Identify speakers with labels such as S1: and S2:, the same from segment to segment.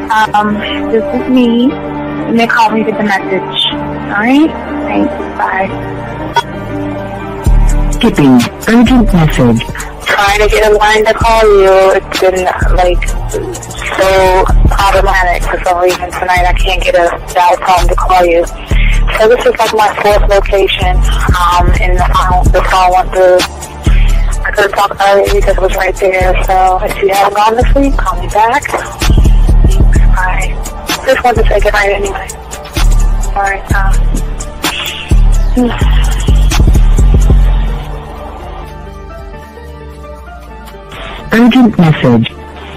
S1: This is me. You may call me with the message. Alright? Thanks. Bye.
S2: Skipping urgent message.
S1: Trying to get a line to call you. It's been, so problematic for some reason tonight. I can't get a dial tone to call you. So this is like my fourth location, and the phone went through. I couldn't talk about it because it was right there. So if you haven't gone this week, call me back. Thanks. Bye. Just wanted to say goodnight anyway. Alright,
S2: Urgent message.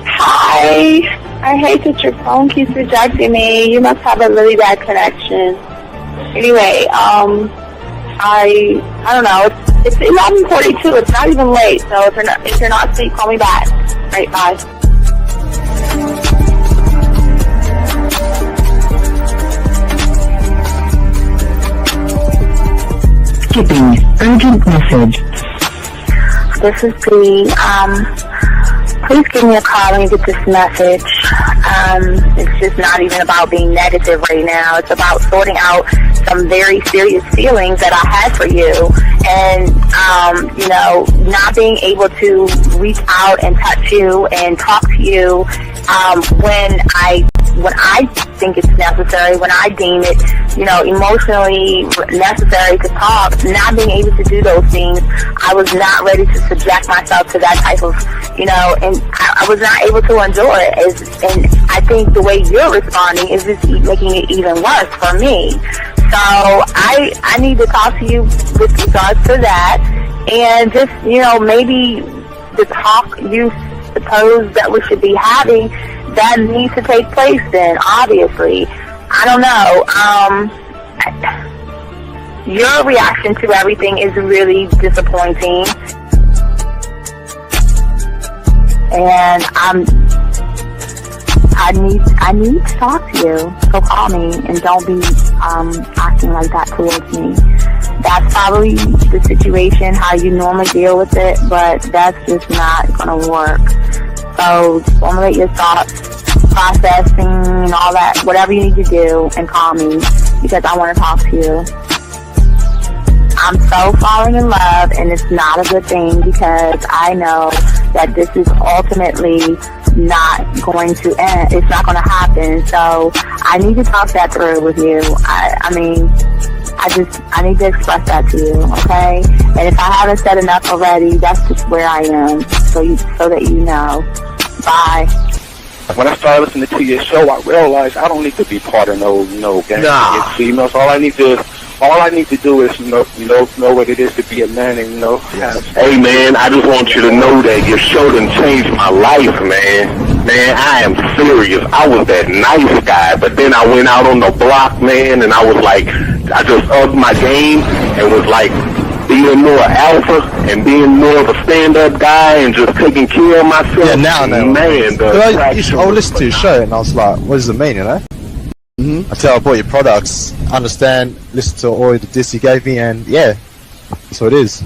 S1: Hi. I hate that your phone keeps rejecting me. You must have a really bad connection. Anyway, I don't know. It's 11:42. It's not even late. So if you're not asleep, call me back. Right, bye.
S2: Skipping urgent message.
S1: This is Bree. Please give me a call when you get this message. It's just not even about being negative right now. It's about sorting out some very serious feelings that I had for you. And, not being able to reach out and touch you and talk to you when I think it's necessary, when I deem it, emotionally necessary to talk. Not being able to do those things, I was not ready to subject myself to that type of, and I was not able to enjoy it. And I think the way you're responding is just making it even worse for me. So I need to talk to you with regards to that, and just, maybe the talk you suppose that we should be having, that needs to take place then, obviously. I don't know. Your reaction to everything is really disappointing. And I need to talk to you. So call me and don't be acting like that towards me. That's probably the situation, how you normally deal with it, but that's just not going to work. So formulate your thoughts, processing and all that, whatever you need to do, and call me because I want to talk to you. I'm so falling in love, and it's not a good thing because I know that this is ultimately not going to end. It's not going to happen. So I need to talk that through with you. I need to express that to you, okay? And if I haven't said enough already, that's just where I am, so that you know. Bye.
S3: When I started listening to your show, I realized I don't need to be part of no gang against females. All I need to do is know what it is to be a man and
S4: Hey man, I just want you to know that your show done changed my life, man. Man, I am serious. I was that nice guy, but then I went out on the block, man, and I was like, I just upped my game and was like being more alpha and being more of a stand-up guy and just taking care of myself.
S5: Yeah, now,
S4: man.
S5: I listened to your show and I was like, what does it mean, Until I bought your products, understand, listen to all the diss you gave me, and yeah, that's what it is.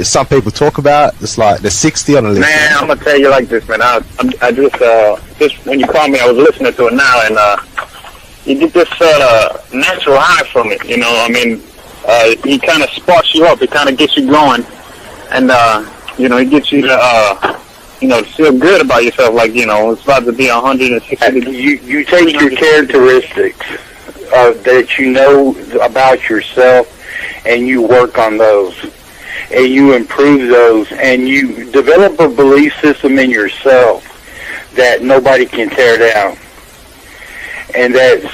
S5: Some people talk about it's like they're 60 on the list.
S3: Man, I'm gonna tell you like this, man. I just when you called me, I was listening to it now, and you get this natural high from it. He kind of sparks you up. It kind of gets you going, and it gets you to feel good about yourself. Like it's about to be 160.
S6: You take your characteristics that you know about yourself, and you work on those, and you improve those, and you develop a belief system in yourself that nobody can tear down. And that's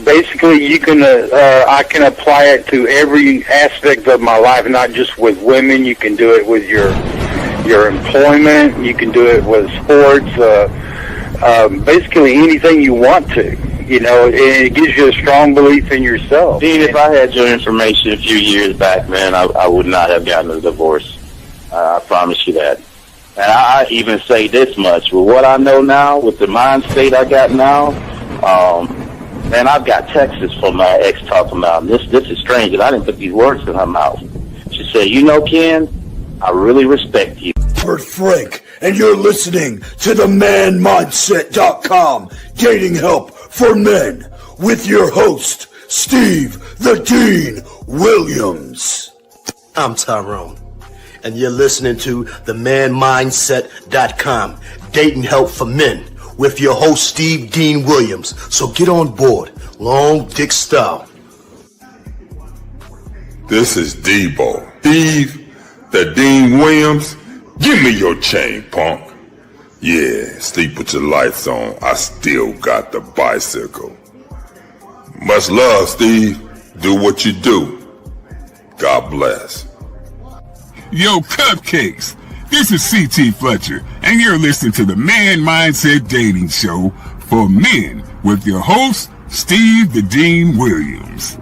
S6: basically I can apply it to every aspect of my life, not just with women. You can do it with your employment. You can do it with sports. Basically anything you want to. And it gives you a strong belief in yourself.
S4: Dean, if I had your information a few years back, man, I would not have gotten a divorce. I promise you that. And I even say this much. With what I know now, with the mind state I got now, man, I've got texts from my ex talking about, this is strange, and I didn't put these words in her mouth. She said, Ken, I really respect you.
S7: Robert Frank, and you're listening to the manmindset.com dating help for men with your host, Steve the Dean Williams.
S8: I'm Tyrone, and you're listening to the manmindset.com dating help for men with your host, Steve Dean Williams. So get on board, long dick style.
S9: This is Debo, Steve the Dean Williams. Give me your chain, punk. Yeah, sleep with your lights on. I still got the bicycle. Much love, Steve. Do what you do. God bless.
S10: Yo, cupcakes. This is C.T. Fletcher, and you're listening to the Man Mindset Dating Show for men with your host, Steve the Dean Williams.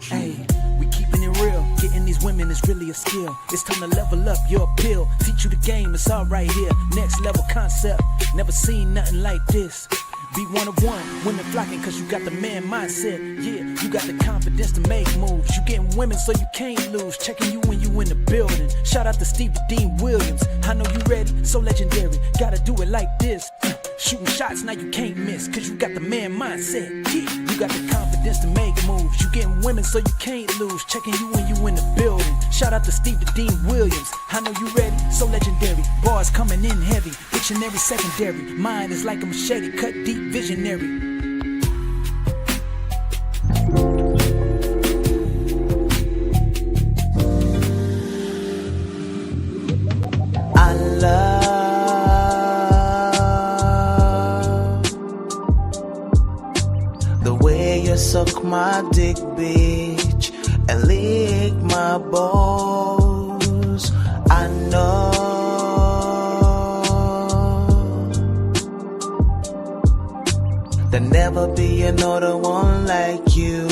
S11: Hey, we keeping it real. Getting these women is really a skill. It's time to level up your appeal. Teach you the game, it's all right here. Next level concept. Never seen nothing like this. Be one of one, women flocking cause you got the man mindset. Yeah, you got the confidence to make moves. You getting women so you can't lose. Checking you when you in the building. Shout out to Steve the Dean Williams. I know you ready, so legendary. Gotta do it like this. Shooting shots, now you can't miss. Cause you got the man mindset. Yeah, you got the confidence to make moves. You getting women so you can't lose. Checking you when you in the building. Shout out to Steve the Dean Williams. I know you ready, so legendary. Bars coming in heavy. Dictionary secondary. Mine is like a machete, cut deep. Visionary.
S12: I love the way you suck my dick, bitch, and lick my balls. I know there'll never be another one like you.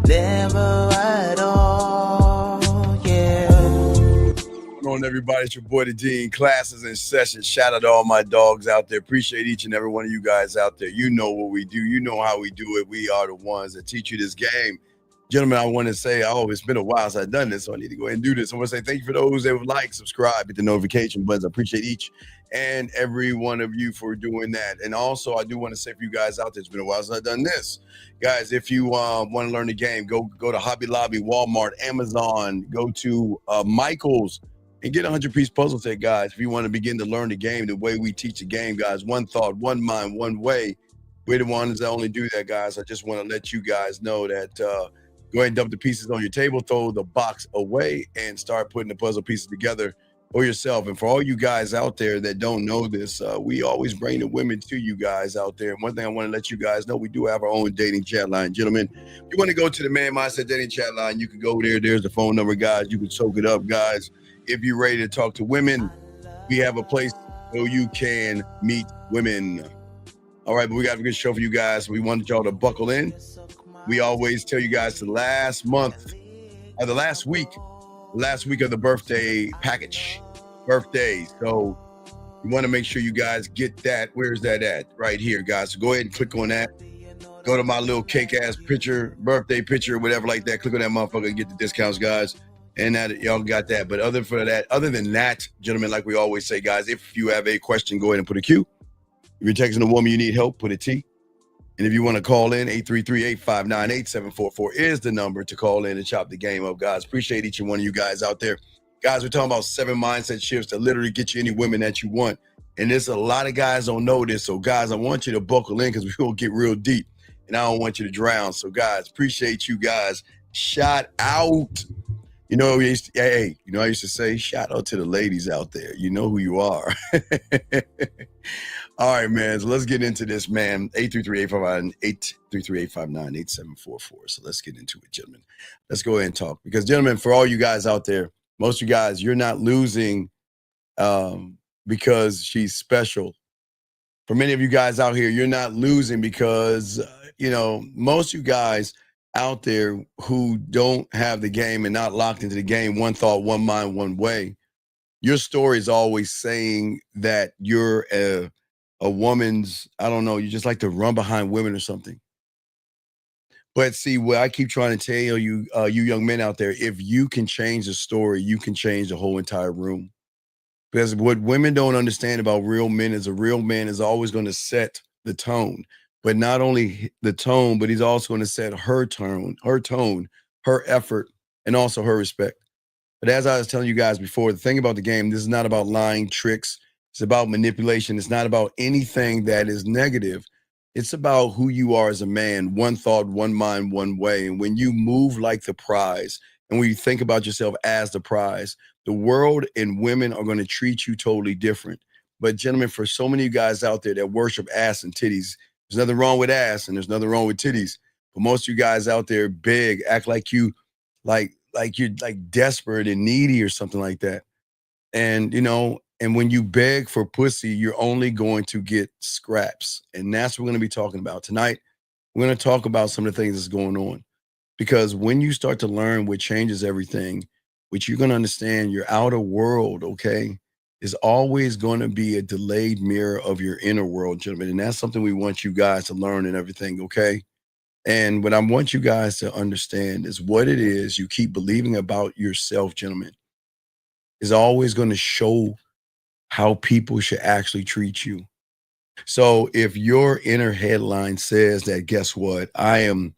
S12: Never at all, yeah.
S7: What's going on, everybody? It's your boy, the Dean. Classes in session. Shout out to all my dogs out there. Appreciate each and every one of you guys out there. You know what we do. You know how we do it. We are the ones that teach you this game. Gentlemen, I want to say, it's been a while since I've done this, so I need to go ahead and do this. I want to say thank you for those that would like, subscribe, hit the notification buttons. I appreciate each and every one of you for doing that. And also, I do want to say for you guys out there, it's been a while since I've done this. Guys, if you want to learn the game, go to Hobby Lobby, Walmart, Amazon, go to Michael's, and get a 100-piece puzzle set, guys. If you want to begin to learn the game the way we teach the game, guys, one thought, one mind, one way. We're the ones that only do that, guys. I just want to let you guys know that go ahead and dump the pieces on your table, throw the box away, and start putting the puzzle pieces together for yourself. And for all you guys out there that don't know this, we always bring the women to you guys out there. And one thing I want to let you guys know, we do have our own dating chat line. Gentlemen, if you want to go to the Man Mindset dating chat line, you can go there. There's the phone number, guys. You can soak it up, guys. If you're ready to talk to women, we have a place where you can meet women. All right, but we got a good show for you guys. We wanted y'all to buckle in. We always tell you guys the last week of the birthday package, birthdays. So you want to make sure you guys get that. Where's that at? Right here, guys. So go ahead and click on that. Go to my little cake ass picture, birthday picture, whatever like that. Click on that motherfucker and get the discounts, guys. And that y'all got that. But other than that, gentlemen, like we always say, guys, if you have a question, go ahead and put a Q. If you're texting a woman you need help, put a T. And if you want to call in, 833-859-8744 is the number to call in and chop the game up, guys. Appreciate each and one of you guys out there. Guys, we're talking about 7 mindset shifts to literally get you any women that you want. And there's a lot of guys don't know this. So, guys, I want you to buckle in because we're going to get real deep. And I don't want you to drown. So, guys, appreciate you guys. Shout out. You know, I used to say, shout out to the ladies out there. You know who you are. All right, man. So let's get into this, man. 833-859-8744. So let's get into it, gentlemen. Let's go ahead and talk. Because, gentlemen, for all you guys out there, most of you guys, you're not losing because she's special. For many of you guys out here, you're not losing because, most of you guys out there who don't have the game and not locked into the game, one thought, one mind, one way, your story is always saying that you're a woman's, I don't know, you just like to run behind women or something. But see, what I keep trying to tell you, you young men out there, if you can change the story, you can change the whole entire room. Because what women don't understand about real men is a real man is always going to set the tone, but not only the tone, but he's also going to set her tone, her effort, and also her respect. But as I was telling you guys before, the thing about the game, this is not about lying, tricks. It's about manipulation. It's not about anything that is negative. It's about who you are as a man, one thought, one mind, one way. And when you move like the prize, and when you think about yourself as the prize, the world and women are going to treat you totally different. But gentlemen, for so many of you guys out there that worship ass and titties, there's nothing wrong with ass and there's nothing wrong with titties. But most of you guys out there big, act like you like you're like desperate and needy or something like that. And and when you beg for pussy, you're only going to get scraps. And that's what we're going to be talking about tonight. We're going to talk about some of the things that's going on. Because when you start to learn what changes everything, which you're going to understand your outer world, okay, is always going to be a delayed mirror of your inner world, gentlemen. And that's something we want you guys to learn and everything, okay? And what I want you guys to understand is what it is you keep believing about yourself, gentlemen, is always going to show how people should actually treat you. So if your inner headline says that, guess what? I'm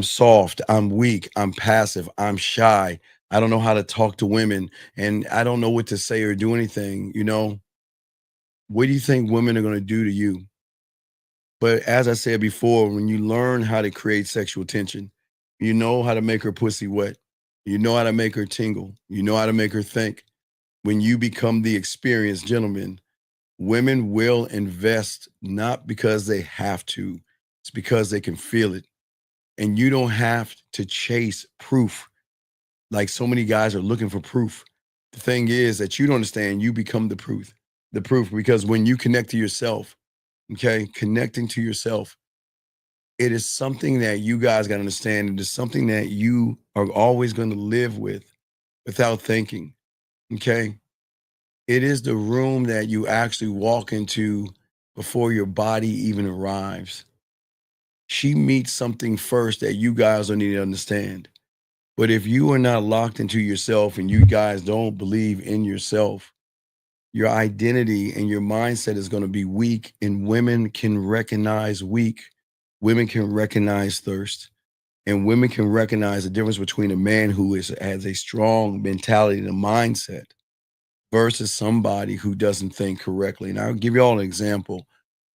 S7: soft, I'm weak, I'm passive, I'm shy, I don't know how to talk to women, and I don't know what to say or do anything, what do you think women are going to do to you? But as I said before, when you learn how to create sexual tension, you know how to make her pussy wet. You know how to make her tingle. You know how to make her think. When you become the experienced gentleman, women will invest not because they have to, it's because they can feel it. And you don't have to chase proof like so many guys are looking for proof. The thing is that you don't understand, you become the proof, because when you connect to yourself, okay, connecting to yourself, it is something that you guys got to understand. It is something that you are always going to live with without thinking, okay? It is the room that you actually walk into before your body even arrives. She meets something first that you guys don't need to understand. But if you are not locked into yourself and you guys don't believe in yourself, your identity and your mindset is going to be weak, and women can recognize weak. Women can recognize thirst, and women can recognize the difference between a man who has a strong mentality and a mindset versus somebody who doesn't think correctly. And I'll give you all an example.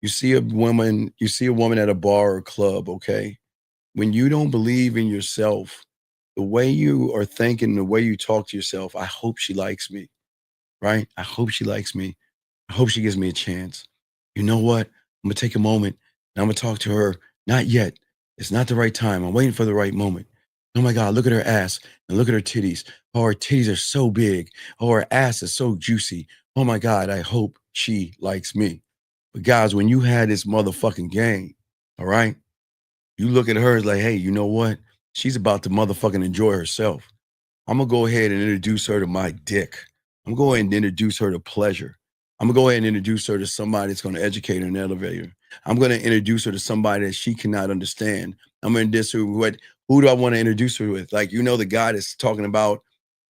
S7: You see a woman at a bar or club, okay? When you don't believe in yourself, the way you are thinking, the way you talk to yourself, I hope she likes me, right? I hope she likes me. I hope she gives me a chance. You know what? I'm going to take a moment and I'm going to talk to her. Not yet. It's not the right time. I'm waiting for the right moment. Oh my God, look at her ass and look at her titties. Oh, her titties are so big. Oh, her ass is so juicy. Oh my God, I hope she likes me. But guys, when you had this motherfucking game, all right, you look at her as like, hey, you know what? She's about to motherfucking enjoy herself. I'm going to go ahead and introduce her to my dick. I'm going to go ahead and introduce her to pleasure. I'm going to go ahead and introduce her to somebody that's going to educate her and elevate her. I'm going to introduce her to somebody that she cannot understand. I'm going to introduce her with, who do I want to introduce her with? Like, the guy that's talking about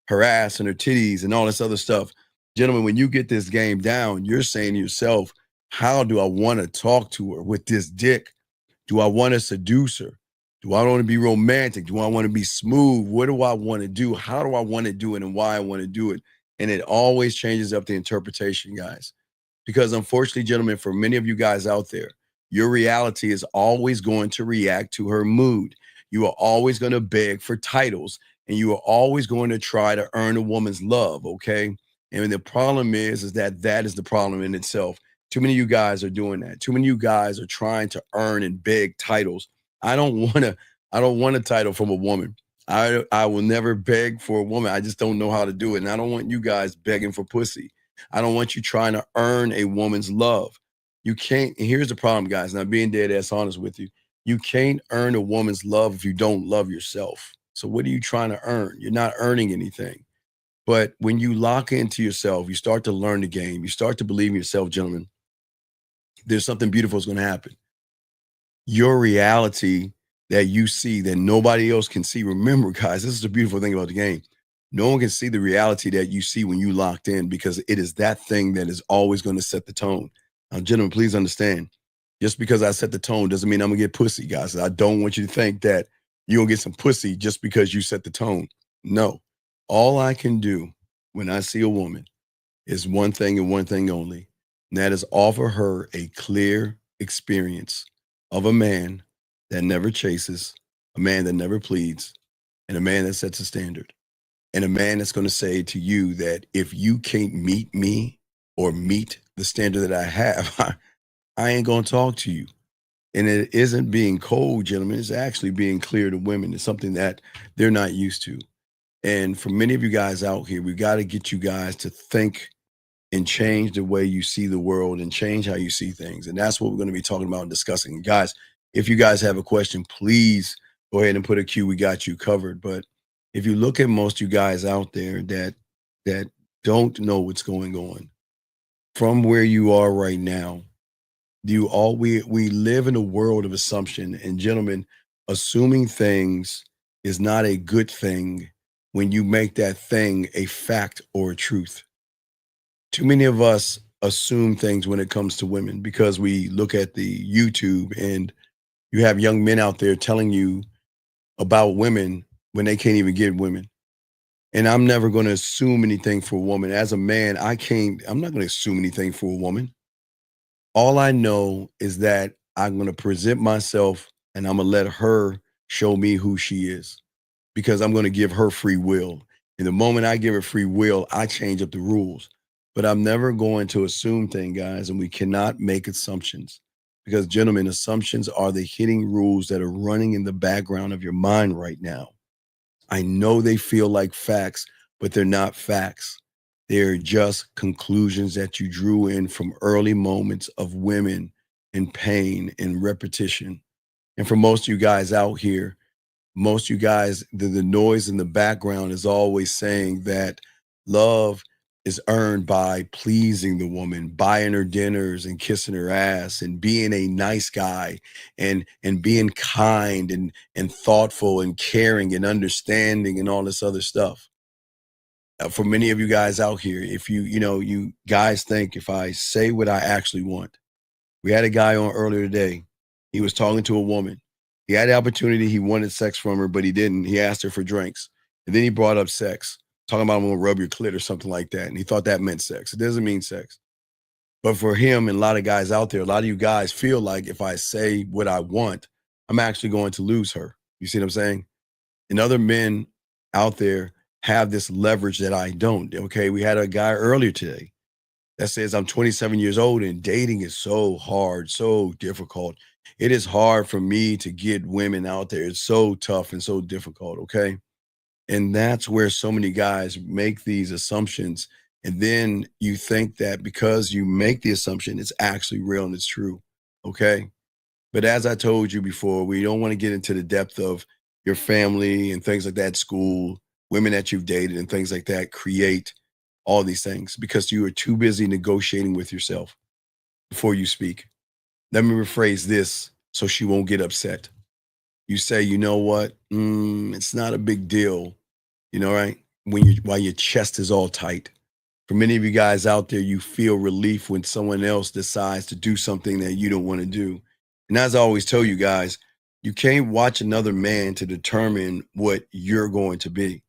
S7: her ass and her titties and all this other stuff. Gentlemen, when you get this game down, you're saying to yourself, how do I want to talk to her with this dick? Do I want to seduce her? Do I want to be romantic? Do I want to be smooth? What do I want to do? How do I want to do it and why I want to do it? And it always changes up the interpretation, guys. Because unfortunately, gentlemen, for many of you guys out there, your reality is always going to react to her mood. You are always going to beg for titles, and you are always going to try to earn a woman's love, okay? And the problem is that is the problem in itself. Too many of you guys are doing that. Too many of you guys are trying to earn and beg titles. I don't want a title from a woman. I will never beg for a woman. I just don't know how to do it. And I don't want you guys begging for pussy. I don't want you trying to earn a woman's love. You can't. And here's the problem, guys. Now, being dead ass honest with you, you can't earn a woman's love if you don't love yourself. So what are you trying to earn? You're not earning anything. But when you lock into yourself, you start to learn the game. You start to believe in yourself, gentlemen. there's something beautiful is going to happen. Your reality that you see that nobody else can see. Remember, guys, this is the beautiful thing about the game. No one can see the reality that you see when you locked in, because it is that thing that is always going to set the tone. Now, gentlemen, please understand, just because I set the tone doesn't mean I'm going to get pussy, guys. I don't want you to think that you're going to get some pussy just because you set the tone. No. All I can do when I see a woman is one thing and one thing only, and that is offer her a clear experience of a man that never chases, a man that never pleads, and a man that sets a standard. And a man that's going to say to you that if you can't meet me or meet the standard that I have, I ain't going to talk to you. And it isn't being cold, gentlemen. It's actually being clear to women. It's something that they're not used to. And for many of you guys out here, we've got to get you guys to think and change the way you see the world and change how you see things. And that's what we're going to be talking about and discussing. And guys, if you guys have a question, please go ahead and put a Q. We got you covered. But if you look at most of you guys out there that don't know what's going on from where you are right now, we live in a world of assumption. And gentlemen, assuming things is not a good thing when you make that thing a fact or a truth. Too many of us assume things when it comes to women because we look at the YouTube and you have young men out there telling you about women when they can't even get women. And I'm never going to assume anything for a woman. As a man, I'm not going to assume anything for a woman. All I know is that I'm going to present myself and I'm going to let her show me who she is, because I'm going to give her free will. And the moment I give her free will, I change up the rules. But I'm never going to assume things, guys, and we cannot make assumptions, because, gentlemen, assumptions are the hidden rules that are running in the background of your mind right now. I know they feel like facts, but they're not facts. They're just conclusions that you drew in from early moments of women and pain and repetition. And for most of you guys out here, most of you guys, the noise in the background is always saying that love is earned by pleasing the woman, buying her dinners and kissing her ass and being a nice guy and being kind and thoughtful and caring and understanding and all this other stuff. For many of you guys out here, if you guys think if I say what I actually want. We had a guy on earlier today. He was talking to a woman. He had the opportunity. He wanted sex from her, but he didn't. He asked her for drinks. And then he brought up sex, talking about I'm going to rub your clit or something like that. And he thought that meant sex. It doesn't mean sex. But for him and a lot of guys out there, a lot of you guys feel like if I say what I want, I'm actually going to lose her. You see what I'm saying? And other men out there have this leverage that I don't. Okay, we had a guy earlier today that says I'm 27 years old and dating is so hard, so difficult. It is hard for me to get women out there. It's so tough and so difficult, okay? And that's where so many guys make these assumptions. And then you think that because you make the assumption, it's actually real and it's true, okay? But as I told you before, we don't want to get into the depth of your family and things like that, school, women that you've dated and things like that create all these things because you are too busy negotiating with yourself before you speak. Let me rephrase this so she won't get upset. You say, you know what? It's not a big deal. You know, right? While your chest is all tight. For many of you guys out there, you feel relief when someone else decides to do something that you don't want to do. And as I always tell you guys, you can't watch another man to determine what you're going to be.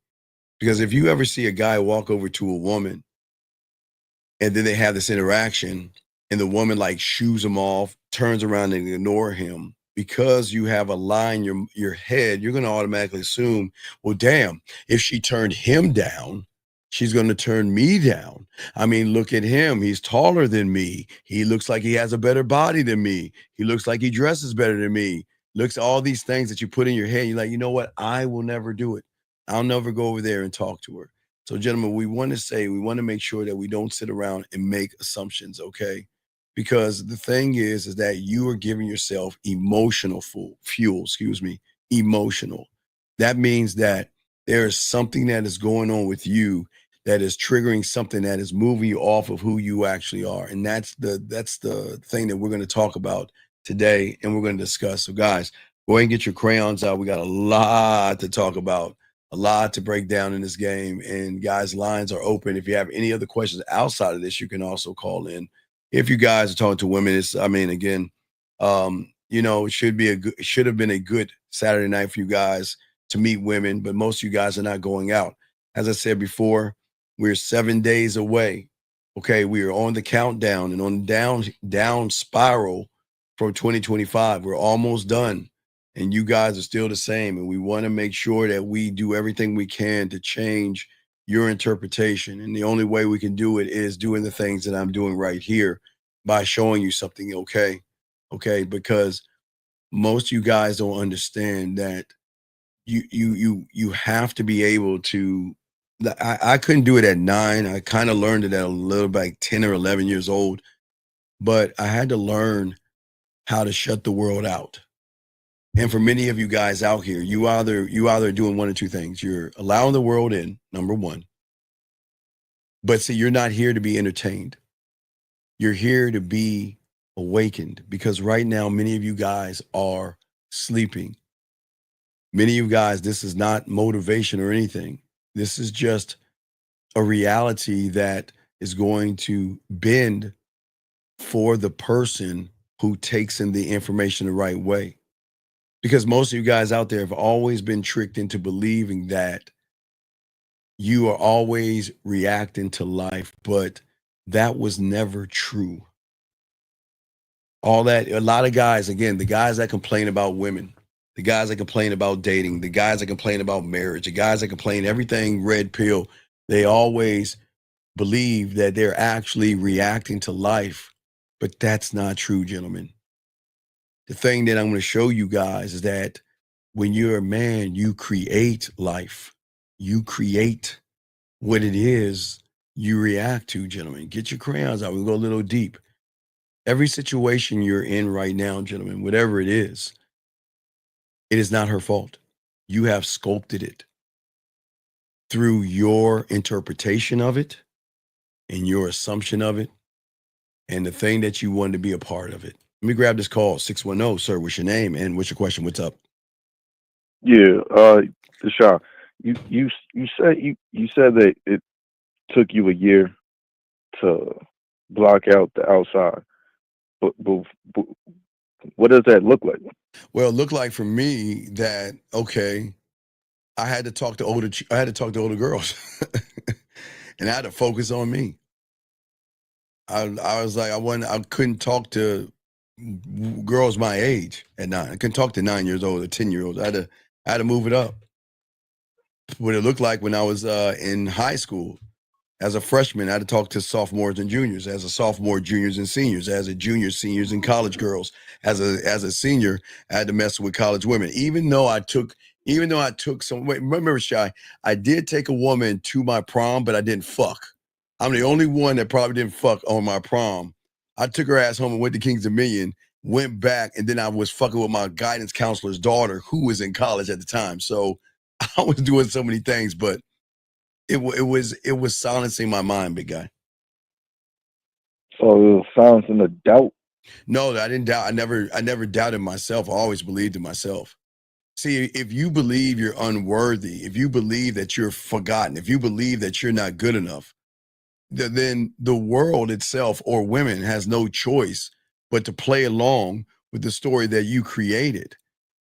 S7: Because if you ever see a guy walk over to a woman and then they have this interaction and the woman like shoos him off, turns around and ignore him, because you have a lie in your head, you're going to automatically assume, well, damn, if she turned him down, she's going to turn me down. I mean, look at him. He's taller than me. He looks like he has a better body than me. He looks like he dresses better than me. Looks at all these things that you put in your head. You're like, you know what? I will never do it. I'll never go over there and talk to her. So, gentlemen, we want to make sure that we don't sit around and make assumptions, okay? Because the thing is that you are giving yourself emotional fuel, emotional. That means that there is something that is going on with you that is triggering something that is moving you off of who you actually are. And that's the thing that we're going to talk about today and we're going to discuss. So guys, go ahead and get your crayons out. We got a lot to talk about, a lot to break down in this game. And guys, lines are open. If you have any other questions outside of this, you can also call in. If you guys are talking to women, it should have been a good Saturday night for you guys to meet women, but most of you guys are not going out. As I said before, we're 7 days away. Okay, we are on the countdown and on down spiral from 2025. We're almost done, and you guys are still the same. And we want to make sure that we do everything we can to change your interpretation. And the only way we can do it is doing the things that I'm doing right here by showing you something. Okay, because most of you guys don't understand that you have to be able to. I couldn't do it at 9. I kind of learned it at a little like 10 or 11 years old, but I had to learn how to shut the world out. And for many of you guys out here, you either doing one or two things. You're allowing the world in, number one. But see, you're not here to be entertained. You're here to be awakened, because right now, many of you guys are sleeping. Many of you guys, this is not motivation or anything. This is just a reality that is going to bend for the person who takes in the information the right way. Because most of you guys out there have always been tricked into believing that you are always reacting to life, but that was never true. All that, a lot of guys, again, the guys that complain about women, the guys that complain about dating, the guys that complain about marriage, the guys that complain everything red pill, they always believe that they're actually reacting to life, but that's not true, gentlemen. The thing that I'm going to show you guys is that when you're a man, you create life. You create what it is you react to, gentlemen. Get your crayons out. We'll go a little deep. Every situation you're in right now, gentlemen, whatever it is not her fault. You have sculpted it through your interpretation of it and your assumption of it and the thing that you wanted to be a part of it. Let me grab this call. 610, sir. What's your name and what's your question? What's up?
S13: Yeah, Deshaun, you said that it took you a year to block out the outside, but what does that look like?
S7: Well, it looked like for me that, okay, I had to talk to older girls and I had to focus on me. I was like, I couldn't talk to girls my age at 9. I couldn't talk to 9 years old or 10-year-olds. I had to move it up. What it looked like when I was in high school. As a freshman, I had to talk to sophomores and juniors. As a sophomore, juniors and seniors. As a junior, seniors and college girls. As a senior, I had to mess with college women. Even though I took some. Wait, remember, Shy, I did take a woman to my prom, but I didn't fuck. I'm the only one that probably didn't fuck on my prom. I took her ass home and went to Kings Dominion, went back, and then I was fucking with my guidance counselor's daughter, who was in college at the time. So I was doing so many things, but it was silencing my mind, big guy.
S13: So it was silencing the doubt?
S7: No, I didn't doubt. I never doubted myself. I always believed in myself. See, if you believe you're unworthy, if you believe that you're forgotten, if you believe that you're not good enough, then the world itself or women has no choice but to play along with the story that you created.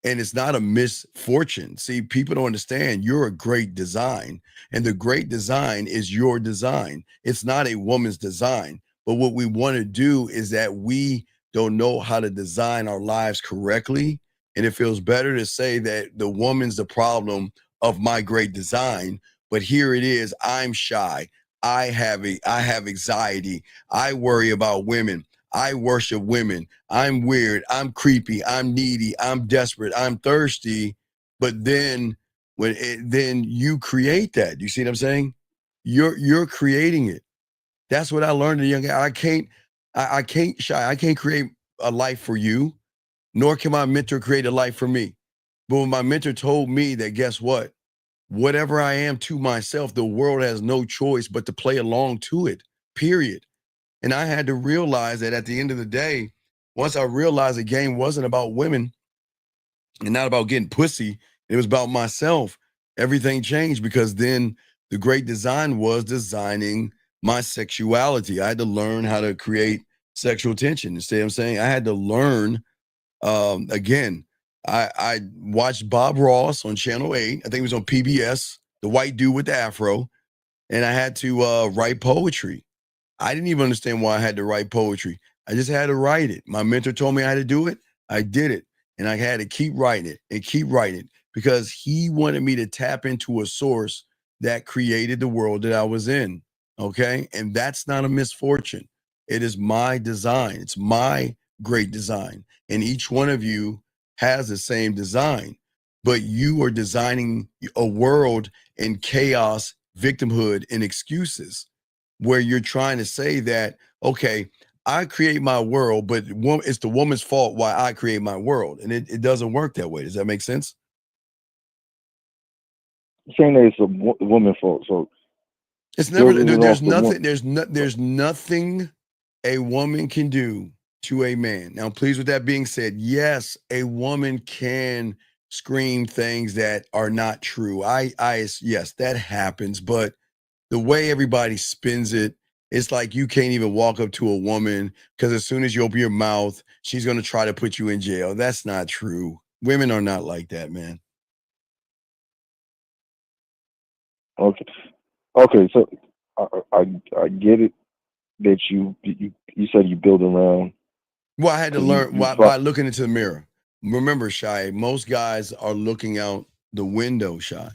S7: And it's not a misfortune. See, people don't understand you're a great design, and the great design is your design. It's not a woman's design. But what we want to do is that we don't know how to design our lives correctly. And it feels better to say that the woman's the problem of my great design. But here it is. I'm shy. I have anxiety. I worry about women. I worship women. I'm weird. I'm creepy. I'm needy. I'm desperate. I'm thirsty. But then then you create that. You see what I'm saying? You're creating it. That's what I learned as a young guy. I can't create a life for you, nor can my mentor create a life for me. But when my mentor told me that, guess what? whatever I am to myself, the world has no choice but to play along to it, period. And I had to realize that at the end of the day, once I realized the game wasn't about women and not about getting pussy, it was about myself. Everything changed because then the great design was designing my sexuality. I had to learn how to create sexual tension. You see what I'm saying? I had to learn, again, I watched Bob Ross on Channel 8. I think it was on PBS, the white dude with the afro. And I had to write poetry. I didn't even understand why I had to write poetry. I just had to write it. My mentor told me I had to do it. I did it. And I had to keep writing it and keep writing it because he wanted me to tap into a source that created the world that I was in. Okay. And that's not a misfortune. It is my design. It's my great design. And each one of you has the same design, but you are designing a world in chaos, victimhood, and excuses where you're trying to say that, okay, I create my world, but it's the woman's fault why I create my world. And it doesn't work that way. Does that make sense?
S13: Saying that it's a woman's fault. So
S7: it's never, there's nothing a woman can do to a man. Now, please, with that being said, yes, a woman can scream things that are not true. Yes, that happens, but the way everybody spins it, it's like you can't even walk up to a woman because as soon as you open your mouth, she's going to try to put you in jail. That's not true. Women are not like that, man.
S13: Okay. So I get it that you said you build around.
S7: Well, I had to learn by looking into the mirror. Remember, Shy, most guys are looking out the window, Shy.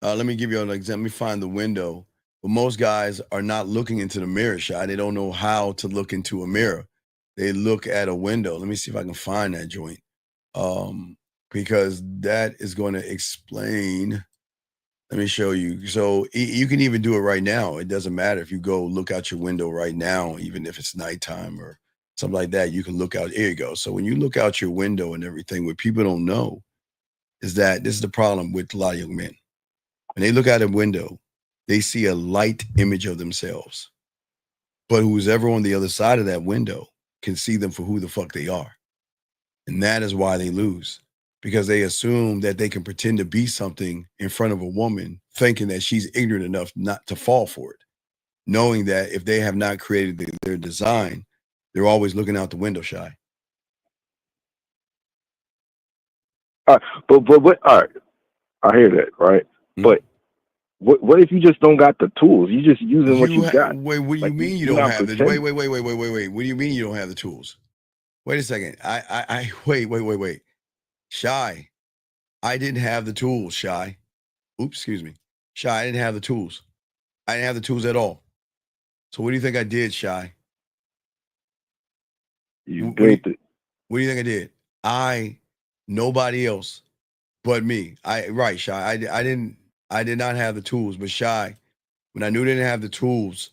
S7: Let me give you an example. Let me find the window. But most guys are not looking into the mirror, Shy. They don't know how to look into a mirror. They look at a window. Let me see if I can find that joint. Because that is going to explain. Let me show you. So you can even do it right now. It doesn't matter if you go look out your window right now, even if it's nighttime or something like that. You can look out. Here you go. So when you look out your window and everything, what people don't know is that this is the problem with a lot of young men. When they look out a window, they see a light image of themselves. But who's ever on the other side of that window can see them for who the fuck they are. And that is why they lose. Because they assume that they can pretend to be something in front of a woman, thinking that she's ignorant enough not to fall for it. Knowing that if they have not created their design, they're always looking out the window, Shy.
S13: But what? All right, I hear that, right? Mm-hmm. But what if you just don't got the tools? You just using what you got.
S7: Wait, what do you mean you don't have the? Wait. What do you mean you don't have the tools? Wait a second. Wait. Shy, I didn't have the tools, Shy. Oops, excuse me. Shy, I didn't have the tools. I didn't have the tools at all. So what do you think I did, Shy?
S13: You built it.
S7: What do you think I did? Nobody else but me. Right, Shy. I did not have the tools, but Shy, when I knew I didn't have the tools,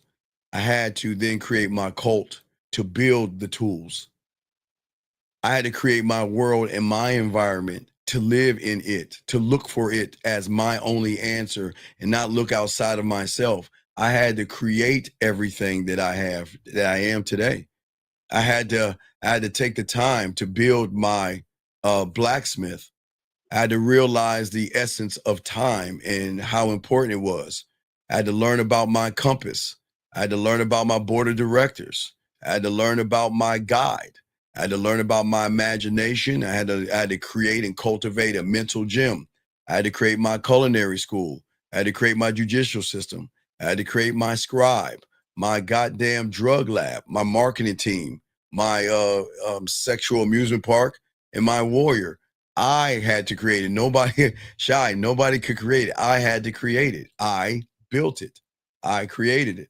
S7: I had to then create my cult to build the tools. I had to create my world and my environment to live in it, to look for it as my only answer and not look outside of myself. I had to create everything that I have, that I am today. I had to take the time to build my blacksmith. I had to realize the essence of time and how important it was. I had to learn about my compass. I had to learn about my board of directors. I had to learn about my guide. I had to learn about my imagination. I had to create and cultivate a mental gym. I had to create my culinary school. I had to create my judicial system. I had to create my scribe, my goddamn drug lab, my marketing team, my sexual amusement park, and my warrior. I had to create it. Nobody, Shy, nobody could create it. I had to create it. I built it. I created it.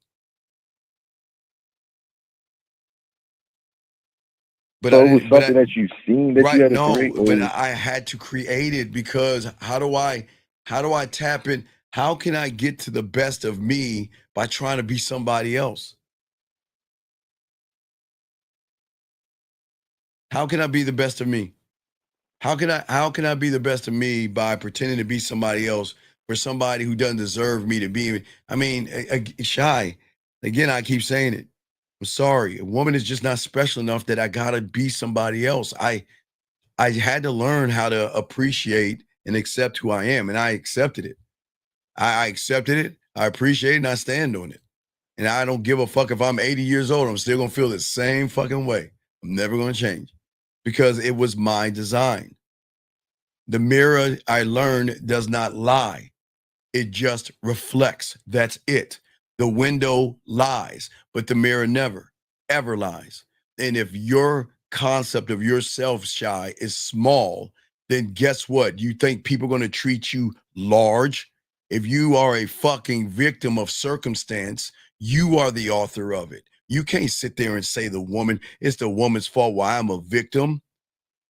S13: But so it was something that you've seen that you had to create?
S7: But I had to create it because how do I tap in? How can I get to the best of me by trying to be somebody else? How can I be the best of me? How can I be the best of me by pretending to be somebody else, for somebody who doesn't deserve me to be. I mean, shy. Again, I keep saying it. I'm sorry. A woman is just not special enough that I gotta be somebody else. I had to learn how to appreciate and accept who I am, and I accepted it. I accepted it. I appreciate it, and I stand on it. And I don't give a fuck if I'm 80 years old. I'm still gonna feel the same fucking way. I'm never gonna change because it was my design. The mirror, I learned, does not lie. It just reflects. That's it. The window lies, but the mirror never, ever lies. And if your concept of yourself, Shy, is small, then guess what? You think people are going to treat you large? If you are a fucking victim of circumstance, you are the author of it. You can't sit there and say it's the woman's fault why I'm a victim.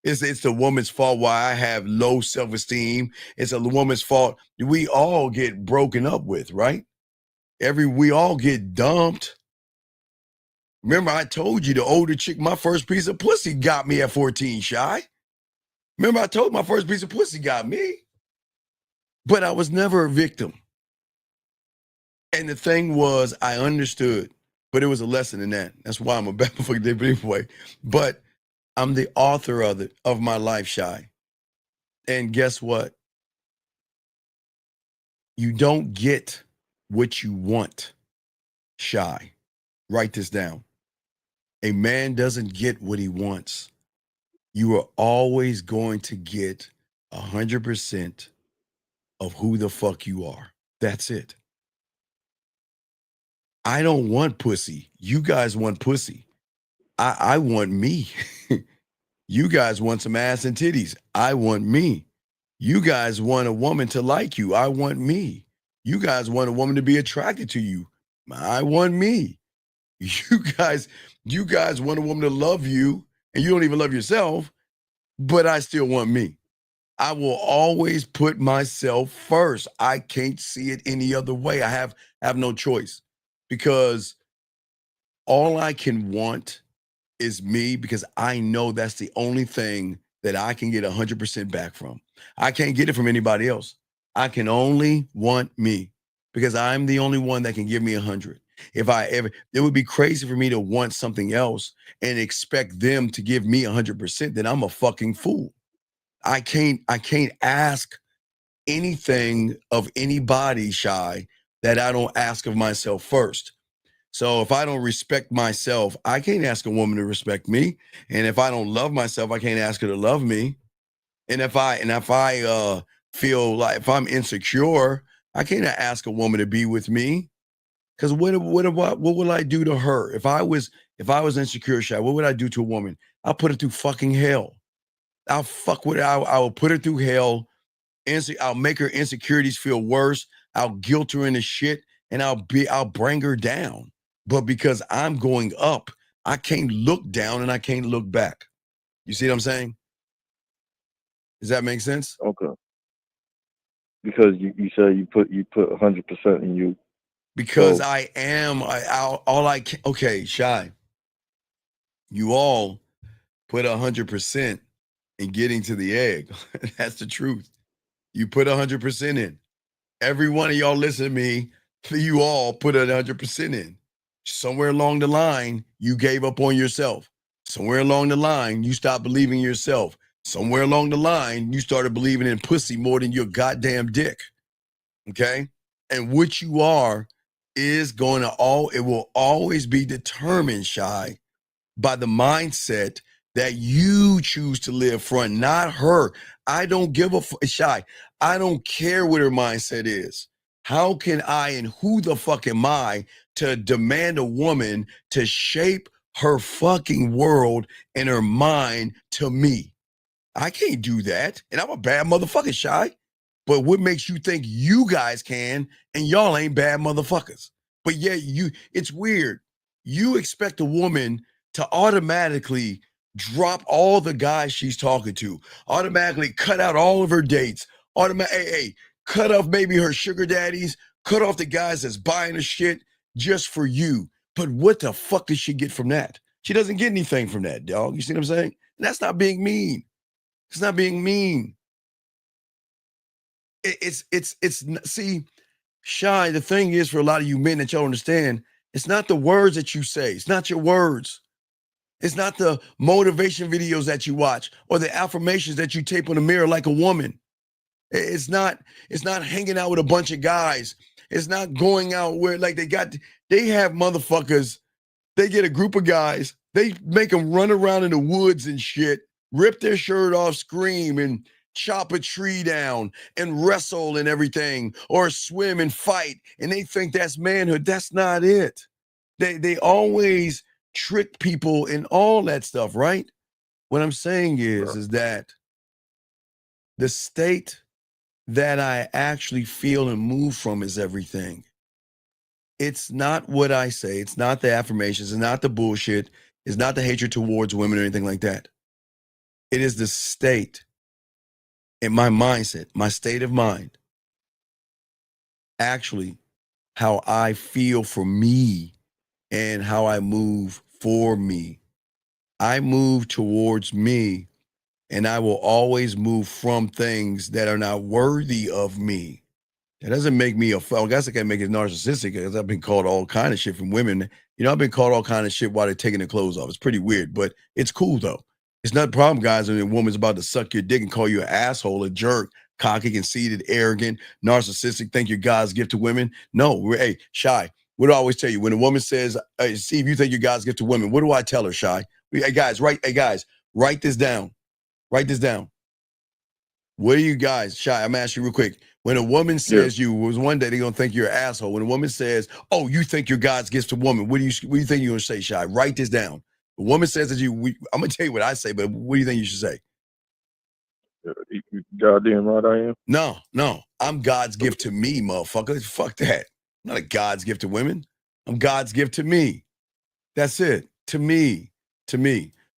S7: It's the woman's fault why I have low self-esteem. It's a woman's fault. We all get broken up with, right? We all get dumped. Remember, I told you the older chick, my first piece of pussy got me at 14, Shy. Remember, I told my first piece of pussy got me. But I was never a victim. And the thing was, I understood, but it was a lesson in that. That's why I'm a bad fucking anyway. But I'm the author of my life, Shy. And guess what? You don't get what you want, Shy. Write this down. A man doesn't get what he wants. You are always going to get 100% of who the fuck you are. That's it. I don't want pussy. You guys want pussy. I want me. You guys want some ass and titties. I want me. You guys want a woman to like you. I want me. You guys want a woman to be attracted to you. I want me. You guys want a woman to love you, and you don't even love yourself, but I still want me. I will always put myself first. I can't see it any other way. I have no choice because all I can want is me because I know that's the only thing that I can get 100% back from. I can't get it from anybody else. I can only want me because I'm the only one that can give me 100. It would be crazy for me to want something else and expect them to give me 100%. Then I'm a fucking fool. I can't ask anything of anybody, Shy, that I don't ask of myself first. So if I don't respect myself, I can't ask a woman to respect me. And if I don't love myself, I can't ask her to love me. And if I feel like if I'm insecure, I can't ask a woman to be with me. Because what will I do to her? If I was insecure, Shy, what would I do to a woman? I'll put her through fucking hell. I'll fuck with her. I will put her through hell. I'll make her insecurities feel worse. I'll guilt her into shit, and I'll bring her down. But because I'm going up, I can't look down and I can't look back. You see what I'm saying? Does that make sense?
S13: Okay. Because you said you put 100% in you.
S7: Because
S13: so.
S7: I am okay, Shy. You all put 100% in getting to the egg. That's the truth. You put 100% in. Every one of y'all listen to me. You all put 100% in. Somewhere along the line, you gave up on yourself. Somewhere along the line, you stopped believing in yourself. Somewhere along the line, you started believing in pussy more than your goddamn dick. Okay? And what you are is it will always be determined, Shy, by the mindset that you choose to live front, not her. I don't give a Shy. I don't care what her mindset is. How can I and who the fuck am I to demand a woman to shape her fucking world and her mind to me? I can't do that. And I'm a bad motherfucker, Shy. But what makes you think you guys can and y'all ain't bad motherfuckers? But yeah, it's weird. You expect a woman to automatically drop all the guys she's talking to, automatically cut out all of her dates, cut off maybe her sugar daddies, cut off the guys that's buying her shit just for you. But what the fuck does she get from that? She doesn't get anything from that, dog. You see what I'm saying? And that's not being mean. It's not being mean. See, Shy, the thing is for a lot of you men that y'all understand, it's not the words that you say. It's not your words. It's not the motivation videos that you watch or the affirmations that you tape on the mirror like a woman. It's not hanging out with a bunch of guys. It's not going out where like they have motherfuckers. They get a group of guys. They make them run around in the woods and shit, rip their shirt off, scream, and chop a tree down and wrestle and everything, or swim and fight. And they think that's manhood. That's not it. They always trick people and all that stuff, right? What I'm saying is that the state that I actually feel and move from is everything. It's not what I say. It's not the affirmations. It's not the bullshit. It's not the hatred towards women or anything like that. It is the state and my mindset, my state of mind. Actually, how I feel for me and how I move for me. I move towards me, and I will always move from things that are not worthy of me. That doesn't make me I guess I can't make it narcissistic because I've been called all kind of shit from women. You know, I've been called all kind of shit while they're taking their clothes off. It's pretty weird, but it's cool though. It's not a problem, guys, when a woman's about to suck your dick and call you an asshole, a jerk, cocky, conceited, arrogant, narcissistic, think you're God's gift to women. No, hey, Shy, what do I always tell you? When a woman says, hey, Steve, you think you're God's gift to women, what do I tell her, Shy? Hey, guys, write this down. Write this down. What do you guys, Shy, I'm asking you real quick. When a woman says you was one day they're gonna think you're an asshole. When a woman says, "Oh, you think you're God's gift to woman," what do you think you're gonna say, Shy? Write this down. A woman says that I'm gonna tell you what I say, but what do you think you should say?
S13: Goddamn right I am.
S7: No, I'm God's gift to me, motherfucker. Fuck that. I'm not a God's gift to women. I'm God's gift to me. That's it. To me.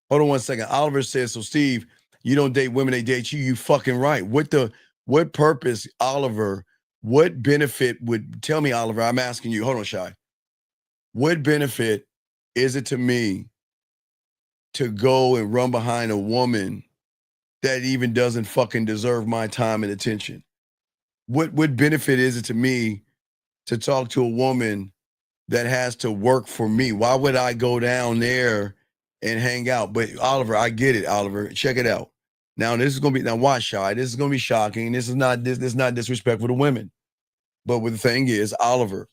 S7: Hold on one second. Oliver says, so Steve, you don't date women, they date you. You fucking right. What purpose, Oliver, what benefit tell me, Oliver, I'm asking you, hold on, Shy. What benefit is it to me to go and run behind a woman that even doesn't fucking deserve my time and attention? What benefit is it to me to talk to a woman that has to work for me? Why would I go down there and hang out? But Oliver, I get it, Oliver. Check it out. Now watch, Shy. This is gonna be shocking. This is not disrespectful to women. But the thing is, Oliver,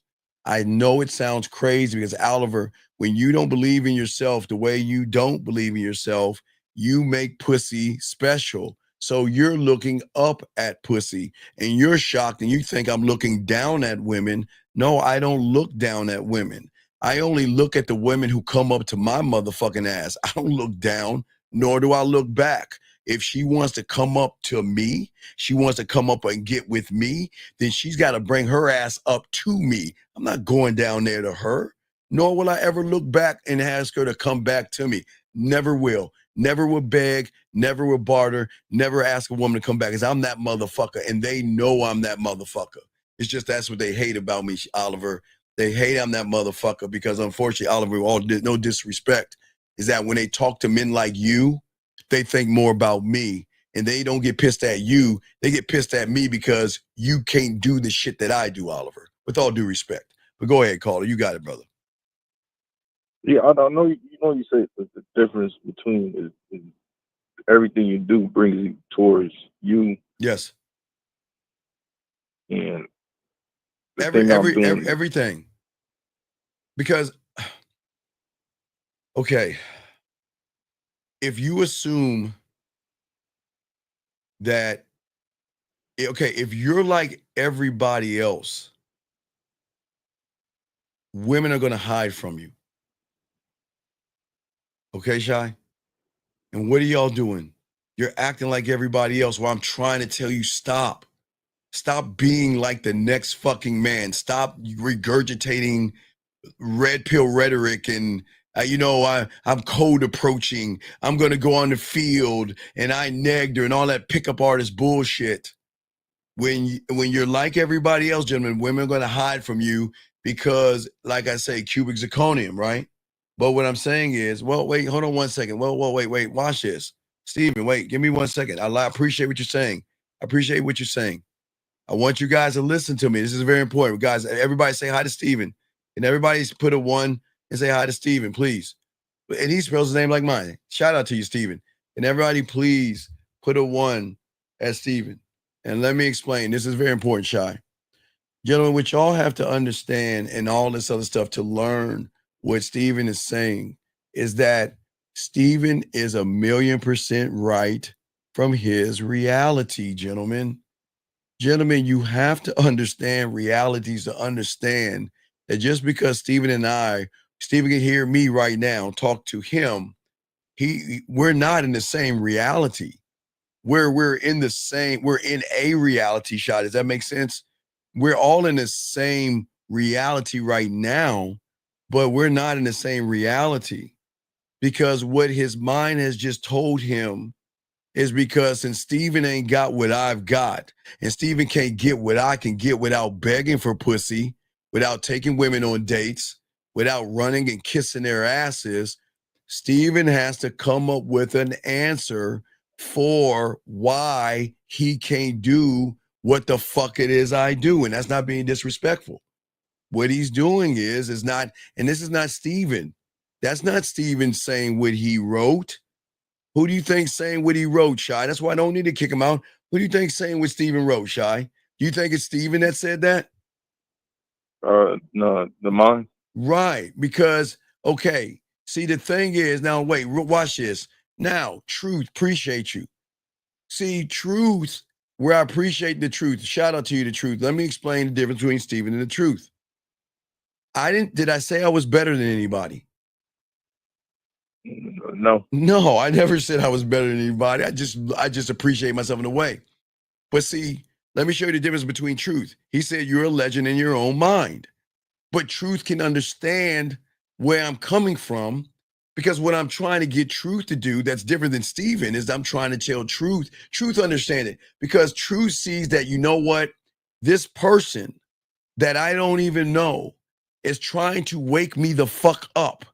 S7: I know it sounds crazy because Oliver, when you don't believe in yourself the way you don't believe in yourself, you make pussy special. So you're looking up at pussy and you're shocked and you think I'm looking down at women. No, I don't look down at women. I only look at the women who come up to my motherfucking ass. I don't look down, nor do I look back. If she wants to come up to me, she wants to come up and get with me, then she's got to bring her ass up to me. I'm not going down there to her, nor will I ever look back and ask her to come back to me. Never will. Never will beg, never will barter, never ask a woman to come back because I'm that motherfucker and they know I'm that motherfucker. It's just that's what they hate about me, Oliver. They hate I'm that motherfucker because unfortunately, Oliver, no disrespect, is that when they talk to men like you, they think more about me and they don't get pissed at you. They get pissed at me because you can't do the shit that I do, Oliver, with all due respect. But go ahead, caller. You got it, brother.
S13: Yeah, I know. You say the difference between is everything you do brings you towards you.
S7: Yes.
S13: And
S7: everything. Because, okay, if you assume that, okay, if you're like everybody else, women are going to hide from you. Okay, Shy? And what are y'all doing? You're acting like everybody else while I'm trying to tell you stop. Stop being like the next fucking man. Stop regurgitating red pill rhetoric and I'm cold approaching. I'm going to go on the field and I negged her and all that pickup artist bullshit. When you're like everybody else, gentlemen, women are going to hide from you because, like I say, cubic zirconium, right? But what I'm saying is, well, wait, hold on one second. Well, wait, watch this. Steven, wait, give me 1 second. I appreciate what you're saying. I want you guys to listen to me. This is very important. Guys, everybody say hi to Steven. And everybody's put a 1 and say hi to Steven, please. And he spells his name like mine. Shout out to you, Steven. And everybody, please put a 1 at Steven. And let me explain. This is very important, Shy. Gentlemen, what y'all have to understand and all this other stuff to learn what Steven is saying is that Steven is 1,000,000% right from his reality, gentlemen. Gentlemen, you have to understand realities to understand that just because Steven can hear me right now, talk to him, we're not in the same reality. We're in a reality shot. Does that make sense? We're all in the same reality right now, but we're not in the same reality because what his mind has just told him is because since Steven ain't got what I've got and Steven can't get what I can get without begging for pussy, without taking women on dates, without running and kissing their asses, Steven has to come up with an answer for why he can't do what the fuck it is I do. And that's not being disrespectful. What he's doing is not, and this is not Steven. That's not Steven saying what he wrote. Who do you think saying what he wrote, Shy? That's why I don't need to kick him out. Who do you think saying what Steven wrote, Shy? Do you think it's Steven that said that?
S13: No, the mind.
S7: Right, because, okay, see, the thing is, now wait, watch this. Now, truth, appreciate you. See, truth, where I appreciate the truth. Shout out to you, the truth. Let me explain the difference between Steven and the truth. Did I say I was better than anybody?
S13: No.
S7: No, I never said I was better than anybody. I just appreciate myself in a way. But see, let me show you the difference between truth. He said you're a legend in your own mind. But truth can understand where I'm coming from because what I'm trying to get truth to do that's different than Steven is I'm trying to tell truth. Truth understand it because truth sees that, you know what, this person that I don't even know is trying to wake me the fuck up,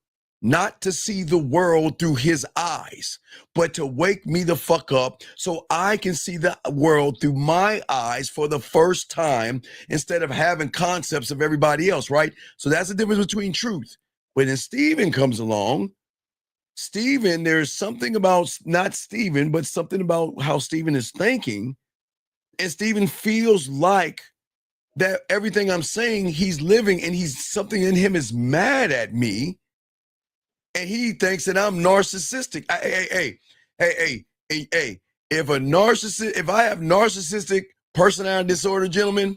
S7: not to see the world through his eyes, but to wake me the fuck up so I can see the world through my eyes for the first time instead of having concepts of everybody else, right? So that's the difference between truth. When then Steven comes along, Steven, there's something about, not Steven, but something about how Steven is thinking, and Steven feels like that everything I'm saying, he's living, and something in him is mad at me, and he thinks that I'm narcissistic. Hey, if I have narcissistic personality disorder, gentlemen,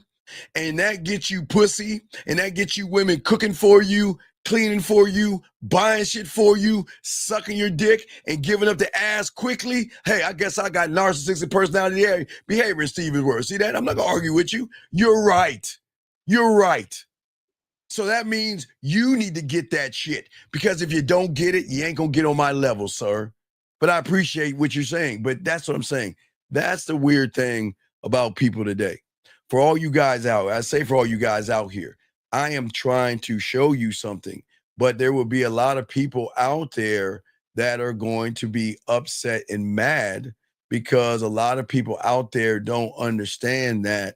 S7: and that gets you pussy, and that gets you women cooking for you, cleaning for you, buying shit for you, sucking your dick, and giving up the ass quickly, hey, I guess I got narcissistic personality behavior in Steven's words. See that? I'm not gonna argue with you. You're right. You're right. So that means you need to get that shit, because if you don't get it, you ain't gonna get on my level, sir. But I appreciate what you're saying. But that's what I'm saying. That's the weird thing about people today. For all you guys out, I say for all you guys out here, I am trying to show you something, but there will be a lot of people out there that are going to be upset and mad because a lot of people out there don't understand that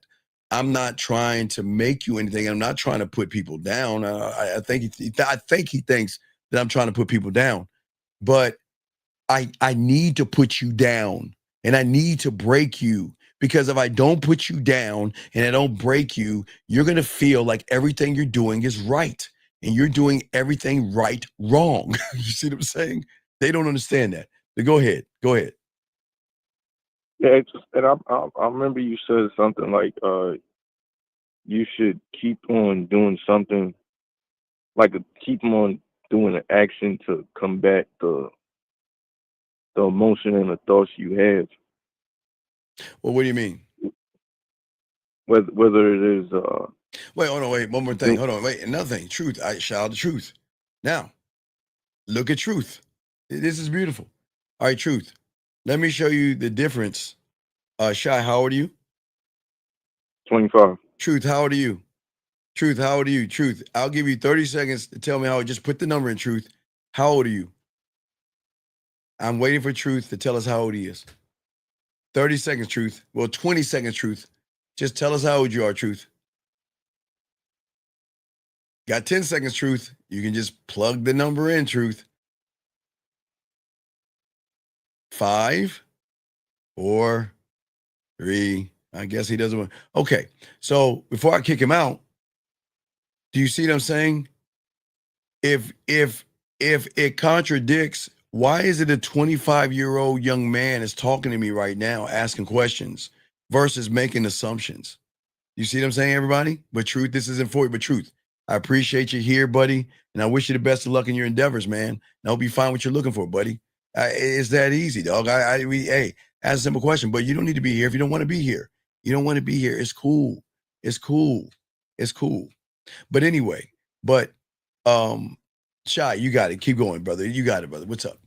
S7: I'm not trying to make you anything. I'm not trying to put people down. I think he thinks that I'm trying to put people down, but I need to put you down, and I need to break you, because if I don't put you down and I don't break you, you're going to feel like everything you're doing is right, and you're doing everything right wrong. You see what I'm saying? They don't understand that. But go ahead. Go ahead.
S13: Yeah, and I remember you said something like you should keep on doing something, like keep on doing an action to combat the emotion and the thoughts you have.
S7: Well, what do you mean?
S13: Whether it is
S7: wait, hold on, wait, one more thing. Hold on, wait, another thing. Truth. I shout out the truth. Now, look at truth. This is beautiful. All right, truth. Let me show you the difference. Shy, how old are you?
S13: 25.
S7: Truth, how old are you? Truth, how old are you? Truth, I'll give you 30 seconds to tell me how. Just put the number in, Truth. How old are you? I'm waiting for Truth to tell us how old he is. 30 seconds, Truth. Well, 20 seconds, Truth. Just tell us how old you are, Truth. Got 10 seconds, Truth. You can just plug the number in, Truth. 5, 4, 3. I guess he doesn't want. Okay, so before I kick him out, do you see what I'm saying? If it contradicts, why is it a 25-year-old young man is talking to me right now, asking questions versus making assumptions? You see what I'm saying, everybody? But Truth, this isn't for you. But Truth, I appreciate you here, buddy, and I wish you the best of luck in your endeavors, man. And I hope you find what you're looking for, buddy. It's that easy, dog. Hey, ask a simple question, but you don't need to be here if you don't want to be here. You don't want to be here. It's cool. It's cool. It's cool. But anyway, Shy, you got it. Keep going, brother. You got it, brother. What's up?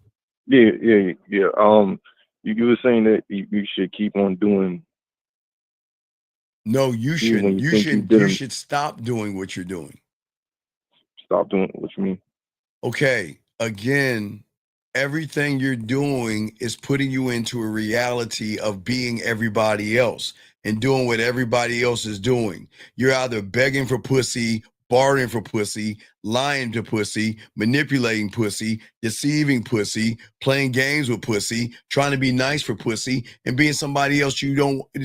S13: Yeah. You were saying that you should keep on doing.
S7: No, you shouldn't. You should stop doing what you're doing.
S13: Stop doing what you mean?
S7: Okay. Again, everything you're doing is putting you into a reality of being everybody else and doing what everybody else is doing. You're either begging for pussy, bartering for pussy, lying to pussy, manipulating pussy, deceiving pussy, playing games with pussy, trying to be nice for pussy, and being somebody else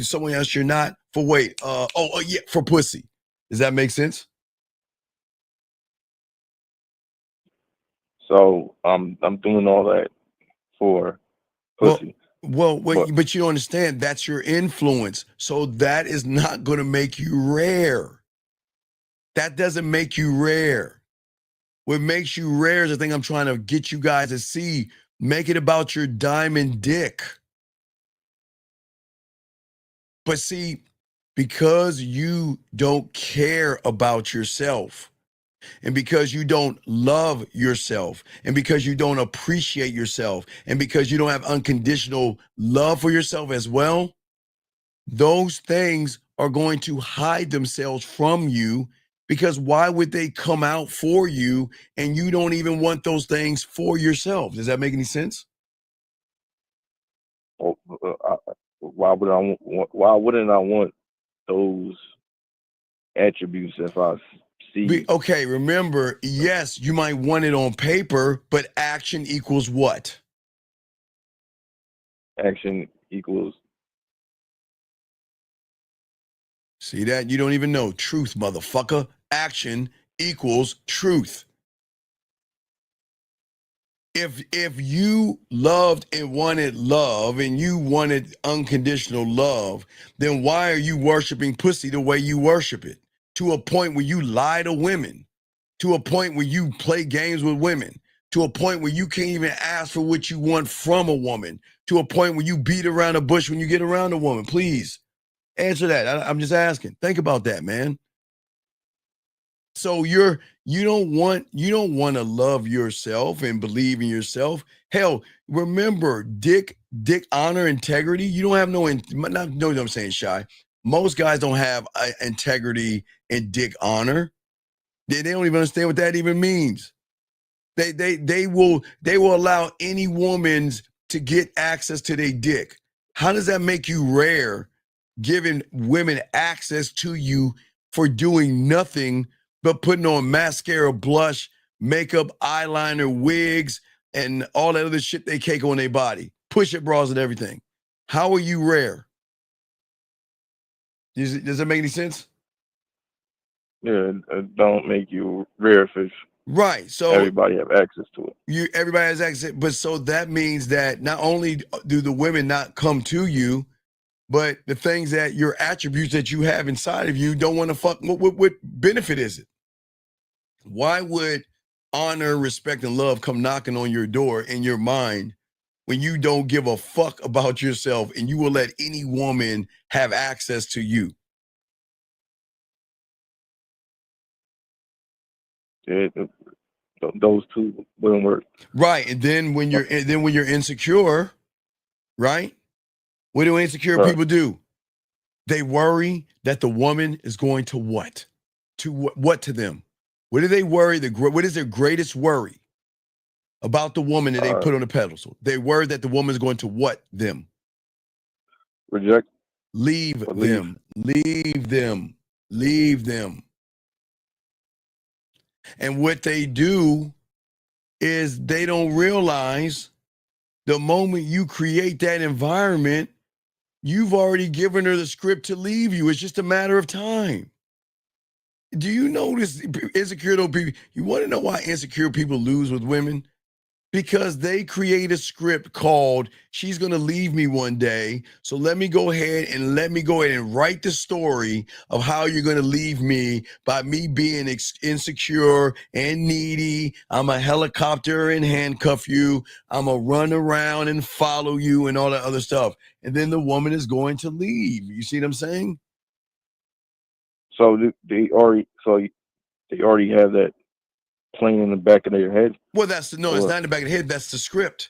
S7: someone else you're not for pussy. Does that make sense?
S13: So I'm doing all that for pussy.
S7: But you don't understand, that's your influence. So that is not going to make you rare. That doesn't make you rare. What makes you rare is the thing I'm trying to get you guys to see. Make it about your diamond dick. But see, because you don't care about yourself, and because you don't love yourself, and because you don't appreciate yourself, and because you don't have unconditional love for yourself as well, those things are going to hide themselves from you, because why would they come out for you and you don't even want those things for yourself? Does that make any sense?
S13: Why wouldn't I want those attributes if I see?
S7: Okay, remember, yes, you might want it on paper, but action equals what?
S13: Action equals.
S7: See that? You don't even know. Truth, motherfucker. Action equals truth. If you loved and wanted love and you wanted unconditional love, then why are you worshiping pussy the way you worship it? To a point where you lie to women, to a point where you play games with women, to a point where you can't even ask for what you want from a woman, to a point where you beat around the bush when you get around a woman. Please answer that. I'm just asking. Think about that, man. So you don't want to love yourself and believe in yourself. Hell, remember, dick, honor, integrity. You don't have no I'm saying, Shy. Most guys don't have integrity and dick honor. They don't even understand what that even means. They will allow any woman to get access to their dick. How does that make you rare, giving women access to you for doing nothing but putting on mascara, blush, makeup, eyeliner, wigs, and all that other shit they cake on their body, push-up bras and everything? How are you rare? Does that make any sense?
S13: Yeah, it don't make you rare if
S7: right. So
S13: everybody have access to it.
S7: Everybody has access, but so that means that not only do the women not come to you, but the things that your attributes that you have inside of you don't want to fuck. What benefit is it? Why would honor, respect, and love come knocking on your door in your mind when you don't give a fuck about yourself and you will let any woman have access to you?
S13: Those two wouldn't work.
S7: Right. And then when you're insecure, right? What do insecure people do? They worry that the woman is going to what? To what to them? What do they worry? What is their greatest worry about the woman that they put on the pedestal? They worry that the woman is going to what them?
S13: Reject.
S7: Leave
S13: Or leave.
S7: them. Leave them. Leave them. And what they do is they don't realize the moment you create that environment, you've already given her the script to leave you. It's just a matter of time. Do you notice insecure people? You want to know why insecure people lose with women? Because they create a script called, she's going to leave me one day. So let me go ahead and write the story of how you're going to leave me by me being insecure and needy. I'm a helicopter and handcuff you. I'm going to run around and follow you and all that other stuff. And then the woman is going to leave. You see what I'm saying?
S13: So they already have that playing in the back of their head.
S7: Well, it's not in the back of the head. That's the script.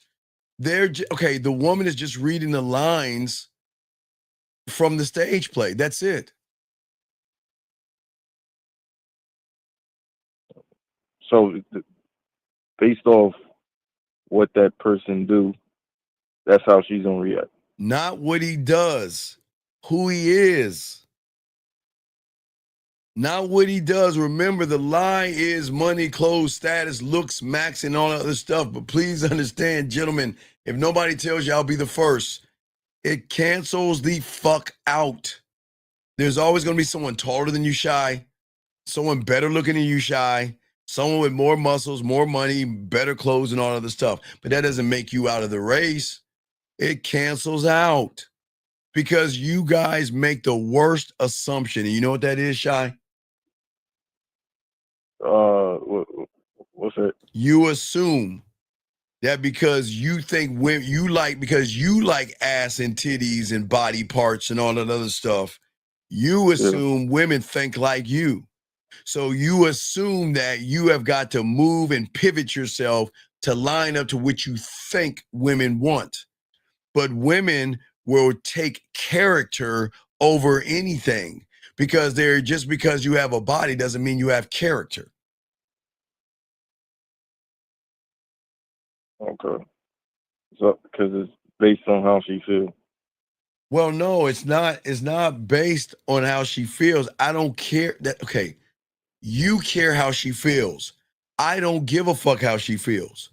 S7: The woman is just reading the lines from the stage play. That's it.
S13: So based off what that person do, that's how she's gonna react.
S7: Not what he does, who he is. Not what he does. Remember, the lie is money, clothes, status, looks, max, and all that other stuff. But please understand, gentlemen, if nobody tells you I'll be the first, it cancels the fuck out. There's always going to be someone taller than you, Shy, someone better looking than you, Shy, someone with more muscles, more money, better clothes, and all other stuff. But that doesn't make you out of the race. It cancels out because you guys make the worst assumption. And you know what that is, Shy?
S13: What's that?
S7: You assume that because you think because you like ass and titties and body parts and all that other stuff, you assume women think like you. So you assume that you have got to move and pivot yourself to line up to what you think women want. But women will take character over anything because just because you have a body doesn't mean you have character.
S13: Okay. So because it's based on how she feels.
S7: Well, no, it's not. It's not based on how she feels. I don't care that. Okay, you care how she feels. I don't give a fuck how she feels.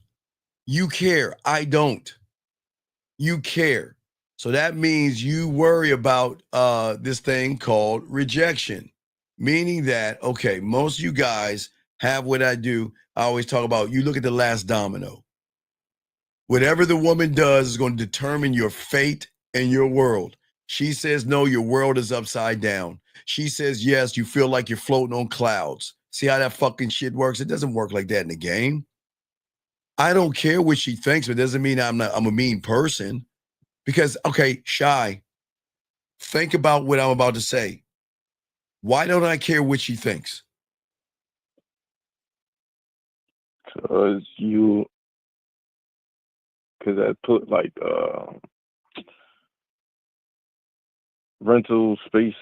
S7: You care. I don't. You care. So that means you worry about this thing called rejection, meaning that, okay, most of you guys have what I do. I always talk about, you look at the last domino. Whatever the woman does is going to determine your fate and your world. She says no, your world is upside down. She says yes, you feel like you're floating on clouds. See how that fucking shit works? It doesn't work like that in the game. I don't care what she thinks, but it doesn't mean I'm a mean person. Because, okay, Shy, think about what I'm about to say. Why don't I care what she thinks?
S13: Because I put like rental space.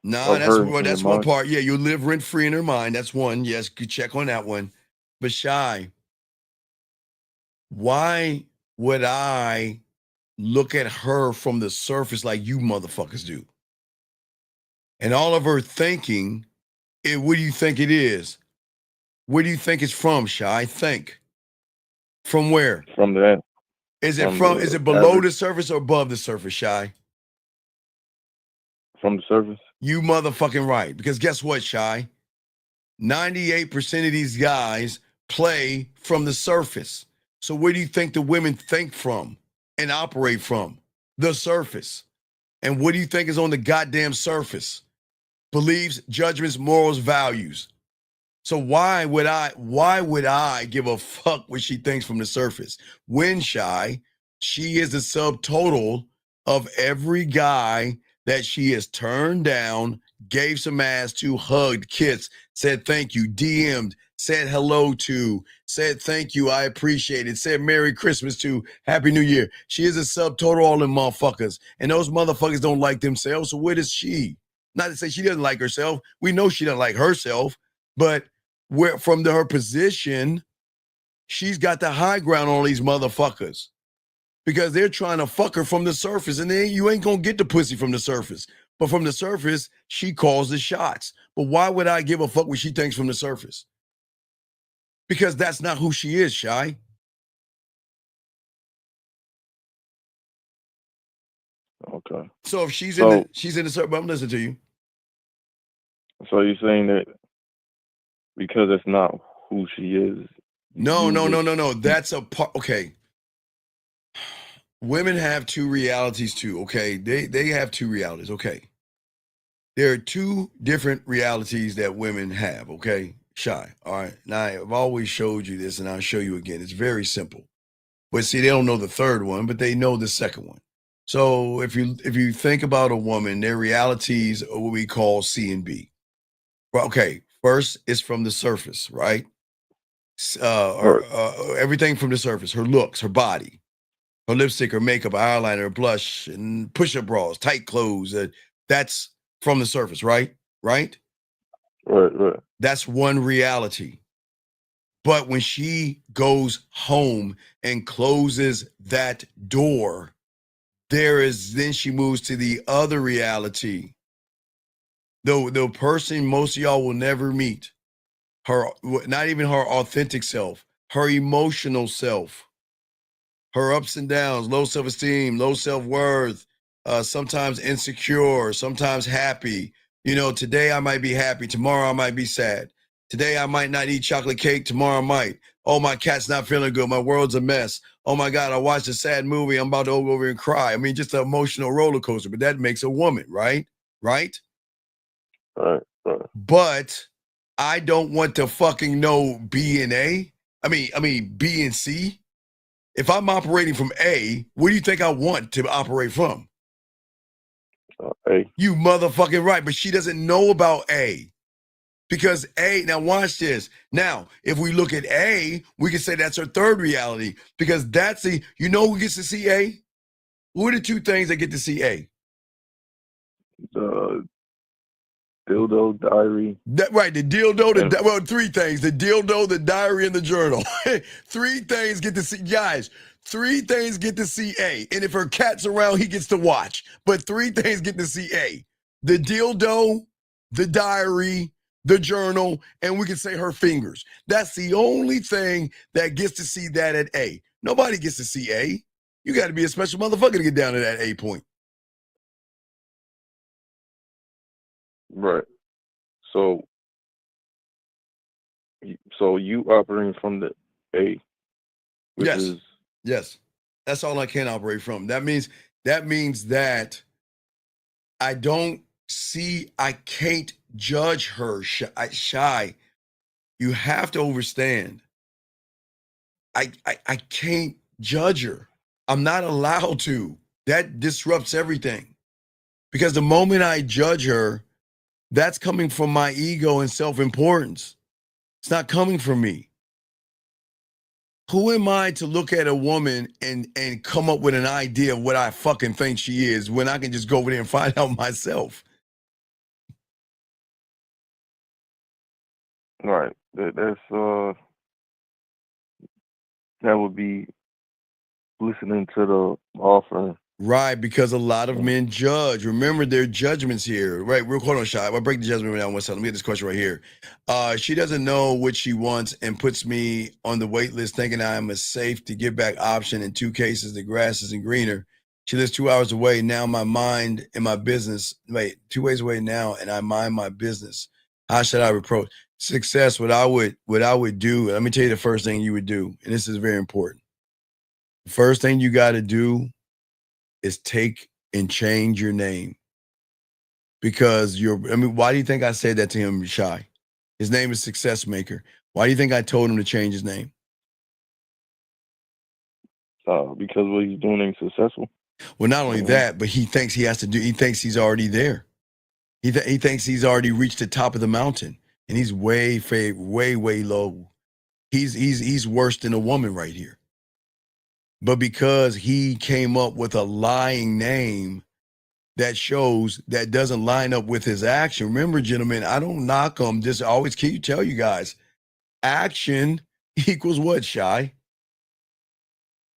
S7: No, that's one part. Yeah, you live rent free in her mind. That's one. Yes, good check on that one. But Shy, why would I look at her from the surface like you motherfuckers do? And all of her thinking, what do you think it is? Where do you think it's from, Shy? Think. From where?
S13: From that.
S7: Is it below the surface or above the surface, Shy?
S13: From the surface.
S7: You motherfucking right. Because guess what, Shy? 98% of these guys play from the surface. So where do you think the women think from and operate from? The surface. And what do you think is on the goddamn surface? Beliefs, judgments, morals, values. So why would I give a fuck what she thinks from the surface? When, Shy, she is the subtotal of every guy that she has turned down, gave some ass to, hugged, kissed, said thank you, DM'd, said hello to, said thank you, I appreciate it, said Merry Christmas to, Happy New Year. She is a subtotal all them motherfuckers. And those motherfuckers don't like themselves, so what is she? Not to say she doesn't like herself. We know she doesn't like herself, but from her position, she's got the high ground on these motherfuckers. because they're trying to fuck her from the surface, and then you ain't gonna get the pussy from the surface. But from the surface, she calls the shots. But why would I give a fuck what she thinks from the surface? Because that's not who she is, Shy.
S13: Okay.
S7: So if she's in the surface, I'm listening to you.
S13: So you're saying that because it's not who she is.
S7: No. That's a part. Okay. Women have two realities too. Okay. They have two realities. Okay. There are two different realities that women have. Okay. Shy. All right. Now I've always showed you this, and I'll show you again. It's very simple. But see, they don't know the third one, but they know the second one. So if you think about a woman, their realities are what we call C and B. Well, okay. First is from the surface, right? Everything from the surface, her looks, her body, her lipstick, her makeup, her eyeliner, her blush, and push-up bras, tight clothes. That's from the surface, right? Right. That's one reality. But when she goes home and closes that door, then she moves to the other reality. The person most of y'all will never meet, her, not even her authentic self, her emotional self, her ups and downs, low self-esteem, low self-worth, sometimes insecure, sometimes happy. You know, today I might be happy, tomorrow I might be sad. Today I might not eat chocolate cake, tomorrow I might. Oh, my cat's not feeling good, my world's a mess. Oh my God, I watched a sad movie, I'm about to go over and cry. I mean, just an emotional roller coaster, but that makes a woman, right? Right. But I don't want to fucking know B and A. I mean B and C. If I'm operating from A, what do you think I want to operate from?
S13: A.
S7: You motherfucking right, but she doesn't know about A. Because A, now watch this. Now, if we look at A, we can say that's her third reality. Because that's who gets to see A? Who are the two things that get to see A?
S13: The dildo, diary.
S7: Right, the dildo, three things. The dildo, the diary, and the journal. Three things get to see, guys. Three things get to see A. And if her cat's around, he gets to watch. But three things get to see A. The dildo, the diary, the journal, and we can say her fingers. That's the only thing that gets to see that at A. Nobody gets to see A. You got to be a special motherfucker to get down to that A point.
S13: Right. So you operating from the A, which is
S7: yes. That's all I can operate from. That means that I can't judge her. Shy. You have to understand. I can't judge her. I'm not allowed to. That disrupts everything. Because the moment I judge her, that's coming from my ego and self-importance. It's not coming from me. Who am I to look at a woman and come up with an idea of what I fucking think she is when I can just go over there and find out myself?
S13: right. That would be listening to the offer.
S7: Right, because a lot of men judge. Remember their judgments here. Right, hold on, Shy. I'll break the judgment down one second. Let me get this question right here. She doesn't know what she wants and puts me on the wait list thinking I am a safe to give back option. In two cases, the grass isn't greener. She lives 2 hours away. Now my mind and my business, 2 ways away now, and I mind my business. How should I approach success? What I would do, let me tell you the first thing you would do, and this is very important. The first thing you got to do is take and change your name. Because why do you think I said that to him, Shy? His name is Success Maker. Why do you think I told him to change his name?
S13: Because what he's doing ain't successful.
S7: Well, not only that, but he thinks he thinks he's already there. He thinks he's already reached the top of the mountain, and he's way low. He's worse than a woman right here. But because he came up with a lying name that doesn't line up with his action. Remember, gentlemen, I don't knock him. Just always tell you guys, action equals what, Shy?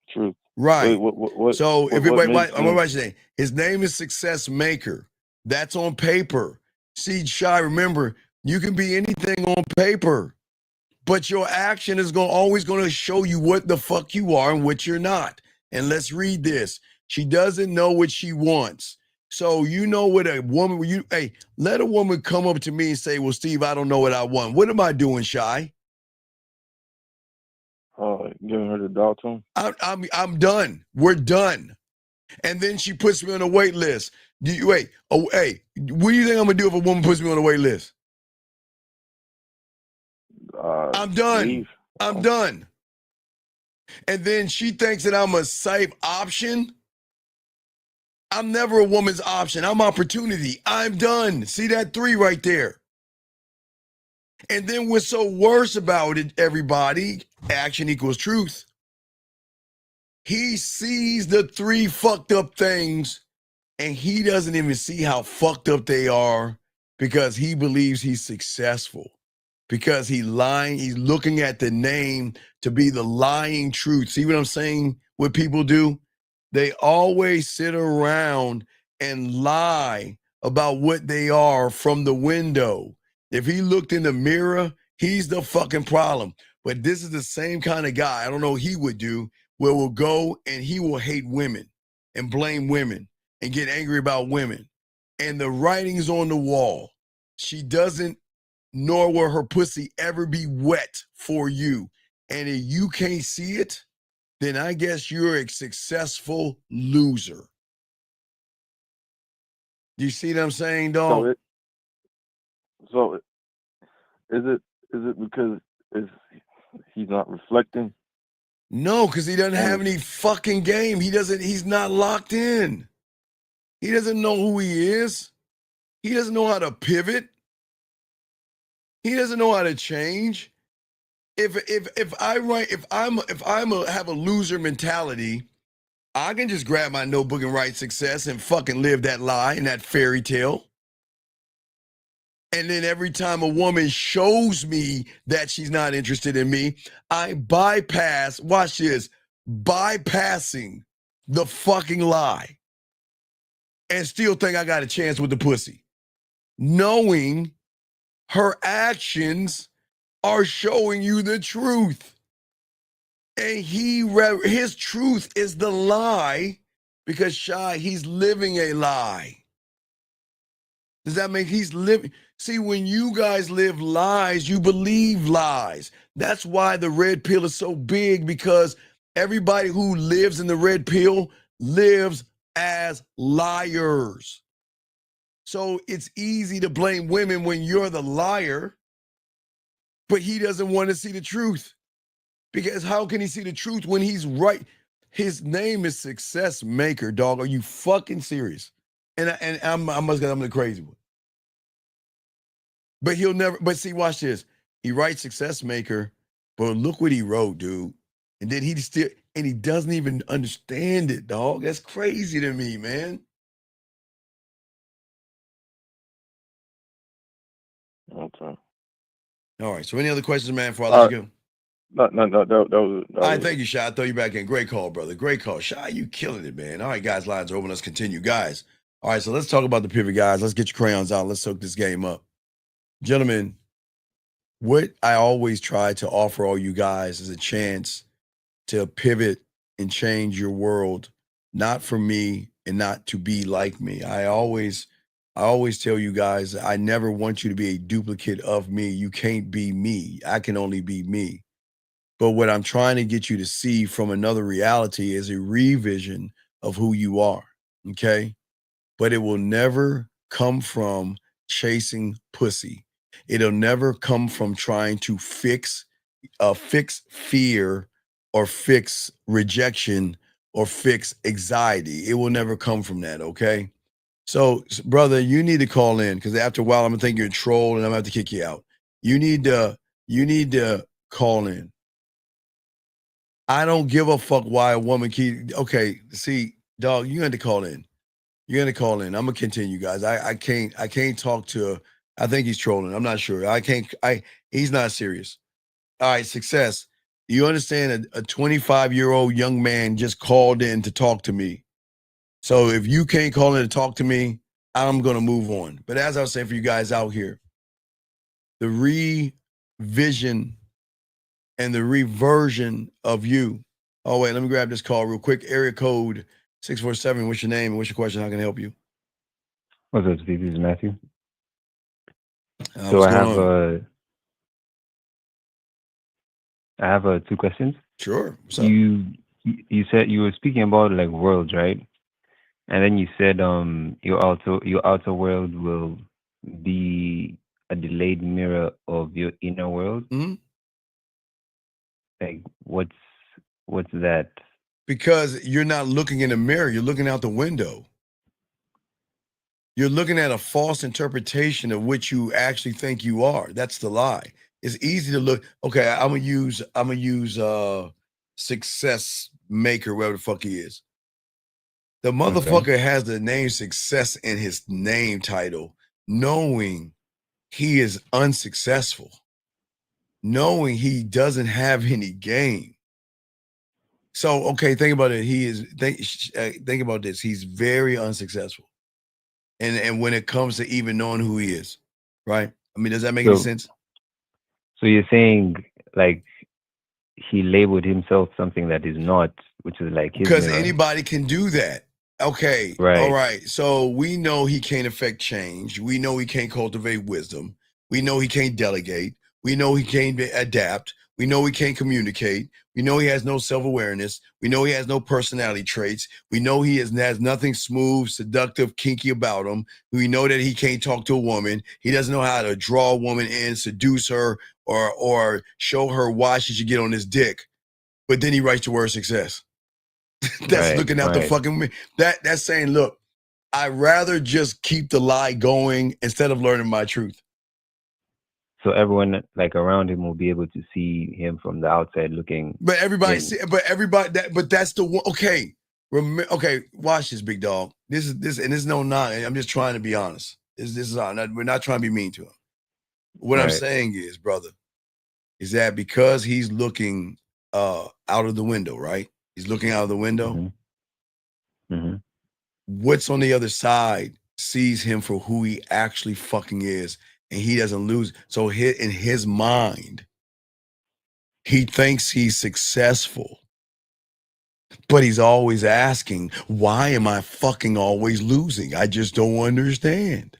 S13: Truth.
S7: Right.
S13: What
S7: So if it,
S13: what
S7: wait,
S13: makes
S7: I'm gonna
S13: him?
S7: write your name. His name is Success Maker. That's on paper. See, Shy, remember, you can be anything on paper, but your action is always going to show you what the fuck you are and what you're not. And let's read this. She doesn't know what she wants. So you know what a woman, hey, let a woman come up to me and say, well, Steve, I don't know what I want. What am I doing, Shy?
S13: Giving her the dog to him.
S7: I'm done. We're done. And then she puts me on a wait list. Hey, what do you think I'm gonna do if a woman puts me on a wait list? I'm done.
S13: Leave.
S7: I'm done. And then she thinks that I'm a safe option. I'm never a woman's option. I'm opportunity. I'm done. See that 3 right there. And then what's so worse about it, everybody, action equals truth. He sees the 3 fucked up things and he doesn't even see how fucked up they are because he believes he's successful. Because he's lying, he's looking at the name to be the lying truth. See what I'm saying? What people do? They always sit around and lie about what they are from the window. If he looked in the mirror, he's the fucking problem. But this is the same kind of guy, I don't know what he would do, where we'll go and he will hate women and blame women and get angry about women. And the writing's on the wall. She doesn't, nor will her pussy ever be wet for you. And if you can't see it, then I guess you're a successful loser. Do you see what I'm saying, dog?
S13: So is it because he's not reflecting?
S7: No, because he doesn't have any fucking game. He's not locked in. He doesn't know who he is. He doesn't know how to pivot. He doesn't know how to change. If I'm have a loser mentality, I can just grab my notebook and write success and fucking live that lie and that fairy tale. And then every time a woman shows me that she's not interested in me, I bypass, watch this, bypassing the fucking lie and still think I got a chance with the pussy, knowing her actions are showing you the truth. And his truth is the lie because Shy, he's living a lie. Does that make he's living? See, when you guys live lies, you believe lies. That's why the red pill is so big, because everybody who lives in the red pill lives as liars. So it's easy to blame women when you're the liar, but he doesn't want to see the truth. Because how can he see the truth when he's right? His name is Success Maker, dog. Are you fucking serious? And I'm the crazy one. But he'll never, but see, watch this. He writes Success Maker, but look what he wrote, dude. And then he doesn't even understand it, dog. That's crazy to me, man.
S13: Okay.
S7: All right. So any other questions, man, before I let you go?
S13: No. That was
S7: all right, thank you, Shy. I'll throw you back in. Great call, brother. Great call. Shy, you killing it, man. All right, guys, lines are open. Let's continue. Guys, all right, so let's talk about the pivot, guys. Let's get your crayons out. Let's soak this game up. Gentlemen, what I always try to offer all you guys is a chance to pivot and change your world, not for me and not to be like me. I always tell you guys, I never want you to be a duplicate of me. You can't be me. I can only be me. But what I'm trying to get you to see from another reality is a revision of who you are, okay? But it will never come from chasing pussy. It'll never come from trying to fix fear or fix rejection or fix anxiety. It will never come from that, okay? So, brother, you need to call in, because after a while, I'm gonna think you're a troll and I'm gonna have to kick you out. You need to call in. I don't give a fuck why a woman okay, see, dog, you got to call in. You're gonna call in. I'm gonna continue, guys. I can't talk to, I think he's trolling. I'm not sure. He's not serious. All right, Success. You understand? A 25-year-old young man just called in to talk to me. So if you can't call in to talk to me, I'm going to move on. But as I was saying for you guys out here, the revision and the reversion of you. Oh, wait, let me grab this call real quick. Area code 647. What's your name and what's your question? How can I help you?
S14: What's up, Steve? This is Matthew.
S7: So
S14: I have 2 questions.
S7: Sure.
S14: You said you were speaking about like worlds, right? And then you said your outer world will be a delayed mirror of your inner world.
S7: Mm-hmm.
S14: Like what's that?
S7: Because you're not looking in the mirror, you're looking out the window. You're looking at a false interpretation of what you actually think you are. That's the lie. It's easy to look. Okay, I'm gonna use success maker, whatever the fuck he is. The motherfucker has the name success in his name title, knowing he is unsuccessful, knowing he doesn't have any game. So, okay, think about it. Think about this. He's very unsuccessful. And when it comes to even knowing who he is, right? I mean, does that make any sense?
S14: So you're saying like he labeled himself something that is not, which is like his
S7: because
S14: mirror.
S7: Anybody can do that. Okay.
S14: Right.
S7: All right. So we know he can't affect change. We know he can't cultivate wisdom. We know he can't delegate. We know he can't adapt. We know he can't communicate. We know he has no self-awareness. We know he has no personality traits. We know he has nothing smooth, seductive, kinky about him. We know that he can't talk to a woman. He doesn't know how to draw a woman in, seduce her, or show her why she should get on his dick. But then he writes the word success. That's looking out the fucking... That's saying, look, I'd rather just keep the lie going instead of learning my truth.
S14: So everyone like around him will be able to see him from the outside looking.
S7: But that's the one. Okay, okay. Watch this, big dog. This is no nonsense. I'm just trying to be honest. We're not trying to be mean to him. What I'm saying is, brother, is that because he's looking out of the window, right? He's looking out of the window.
S14: Mm-hmm.
S7: What's on the other side sees him for who he actually fucking is. And he doesn't lose. So in his mind, he thinks he's successful. But he's always asking, why am I fucking always losing? I just don't understand.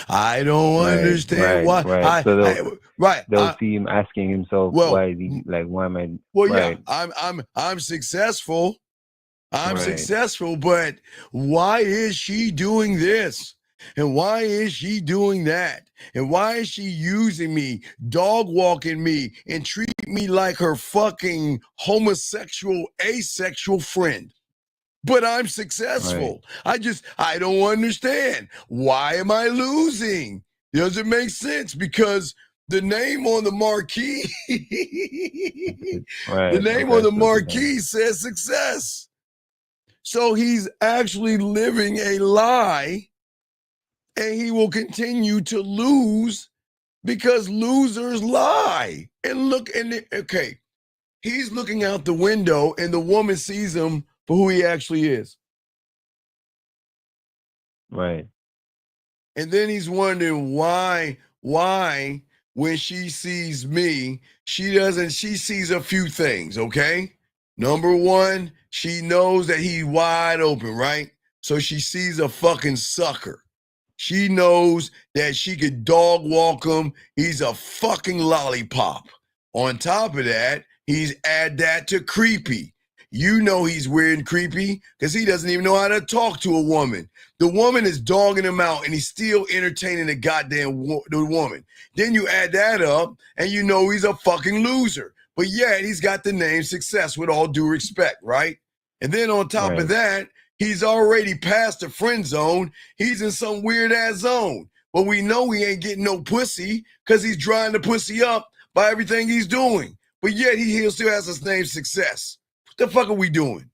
S7: I don't understand why.
S14: Right. They'll see him asking himself, why is he like, why am I?
S7: Well, yeah, I'm successful. I'm successful, but why is she doing this? And why is she doing that? And why is she using me, dog walking me, and treat me like her fucking homosexual, asexual friend? But I'm successful. I don't understand. Why am I losing? Does it make sense? Because the name on the marquee, on the marquee says success. So he's actually living a lie. And he will continue to lose because losers lie. And he's looking out the window and the woman sees him for who he actually is.
S14: Right.
S7: And then he's wondering why when she sees me, she sees a few things, okay? Number one, she knows that he's wide open, right? So she sees a fucking sucker. She knows that she could dog walk him. He's a fucking lollipop. On top of that, he's add that to creepy. You know he's weird and creepy because he doesn't even know how to talk to a woman. The woman is dogging him out and he's still entertaining the goddamn the woman. Then you add that up and you know he's a fucking loser. But yet he's got the name success with all due respect, right? And then on top of that, he's already past the friend zone. He's in some weird ass zone. But we know he ain't getting no pussy because he's drying the pussy up by everything he's doing. But yet he still has his name success. What the fuck are we doing?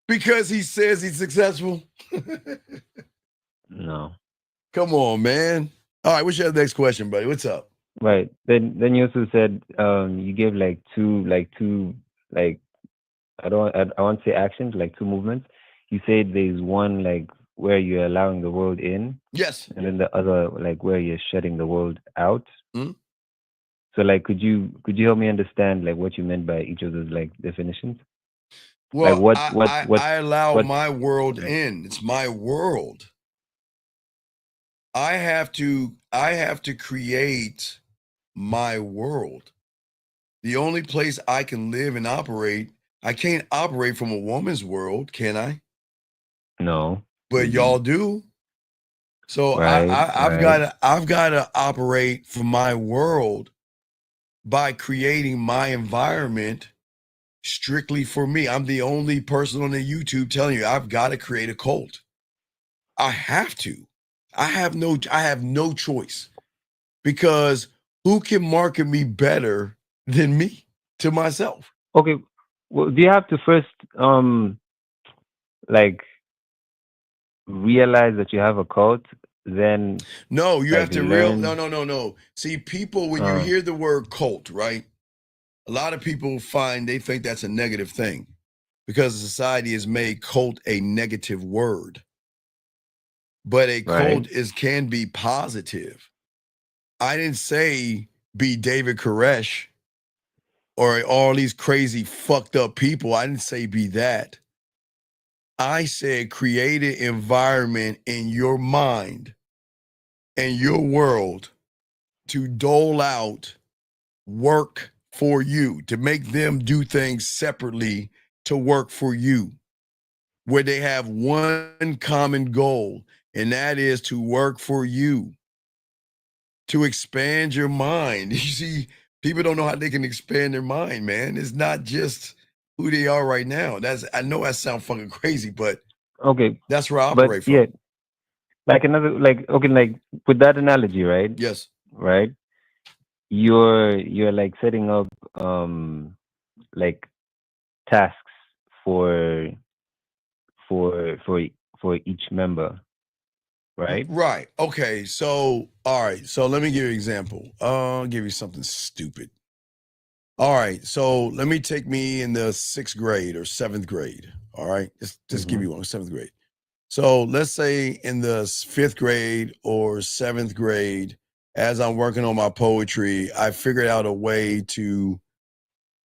S7: Because he says he's successful?
S14: No.
S7: Come on, man. All right, what's your next question, buddy? What's up?
S14: Right. Then you also said you gave like two like I want to say actions, like two movements. You said there's one like where you're allowing the world in.
S7: Yes.
S14: And then the other like where you're shutting the world out.
S7: Mm-hmm.
S14: So like could you help me understand like what you meant by each of those like definitions?
S7: Well,
S14: like
S7: I allow my world in. It's my world. I have to create my world. The only place I can live and operate, I can't operate from a woman's world, can I?
S14: No.
S7: But y'all do. So
S14: Right,
S7: I've got to operate from my world by creating my environment strictly for me. I'm the only person on the YouTube telling you I've got to create a cult. I have to. I have no choice, because who can market me better than me to myself?
S14: Okay. Well, do you have to first like realize that you have a cult? Then
S7: no, you
S14: like,
S7: have to no. See, people, when you hear the word cult, right? A lot of people they think that's a negative thing, because society has made cult a negative word. But a cult can be positive. I didn't say be David Koresh or all these crazy fucked up people. I didn't say be that. I said create an environment in your mind and your world to dole out work for you, to make them do things separately to work for you, where they have one common goal, and that is to work for you, to expand your mind. You see, people don't know how they can expand their mind, man. It's not just who they are right now. I know that sounds fucking crazy, but
S14: okay,
S7: that's where I operate from.
S14: Yeah, like another like with that analogy, right?
S7: Yes.
S14: Right. You're like setting up like tasks for each member, right?
S7: Right. Okay. So, all right. So let me give you an example. I'll give you something stupid. All right. So let me take me in the 6th grade or 7th grade. All right. Just give you one, 7th grade. So let's say in the 5th grade or 7th grade, as I'm working on my poetry, I figured out a way to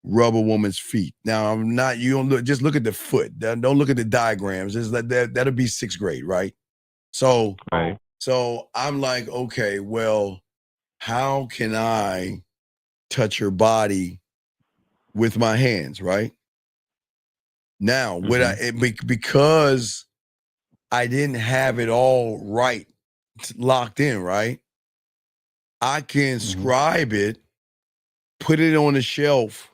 S7: rub a woman's feet. Now I'm not, you don't look, just look at the foot. Don't look at the diagrams. Just that'll be 6th grade, right? So, so I'm like, okay, well, how can I touch her body with my hands, right? Now, because I didn't have it all right, locked in, right? I can scribe it, put it on the shelf,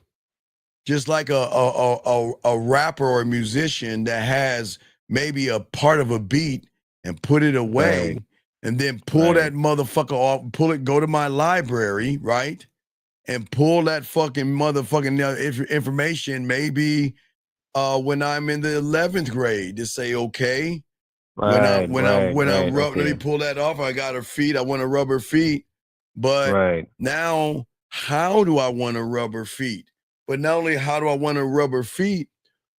S7: just like a rapper or a musician that has maybe a part of a beat, and put it away, and then pull that motherfucker off, go to my library, right? And pull that fucking motherfucking information maybe when I'm in the 11th grade to say, okay, let me pull that off. I got her feet. I want to rub her feet. But now, how do I want to rub her feet? But not only how do I want to rub her feet,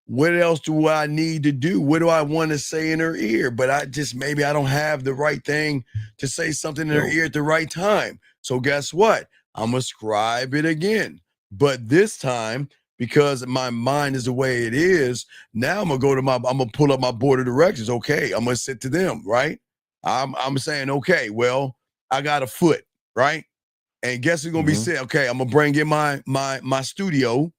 S7: what else do I need to do? What do I want to say in her ear? But maybe I don't have the right thing to say something in her ear at the right time. So guess what? I'm going to scribe it again. But this time, because my mind is the way it is, now I'm going to pull up my board of directors. Okay, I'm going to sit to them, right? I'm saying, okay, well, I got a foot, right? And guess who's going to be saying, okay, I'm going to bring in my studio.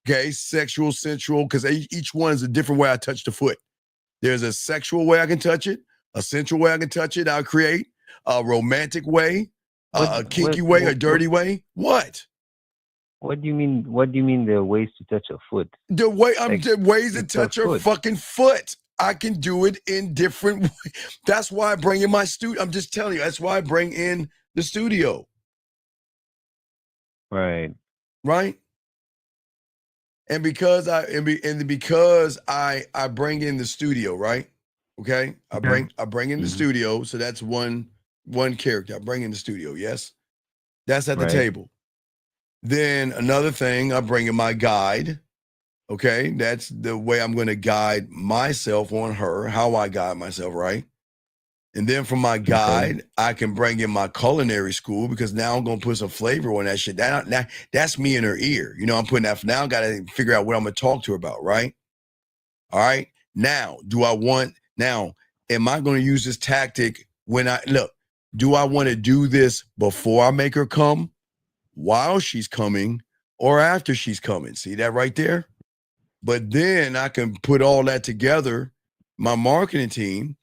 S7: Okay, sexual, sensual, because each one is a different way I touch the foot. There's a sexual way I can touch it, a sensual way I can touch it, I'll create, a romantic way, a kinky way, a dirty way. What?
S14: What do you mean? What do you mean there are ways to touch a foot?
S7: The ways to touch her fucking foot. I can do it in different ways. That's why I bring in my studio. I'm just telling you, that's why I bring in the studio.
S14: Right.
S7: Right? And because I bring in the studio, right? Okay, I bring in the studio, so that's one character. I bring in the studio. Yes, That's at the
S14: Right.
S7: table. Then another thing, I bring in my guide. Okay, that's the way I'm going to guide myself on her, how I guide myself, right? And then from my guide, I can bring in my culinary school because now I'm going to put some flavor on that shit. That's me in her ear. You know, I'm putting that, now I got to figure out what I'm going to talk to her about, right? All right. Now, am I going to use this tactic when do I want to do this before I make her come, while she's coming, or after she's coming? See that right there? But then I can put all that together, my marketing team,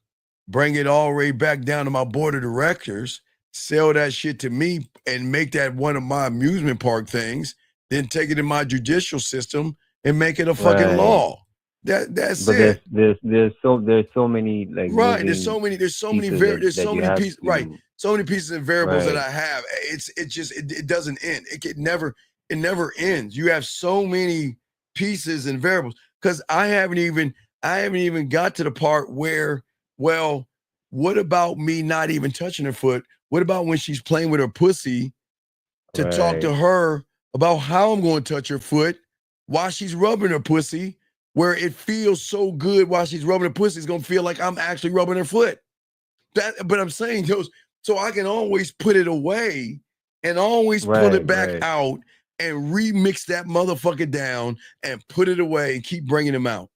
S7: bring it all the way back down to my board of directors, sell that shit to me and make that one of my amusement park things, then take it in my judicial system and make it a fucking law. That's
S14: but
S7: it.
S14: There's so many like
S7: Right. There's so many pieces right. So many pieces and variables that I have. It doesn't end. It never ends. You have so many pieces and variables because I haven't even got to the part where, well, what about me not even touching her foot? What about when she's playing with her pussy to talk to her about how I'm going to touch her foot while she's rubbing her pussy, where it feels so good while she's rubbing her pussy, it's going to feel like I'm actually rubbing her foot. But I'm saying those, so I can always put it away and always pull it back out and remix that motherfucker down and put it away and keep bringing them out.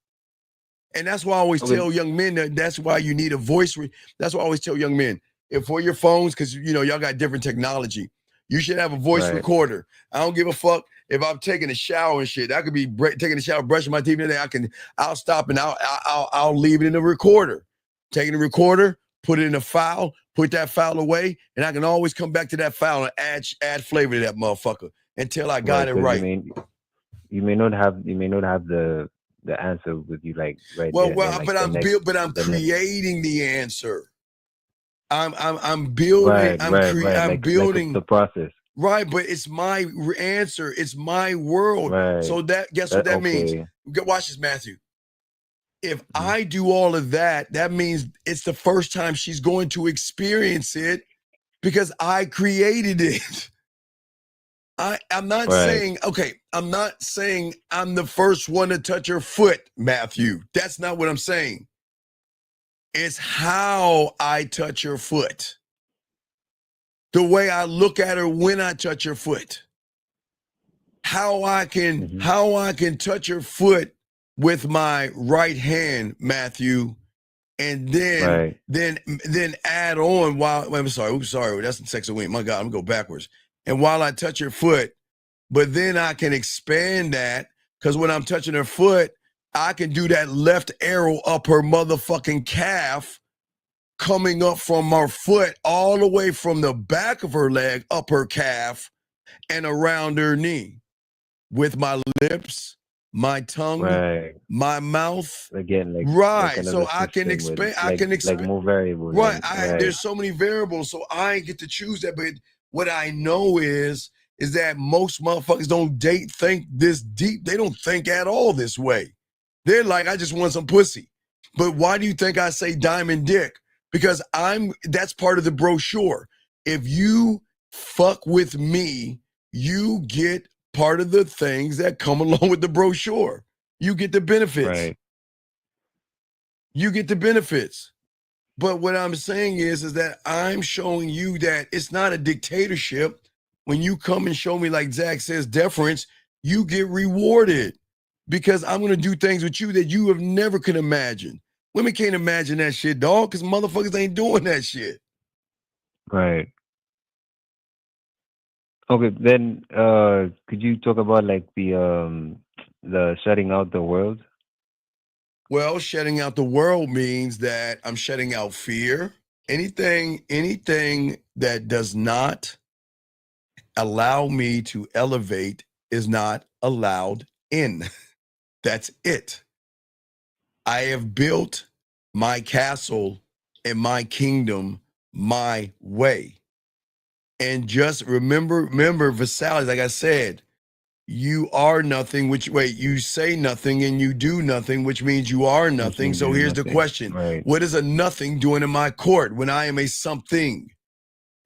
S7: And that's why I always tell young men that's why you need a voice. That's why I always tell young men, if for your phones, because you know y'all got different technology, you should have a voice recorder. I don't give a fuck if I'm taking a shower and shit. I could be taking a shower, brushing my teeth today. I'll stop and I'll leave it in the recorder. Taking the recorder, put it in a file, put that file away, and I can always come back to that file and add flavor to that motherfucker until I got it right.
S14: You may not have the answer with you like right
S7: well,
S14: there.
S7: Well,
S14: like
S7: but I'm creating the answer. I'm building. I'm building
S14: like the process.
S7: Right, but it's my answer. It's my world.
S14: Right.
S7: So guess what that means? Watch this, Matthew. If I do all of that, that means it's the first time she's going to experience it because I created it. I'm not saying, I'm not saying I'm the first one to touch her foot, Matthew. That's not what I'm saying. It's how I touch her foot. The way I look at her when I touch her foot. How I can touch her foot with my right hand, Matthew, and then add on while I'm sorry, that's the sex of wing. My God, I'm gonna go backwards. And while I touch her foot, but then I can expand that because when I'm touching her foot, I can do that left arrow up her motherfucking calf, coming up from her foot all the way from the back of her leg, up her calf, and around her knee with my lips, my tongue, my mouth.
S14: Again,
S7: so I can expand. I can expand.
S14: Like more variables.
S7: There's so many variables, so I get to choose that. But what I know is that most motherfuckers don't think this deep. They don't think at all this way. They're like, I just want some pussy. But why do you think I say diamond dick? Because that's part of the brochure. If you fuck with me, you get part of the things that come along with the brochure. You get the benefits.
S14: Right.
S7: You get the benefits. But what I'm saying is that I'm showing you that it's not a dictatorship. When you come and show me, like Zach says, deference, you get rewarded because I'm going to do things with you that you have never could imagine. Women can't imagine that shit, dog, because motherfuckers ain't doing that shit.
S14: Right. Okay, then could you talk about like the shutting out the world?
S7: Well, shutting out the world means that I'm shutting out fear. Anything that does not allow me to elevate is not allowed in. That's it. I have built my castle and my kingdom my way. And just remember, Vasali, like I said, you are nothing, you say nothing and you do nothing, which means you are nothing. So here's the question. What is a nothing doing in my court when I am a something?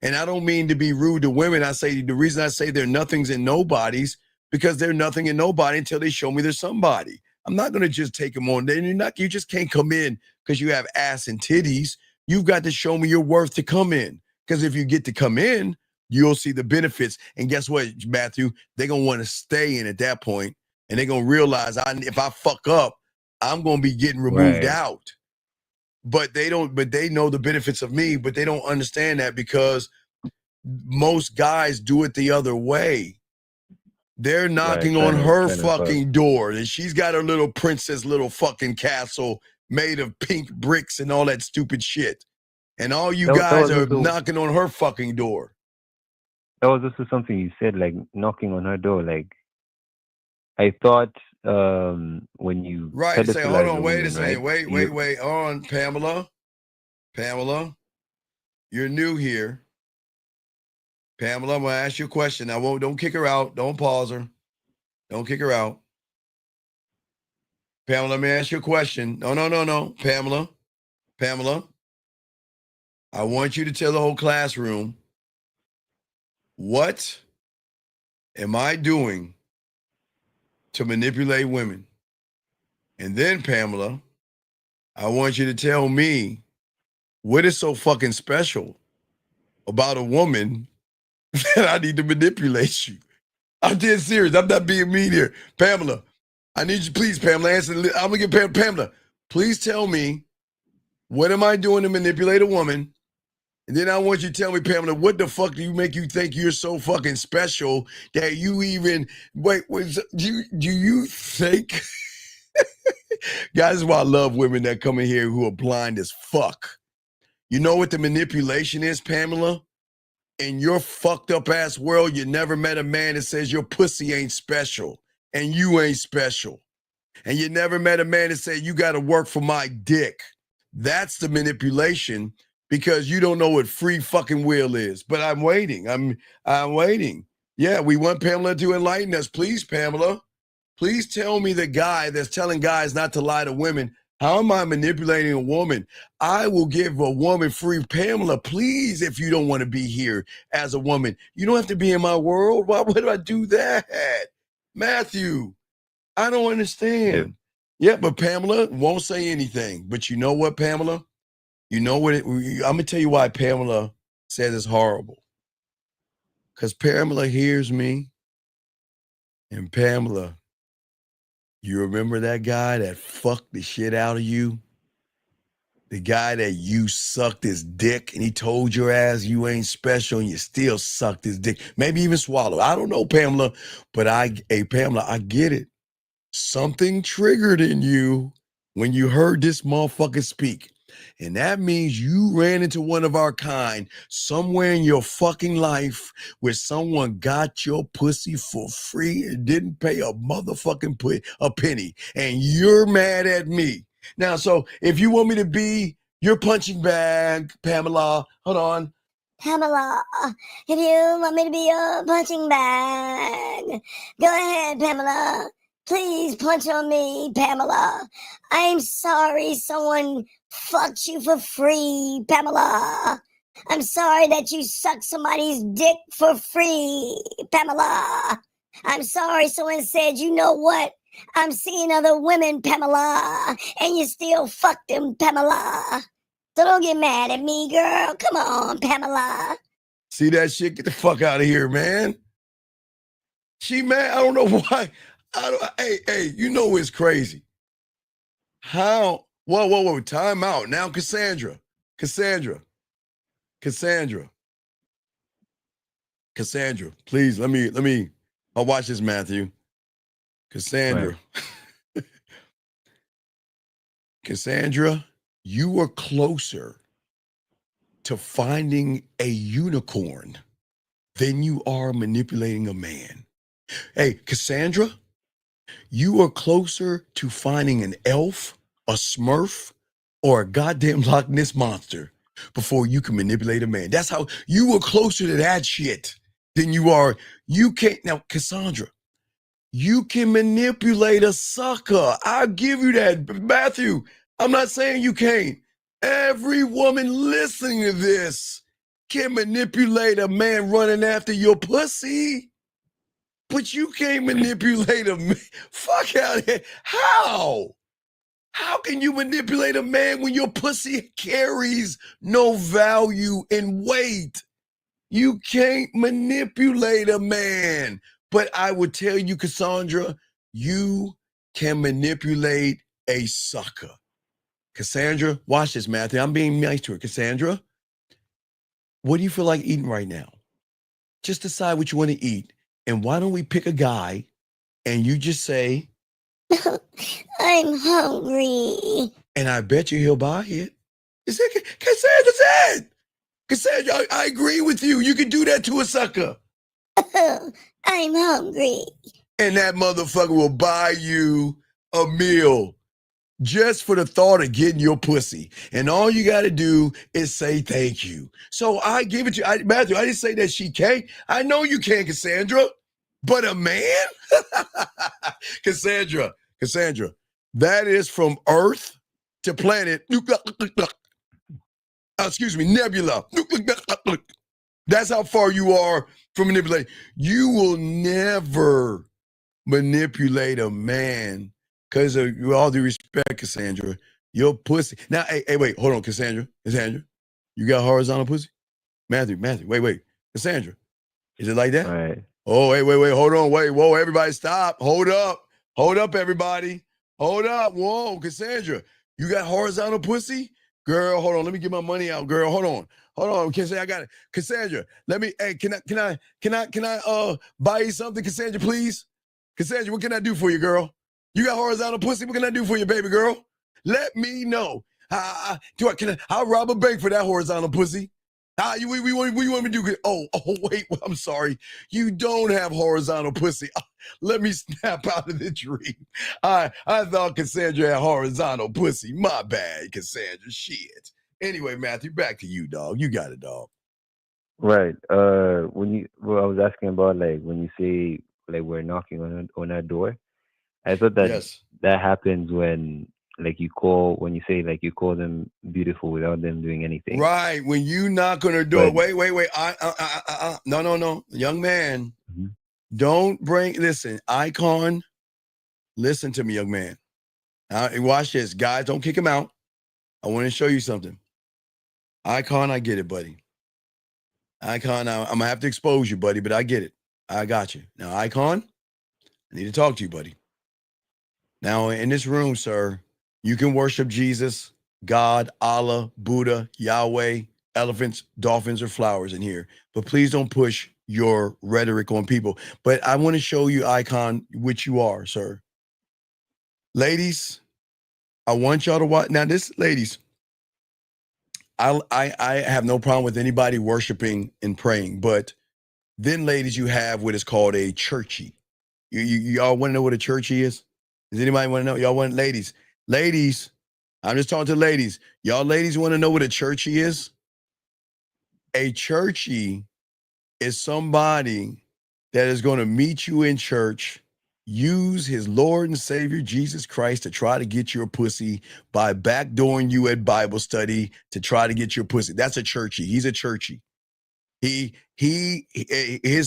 S7: And I don't mean to be rude to women. I say the reason I say they're nothings and nobodies because they're nothing and nobody until they show me they're somebody. I'm not going to just take them on. You just can't come in because you have ass and titties. You've got to show me your worth to come in. Because if you get to come in, you'll see the benefits. And guess what, Matthew? They're going to want to stay in at that point. And they're going to realize if I fuck up, I'm going to be getting removed out. But they know the benefits of me, but they don't understand that because most guys do it the other way. They're knocking on her fucking door, and she's got her little princess little fucking castle made of pink bricks and all that stupid shit. And all you guys are knocking on her fucking door.
S14: That was also something you said, like knocking on her door. Like, I thought when you
S7: say, hold on, wait a second, wait, on, Pamela, you're new here. Pamela, I'm gonna ask you a question. Don't kick her out. Don't pause her. Don't kick her out. Pamela, let me ask you a question. No. Pamela, I want you to tell the whole classroom, what am I doing to manipulate women? And then, Pamela, I want you to tell me what is so fucking special about a woman that I need to manipulate you. I'm dead serious. I'm not being mean here. Pamela, I need you, please, Pamela, answer. I'm going to get Pamela. Please tell me, what am I doing to manipulate a woman? And then I want you to tell me, Pamela, what the fuck do you make you think you're so fucking special that you even, do you think? Guys, this is why I love women that come in here who are blind as fuck. You know what the manipulation is, Pamela? In your fucked up ass world, you never met a man that says your pussy ain't special and you ain't special. And you never met a man that said you got to work for my dick. That's the manipulation because you don't know what free fucking will is. But I'm waiting. I'm waiting. Yeah, we want Pamela to enlighten us. Please, Pamela. Please tell me the guy that's telling guys not to lie to women. How am I manipulating a woman? I will give a woman free. Pamela, please, if you don't want to be here as a woman, you don't have to be in my world. Why would I do that? Matthew, I don't understand. Yeah, but Pamela won't say anything. But you know what, Pamela? You know what? I'm going to tell you why Pamela says it's horrible. Because Pamela hears me. And Pamela, you remember that guy that fucked the shit out of you? The guy that you sucked his dick and he told your ass you ain't special and you still sucked his dick. Maybe even swallowed. I don't know, Pamela, but Pamela, I get it. Something triggered in you when you heard this motherfucker speak. And that means you ran into one of our kind somewhere in your fucking life where someone got your pussy for free and didn't pay a motherfucking penny. And you're mad at me. Now, so if you want me to be your punching bag, Pamela, hold on.
S15: Pamela, if you want me to be your punching bag, go ahead, Pamela. Please punch on me, Pamela. I'm sorry someone fucked you for free, Pamela. I'm sorry that you sucked somebody's dick for free, Pamela. I'm sorry someone said, you know what? I'm seeing other women, Pamela, and you still fucked them, Pamela. So don't get mad at me, girl. Come on, Pamela.
S7: See that shit? Get the fuck out of here, man. She mad? I don't know why. Hey, you know it's crazy. How? Whoa, time out. Now, Cassandra, please, let me, I'll watch this, Matthew. Cassandra. Right. Cassandra, you are closer to finding a unicorn than you are manipulating a man. Hey, Cassandra, you are closer to finding an elf, a smurf, or a goddamn Loch Ness monster before you can manipulate a man. That's how you are closer to that shit than you are. You can't. Now, Cassandra, you can manipulate a sucker. I'll give you that. Matthew, I'm not saying you can't. Every woman listening to this can manipulate a man running after your pussy, but you can't manipulate a man. Fuck out of here. How? How can you manipulate a man when your pussy carries no value and weight? You can't manipulate a man. But I would tell you, Cassandra, you can manipulate a sucker. Cassandra, watch this, Matthew. I'm being nice to her. Cassandra, what do you feel like eating right now? Just decide what you want to eat. And why don't we pick a guy and you just say,
S15: I'm hungry.
S7: And I bet you he'll buy it. Is it Cassandra said? Cassandra, I agree with you. You can do that to a sucker.
S15: I'm hungry.
S7: And that motherfucker will buy you a meal just for the thought of getting your pussy. And all you got to do is say thank you. So I give it to you. Matthew, I didn't say that she can't. I know you can, Cassandra. But a man? Cassandra, that is from Earth to planet. Excuse me, nebula. That's how far you are from manipulating. You will never manipulate a man because of, with all due respect, Cassandra, your pussy. Now, hey, wait, hold on, Cassandra, you got horizontal pussy? Matthew, wait, Cassandra, is it like that?
S14: All right.
S7: Oh, wait, hold on, whoa, everybody stop, hold up, everybody, hold up, whoa, Cassandra, you got horizontal pussy? Girl, hold on, let me get my money out, girl, hold on, Cassandra, I got it. Cassandra, let me, hey, can I buy you something, Cassandra, please? Cassandra, what can I do for you, girl? You got horizontal pussy, what can I do for you, baby girl? Let me know. I'll rob a bank for that horizontal pussy. What you want me to do? Oh, wait, I'm sorry. You don't have horizontal pussy. Let me snap out of the dream. I thought Cassandra had horizontal pussy. My bad, Cassandra. Shit. Anyway, Matthew, back to you, dog. You got it, dog.
S14: Right. I was asking about like when you say like we're knocking on that door. I thought that that happens when like you call them beautiful without them doing anything.
S7: Right. When you knock on her door, wait. No. Young man, don't listen, Icon, listen to me, young man. Watch this. Guys, don't kick him out. I want to show you something. Icon, I get it, buddy. Icon, I'm going to have to expose you, buddy, but I get it. I got you. Now, Icon, I need to talk to you, buddy. Now, in this room, sir, you can worship Jesus, God, Allah, Buddha, Yahweh, elephants, dolphins, or flowers in here. But please don't push your rhetoric on people. But I want to show you, Icon, which you are, sir. Ladies, I want y'all to watch. Now, ladies, I have no problem with anybody worshiping and praying. But then, ladies, you have what is called a churchy. Y'all want to know what a churchy is? Does anybody want to know? Y'all want ladies? Ladies, I'm just talking to ladies. Y'all ladies want to know what a churchy is? A churchy is somebody that is going to meet you in church, use his Lord and Savior Jesus Christ to try to get your pussy by backdooring you at Bible study to try to get your pussy. That's a churchy. He's a churchy. His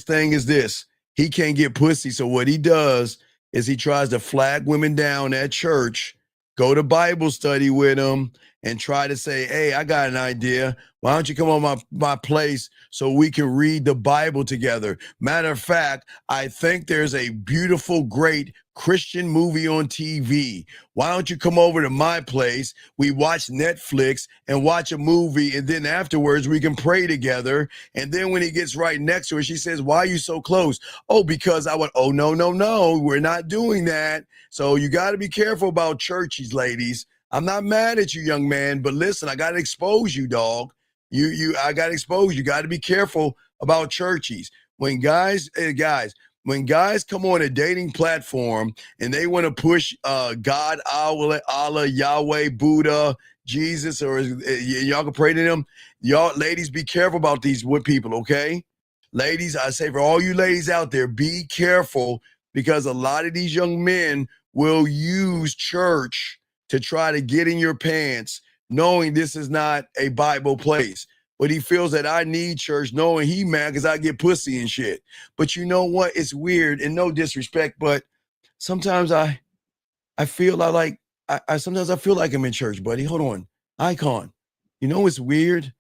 S7: thing is this. He can't get pussy. So what he does is he tries to flag women down at church, go to Bible study with them, and try to say, hey, I got an idea. Why don't you come on my place so we can read the Bible together? Matter of fact, I think there's a beautiful, great Christian movie on TV. Why don't you come over to my place? We watch Netflix and watch a movie, and then afterwards we can pray together. And then when he gets right next to her, she says, why are you so close? Oh, because I went, oh, no, we're not doing that. So you got to be careful about churches, ladies. I'm not mad at you, young man, but listen, I got to expose you, dog. I got to expose you. You got to be careful about churches. When guys come on a dating platform and they want to push God, Allah, Yahweh, Buddha, Jesus, or y'all can pray to them. Y'all, ladies, be careful about these people, okay? Ladies, I say for all you ladies out there, be careful because a lot of these young men will use church to try to get in your pants, knowing this is not a Bible place. but he feels that I need church, knowing he mad because I get pussy and shit. But you know what? It's weird, and no disrespect, but sometimes I feel sometimes I feel like I'm in church, buddy. Hold on. Icon. You know what's weird?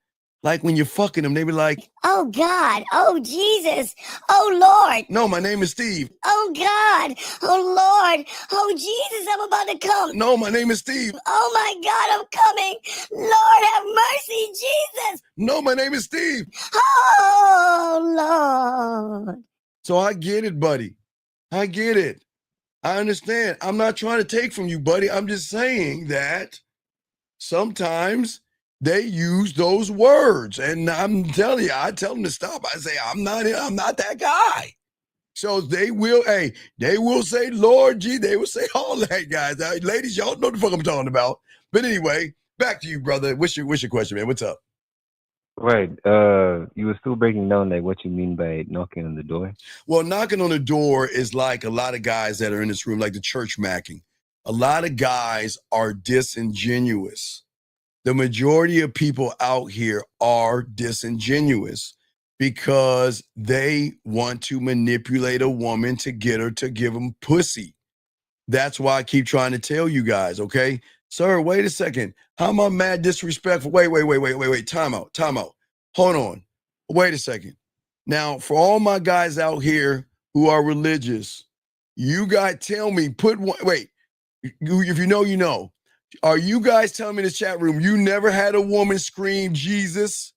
S7: Like when you're fucking them, they be like,
S15: oh God, oh Jesus, oh Lord.
S7: No, my name is Steve.
S15: Oh God, oh Lord, oh Jesus, I'm about to come.
S7: No, my name is Steve.
S15: Oh my God, I'm coming. Lord have mercy, Jesus.
S7: No, my name is Steve.
S15: Oh Lord.
S7: So I get it, buddy. I get it. I understand. I'm not trying to take from you, buddy. I'm just saying that sometimes they use those words, and I'm telling you, I tell them to stop. I say, I'm not that guy. So they will say, Lord G, they will say all that, guys. Ladies, y'all know the fuck I'm talking about. But anyway, back to you, brother. What's your question, man? What's up?
S14: Right. You were still breaking down like what you mean by knocking on the door.
S7: Well, knocking on the door is like a lot of guys that are in this room, like the church macking. A lot of guys are disingenuous. The majority of people out here are disingenuous because they want to manipulate a woman to get her to give them pussy. That's why I keep trying to tell you guys, okay? Sir, wait a second. How am I mad disrespectful? Wait. Time out. Hold on. Wait a second. Now, for all my guys out here who are religious, you guys tell me, if you know, you know. Are you guys telling me in the chat room you never had a woman scream Jesus,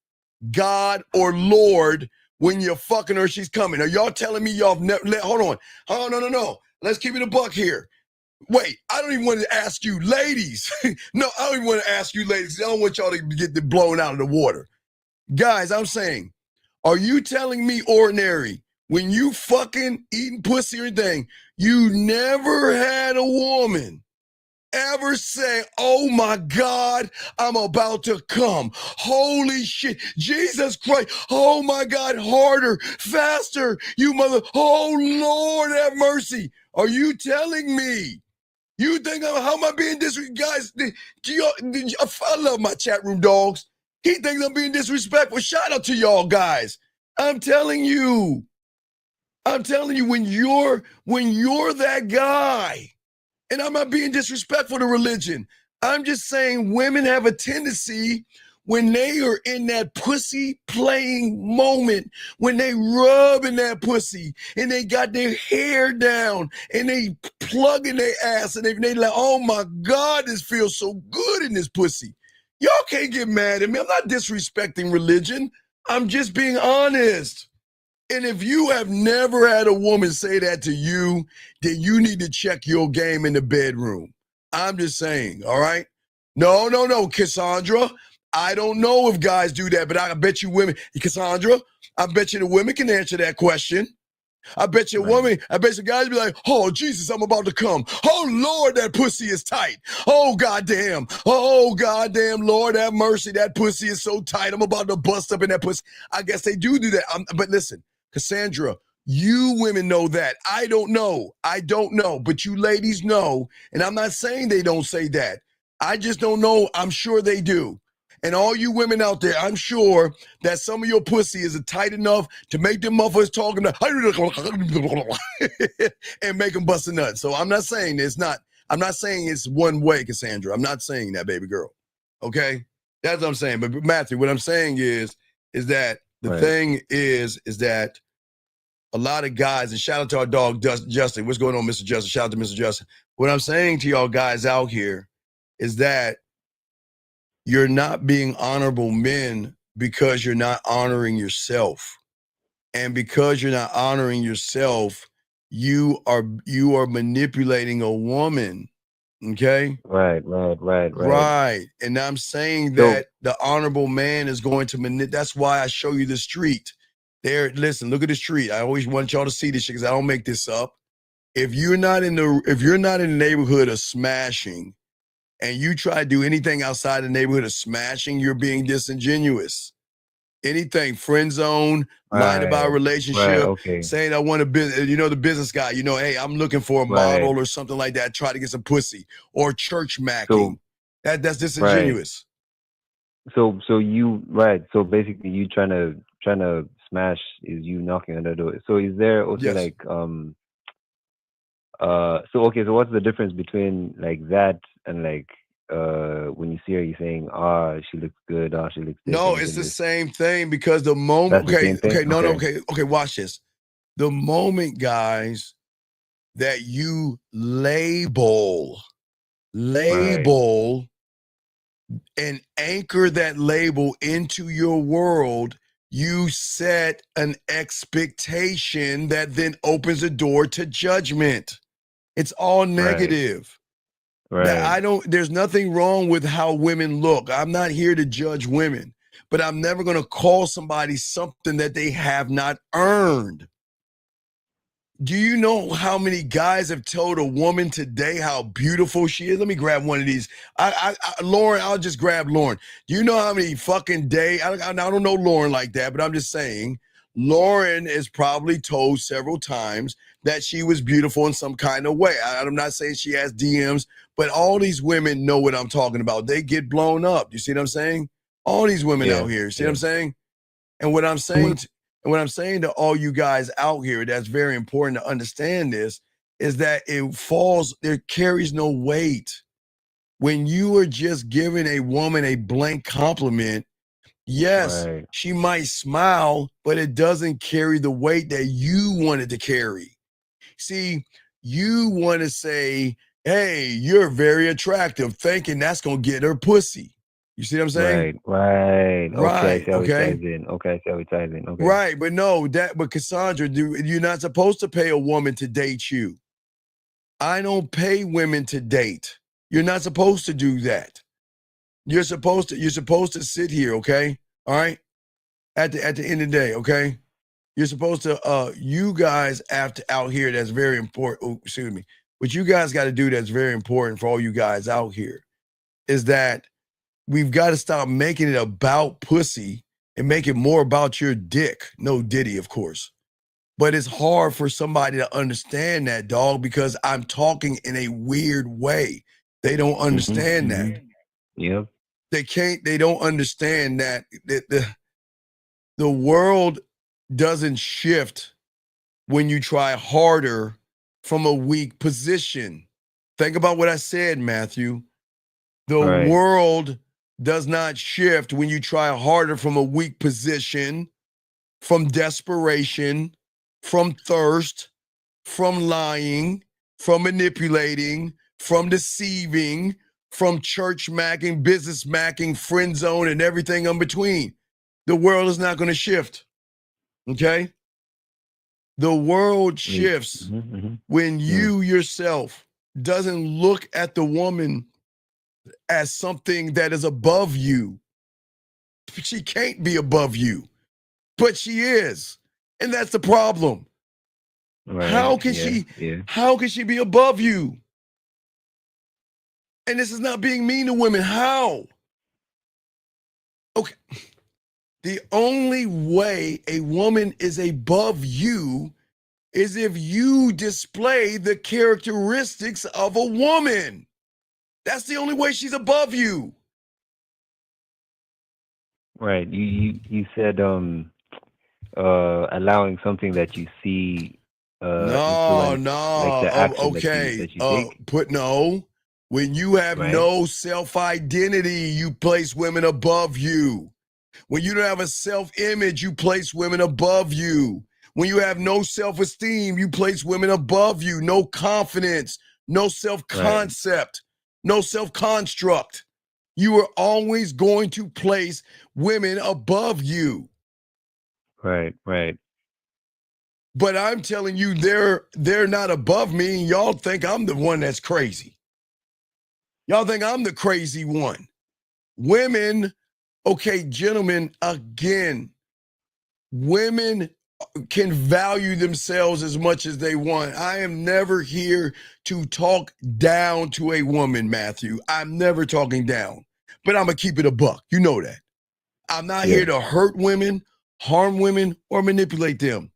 S7: God, or Lord when you're fucking her, she's coming? Are y'all telling me y'all have never, hold on. Oh, no. Let's keep it a buck here. Wait, I don't even want to ask you ladies. No, I don't even want to ask you ladies. I don't want y'all to get blown out of the water. Guys, I'm saying, are you telling me ordinary, when you fucking eating pussy or anything, you never had a woman ever say, oh my God, I'm about to come. Holy shit, Jesus Christ. Oh my God, harder, faster, you mother. Oh Lord, have mercy. Are you telling me? You think how am I being disrespectful? Guys, I love my chat room dogs. He thinks I'm being disrespectful. Shout out to y'all guys. I'm telling you, when you're that guy, and I'm not being disrespectful to religion. I'm just saying women have a tendency when they are in that pussy playing moment, when they rub in that pussy and they got their hair down and they plug in their ass and they like, oh my God, this feels so good in this pussy. Y'all can't get mad at me. I'm not disrespecting religion. I'm just being honest. And if you have never had a woman say that to you, then you need to check your game in the bedroom. I'm just saying, all right? No, Cassandra. I don't know if guys do that, but I bet you women, Cassandra, I bet you the women can answer that question. I bet you guys be like, oh, Jesus, I'm about to come. Oh, Lord, that pussy is tight. Oh, goddamn. Oh, goddamn, Lord, have mercy. That pussy is so tight. I'm about to bust up in that pussy. I guess they do that. But listen, Cassandra, you women know that. I don't know. But you ladies know. And I'm not saying they don't say that. I just don't know. I'm sure they do. And all you women out there, I'm sure that some of your pussy is tight enough to make them motherfuckers talking and make them bust a nut. So I'm not saying it's one way, Cassandra. I'm not saying that, baby girl. Okay? That's what I'm saying. But Matthew, what I'm saying is that the thing is that a lot of guys, and shout out to our dog, Justin. What's going on, Mr. Justin? Shout out to Mr. Justin. What I'm saying to y'all guys out here is that you're not being honorable men because you're not honoring yourself. And because you're not honoring yourself, you are manipulating a woman. Okay?
S14: Right.
S7: And I'm saying that the honorable man is going to manipulate. That's why I show you the street. There, listen, look at the street. I always want y'all to see this shit because I don't make this up. If you're not in the neighborhood of smashing, and you try to do anything outside the neighborhood of smashing, you're being disingenuous. Anything, friend zone, lying about a relationship, saying I want a business, the business guy, hey, I'm looking for a model or something like that, try to get some pussy, or church macking. That's disingenuous.
S14: So you right. So basically, you trying to smash is you knocking on the door. So is there also
S7: Yes.
S14: like so okay, so what's the difference between like that and like when you see her, you're saying, she looks good, she looks this
S7: No,
S14: and this
S7: it's
S14: and
S7: the
S14: this.
S7: same thing because the moment.
S14: That's the same thing.
S7: No,
S14: Okay.
S7: okay. Watch this. The moment, guys, that you label and anchor that label into your world, you set an expectation that then opens the door to judgment. It's all negative.
S14: Right.
S7: There's nothing wrong with how women look. I'm not here to judge women, but I'm never going to call somebody something that they have not earned. Do you know how many guys have told a woman today how beautiful she is? Let me grab one of these. Lauren, I'll just grab Lauren. Do you know how many fucking I don't know Lauren like that, but I'm just saying, Lauren is probably told several times that she was beautiful in some kind of way. I'm not saying she has DMs, but all these women know what I'm talking about. They get blown up. You see what I'm saying? All these women out here. See what I'm saying? And what I'm saying to all you guys out here, that's very important to understand this, is that there carries no weight. When you are just giving a woman a blank compliment, yes, she might smile, but it doesn't carry the weight that you want it to carry. See, you want to say, hey, you're very attractive, thinking that's going to get her pussy. You see what I'm saying?
S14: Right. Okay, I see how it
S7: Okay.
S14: ties in. Okay. Okay.
S7: Right, but Cassandra, you're not supposed to pay a woman to date you. I don't pay women to date. You're not supposed to do that. You're supposed to sit here, okay? All right? At the end of the day, okay? You're supposed to you guys out here, that's very important. Oh, excuse me. What you guys got to do that's very important for all you guys out here is that we've got to stop making it about pussy and make it more about your dick. No Diddy, of course. But it's hard for somebody to understand that, dog, because I'm talking in a weird way. They don't understand that.
S14: Yep.
S7: They don't understand that the world doesn't shift when you try harder from a weak position. Think about what I said, Matthew. The world does not shift when you try harder from a weak position, from desperation, from thirst, from lying, from manipulating, from deceiving, from church macking, business macking, friend zone, and everything in between. The world is not going to shift. Okay? The world shifts when you yourself doesn't look at the woman as something that is above you. She can't be above you, but she is. And that's the problem. How can she be above you? And this is not being mean to women. How? Okay. The only way a woman is above you is if you display the characteristics of a woman. That's the only way she's above you.
S14: Right. You said allowing something that you see influence like the action that you take.
S7: When you have no self-identity, you place women above you. When you don't have a self-image, you place women above you. When you have no self-esteem, you place women above you. No confidence, no self-concept, no self-construct. You are always going to place women above you.
S14: Right.
S7: But I'm telling you, they're not above me, and y'all think I'm the one that's crazy. Y'all think I'm the crazy one. Women, okay, gentlemen, again, women can value themselves as much as they want. I am never here to talk down to a woman, Matthew. I'm never talking down, but I'm going to keep it a buck. You know that. I'm not here to hurt women, harm women, or manipulate them.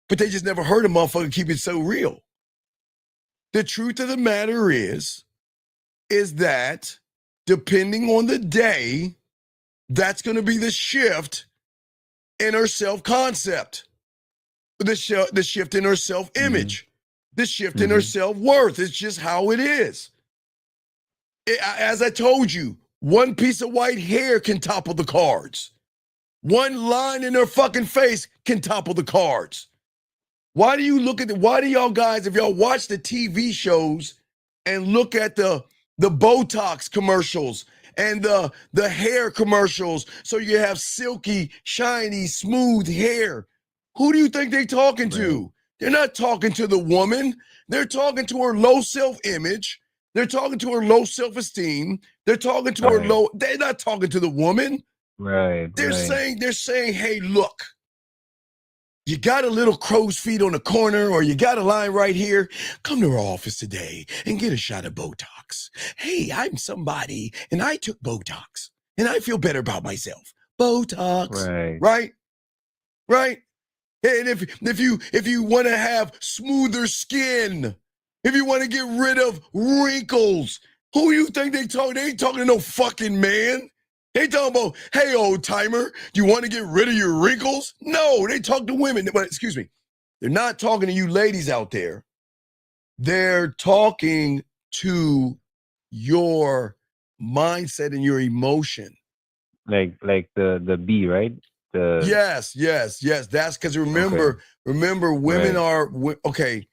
S7: But they just never heard a motherfucker keep it so real. The truth of the matter is that depending on the day, That's going to be the shift in her self-concept, the shift in her self-image, the shift in her self-worth. It's just how it is. As I told you, one piece of white hair can topple the cards. One line in her fucking face can topple the cards. Why do y'all guys, if y'all watch the TV shows and look at the Botox commercials and the hair commercials, so you have silky, shiny, smooth hair, who do you think they're talking to? They're not talking to the woman. They're talking to her low self-image. They're talking to her low self-esteem. They're talking to her low. They're not talking to the woman. They're saying, hey, look, you got a little crow's feet on the corner, or you got a line right here. Come to our office today and get a shot of Botox. Hey, I'm somebody, and I took Botox, and I feel better about myself. Botox, right? And if you want to have smoother skin, if you want to get rid of wrinkles, who do you think they talking? They ain't talking to no fucking man. They talking about, hey, old timer, do you want to get rid of your wrinkles? No, they talk to women. But excuse me, they're not talking to you ladies out there. They're talking to your mindset and your emotion.
S14: Like the B, right?
S7: Yes. That's because remember, women are okay.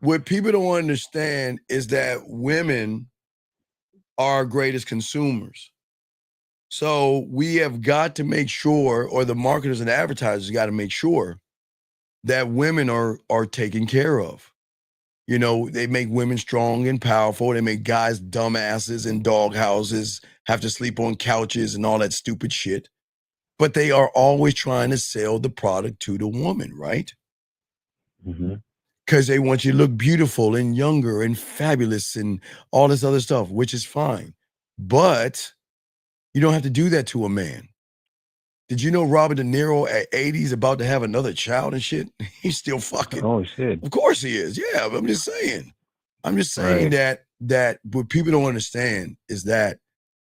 S7: What people don't understand is that women are our greatest consumers. So we have got to make sure, or the marketers and advertisers got to make sure that women are taken care of. You know, they make women strong and powerful. They make guys dumbasses in dog houses, have to sleep on couches and all that stupid shit. But they are always trying to sell the product to the woman, right? Because they want you to look beautiful and younger and fabulous and all this other stuff, which is fine. But you don't have to do that to a man. Did you know Robert De Niro at 80 is about to have another child and shit? He's still fucking.
S14: Oh, shit.
S7: Of course he is. Yeah, I'm just saying. That what people don't understand is that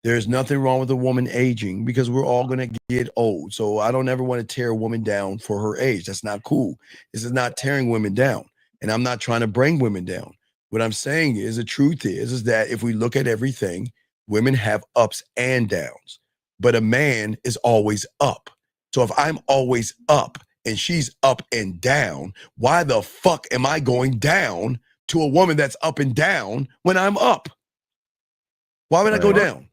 S7: there's nothing wrong with a woman aging, because we're all going to get old. So I don't ever want to tear a woman down for her age. That's not cool. This is not tearing women down. And I'm not trying to bring women down. What I'm saying is the truth is that if we look at everything, women have ups and downs, but a man is always up. So if I'm always up and she's up and down, why the fuck am I going down to a woman that's up and down when I'm up? Why would I go down?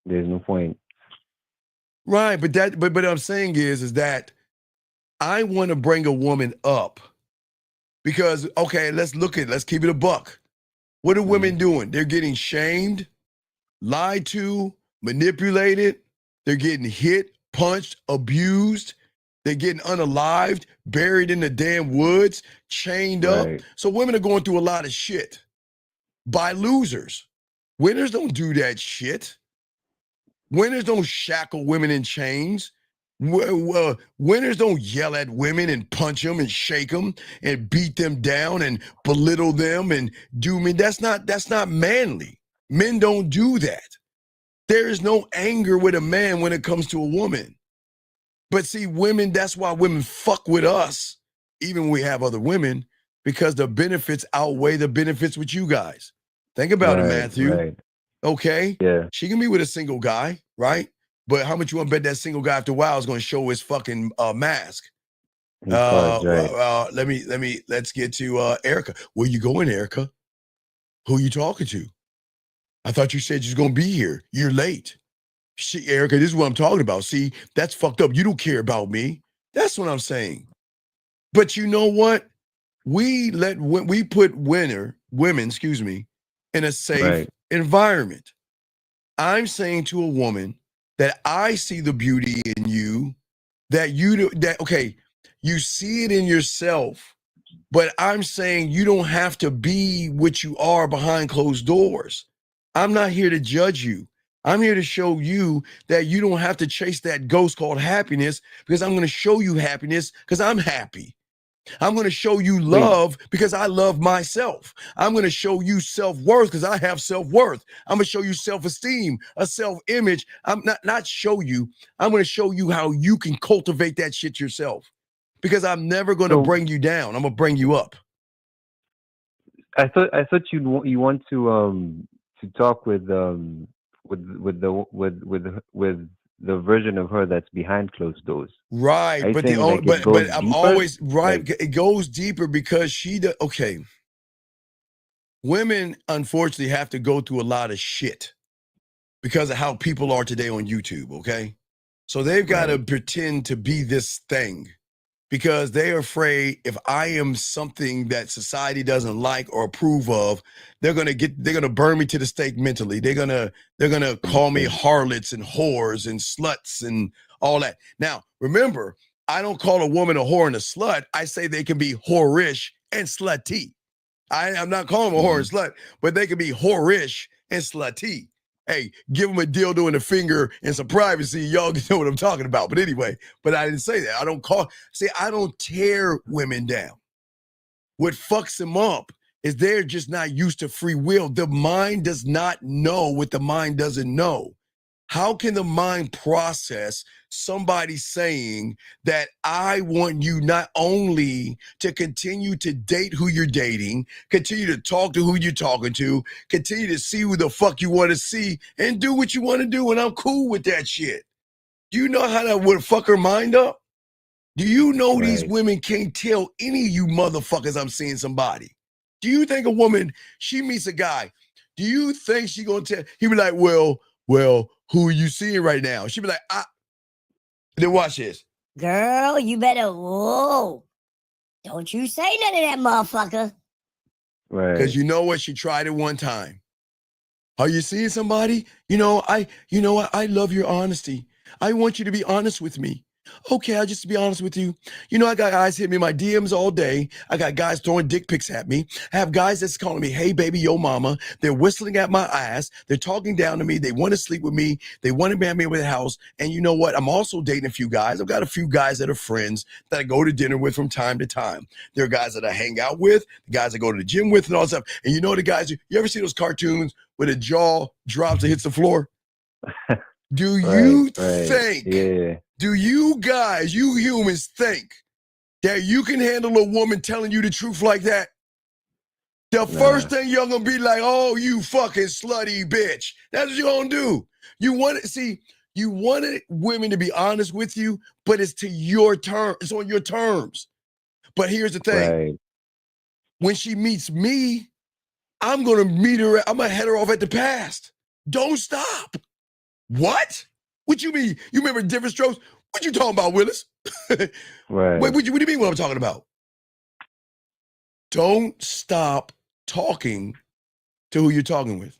S14: There's no point.
S7: Right, but what I'm saying is that I want to bring a woman up because, okay, let's keep it a buck. What are women doing? They're getting shamed, lied to, manipulated. They're getting hit, punched, abused. They're getting unalived, buried in the damn woods, chained up. So women are going through a lot of shit by losers. Winners don't do that shit. Winners don't shackle women in chains. Winners don't yell at women and punch them and shake them and beat them down and belittle them and that's not manly. Men don't do that. There is no anger with a man when it comes to a woman. But see, women, that's why women fuck with us, even when we have other women, because the benefits outweigh the benefits with you guys. Think about it, Matthew. Okay?
S14: Yeah.
S7: She can be with a single guy, right? But how much you want to bet that single guy after a while is going to show his fucking mask? Let's get to Erica. Where you going, Erica? Who you talking to? I thought you said you was going to be here. You're late. See, Erica, this is what I'm talking about. See, that's fucked up. You don't care about me. That's what I'm saying. But you know what? We put women, in a safe environment. I'm saying to a woman that I see the beauty in you, you see it in yourself, but I'm saying you don't have to be what you are behind closed doors. I'm not here to judge you. I'm here to show you that you don't have to chase that ghost called happiness, because I'm going to show you happiness because I'm happy. I'm going to show you love because I love myself. I'm going to show you self-worth because I have self-worth. I'm going to show you self-esteem, a self-image. I'm not show you. I'm going to show you how you can cultivate that shit yourself because I'm never going to bring you down. I'm going to bring you up.
S14: I thought you want to talk with the version of her that's behind closed doors.
S7: Right, but I'm always right. Like, it goes deeper because okay. Women unfortunately have to go through a lot of shit because of how people are today on YouTube. Okay, so they've got to pretend to be this thing because they're afraid if I am something that society doesn't like or approve of, they're gonna burn me to the stake mentally. They're gonna call me harlots and whores and sluts and all that. Now, remember, I don't call a woman a whore and a slut. I say they can be whorish and slutty. I'm not calling them a whore and slut, but they can be whorish and slutty. Hey, give them a dildo in the finger and some privacy. Y'all know what I'm talking about. But anyway, I didn't say that. I don't tear women down. What fucks them up is they're just not used to free will. The mind does not know what the mind doesn't know. How can the mind process somebody saying that I want you not only to continue to date who you're dating, continue to talk to who you're talking to, continue to see who the fuck you want to see, and do what you want to do, and I'm cool with that shit. Do you know how that would fuck her mind up? Do you know these women can't tell any of you motherfuckers I'm seeing somebody? Do you think a woman, she meets a guy, do you think she gonna tell, he be like, well, who are you seeing right now? She be like, then watch this.
S15: Girl, you better, whoa. Don't you say none of that, motherfucker.
S14: Right.
S7: Because you know what? She tried it one time. Are you seeing somebody? I love your honesty. I want you to be honest with me. Okay, I'll just be honest with you. I got guys hitting me in my DMs all day. I got guys throwing dick pics at me. I have guys that's calling me, hey, baby, yo, mama. They're whistling at my ass. They're talking down to me. They want to sleep with me. They want to ban me with the house. And you know what? I'm also dating a few guys. I've got a few guys that are friends that I go to dinner with from time to time. There are guys that I hang out with, the guys I go to the gym with and all that stuff. And you know the guys, you ever see those cartoons where the jaw drops and hits the floor? Do you think...
S14: Yeah.
S7: Do you guys, you humans, think that you can handle a woman telling you the truth like that? The first thing you're gonna be like, oh, you fucking slutty bitch. That's what you're gonna do. You wanted women to be honest with you, but it's to your term. It's on your terms. But here's the thing. Right. When she meets me, I'm gonna meet her. I'm gonna head her off at the past. Don't stop. What? What you mean? You remember Different Strokes? What you talking about, Willis?
S14: Right.
S7: Wait, what do you mean what I'm talking about? Don't stop talking to who you're talking with.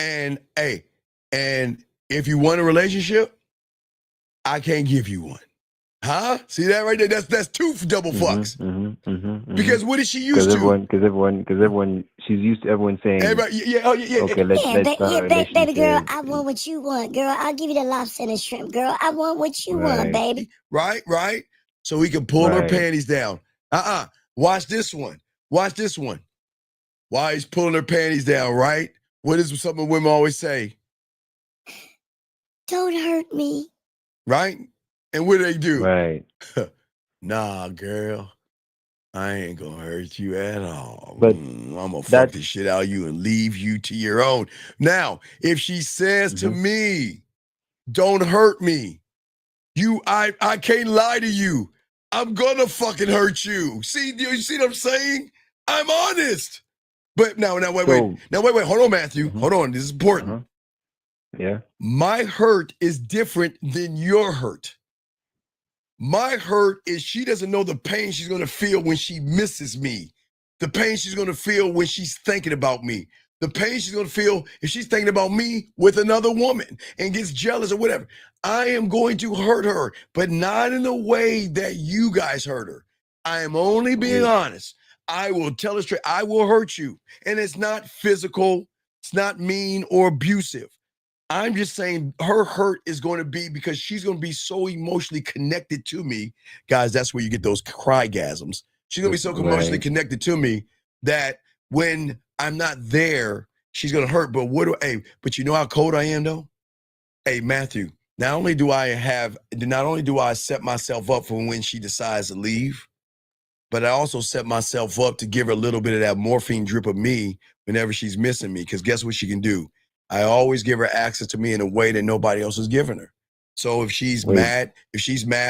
S7: And if you want a relationship, I can't give you one. Huh? See that right there? That's two double fucks. Because what is she used to?
S14: Because everyone, she's used to everyone saying,
S7: yeah.
S14: Okay, let's start a relationship.
S15: Baby girl, I want what you want. Girl, I'll give you the lobster and the shrimp. Girl, I want what you want, baby.
S7: Right. So we can pull her panties down. Watch this one. Why he's pulling her panties down, right? What is something women always say?
S15: Don't hurt me.
S7: Right? And what do they do?
S14: Right.
S7: Nah, girl. I ain't gonna hurt you at all.
S14: But
S7: I'm gonna fuck the shit out of you and leave you to your own. Now, if she says to me, don't hurt me, I can't lie to you. I'm gonna fucking hurt you. See, you see what I'm saying? I'm honest. But wait. Hold on, Matthew. Hold on. This is important.
S14: Yeah.
S7: My hurt is different than your hurt. My hurt is she doesn't know the pain she's going to feel when she misses me. The pain she's going to feel when she's thinking about me. The pain she's going to feel if she's thinking about me with another woman and gets jealous or whatever. I am going to hurt her, but not in the way that you guys hurt her. I am only being honest. I will tell her straight. I will hurt you. And it's not physical. It's not mean or abusive. I'm just saying her hurt is going to be because she's going to be so emotionally connected to me. Guys, that's where you get those crygasms. She's going to be so emotionally connected to me that when I'm not there, she's going to hurt. But but you know how cold I am though? Hey, Matthew, not only do I set myself up for when she decides to leave, but I also set myself up to give her a little bit of that morphine drip of me whenever she's missing me. Because guess what she can do? I always give her access to me in a way that nobody else is giving her. So if she's mad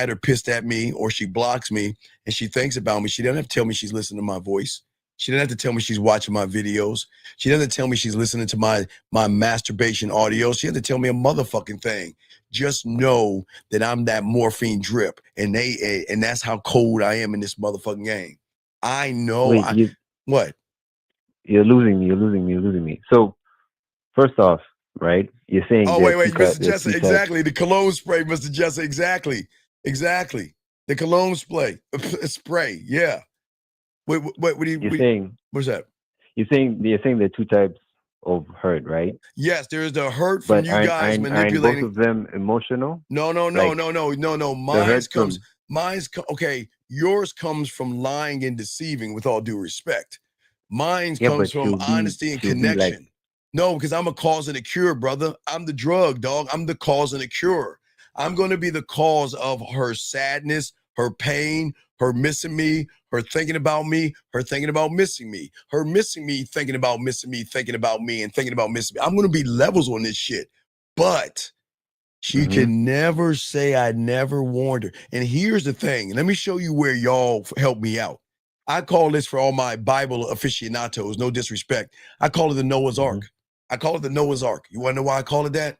S7: or pissed at me, or she blocks me and she thinks about me, she doesn't have to tell me she's listening to my voice. She doesn't have to tell me she's watching my videos. She doesn't tell me she's listening to my masturbation audio. She has to tell me a motherfucking thing. Just know that I'm that morphine drip, and that's how cold I am in this motherfucking game. I know. What?
S14: You're losing me. So, first off, right? You're saying.
S7: Oh wait, Mr. Jesse, exactly. The cologne spray, Mr. Jesse, exactly. The cologne spray, yeah. What are you
S14: saying?
S7: What's that?
S14: You're saying there are two types of hurt, right?
S7: Yes, there's the hurt from you guys manipulating.
S14: Aren't both of them emotional?
S7: No. Yours comes from lying and deceiving, with all due respect. Mine comes from honesty and connection. No, because I'm a cause and a cure, brother. I'm the drug, dog. I'm the cause and a cure. I'm going to be the cause of her sadness, her pain, her missing me, her thinking about me, her thinking about missing me, her missing me, thinking about missing me, thinking about me, and thinking about missing me. I'm going to be levels on this shit. But she can never say I never warned her. And here's the thing. Let me show you where y'all help me out. I call this, for all my Bible aficionados, no disrespect, I call it the Noah's Ark. I call it the Noah's Ark. You want to know why I call it that?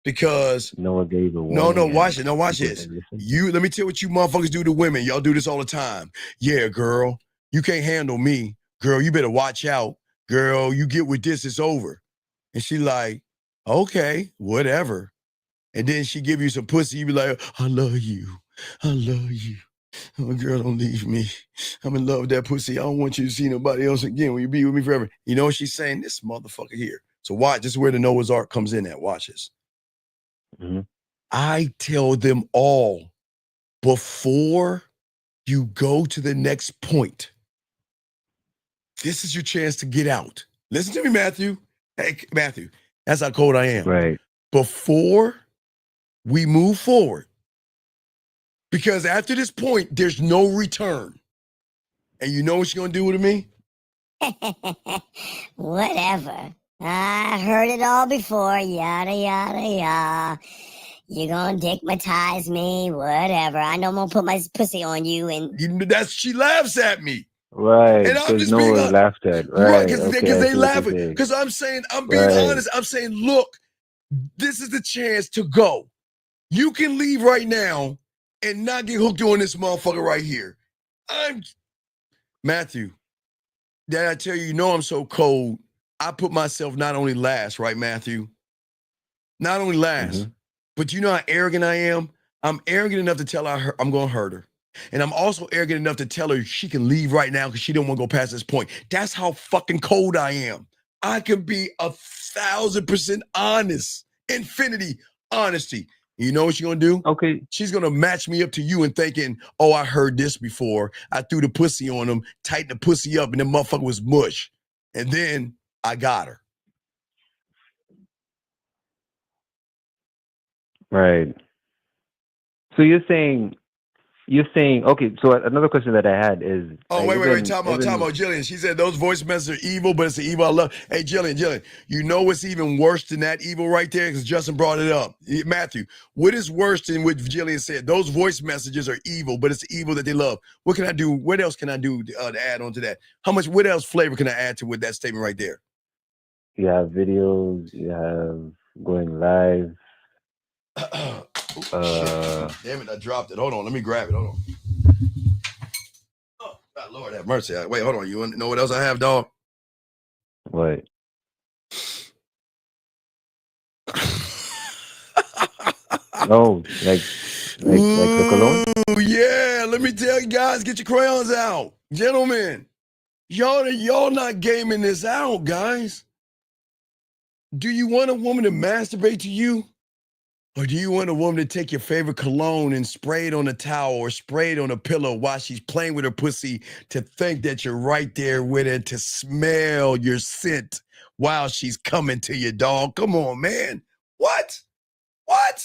S7: Because
S14: Noah gave a warning.
S7: No, watch it. No, watch this. Let me tell you what you motherfuckers do to women. Y'all do this all the time. Yeah, girl, you can't handle me. Girl, you better watch out. Girl, you get with this, it's over. And she like, okay, whatever. And then she give you some pussy. You be like, I love you. I love you. Oh, girl, don't leave me. I'm in love with that pussy. I don't want you to see nobody else again. Will you be with me forever? You know what she's saying? This motherfucker here. So watch. This is where the Noah's Ark comes in at. Watch this. I tell them all before you go to the next point. This is your chance to get out. Listen to me, Matthew. Hey, Matthew, that's how cold I am.
S14: Right.
S7: Before we move forward, because after this point, there's no return. And you know what you're going to do with me?
S15: Whatever. I heard it all before. Yada, yada, yada. You're going to dickmatize me. Whatever. I know I'm going to put my pussy on you. And
S7: she laughs at me.
S14: Right.
S7: And I'm just
S14: no
S7: being
S14: one laughed at. Right.
S7: Because they laugh at. Because I'm being honest. I'm saying, look, this is the chance to go. You can leave right now and not get hooked on this motherfucker right here. Matthew, did I tell you, you know I'm so cold, I put myself not only last, right, Matthew? Not only last, but you know how arrogant I am? I'm arrogant enough to tell her I'm going to hurt her. And I'm also arrogant enough to tell her she can leave right now because she don't want to go past this point. That's how fucking cold I am. I can be 1,000% honest. Infinity honesty. You know what she's going to do?
S14: Okay.
S7: She's going to match me up to you and thinking, oh, I heard this before. I threw the pussy on him, tightened the pussy up, and the motherfucker was mush. And then I got her.
S14: Right. So you're saying, okay, so another question that I had is...
S7: Oh, wait, time out, Jillian. She said those voice messages are evil, but it's the evil I love. Hey, Jillian, you know what's even worse than that evil right there? Because Justin brought it up. Matthew, what is worse than what Jillian said? Those voice messages are evil, but it's the evil that they love. What can I do? What else can I do to add on to that? What else flavor can I add to with that statement right there?
S14: You have videos, you have going live.
S7: Shit. Damn it, I dropped it. Hold on, let me grab it. Hold on. Oh, God, Lord have mercy. Wait, hold on. You want to know what else I have, dog?
S14: What? Oh, like the cologne?
S7: Ooh, yeah, let me tell you guys, get your crayons out. Gentlemen, y'all not gaming this out, guys. Do you want a woman to masturbate to you? Or do you want a woman to take your favorite cologne and spray it on a towel or spray it on a pillow while she's playing with her pussy to think that you're right there with her, to smell your scent while she's coming to you, dog? Come on, man. What? What?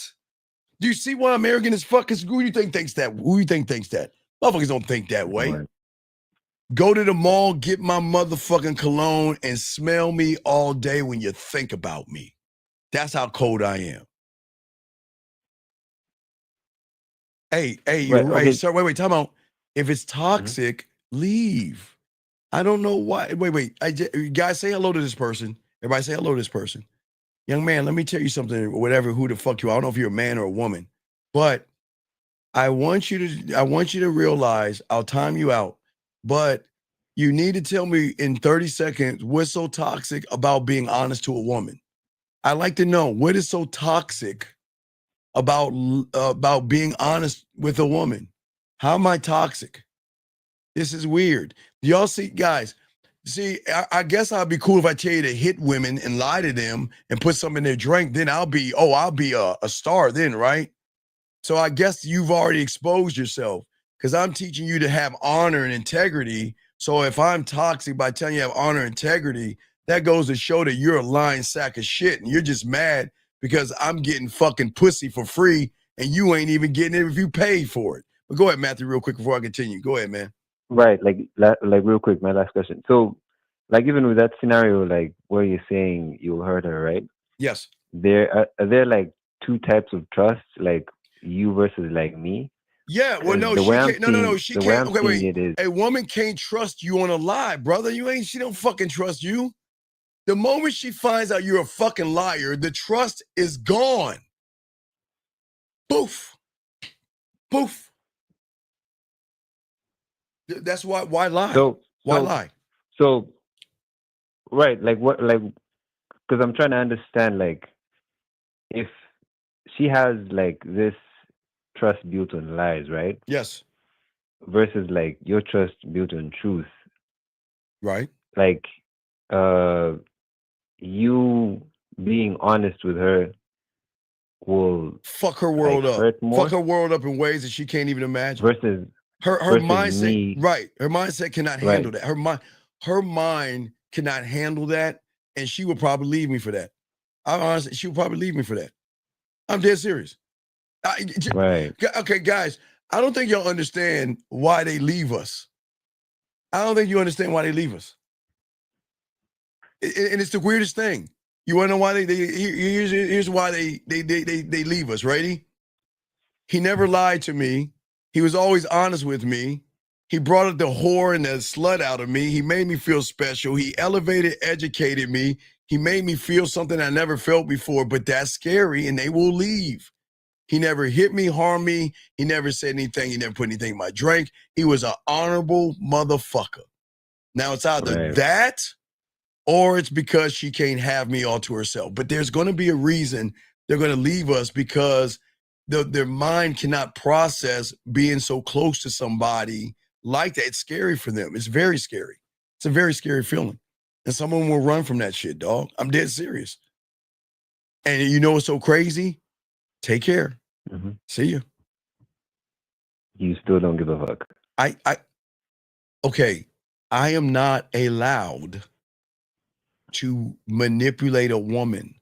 S7: Do you see why I'm arrogant as fuck? Who do you think thinks that? Who do you think thinks that? Motherfuckers don't think that way.
S14: Right.
S7: Go to the mall, get my motherfucking cologne, and smell me all day when you think about me. That's how cold I am. Hey, you're
S14: Right,
S7: right.
S14: okay.
S7: Sir, wait, time out. If it's toxic, leave. I don't know why. Wait. You guys say hello to this person. Everybody say hello to this person. Young man, let me tell you something, whatever, who the fuck you are. I don't know if you're a man or a woman, but I want you to realize, I'll time you out, but you need to tell me in 30 seconds what's so toxic about being honest to a woman. I'd like to know what is so toxic about being honest with a woman. How am I toxic? This is weird. Y'all see, guys, I guess I'd be cool if I tell you to hit women and lie to them and put some in their drink. Then I'll be a star then, right? So I guess you've already exposed yourself because I'm teaching you to have honor and integrity. So if I'm toxic by telling you have honor and integrity, that goes to show that you're a lying sack of shit and you're just mad because I'm getting fucking pussy for free and you ain't even getting it if you paid for it. But go ahead, Matthew, real quick before I continue. Go ahead, man.
S14: Right, like real quick, my last question. So, like even with that scenario, like where you're saying you heard her, right?
S7: Yes.
S14: Are there like two types of trust, like you versus like me?
S7: Yeah, well, no,
S14: The
S7: she
S14: way I'm
S7: can't. No, she
S14: the way
S7: can't.
S14: I'm
S7: Okay,
S14: seeing
S7: wait.
S14: it is
S7: A woman can't trust you on a lie, brother. She don't fucking trust you. The moment she finds out you're a fucking liar, the trust is gone. Poof. Poof. That's why lie? Why lie?
S14: So, right, like what, like, because I'm trying to understand, like, if she has like this trust built on lies, right?
S7: Yes.
S14: Versus like your trust built on truth.
S7: Right.
S14: Like, you being honest with her will
S7: fuck her world up.
S14: hurt more.
S7: Fuck her world up in ways that she can't even imagine.
S14: Versus
S7: her mindset,
S14: me,
S7: right? Her mindset cannot handle that. Her mind cannot handle that, and she would probably leave me for that. I'm honest, she would probably leave me for that. I'm dead serious.
S14: Right.
S7: Okay, guys, I don't think y'all understand why they leave us. I don't think you understand why they leave us. And it's the weirdest thing. You want to know why here's why they leave us, righty? He never lied to me. He was always honest with me. He brought up the whore and the slut out of me. He made me feel special. He elevated, educated me. He made me feel something I never felt before, but that's scary and they will leave. He never hit me, harmed me. He never said anything. He never put anything in my drink. He was an honorable motherfucker. Now it's either that or it's because she can't have me all to herself. But there's going to be a reason they're going to leave us because their mind cannot process being so close to somebody like that. It's scary for them. It's very scary. It's a very scary feeling. And some of them will run from that shit, dog. I'm dead serious. And you know what's so crazy? Take care.
S14: Mm-hmm.
S7: See you.
S14: You still don't give a fuck.
S7: Okay. I am not allowed to manipulate a woman.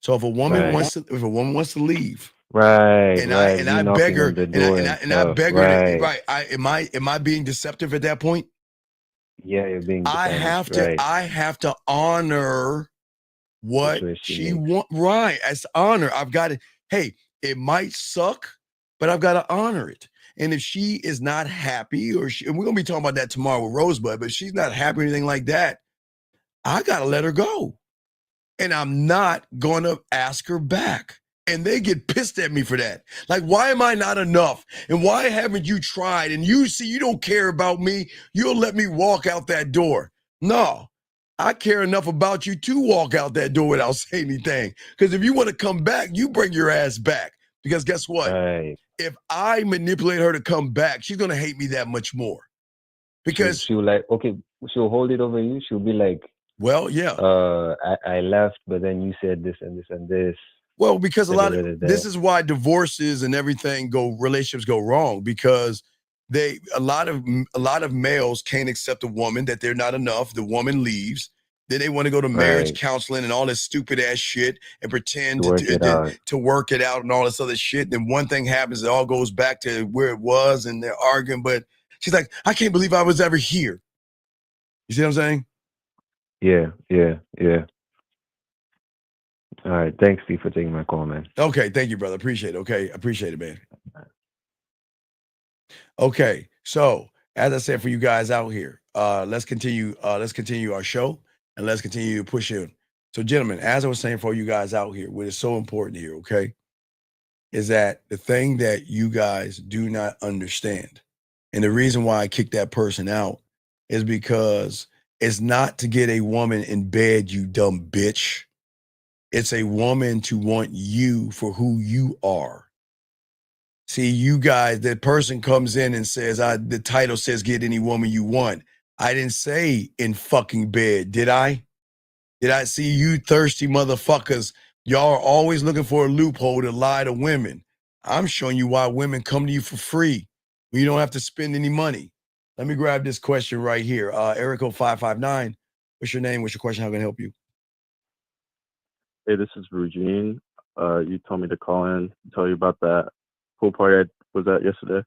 S7: So if a woman wants to leave, and I beg her, and I beg her, am I being deceptive at that point?
S14: Yeah, you're being
S7: dishonest.
S14: Right.
S7: I have to honor what she wants. Right, as honor, I've got to. Hey, it might suck, but I've got to honor it. And if she is not happy, and we're gonna be talking about that tomorrow with Rosebud, but if she's not happy or anything like that, I gotta let her go. And I'm not gonna ask her back. And they get pissed at me for that. Like, why am I not enough? And why haven't you tried? And you see, you don't care about me. You'll let me walk out that door. No, I care enough about you to walk out that door without saying anything. Because if you want to come back, you bring your ass back. Because guess what?
S14: Right.
S7: If I manipulate her to come back, she's gonna hate me that much more. Because
S14: she'll like, okay, she'll hold it over you. She'll be like,
S7: Well, yeah.
S14: I left, but then you said this and this and this.
S7: Well, because this is why divorces and everything relationships go wrong, because a lot of males can't accept a woman, that they're not enough. The woman leaves. Then they want to go to marriage counseling and all this stupid ass shit and pretend to work it out and all this other shit. Then one thing happens, it all goes back to where it was, and they're arguing. But she's like, I can't believe I was ever here. You see what I'm saying?
S14: Yeah. All right. Thanks, Steve, for taking my call, man.
S7: Okay. Thank you, brother. Appreciate it. Okay. Appreciate it, man. Okay. So, as I said, for you guys out here, let's continue our show, and let's continue to push in. So, gentlemen, as I was saying, for you guys out here, what is so important here, okay, is that the thing that you guys do not understand, and the reason why I kicked that person out, is because it's not to get a woman in bed, you dumb bitch. It's a woman to want you for who you are. See, you guys, the person comes in and says, the title says get any woman you want. I didn't say in fucking bed, did I? Did I see you thirsty motherfuckers? Y'all are always looking for a loophole to lie to women. I'm showing you why women come to you for free. You don't have to spend any money. Let me grab this question right here. Erico 559. What's your name? What's your question? How can I help you?
S16: Hey, this is Eugene. You told me to call in, tell you about that pool party I was at yesterday.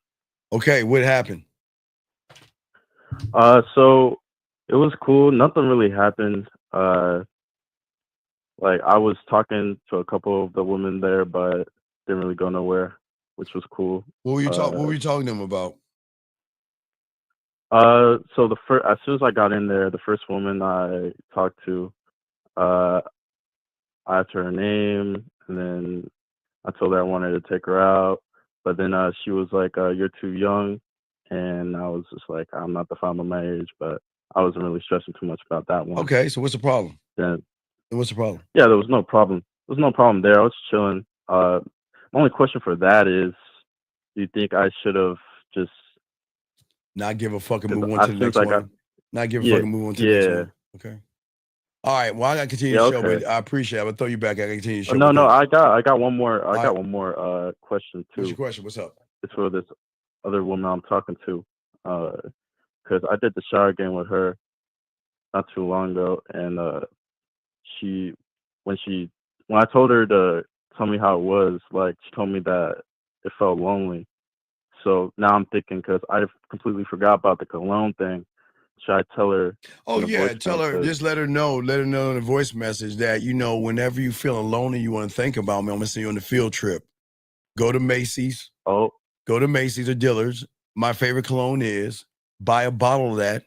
S7: Okay, what happened?
S16: So it was cool. Nothing really happened. Like I was talking to a couple of the women there, but didn't really go nowhere, which was cool.
S7: What were you talking to them about?
S16: So as soon as I got in there, the first woman I talked to, I asked her name, and then I told her I wanted to take her out, but then she was like, "You're too young," and I was just like, "I'm not defined by my age," but I wasn't really stressing too much about that one.
S7: Okay, so what's the problem?
S16: Then,
S7: what's the problem?
S16: Yeah, there was no problem. There was no problem there. I was chilling. My only question for that is, do you think I should have just
S7: not give a fucking move on to the next one? Not give a fucking move on to the next one. Okay. All right. Well, I got to continue the show, but I appreciate it. I'm gonna throw you back. I got to continue the show.
S16: No, I got one more. I got one more question too.
S7: What's your question? What's up?
S16: It's for this other woman I'm talking to, because I did the shower game with her not too long ago, and when I told her to tell me how it was, like she told me that it felt lonely. So now I'm thinking, because I completely forgot about the Cologne thing. Should I tell her?
S7: Oh yeah, tell her. Just let her know. Let her know in a voice message that, whenever you feel alone and you want to think about me, I'm gonna send you on the field trip. Go to Macy's.
S16: Oh.
S7: Go to Macy's or Dillard's. My favorite cologne is. Buy a bottle of that.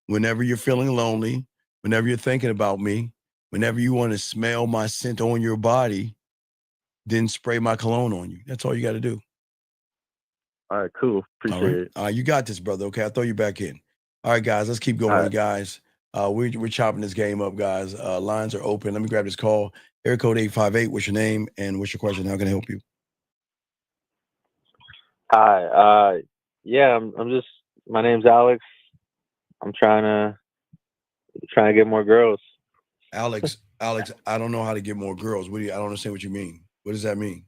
S7: Whenever you're feeling lonely, whenever you're thinking about me, whenever you want to smell my scent on your body, then spray my cologne on you. That's all you got to do.
S16: All right, cool. Appreciate it.
S7: All right, you got this, brother. Okay, I'll throw you back in. All right, guys, let's keep going, guys. We're chopping this game up, guys. Lines are open. Let me grab this call. Area code 858. What's your name and what's your question? How can I help you?
S17: Hi. Yeah, I'm just. My name's Alex. I'm trying to get more girls.
S7: Alex, I don't know how to get more girls. I don't understand what you mean. What does that mean?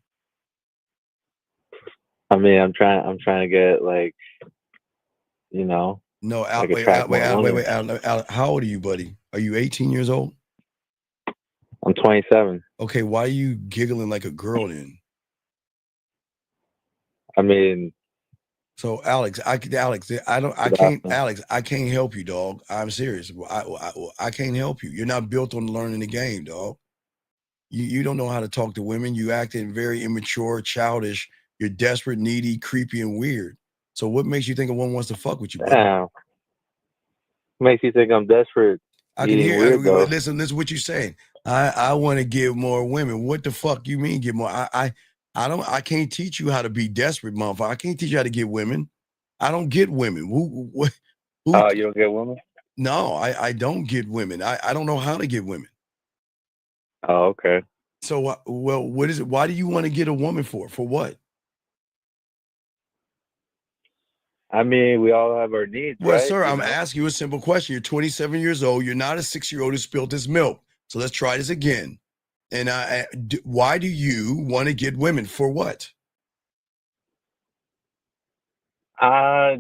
S17: I mean, I'm trying to get
S7: No, wait, how old are you, buddy? Are you 18 years old?
S17: I'm 27.
S7: Okay, why are you giggling like a girl then?
S17: I mean,
S7: so Alex, I can't help you, dog. I'm serious. I can't help you. You're not built on learning the game, dog. You don't know how to talk to women. You acting very immature, childish. You're desperate, needy, creepy, and weird. So what makes you think a woman wants to fuck with you, buddy?
S17: Damn. Makes you think I'm desperate.
S7: I can hear. Listen to what you're saying. I want to give more women. What the fuck you mean give more? I can't teach you how to be desperate, motherfucker. I can't teach you how to get women. I don't get women. Who
S17: you don't get women?
S7: No, I don't get women. I don't know how to get women.
S17: Oh, okay.
S7: So, well, what is it? Why do you want to get a woman for? For what?
S17: I mean, we all have our needs,
S7: Well,
S17: right?
S7: sir,
S17: You
S7: I'm
S17: know?
S7: asking you a simple question. You're 27 years old. You're not a 6-year-old who spilled his milk. So let's try this again. And why do you want to get women? For what?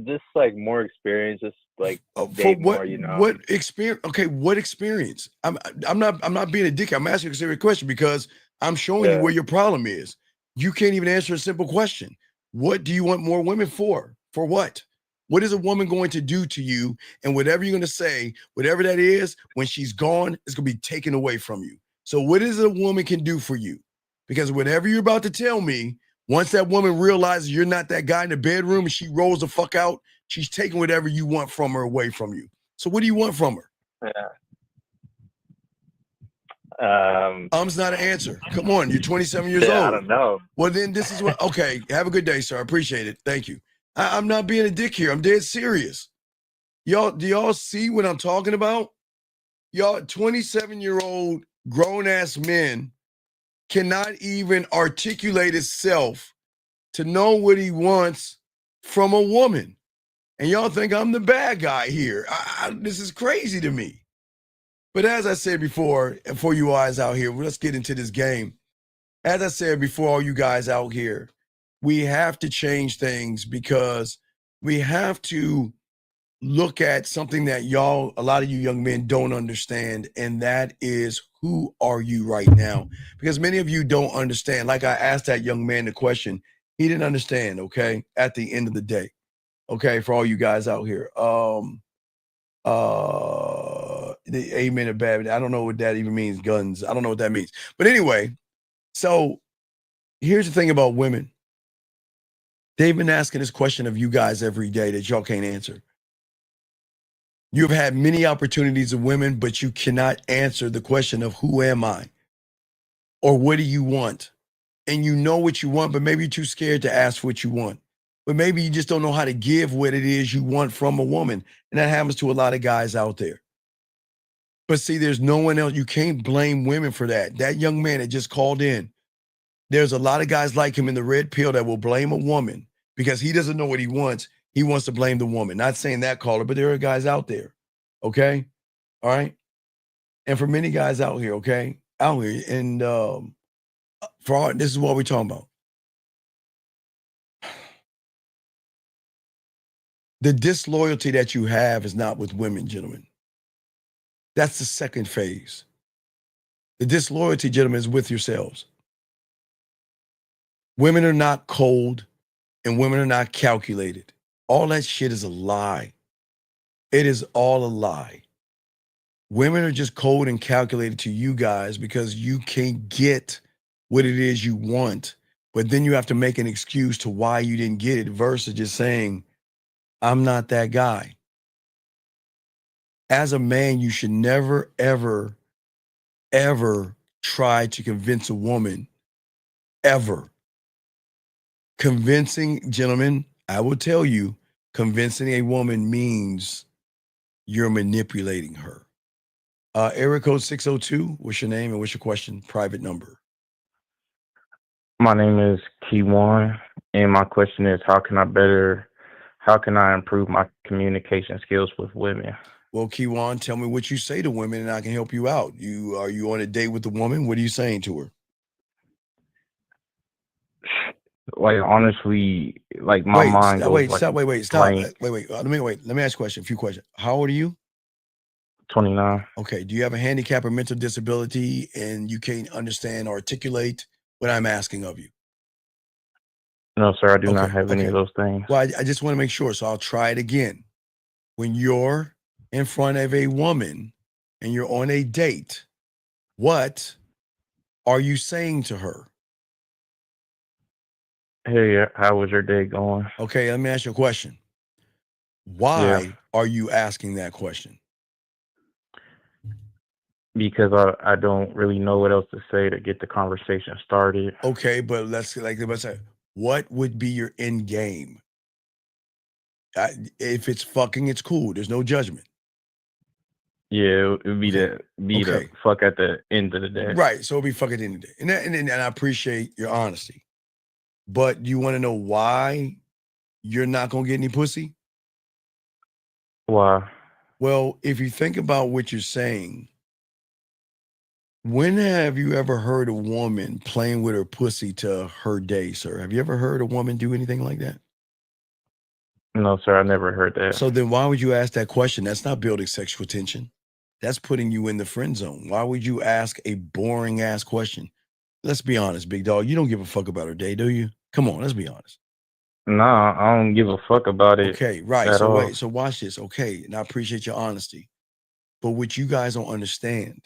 S17: Just like more experience, just like
S7: For
S17: date
S7: what?
S17: more, you know.
S7: What experience? Okay, what experience? I'm not being a dick. I'm asking a serious question because I'm showing you
S17: Yeah.
S7: where your problem is. You can't even answer a simple question. What do you want more women for? For what? What is a woman going to do to you? And whatever you're going to say, whatever that is, when she's gone, it's going to be taken away from you. So what is it a woman can do for you? Because whatever you're about to tell me, once that woman realizes you're not that guy in the bedroom and she rolls the fuck out, she's taking whatever you want from her away from you. So what do you want from her? Um's not an answer. Come on, you're 27 years
S17: Yeah,
S7: old.
S17: I don't know.
S7: Well, then this is what, okay, have a good day, sir. I appreciate it. Thank you. I'm not being a dick here. I'm dead serious. Do y'all see what I'm talking about? Y'all 27-year-old grown-ass men cannot even articulate himself to know what he wants from a woman. And y'all think I'm the bad guy here. This is crazy to me. But as I said before, and for you guys out here, let's get into this game. As I said before, all you guys out here, we have to change things because we have to look at something that y'all, a lot of you young men don't understand, and that is, who are you right now? Because many of you don't understand. Like I asked that young man the question, he didn't understand, okay, at the end of the day. Okay, for all you guys out here. The amen of bad. I don't know what that even means, guns. I don't know what that means. But anyway, so here's the thing about women. They've been asking this question of you guys every day that y'all can't answer. You've had many opportunities of women, but you cannot answer the question of who am I? Or what do you want? And you know what you want, but maybe you're too scared to ask what you want. But maybe you just don't know how to give what it is you want from a woman. And that happens to a lot of guys out there. But see, there's no one else. You can't blame women for that. That young man that just called in, there's a lot of guys like him in the red pill that will blame a woman because he doesn't know what he wants. He wants to blame the woman. Not saying that caller, but there are guys out there. Okay? All right? And for many guys out here, okay? Out here. And this is what we're talking about. The disloyalty that you have is not with women, gentlemen. That's the second phase. The disloyalty, gentlemen, is with yourselves. Women are not cold and women are not calculated. All that shit is a lie. It is all a lie. Women are just cold and calculated to you guys because you can't get what it is you want. But then you have to make an excuse to why you didn't get it versus just saying, I'm not that guy. As a man, you should never, ever, ever try to convince a woman, ever. Convincing, gentlemen, I will tell you, convincing a woman means you're manipulating her. Area code 602, what's your name and what's your question? Private number.
S18: My name is Keywan, and my question is, how can I improve my communication skills with women?
S7: Well, Keywan, tell me what you say to women and I can help you out. Are you on a date with the woman? What are you saying to her?
S18: Like, honestly, like my mind goes
S7: Stop.
S18: blank.
S7: Let me ask you a question, a few questions. How old are you?
S18: 29.
S7: Okay. Do you have a handicap or mental disability and you can't understand or articulate what I'm asking of you?
S18: No, sir, I do not have any of those things.
S7: Well, I just want to make sure, so I'll try it again. When you're in front of a woman and you're on a date, what are you saying to her?
S18: Hey, how was your day going?
S7: Okay, let me ask you a question. Why are you asking that question?
S18: Because I don't really know what else to say to get the conversation started.
S7: Okay, but let's say, what would be your end game? If it's fucking, it's cool. There's no judgment.
S18: Yeah, it would be the fuck at the end of the day.
S7: Right, so it'll be fuck at the end of the day. And I appreciate your honesty. But you want to know why you're not going to get any pussy?
S18: Why?
S7: Well, if you think about what you're saying, when have you ever heard a woman playing with her pussy to her day, sir? Have you ever heard a woman do anything like that?
S18: No, sir, I never heard that.
S7: So then why would you ask that question? That's not building sexual tension. That's putting you in the friend zone. Why would you ask a boring ass question? Let's be honest, big dog. You don't give a fuck about her day, do you? Come on, let's be honest.
S18: Nah, I don't give a fuck about it.
S7: Okay, right.
S18: At
S7: So
S18: all.
S7: wait, so watch this. Okay, and I appreciate your honesty. But what you guys don't understand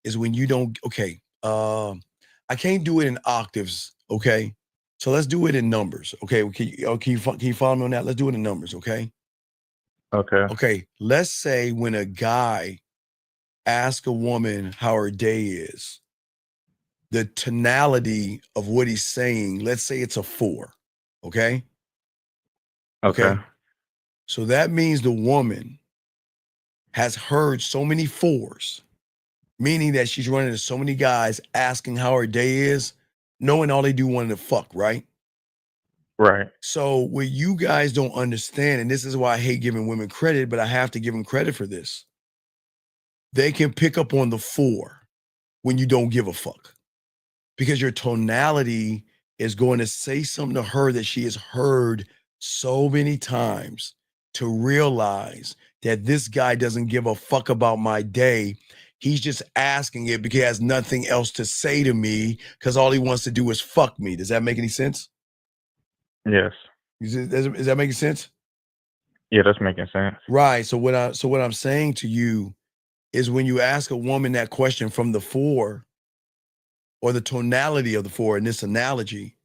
S7: is when you don't, okay, I can't do it in octaves, okay? So let's do it in numbers, okay? Can you follow me on that? Let's do it in numbers, okay?
S18: Okay.
S7: Okay, let's say when a guy asks a woman how her day is, the tonality of what he's saying, let's say it's a 4, okay?
S18: Okay.
S7: So that means the woman has heard so many 4s, meaning that she's running into so many guys asking how her day is, knowing all they do wanting to fuck, right?
S18: Right.
S7: So what you guys don't understand, and this is why I hate giving women credit, but I have to give them credit for this. They can pick up on the 4 when you don't give a fuck, because your tonality is going to say something to her that she has heard so many times to realize that this guy doesn't give a fuck about my day. He's just asking it because he has nothing else to say to me because all he wants to do is fuck me. Does that make any sense?
S18: Yes.
S7: Is that making sense?
S18: Yeah, that's making sense.
S7: Right. So what I'm saying to you is when you ask a woman that question from the 4 or the tonality of the 4 in this analogy,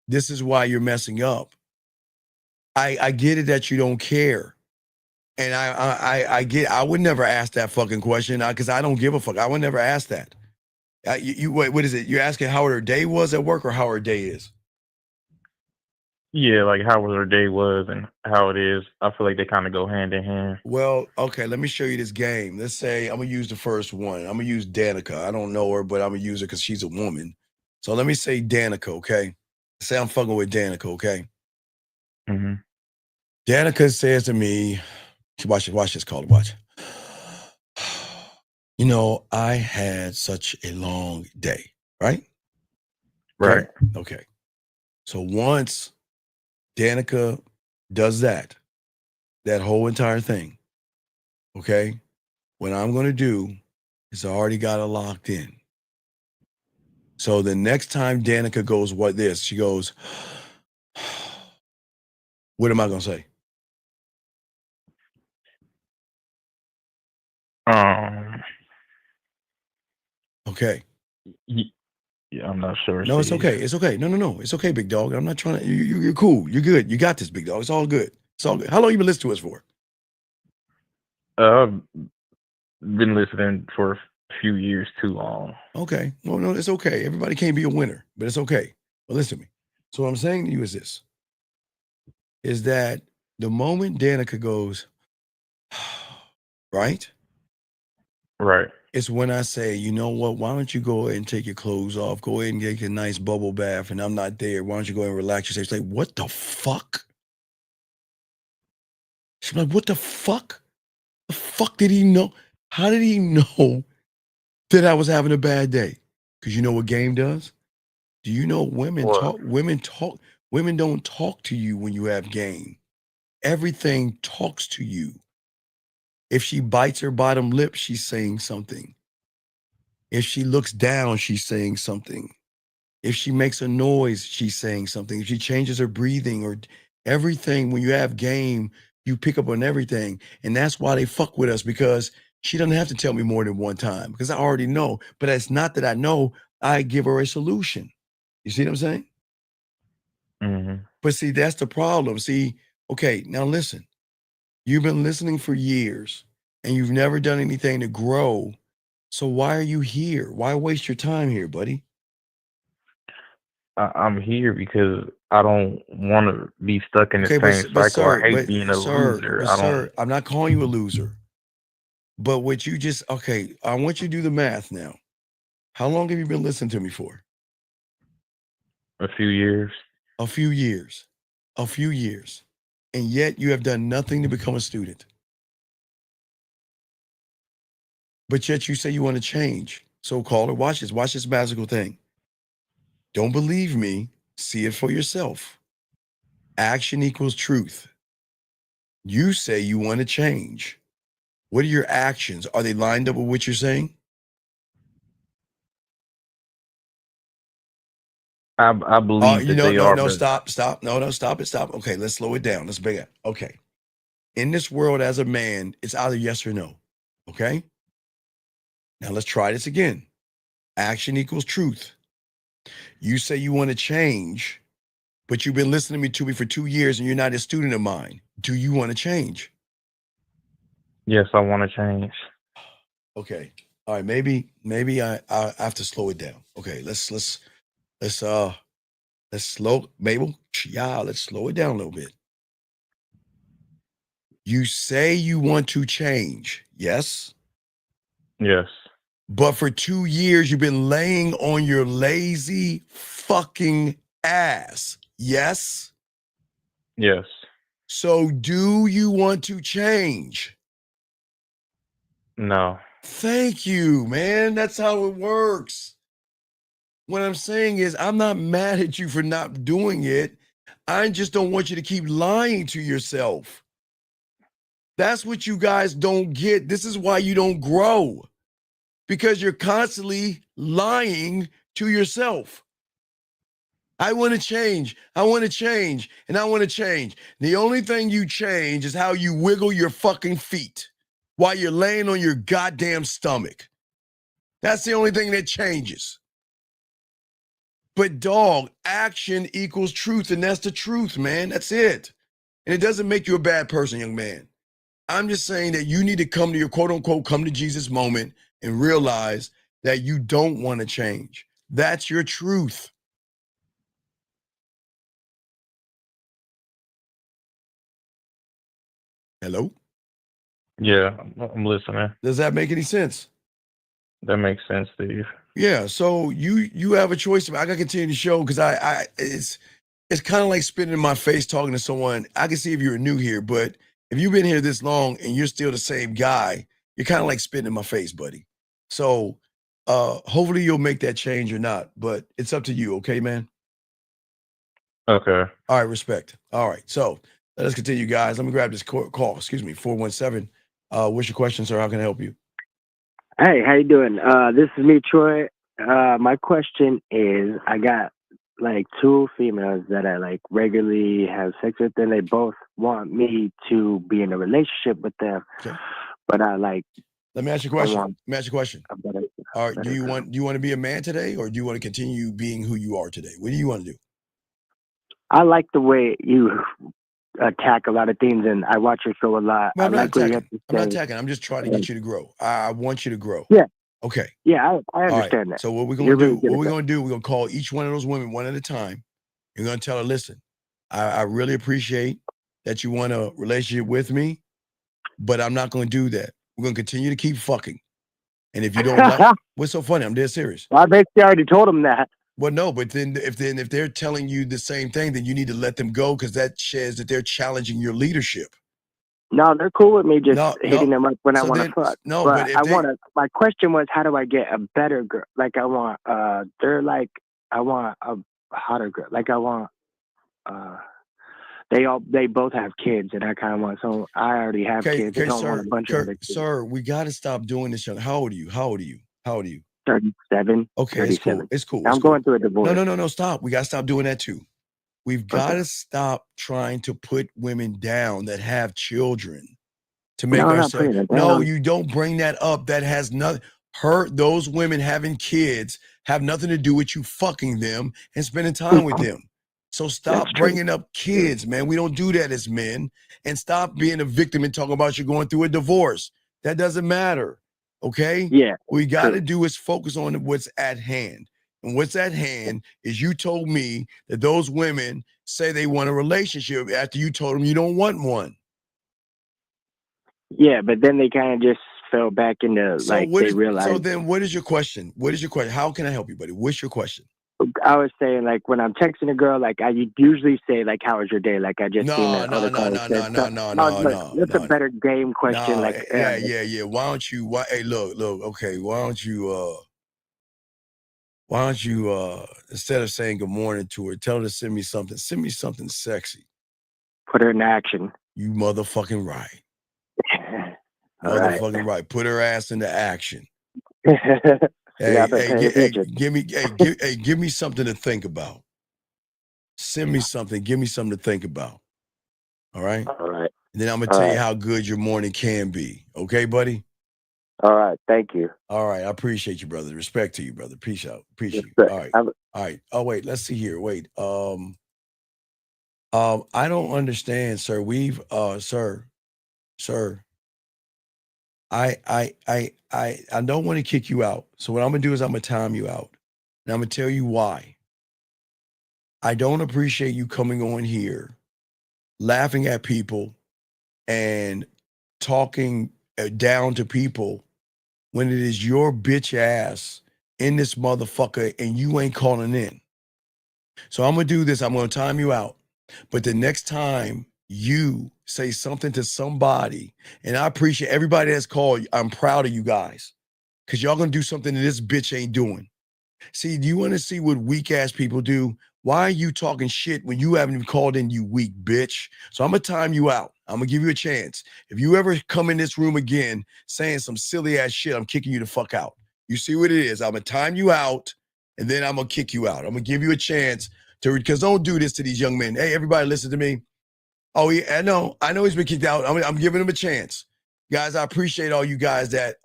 S7: this is why you're messing up. I get it that you don't care. And I would never ask that fucking question because I don't give a fuck. I would never ask that. What is it? You're asking how her day was at work or how her day is?
S18: Yeah, like how her day was and how it is. I feel like they kind of go hand in hand.
S7: Well, okay, let me show you this game. Let's say I'm gonna use the first one. I'm gonna use Danica. I don't know her, but I'm gonna use her because she's a woman. So let me say Danica, okay? Say I'm fucking with Danica, okay?
S18: Mm-hmm.
S7: Danica says to me, watch this, call it, watch. You know, I had such a long day, right?
S18: Right.
S7: Okay. So once Danica does that whole entire thing, okay, what I'm going to do is I already got it locked in. So the next time Danica goes, what this? She goes, what am I going to say? Okay.
S18: Yeah, I'm not sure.
S7: No, it's
S18: Steve.
S7: okay. It's okay. No. It's okay, big dog. I'm not trying to, you're cool. You're good. You got this, big dog. It's all good. It's all good. How long you been listening to us for?
S18: I've been listening for a few years too long.
S7: Okay. Well, no, it's okay. Everybody can't be a winner, but it's okay. But listen to me. So what I'm saying to you is this, is that the moment Danica goes, right?
S18: Right.
S7: It's when I say, you know what, why don't you go ahead and take your clothes off, go ahead and take a nice bubble bath, and I'm not there. Why don't you go ahead and relax yourself? She's like, what the fuck? She's like, what the fuck? The fuck did he know? How did he know that I was having a bad day? Because you know what game does? Do you know women talk? Women don't talk to you when you have game. Everything talks to you. If she bites her bottom lip, she's saying something. If she looks down, she's saying something. If she makes a noise, she's saying something. If she changes her breathing or everything, when you have game, you pick up on everything. And that's why they fuck with us, because she doesn't have to tell me more than one time because I already know. But it's not that I know, I give her a solution. You see what I'm saying?
S18: Mm-hmm.
S7: But see, that's the problem. See, okay, now listen. You've been listening for years and you've never done anything to grow. So why are you here? Why waste your time here, buddy?
S18: I'm here because I don't want to be stuck in the same cycle. I hate being a loser.
S7: Sir, I'm not calling you a loser. But what you just, okay, I want you to do the math now. How long have you been listening to me for?
S18: A few years.
S7: A few years. A few years. And yet you have done nothing to become a student. But yet you say you want to change. So caller, watch this. Watch this magical thing. Don't believe me. See it for yourself. Action equals truth. You say you want to change. What are your actions? Are they lined up with what you're saying?
S18: I believe that they are.
S7: No, stop. No, stop it. Okay, let's slow it down. Let's bring it. Okay. In this world as a man, it's either yes or no. Okay? Now let's try this again. Action equals truth. You say you want to change, but you've been listening to me for 2 years and you're not a student of mine. Do you want to change?
S18: Yes, I want to change.
S7: Okay. All right. Maybe I have to slow it down. Okay. Let's slow, Mabel. Yeah, let's slow it down a little bit. You say you want to change. Yes.
S18: Yes.
S7: But for 2 years, you've been laying on your lazy fucking ass. Yes?
S18: Yes.
S7: So do you want to change?
S18: No.
S7: Thank you, man. That's how it works. What I'm saying is I'm not mad at you for not doing it. I just don't want you to keep lying to yourself. That's what you guys don't get. This is why you don't grow. Because you're constantly lying to yourself. I want to change. I want to change. And I want to change. The only thing you change is how you wiggle your fucking feet while you're laying on your goddamn stomach. That's the only thing that changes. But dog, action equals truth. And that's the truth, man. That's it. And it doesn't make you a bad person, young man. I'm just saying that you need to come to your quote unquote come to Jesus moment and realize that you don't want to change. That's your truth. Hello?
S18: Yeah, I'm listening.
S7: Does that make any sense?
S18: That makes sense, Steve.
S7: Yeah, so you have a choice. I gotta continue the show because it's kind of like spitting in my face talking to someone. I can see if you're new here, but if you've been here this long and you're still the same guy, you're kind of like spitting in my face, buddy. So hopefully you'll make that change or not, but it's up to you, okay, man?
S18: Okay.
S7: All right, respect. All right, so let us continue, guys. Let me grab this call. 417. What's your question, sir? How can I help you?
S19: Hey, how you doing? This is me, Troy. My question is, I got like 2 females that I like regularly have sex with, and they both want me to be in a relationship with them.
S7: Okay.
S19: But I like.
S7: Let me ask you a question. All right, do you want to be a man today, or do you want to continue being who you are today? What do you want to do?
S19: I like the way you attack a lot of things, and I watch your show a lot.
S7: Well, I'm not
S19: attacking.
S7: I'm just trying to get you to grow. I want you to grow.
S19: Yeah.
S7: Okay.
S19: Yeah, I understand that.
S7: So what we're gonna do? We're gonna call each one of those women one at a time. You're gonna tell her, listen, I really appreciate that you want a relationship with me, but I'm not gonna do that. We're gonna continue to keep fucking. And if you don't like, what's so funny? I'm dead serious.
S19: Well, I basically already told them that.
S7: Well, no, but then if they're telling you the same thing, then you need to let them go because that says that they're challenging your leadership.
S19: No, they're cool with me just hitting them up when I want to fuck.
S7: No,
S19: but my question was, how do I get a better girl? Like I want, I want a hotter girl. Like I want, they both have kids, and I kind of want. So I already have kids. I don't want a bunch of other kids.
S7: Sir, we got to stop doing this. How old are you?
S19: 37.
S7: Okay,
S19: 37.
S7: It's cool.
S19: I'm going through a divorce.
S7: No, stop. We got to stop doing that too. We've got to stop trying to put women down that have children to make ourselves. No, you don't bring that up. That has nothing. Those women having kids have nothing to do with you fucking them and spending time with them. So stop bringing up kids, man. We don't do that as men. And stop being a victim and talking about you going through a divorce. That doesn't matter. Okay?
S19: Yeah.
S7: What we got to do is focus on what's at hand. And what's at hand is you told me that those women say they want a relationship after you told them you don't want one.
S19: Yeah, but then they kind of just fell back into they realized.
S7: So then what is your question? How can I help you, buddy? What's your question?
S19: I was saying, like, when I'm texting a girl, like, I usually say, like, how was your day? Like, I just seen that other caller said stuff. That's a better game question. Like,
S7: Yeah. Why don't you, hey, look, okay, why don't you, instead of saying good morning to her, tell her to send me something sexy.
S19: Put her in action.
S7: You motherfucking right.
S19: Motherfucking
S7: right. Put her ass into action.
S19: Hey,
S7: give me something to think about. Send me something. Give me something to think about. All right?
S19: All right.
S7: And then I'm going to tell you how good your morning can be. Okay, buddy?
S19: All right. Thank you.
S7: All right. I appreciate you, brother. Respect to you, brother. Peace out. Appreciate you. All right. All right. Oh, wait. Let's see here. Wait. I don't understand, sir. Sir. I don't want to kick you out. So what I'm going to do is I'm going to time you out. And I'm going to tell you why. I don't appreciate you coming on here, laughing at people and talking down to people when it is your bitch ass in this motherfucker and you ain't calling in. So I'm going to do this. I'm going to time you out. But the next time you say something to somebody, and I appreciate everybody that's called, I'm proud of you guys because y'all going to do something that this bitch ain't doing. See, do you want to see what weak ass people do? Why are you talking shit when you haven't even called in, you weak bitch? So I'm going to time you out. I'm going to give you a chance. If you ever come in this room again saying some silly ass shit, I'm kicking you the fuck out. You see what it is? I'm going to time you out and then I'm going to kick you out. I'm going to give you a chance to, because don't do this to these young men. Hey, everybody listen to me. Oh, yeah, I know he's been kicked out. I'm giving him a chance. Guys, I appreciate all you guys that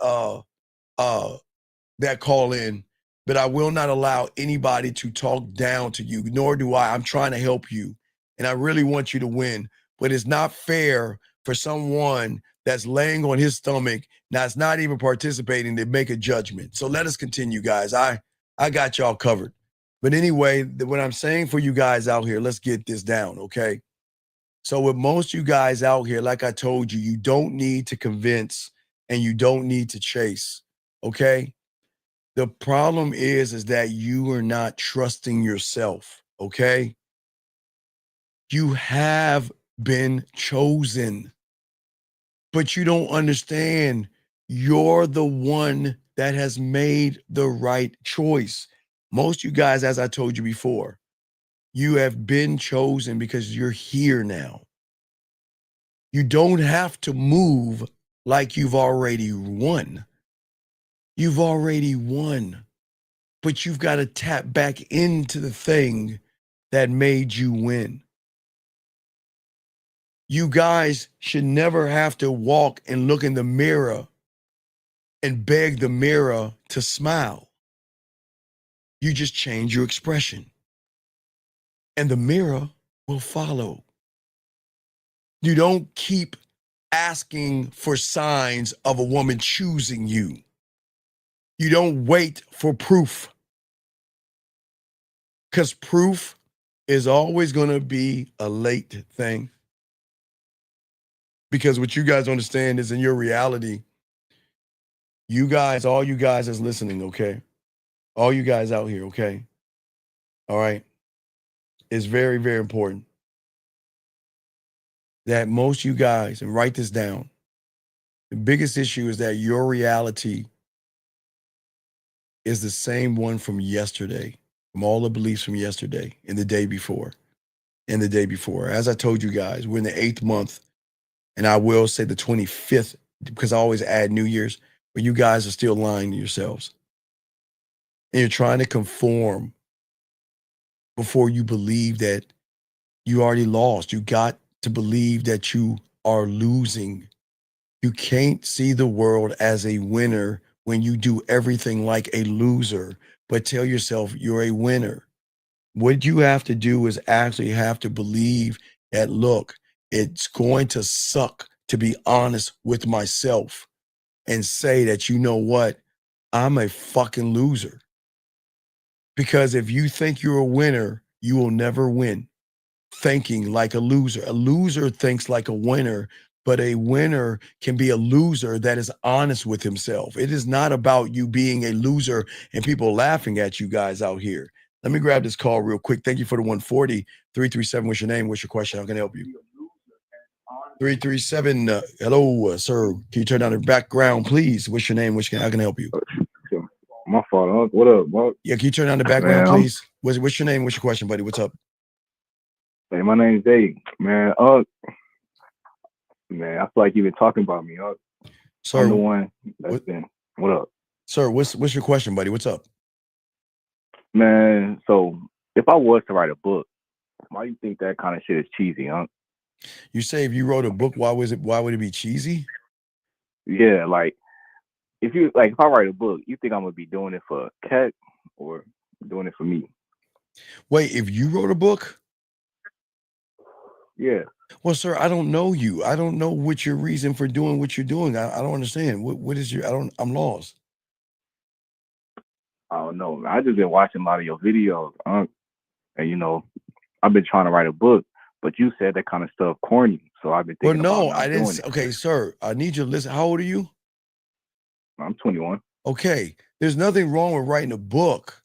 S7: call in. But I will not allow anybody to talk down to you, nor do I. I'm trying to help you, and I really want you to win. But it's not fair for someone that's laying on his stomach, that's not even participating, to make a judgment. So let us continue, guys. I got y'all covered. But anyway, what I'm saying for you guys out here, let's get this down, okay? So with most you guys out here, like I told you, you don't need to convince and you don't need to chase, okay? The problem is that you are not trusting yourself, okay? You have been chosen, but you don't understand you're the one that has made the right choice. Most you guys, as I told you before, you have been chosen because you're here now. You don't have to move like you've already won. You've already won. But you've got to tap back into the thing that made you win. You guys should never have to walk and look in the mirror and beg the mirror to smile. You just change your expression and the mirror will follow. You don't keep asking for signs of a woman choosing you. You don't wait for proof. Because proof is always going to be a late thing. Because what you guys understand is in your reality, you guys, all you guys that's listening, okay? All you guys out here, okay? All right? It's very, very important that most you guys, and write this down, the biggest issue is that your reality is the same one from yesterday, from all the beliefs from yesterday and the day before, and the day before. As I told you guys, we're in the 8th month, and I will say the 25th, because I always add New Year's, but you guys are still lying to yourselves. And you're trying to conform before you believe that you already lost. You got to believe that you are losing. You can't see the world as a winner when you do everything like a loser, but tell yourself you're a winner. What you have to do is actually have to believe that, look, it's going to suck to be honest with myself and say that, you know what, I'm a fucking loser. Because if you think you're a winner, you will never win. Thinking like a loser. A loser thinks like a winner, but a winner can be a loser that is honest with himself. It is not about you being a loser and people laughing at you guys out here. Let me grab this call real quick. Thank you for the 140. 337, what's your name? What's your question? How can I help you? 337, hello, sir. Can you turn down the background, please? What's your name? How can I help you?
S20: My fault. What up, Mark?
S7: Yeah, can you turn down the background,
S20: Man,
S7: please? What's your name? What's your question, buddy? What's up?
S20: Hey, my name's Dave. Man, man, I feel like you've been talking about me.
S7: Sir,
S20: I'm the one that's been. What up?
S7: Sir, what's your question, buddy? What's up?
S20: Man, so if I was to write a book, why do you think that kind of shit is cheesy, huh?
S7: You say if you wrote a book, why would it be cheesy?
S20: Yeah, like if I write a book, you think I'm gonna be doing it for a cat or doing it for me?
S7: Wait, if you wrote a book?
S20: Yeah.
S7: Well, sir, I don't know you. I don't know what your reason for doing what you're doing. I don't understand. What is your? I'm lost.
S20: I don't know. I just been watching a lot of your videos, and I've been trying to write a book, but you said that kind of stuff corny, so I've been thinking about not
S7: I didn't.
S20: doing it.
S7: Okay, sir, I need you to listen. How old are you?
S20: I'm 21.
S7: Okay, there's nothing wrong with writing a book.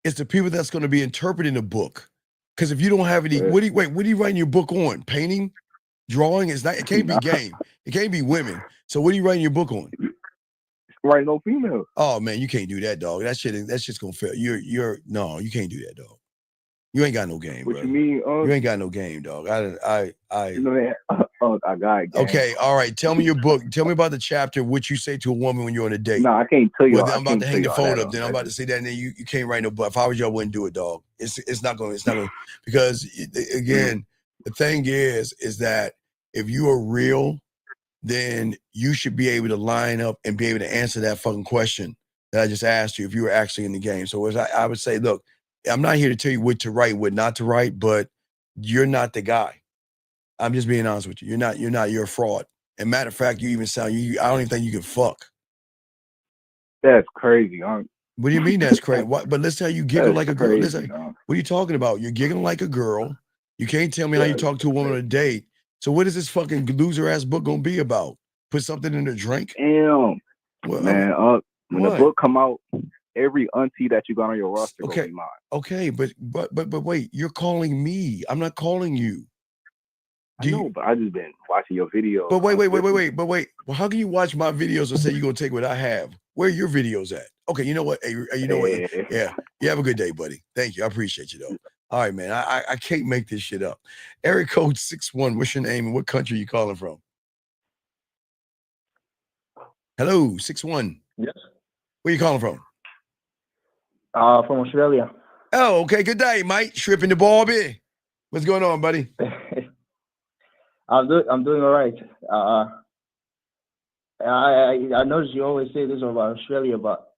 S7: It's the people that's going to be interpreting the book. Because if you don't have any, what are you writing your book on? Painting, drawing? It can't be game. It can't be women. So what are you writing your book on?
S20: Writing no females.
S7: Oh man, you can't do that, dog. That's just gonna fail. No, you can't do that, dog. You ain't got no game,
S20: What
S7: bro.
S20: you mean?
S7: You ain't got no game, dog. I
S20: got it.
S7: Okay, all right. Tell me your book. Tell me about the chapter. What you say to a woman when you're on a date.
S20: No, I can't tell you.
S7: Well, then I'm about to hang the phone up. Then I'm about to say that, and then you can't write no book. If I was you, I wouldn't do it, dog. It's not going. Because again, the thing is that if you are real, then you should be able to line up and be able to answer that fucking question that I just asked you if you were actually in the game. So as I would say, look, I'm not here to tell you what to write, what not to write, but you're not the guy. I'm just being honest with you. You're a fraud. And matter of fact, you even sound, I don't even think you can fuck.
S20: That's crazy, huh?
S7: What do you mean that's crazy? What? But let's tell you giggle like a girl.
S20: Crazy,
S7: Listen, what are you talking about? You're giggling like a girl. You can't tell me how you talk to a woman on a date. So what is this fucking loser ass book gonna be about? Put something in a drink?
S20: Damn.
S7: Well,
S20: man, when the book come out, every auntie that you got on your roster gonna be mine.
S7: Okay, but wait, you're calling me. I'm not calling you.
S20: I know, but I just been watching your videos.
S7: But wait. Well, how can you watch my videos and say you're gonna take what I have? Where are your videos at? Okay, you know what? Hey, you know what? Yeah. You have a good day, buddy. Thank you. I appreciate you though. All right, man. I can't make this shit up. Area code 61. What's your name and what country you calling from? Hello, 61.
S21: Yes.
S7: Where you calling from?
S21: From Australia.
S7: Oh, okay. Good day, mate. Stripping the Barbie. What's going on, buddy?
S21: I'm doing all right. I noticed you always say this about Australia, but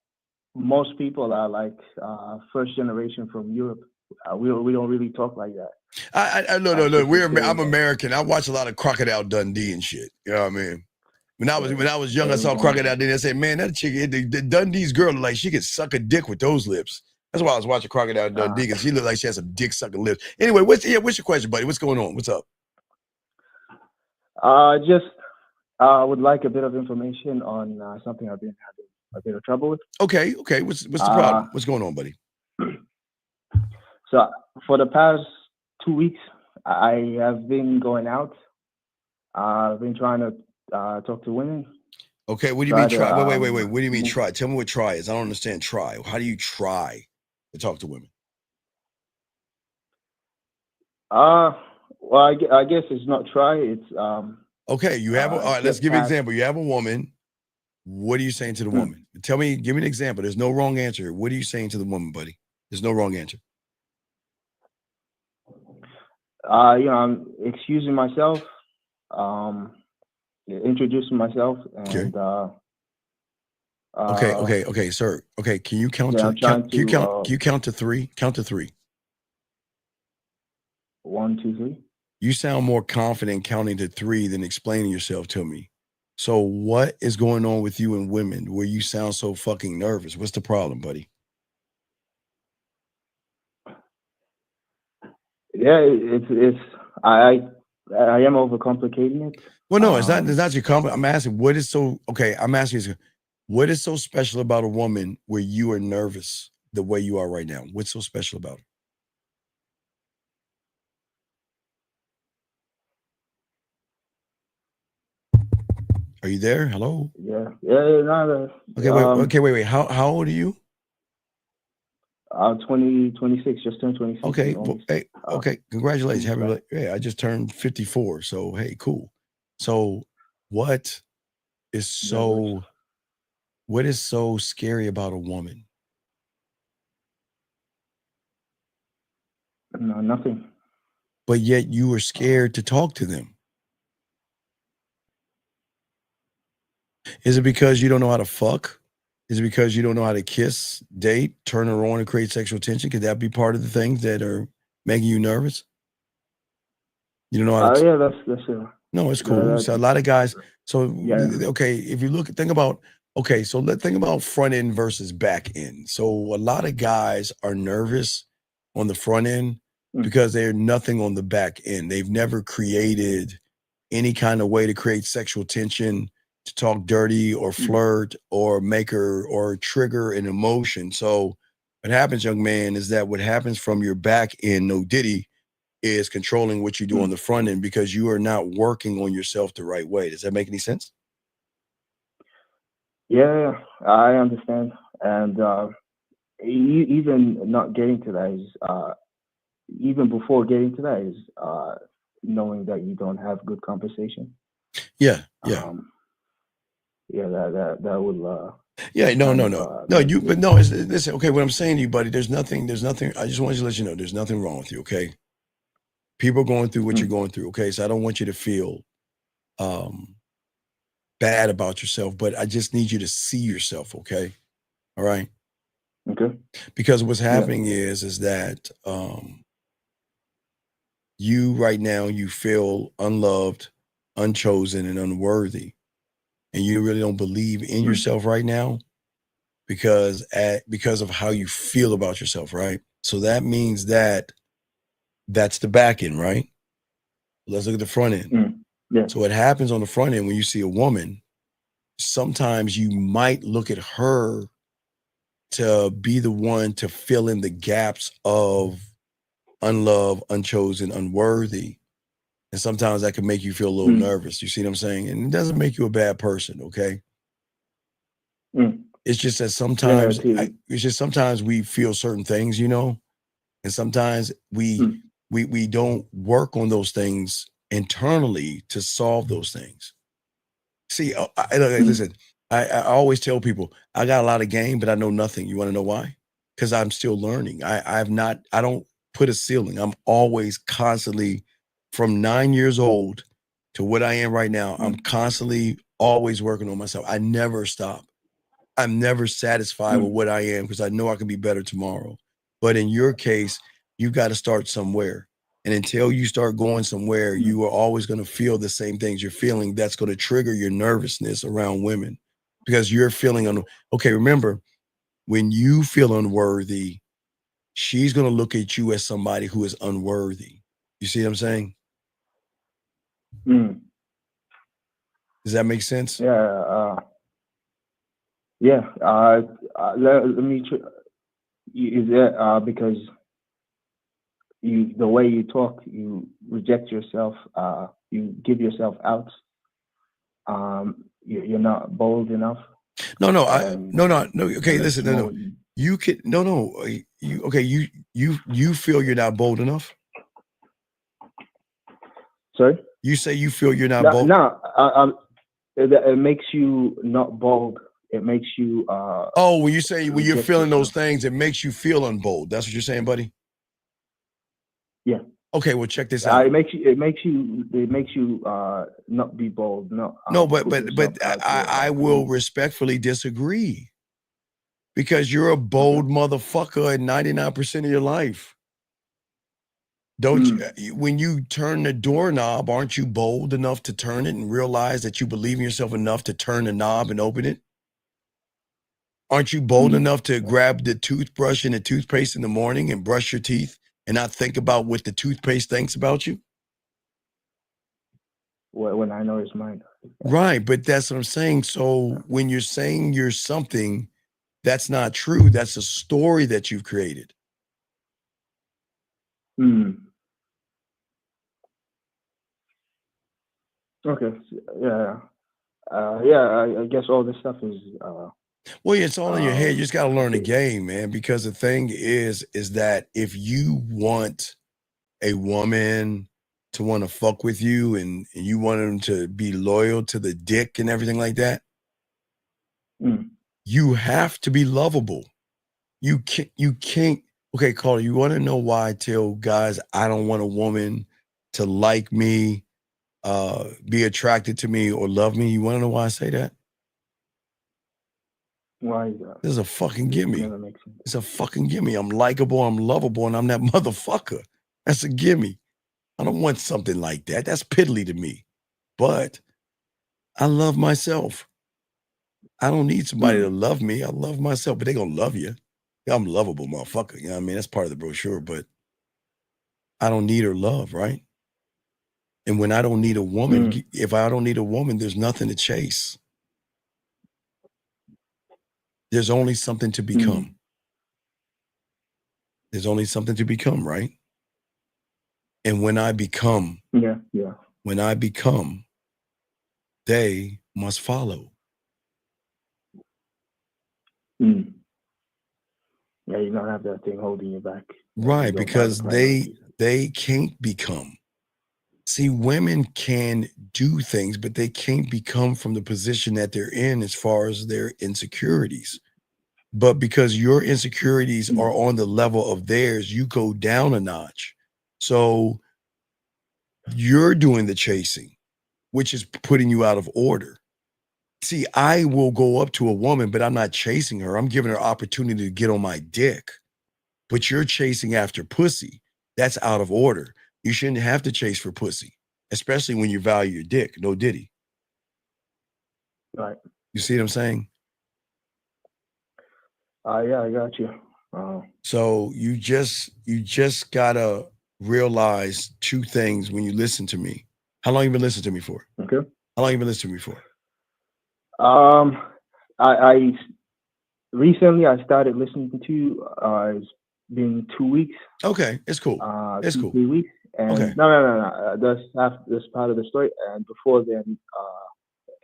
S21: most people are like first generation from Europe. We don't really talk like that.
S7: No. I'm American. I watch a lot of Crocodile Dundee and shit. You know what I mean? When I was young, I saw Crocodile Dundee. I said, man, that chick, the Dundee's girl, like she could suck a dick with those lips. That's why I was watching Crocodile Dundee because she looked like she has some dick sucking lips. Anyway, what's your question, buddy? What's going on? What's up?
S21: Just would like a bit of information on something I've been having a bit of trouble with.
S7: Okay. What's the problem? What's going on, buddy?
S21: So for the past 2 weeks, I have been going out. I've been trying to talk to women.
S7: Okay, what do you mean try? Wait. What do you mean try? Tell me what try is. I don't understand try. How do you try to talk to women?
S21: Well, I guess it's not try. It's
S7: okay, you have all right, let's give an example. You have a woman. What are you saying to the woman? Give me an example. There's no wrong answer. What are you saying to the woman, buddy? There's no wrong answer.
S21: I'm excusing myself, introducing myself, and
S7: okay, sir. Okay, can you count to count to three? Count to three.
S21: 1, 2, 3.
S7: You sound more confident counting to three than explaining yourself to me. So what is going on with you and women where you sound so fucking nervous? What's the problem, buddy?
S21: Yeah, it's I am overcomplicating it.
S7: Well, no, it's not your comment. I'm asking I'm asking you, what is so special about a woman where you are nervous the way you are right now? What's so special about it? Are you there? Hello?
S21: Yeah. No,
S7: Okay, wait. How old are you?
S21: 26, just turned 26.
S7: Okay, well, hey, okay, congratulations.
S21: Right.
S7: Yeah, I just turned 54, so hey, cool. So what is so scary about a woman?
S21: No, nothing.
S7: But yet you were scared to talk to them. Is it because you don't know how to fuck? Is it because you don't know how to kiss, date, turn her on, and create sexual tension? Could that be part of the things that are making you nervous? You don't know how to.
S21: Yeah, that's
S7: No, it's cool. So a lot of guys. So
S21: Yeah.
S7: okay, if you think about front end versus back end. So a lot of guys are nervous on the front end because they're nothing on the back end. They've never created any kind of way to create sexual tension, to talk dirty or flirt or make her or trigger an emotion. So what happens, young man, is that what happens from your back end, no diddy, is controlling what you do on the front end because you are not working on yourself the right way. Does that make any sense?
S21: Yeah, I understand. And even not getting to that is, even before getting to that is knowing that you don't have good conversation.
S7: Yeah.
S21: That will.
S7: Listen, okay, what I'm saying to you, buddy, there's nothing, I just want you to let you know, there's nothing wrong with you, okay? People are going through what you're going through, okay? So I don't want you to feel bad about yourself, but I just need you to see yourself, okay? All right?
S21: Okay.
S7: Because what's happening is that you right now, you feel unloved, unchosen, and unworthy. And you really don't believe in yourself right now because of how you feel about yourself, right? So that means that that's the back end, right? Let's look at the front end.
S21: Yeah.
S7: So what happens on the front end when you see a woman, sometimes you might look at her to be the one to fill in the gaps of unloved, unchosen, unworthy. And sometimes that can make you feel a little nervous. You see what I'm saying? And it doesn't make you a bad person, okay? It's just that sometimes we feel certain things, you know, and sometimes we don't work on those things internally to solve those things. See, listen, I always tell people I got a lot of game, but I know nothing. You want to know why? Because I'm still learning. I don't put a ceiling. I'm always constantly, from 9 years old to what I am right now, I'm constantly always working on myself. I never stop. I'm never satisfied with what I am because I know I can be better tomorrow. But in your case, you got to start somewhere. And until you start going somewhere, you are always going to feel the same things you're feeling. That's going to trigger your nervousness around women because you're feeling okay, remember, when you feel unworthy, she's going to look at you as somebody who is unworthy. You see what I'm saying? Does that make sense?
S21: Yeah. Let me. Is that because the way you talk, you reject yourself, you give yourself out. You're not bold enough.
S7: No. Okay, listen, no. You can you feel you're not bold enough.
S21: Sorry?
S7: You say you feel you're not bold.
S21: No, it makes you not bold. It makes you.
S7: When you say when you're feeling those things, it makes you feel unbold. That's what you're saying, buddy.
S21: Yeah.
S7: Okay, well, check this out.
S21: It makes you not be bold.
S7: But I will respectfully disagree because you're a bold motherfucker at 99% of your life. Don't you? When you turn the doorknob, aren't you bold enough to turn it and realize that you believe in yourself enough to turn the knob and open it? Aren't you bold enough to grab the toothbrush and the toothpaste in the morning and brush your teeth and not think about what the toothpaste thinks about you?
S21: When I know it's mine.
S7: Right, but that's what I'm saying. So when you're saying you're something, That's not true. That's a story that you've created.
S21: Okay. Yeah. I guess all this stuff is.
S7: Well, it's all in your head. You just got to learn the game, man. Because the thing is that if you want a woman to want to fuck with you and you want them to be loyal to the dick and everything like that, you have to be lovable. You can't. Okay, Carter, you want to know why I tell guys I don't want a woman to like me, be attracted to me, or love me? You want to know why I say that?
S21: Why is that?
S7: This is a fucking gimme. It's a fucking gimme. I'm likable, I'm lovable, and I'm that motherfucker. That's a gimme. I don't want something like that. That's piddly to me. But I love myself. I don't need somebody to love me. I love myself, but they gonna love you. Yeah, I'm lovable, motherfucker. You know what I mean? That's part of the brochure, but I don't need her love, right? And when I don't need a woman, if I don't need a woman, there's nothing to chase. There's only something to become. There's only something to become, right? And when I become, when I become, they must follow.
S21: Yeah, you don't have that thing holding you back.
S7: Right, because they can't become. See, women can do things, but they can't become from the position that they're in as far as their insecurities. But because your insecurities are on the level of theirs, you go down a notch. So you're doing the chasing, which is putting you out of order. See, I will go up to a woman, but I'm not chasing her. I'm giving her opportunity to get on my dick. But you're chasing after pussy. That's out of order. You shouldn't have to chase for pussy, especially when you value your dick. No diddy.
S21: Right.
S7: You see what I'm saying?
S21: Yeah, I got you.
S7: So you just gotta realize two things when you listen to me. How long you been listening to me for?
S21: Okay.
S7: How long you been listening to me for?
S21: I recently I started listening to you. It's been 2 weeks.
S7: Okay, it's cool. It's cool.
S21: 3 weeks. And
S7: Okay.
S21: No. That's part of the story. And before then,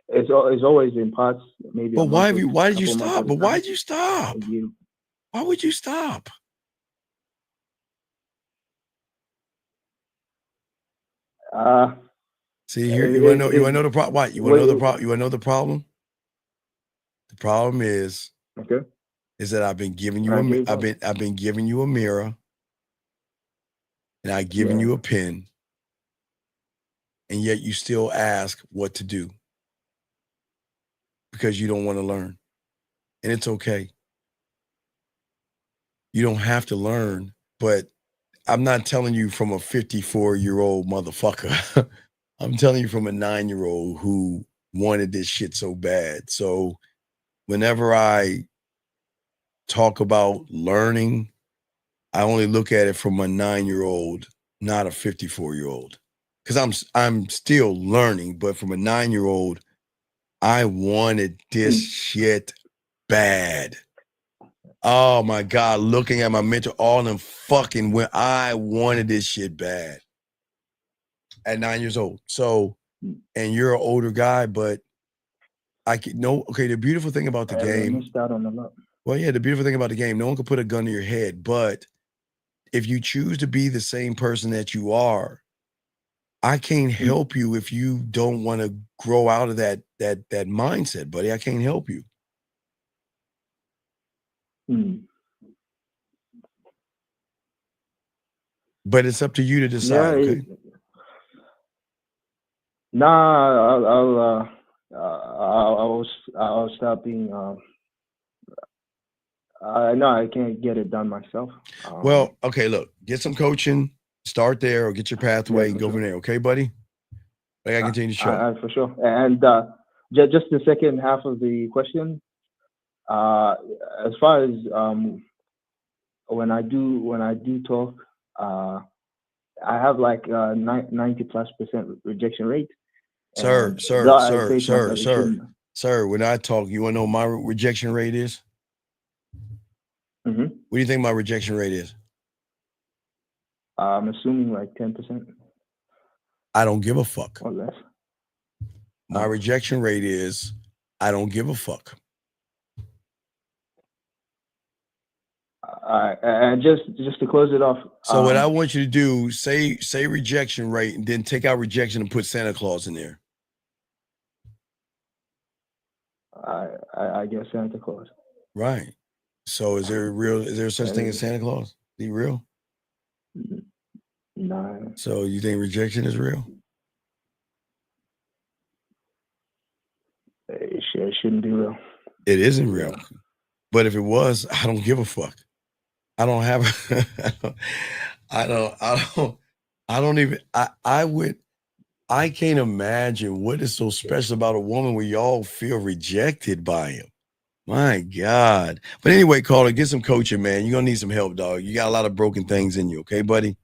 S21: it's always in parts. Maybe.
S7: But why did you stop? But why did you stop? Why would you stop? See, here you wanna know the problem. Why? You wanna know the problem? You wanna know the problem? The problem is that I've been giving you I've been giving you a mirror, and I've given you a pen, and yet you still ask what to do because you don't want to learn. And it's okay. You don't have to learn, but I'm not telling you from a 54-year-old motherfucker. I'm telling you from a 9-year-old who wanted this shit so bad. So whenever I talk about learning, I only look at it from a 9-year-old, not a 54-year-old. Because I'm still learning, but from a 9-year-old, I wanted this shit bad. Oh my God, looking at my mentor, all them fucking when I wanted this shit bad at 9 years old. So, and you're an older guy, but I can okay. The beautiful thing about the game.
S21: Missed out on a lot.
S7: Well, yeah, the beautiful thing about the game, no one can put a gun to your head, but if you choose to be the same person that you are, I can't help you if you don't want to grow out of that mindset, buddy. I can't help you. But it's up to you to decide. Okay.
S21: Nah, I'll stop being. No, I can't get it done myself.
S7: Well, okay, look, get some coaching, start there, or get your pathway and go from there. Okay, buddy? I gotta continue the show.
S21: For sure. And just the second half of the question. As far as when I do talk, I have like 90+% rejection rate.
S7: Sir, when I talk, you wanna know what my rejection rate is?
S21: Mm-hmm.
S7: What do you think my rejection rate is?
S21: I'm assuming like 10%.
S7: I don't give a fuck.
S21: Or less.
S7: My rejection rate is I don't give a fuck.
S21: And just to close it off.
S7: So what I want you to do, say rejection rate, and then take out rejection and put Santa Claus in there.
S21: I guess Santa Claus.
S7: Right. So is there such thing as Santa Claus? Is he real?
S21: No.
S7: So you think rejection is real?
S21: It shouldn't be real.
S7: It isn't real. But if it was, I don't give a fuck. I don't have I can't imagine what is so special about a woman where y'all feel rejected by him. My God. But anyway, caller, get some coaching, man. You're gonna need some help, dog. You got a lot of broken things in you, okay, buddy?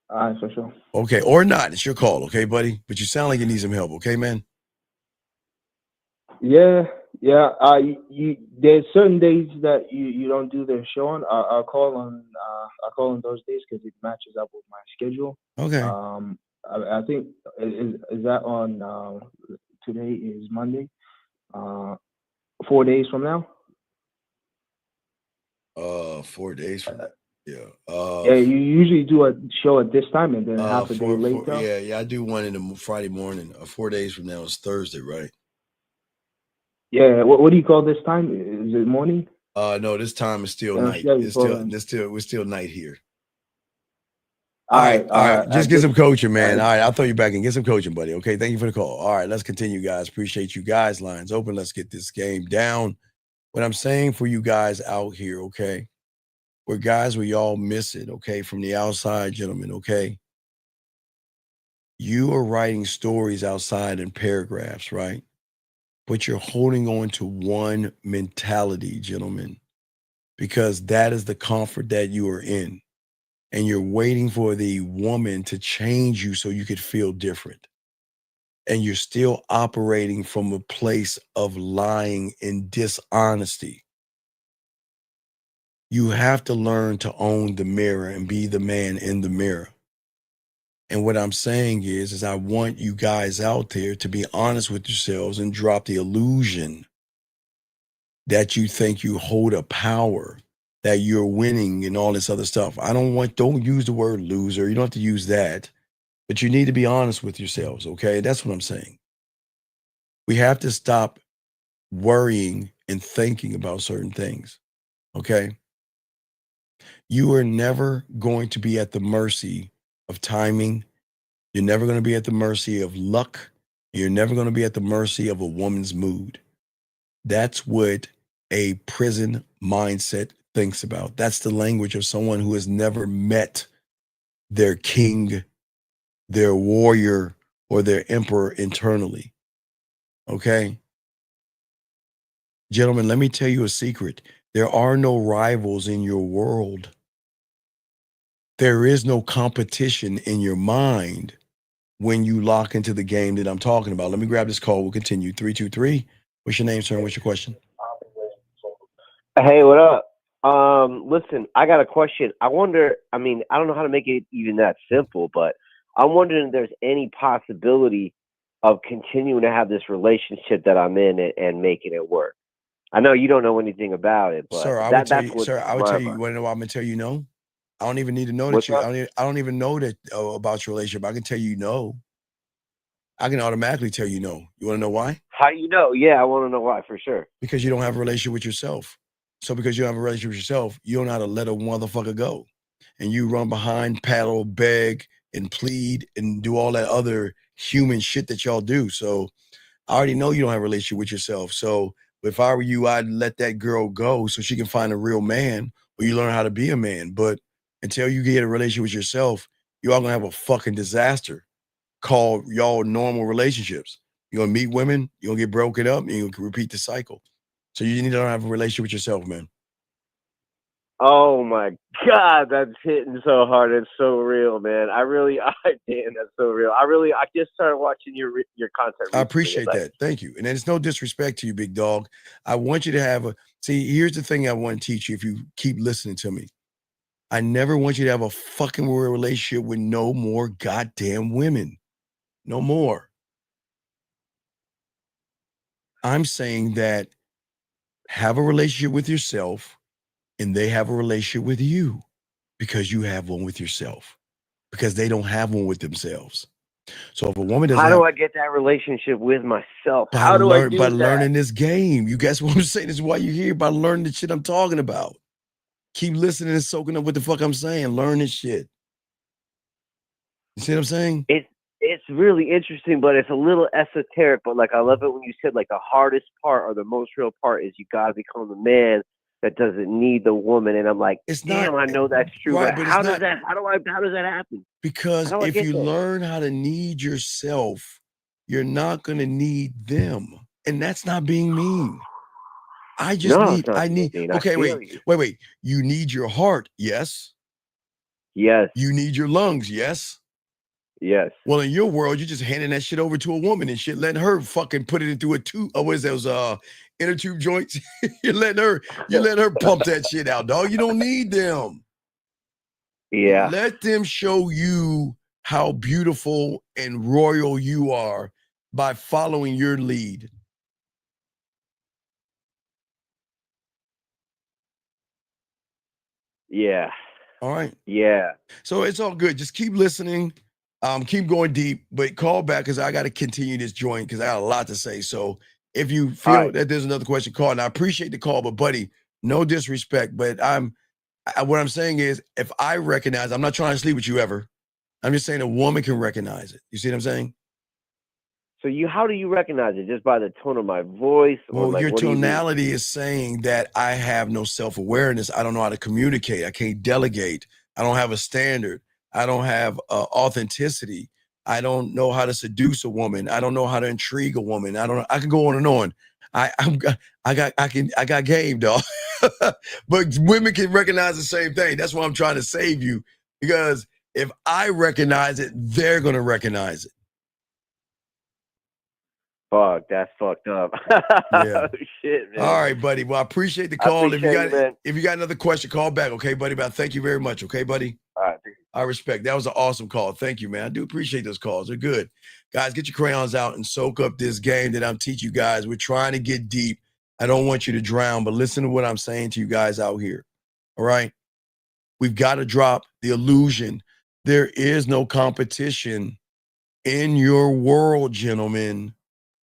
S21: All right, for sure.
S7: Okay, or not. It's your call, okay, buddy? But you sound like you need some help, okay, man?
S21: Yeah. There's certain days that you don't do the show on. I'll call on those days because it matches up with my schedule.
S7: Okay.
S21: I think is that on today is Monday. 4 days from now.
S7: 4 days from now. Yeah.
S21: Yeah, you usually do a show at this time and then half a day later.
S7: Yeah, I do one in the Friday morning. 4 days from now is Thursday, right?
S21: Yeah. What do you call this time? Is it morning?
S7: No, this time is still night. We're still night here. All right. Just get some coaching, man. All right, I'll throw you back and get some coaching, buddy. Okay, thank you for the call. All right, let's continue, guys. Appreciate you guys. Lines open. Let's get this game down. What I'm saying for you guys out here, okay, where guys, we all miss it, okay, from the outside, gentlemen, okay. You are writing stories outside in paragraphs, right? But you're holding on to one mentality, gentlemen, because that is the comfort that you are in. And you're waiting for the woman to change you so you could feel different. And you're still operating from a place of lying and dishonesty. You have to learn to own the mirror and be the man in the mirror. And what I'm saying is I want you guys out there to be honest with yourselves and drop the illusion that you think you hold a power, that you're winning and all this other stuff. Don't use the word loser. You don't have to use that, but you need to be honest with yourselves. Okay. That's what I'm saying. We have to stop worrying and thinking about certain things. Okay. You are never going to be at the mercy of timing. You're never going to be at the mercy of luck. You're never going to be at the mercy of a woman's mood. That's what a prison mindset thinks about. That's the language of someone who has never met their king, their warrior, or their emperor internally. Okay? Gentlemen, let me tell you a secret. There are no rivals in your world. There is no competition in your mind when you lock into the game that I'm talking about. Let me grab this call. We'll continue. 323. What's your name, sir? And what's your question?
S2: Hey, what up? Listen, I got a question. I wonder, I don't know how to make it even that simple, but I'm wondering if there's any possibility of continuing to have this relationship that I'm in and making it work. I know you don't know anything about it, but
S7: I would tell you, you want to know why I'm going to tell you no? I don't even need to know that I don't even know that about your relationship. I can tell you no. I can automatically tell you no. You want to know why?
S2: How do you know? Yeah, I want to know why for sure.
S7: Because you don't have a relationship with yourself. So because you don't have a relationship with yourself, you don't know how to let a motherfucker go. And you run behind, paddle, beg, and plead, and do all that other human shit that y'all do. So I already know you don't have a relationship with yourself. So if I were you, I'd let that girl go so she can find a real man, or you learn how to be a man. But until you get a relationship with yourself, you all gonna have a fucking disaster called y'all normal relationships. You're gonna meet women, you're gonna get broken up, and you can repeat the cycle. So you need to have a relationship with yourself, man.
S2: Oh my God, that's hitting so hard. It's so real, man. Damn, that's so real. I just started watching your content recently.
S7: I appreciate that. Thank you. And it's no disrespect to you, big dog. I want you to have See, here's the thing I want to teach you if you keep listening to me. I never want you to have a fucking relationship with no more goddamn women. No more. I'm saying that have a relationship with yourself and they have a relationship with you because you have one with yourself, because they don't have one with themselves. So if a woman doesn't
S2: How do
S7: have,
S2: I get that relationship with myself?
S7: by
S2: How do I do that?
S7: learning this game. You guess what I'm saying? This is why you're here, by learning the shit I'm talking about. Keep listening and soaking up what the fuck I'm saying. Learn this shit. You see what I'm saying?
S2: It's really interesting, but it's a little esoteric. But like, I love it when you said like the hardest part or the most real part is you got to become the man that doesn't need the woman. And I'm like,
S7: It's
S2: damn,
S7: not
S2: I know that's true.
S7: right,
S2: But
S7: but
S2: how
S7: it's
S2: does
S7: not,
S2: how does that happen?
S7: because
S2: How do I
S7: if
S2: get
S7: you
S2: there?
S7: learn how to need yourself, you're not going to need them. And that's not being mean. I just
S2: No, it's not
S7: I need,
S2: being mean. I
S7: okay,
S2: feel
S7: wait.
S2: you.
S7: You need your heart, yes.
S2: Yes.
S7: You need your lungs, yes.
S2: Yes.
S7: Well, in your world, you're just handing that shit over to a woman and shit, letting her fucking put it into a tube. What is those inner tube joints? you're letting her pump that shit out, dog. You don't need them.
S2: Yeah.
S7: Let them show you how beautiful and royal you are by following your lead.
S2: Yeah.
S7: All right.
S2: Yeah.
S7: So it's all good. Just keep listening. Keep going deep, but call back because I got to continue this joint because I got a lot to say. So if you feel that there's another question, call. And I appreciate the call, but buddy, no disrespect. But what I'm saying is, if I recognize, I'm not trying to sleep with you ever. I'm just saying a woman can recognize it. You see what I'm saying?
S2: So how do you recognize it? Just by the tone of my voice, or
S7: Well,
S2: like
S7: your
S2: what do you mean?
S7: tonality is saying that I have no self-awareness. I don't know how to communicate. I can't delegate. I don't have a standard. I don't have authenticity. I don't know how to seduce a woman. I don't know how to intrigue a woman. I can go on and on. I got game, dog. But women can recognize the same thing. That's why I'm trying to save you, because if I recognize it, they're gonna recognize it.
S2: Fuck, that's fucked up.
S7: Yeah.
S2: Oh, shit, man.
S7: All right, buddy. Well, I appreciate the
S2: I
S7: call.
S2: appreciate
S7: If you got another question, call back, okay, buddy? But thank you very much, okay, buddy?
S2: All right.
S7: I respect. That was an awesome call. Thank you, man. I do appreciate those calls. They're good. Guys, get your crayons out and soak up this game that I'm teaching you guys. We're trying to get deep. I don't want you to drown, but listen to what I'm saying to you guys out here. All right? We've got to drop the illusion. There is no competition in your world, gentlemen.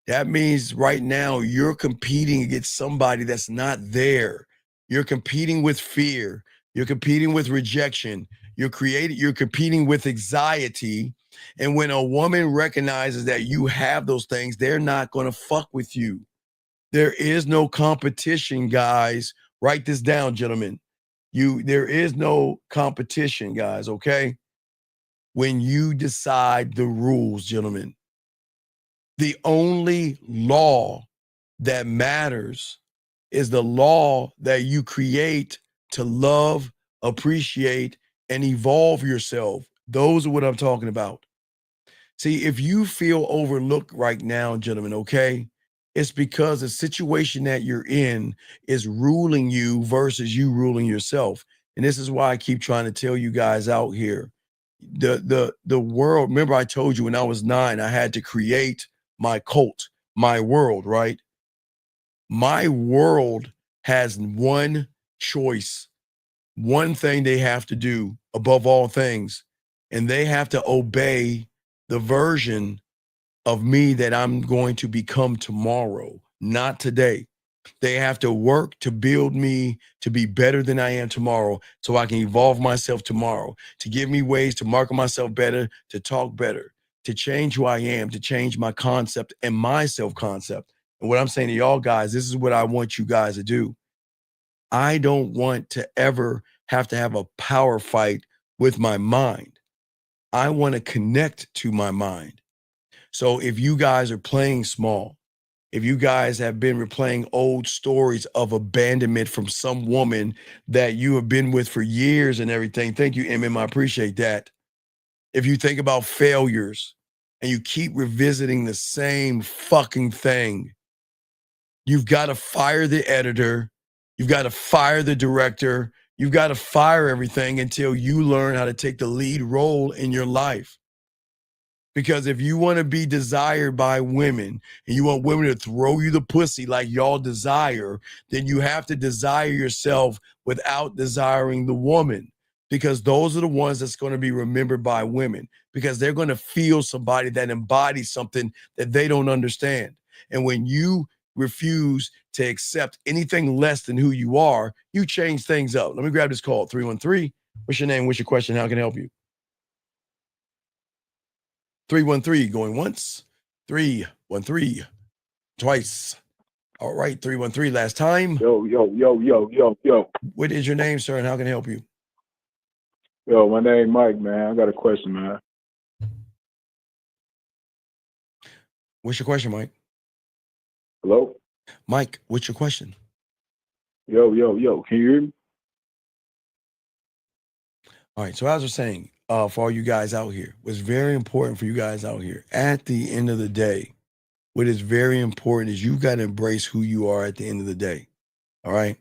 S7: That means right now you're competing against somebody that's not there. You're competing with fear. You're competing with rejection. You're competing with anxiety. And when a woman recognizes that you have those things, they're not going to fuck with you. There is no competition, guys. Write this down, gentlemen. There is no competition, guys, okay? When you decide the rules, gentlemen. The only law that matters is the law that you create to love, appreciate, and evolve yourself. Those are what I'm talking about. See, if you feel overlooked right now, gentlemen, okay, it's because the situation that you're in is ruling you versus you ruling yourself. And this is why I keep trying to tell you guys out here. The world, remember I told you when I was 9, I had to create my cult, my world, right? My world has one choice, one thing they have to do above all things, and they have to obey the version of me that I'm going to become tomorrow, not today. They have to work to build me to be better than I am tomorrow so I can evolve myself tomorrow, to give me ways to market myself better, to talk better, to change who I am, to change my concept and my self-concept. And what I'm saying to y'all guys, this is what I want you guys to do. I don't want to ever have to have a power fight with my mind. I want to connect to my mind. So if you guys are playing small, if you guys have been replaying old stories of abandonment from some woman that you have been with for years and everything, thank you, MM, I appreciate that. If you think about failures and you keep revisiting the same fucking thing, you've got to fire the editor You've got to fire the director. You've got to fire everything until you learn how to take the lead role in your life. Because if you want to be desired by women and you want women to throw you the pussy like y'all desire, then you have to desire yourself without desiring the woman. Because those are the ones that's going to be remembered by women, because they're going to feel somebody that embodies something that they don't understand. And when you refuse to accept anything less than who you are, you change things up. Let me grab this call, 313. What's your name? What's your question? How can I help you? 313 going once, 313 twice. All right, 313 last time.
S1: Yo.
S7: What is your name, sir, and how can I help you?
S1: Yo, my name Mike, man. I got a question, man.
S7: What's your question, Mike?
S1: Hello?
S7: Mike, what's your question?
S1: Yo. Can you hear me?
S7: All right, so as I was saying, for all you guys out here, what's very important for you guys out here, at the end of the day, what is very important is you got to embrace who you are at the end of the day. All right?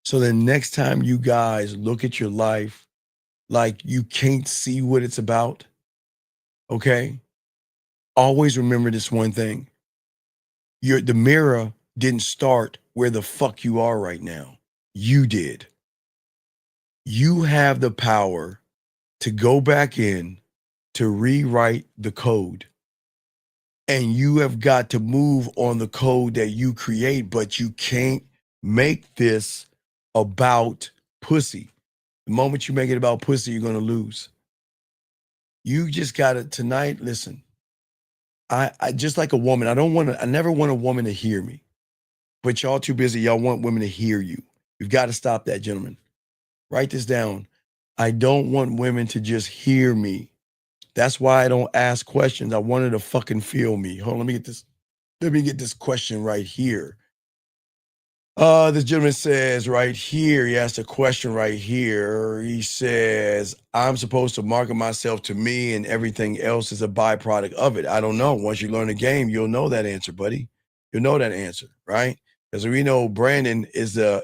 S7: So the next time you guys look at your life like you can't see what it's about, okay? Always remember this one thing. The mirror didn't start where the fuck you are right now. You did. You have the power to go back in to rewrite the code. And you have got to move on the code that you create, but you can't make this about pussy. The moment you make it about pussy, you're going to lose. You just got to, tonight, listen, I just like a woman, I never want a woman to hear me, but y'all too busy. Y'all want women to hear you. You've got to stop that, gentlemen. Write this down. I don't want women to just hear me. That's why I don't ask questions. I want her to fucking feel me. Hold on, let me get this question right here. This gentleman says right here, he asked a question right here. He says, I'm supposed to market myself to me and everything else is a byproduct of it. I don't know. Once you learn the game, you'll know that answer, buddy. You'll know that answer, right? Because we know Brandon is a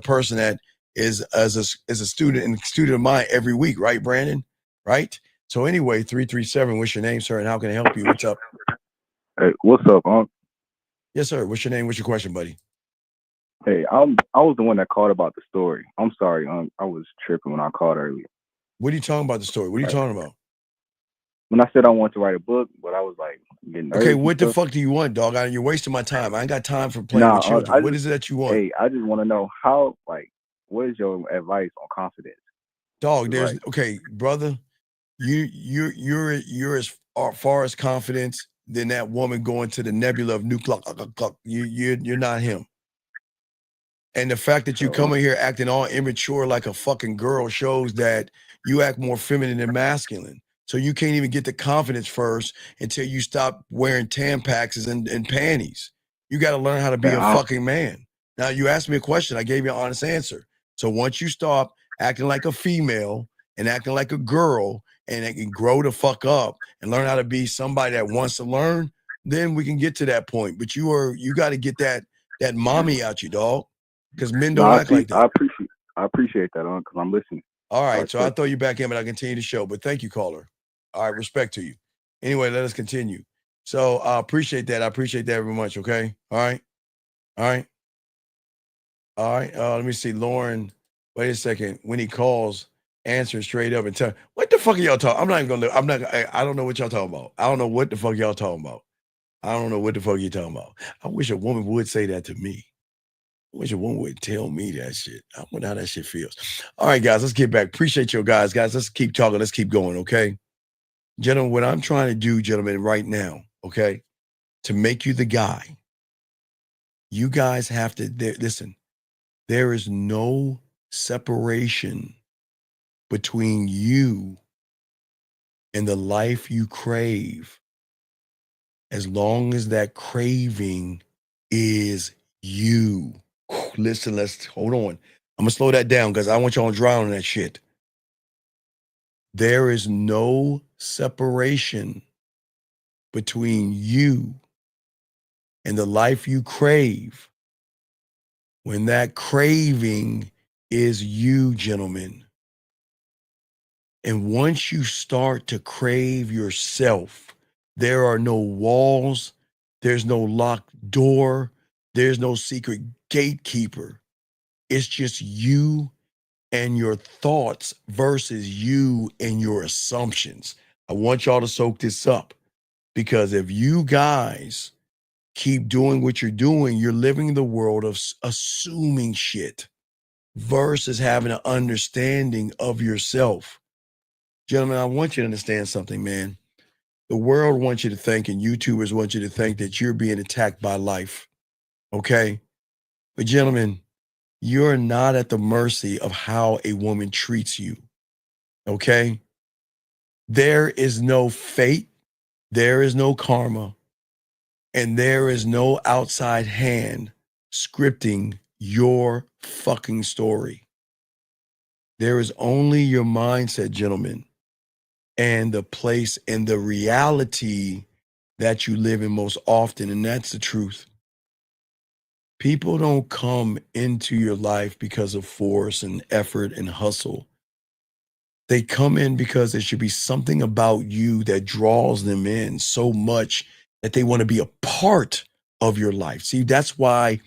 S7: person that is a student of mine every week, right, Brandon? Right? So anyway, 337, what's your name, sir, and how can I help you? What's up?
S20: Hey, what's up, Unc?
S7: Yes, sir. What's your name? What's your question, buddy?
S20: Hey, I was the one that called about the story. I'm sorry, I was tripping when I called earlier.
S7: What are you talking about the story? What are you talking about?
S20: When I said I wanted to write a book, but I was like getting nervous.
S7: Okay, what the fuck do you want, dog? You're wasting my time. I ain't got time for playing with children. What is it that you want?
S20: Hey, I just want to know what is your advice on confidence?
S7: Dog, okay, brother, you're as far as confidence than that woman going to the nebula of nuclear. You're not him. And the fact that you come in here acting all immature like a fucking girl shows that you act more feminine than masculine. So you can't even get the confidence first until you stop wearing Tampaxes and panties. You got to learn how to be a fucking man. Now, you asked me a question. I gave you an honest answer. So once you stop acting like a female and acting like a girl and can grow the fuck up and learn how to be somebody that wants to learn, then we can get to that point. But you got to get that mommy out you, dog. Because men don't act like that.
S20: I appreciate that, because I'm listening.
S7: All right, so I'll throw you back in, but I'll continue the show. But thank you, caller. All right, respect to you. Anyway, let us continue. So I appreciate that. I appreciate that very much, okay? All right. Let me see. Lauren, wait a second. When he calls, answer straight up and tell what the fuck are y'all talking? I don't know what y'all talking about. I don't know what the fuck y'all talking about. I don't know what the fuck you're talking about. I wish a woman would say that to me. I wish a woman would tell me that shit. I wonder how that shit feels. All right, guys, let's get back. Appreciate you guys. Let's keep talking. Let's keep going, okay? Gentlemen, what I'm trying to do, gentlemen, right now, okay, to make you the guy, you guys have to, listen, there is no separation between you and the life you crave as long as that craving is you. Listen, let's hold on. I'm gonna slow that down because I want y'all to drown on that shit. There is no separation between you and the life you crave when that craving is you, gentlemen. And once you start to crave yourself, there are no walls, there's no locked door, there's no secret gatekeeper. It's just you and your thoughts versus you and your assumptions. I want y'all to soak this up, because if you guys keep doing what you're doing, you're living in the world of assuming shit versus having an understanding of yourself. Gentlemen, I want you to understand something, man. The world wants you to think, and YouTubers want you to think, that you're being attacked by life, okay? But gentlemen, you're not at the mercy of how a woman treats you, okay? There is no fate, there is no karma, and there is no outside hand scripting your fucking story. There is only your mindset, gentlemen, and the place and the reality that you live in most often, and that's the truth. People don't come into your life because of force and effort and hustle. They come in because there should be something about you that draws them in so much that they want to be a part of your life. See, that's why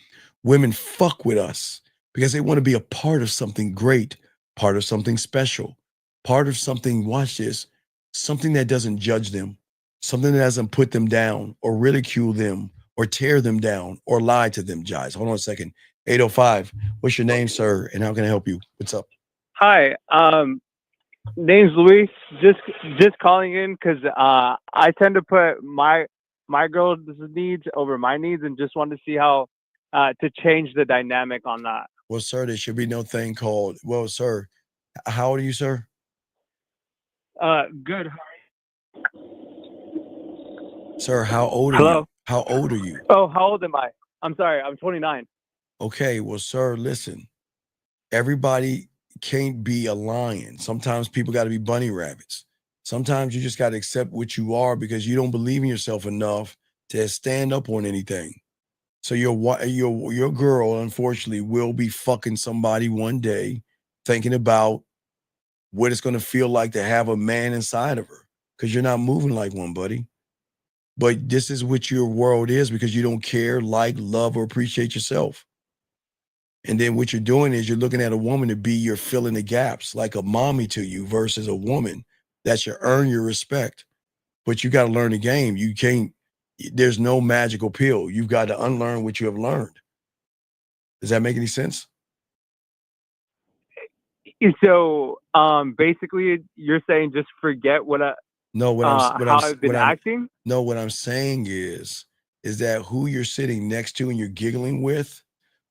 S7: women fuck with us, because they want to be a part of something great, part of something special, part of something, watch this, something that doesn't judge them, something that doesn't put them down or ridicule them or tear them down or lie to them, guys. Hold on a second. 805, what's your name, sir? And how can I help you? What's up?
S5: Hi, name's Luis. Just calling in because I tend to put my girl's needs over my needs, and just wanted to see how to change the dynamic on that.
S7: Well, sir, there should be no thing called, well, sir, how old are you, sir?
S5: Good.
S7: Sir, how old are
S5: Hello?
S7: you? How old are you?
S5: Oh, how old am I? I'm sorry, I'm 29.
S7: Okay, well, sir, listen, everybody can't be a lion. Sometimes people got to be bunny rabbits. Sometimes you just got to accept what you are because you don't believe in yourself enough to stand up on anything. So your girl, unfortunately, will be fucking somebody one day, thinking about what it's going to feel like to have a man inside of her, because you're not moving like one, buddy. But this is what your world is, because you don't care, like, love, or appreciate yourself. And then what you're doing is you're looking at a woman to be your fill in the gaps, like a mommy to you, versus a woman that should earn your respect. But you got to learn the game. You can't, there's no magical pill. You've got to unlearn what you have learned. Does that make any sense?
S5: So, basically, you're saying just forget what I've been acting?
S7: No, what I'm saying is that who you're sitting next to and you're giggling with,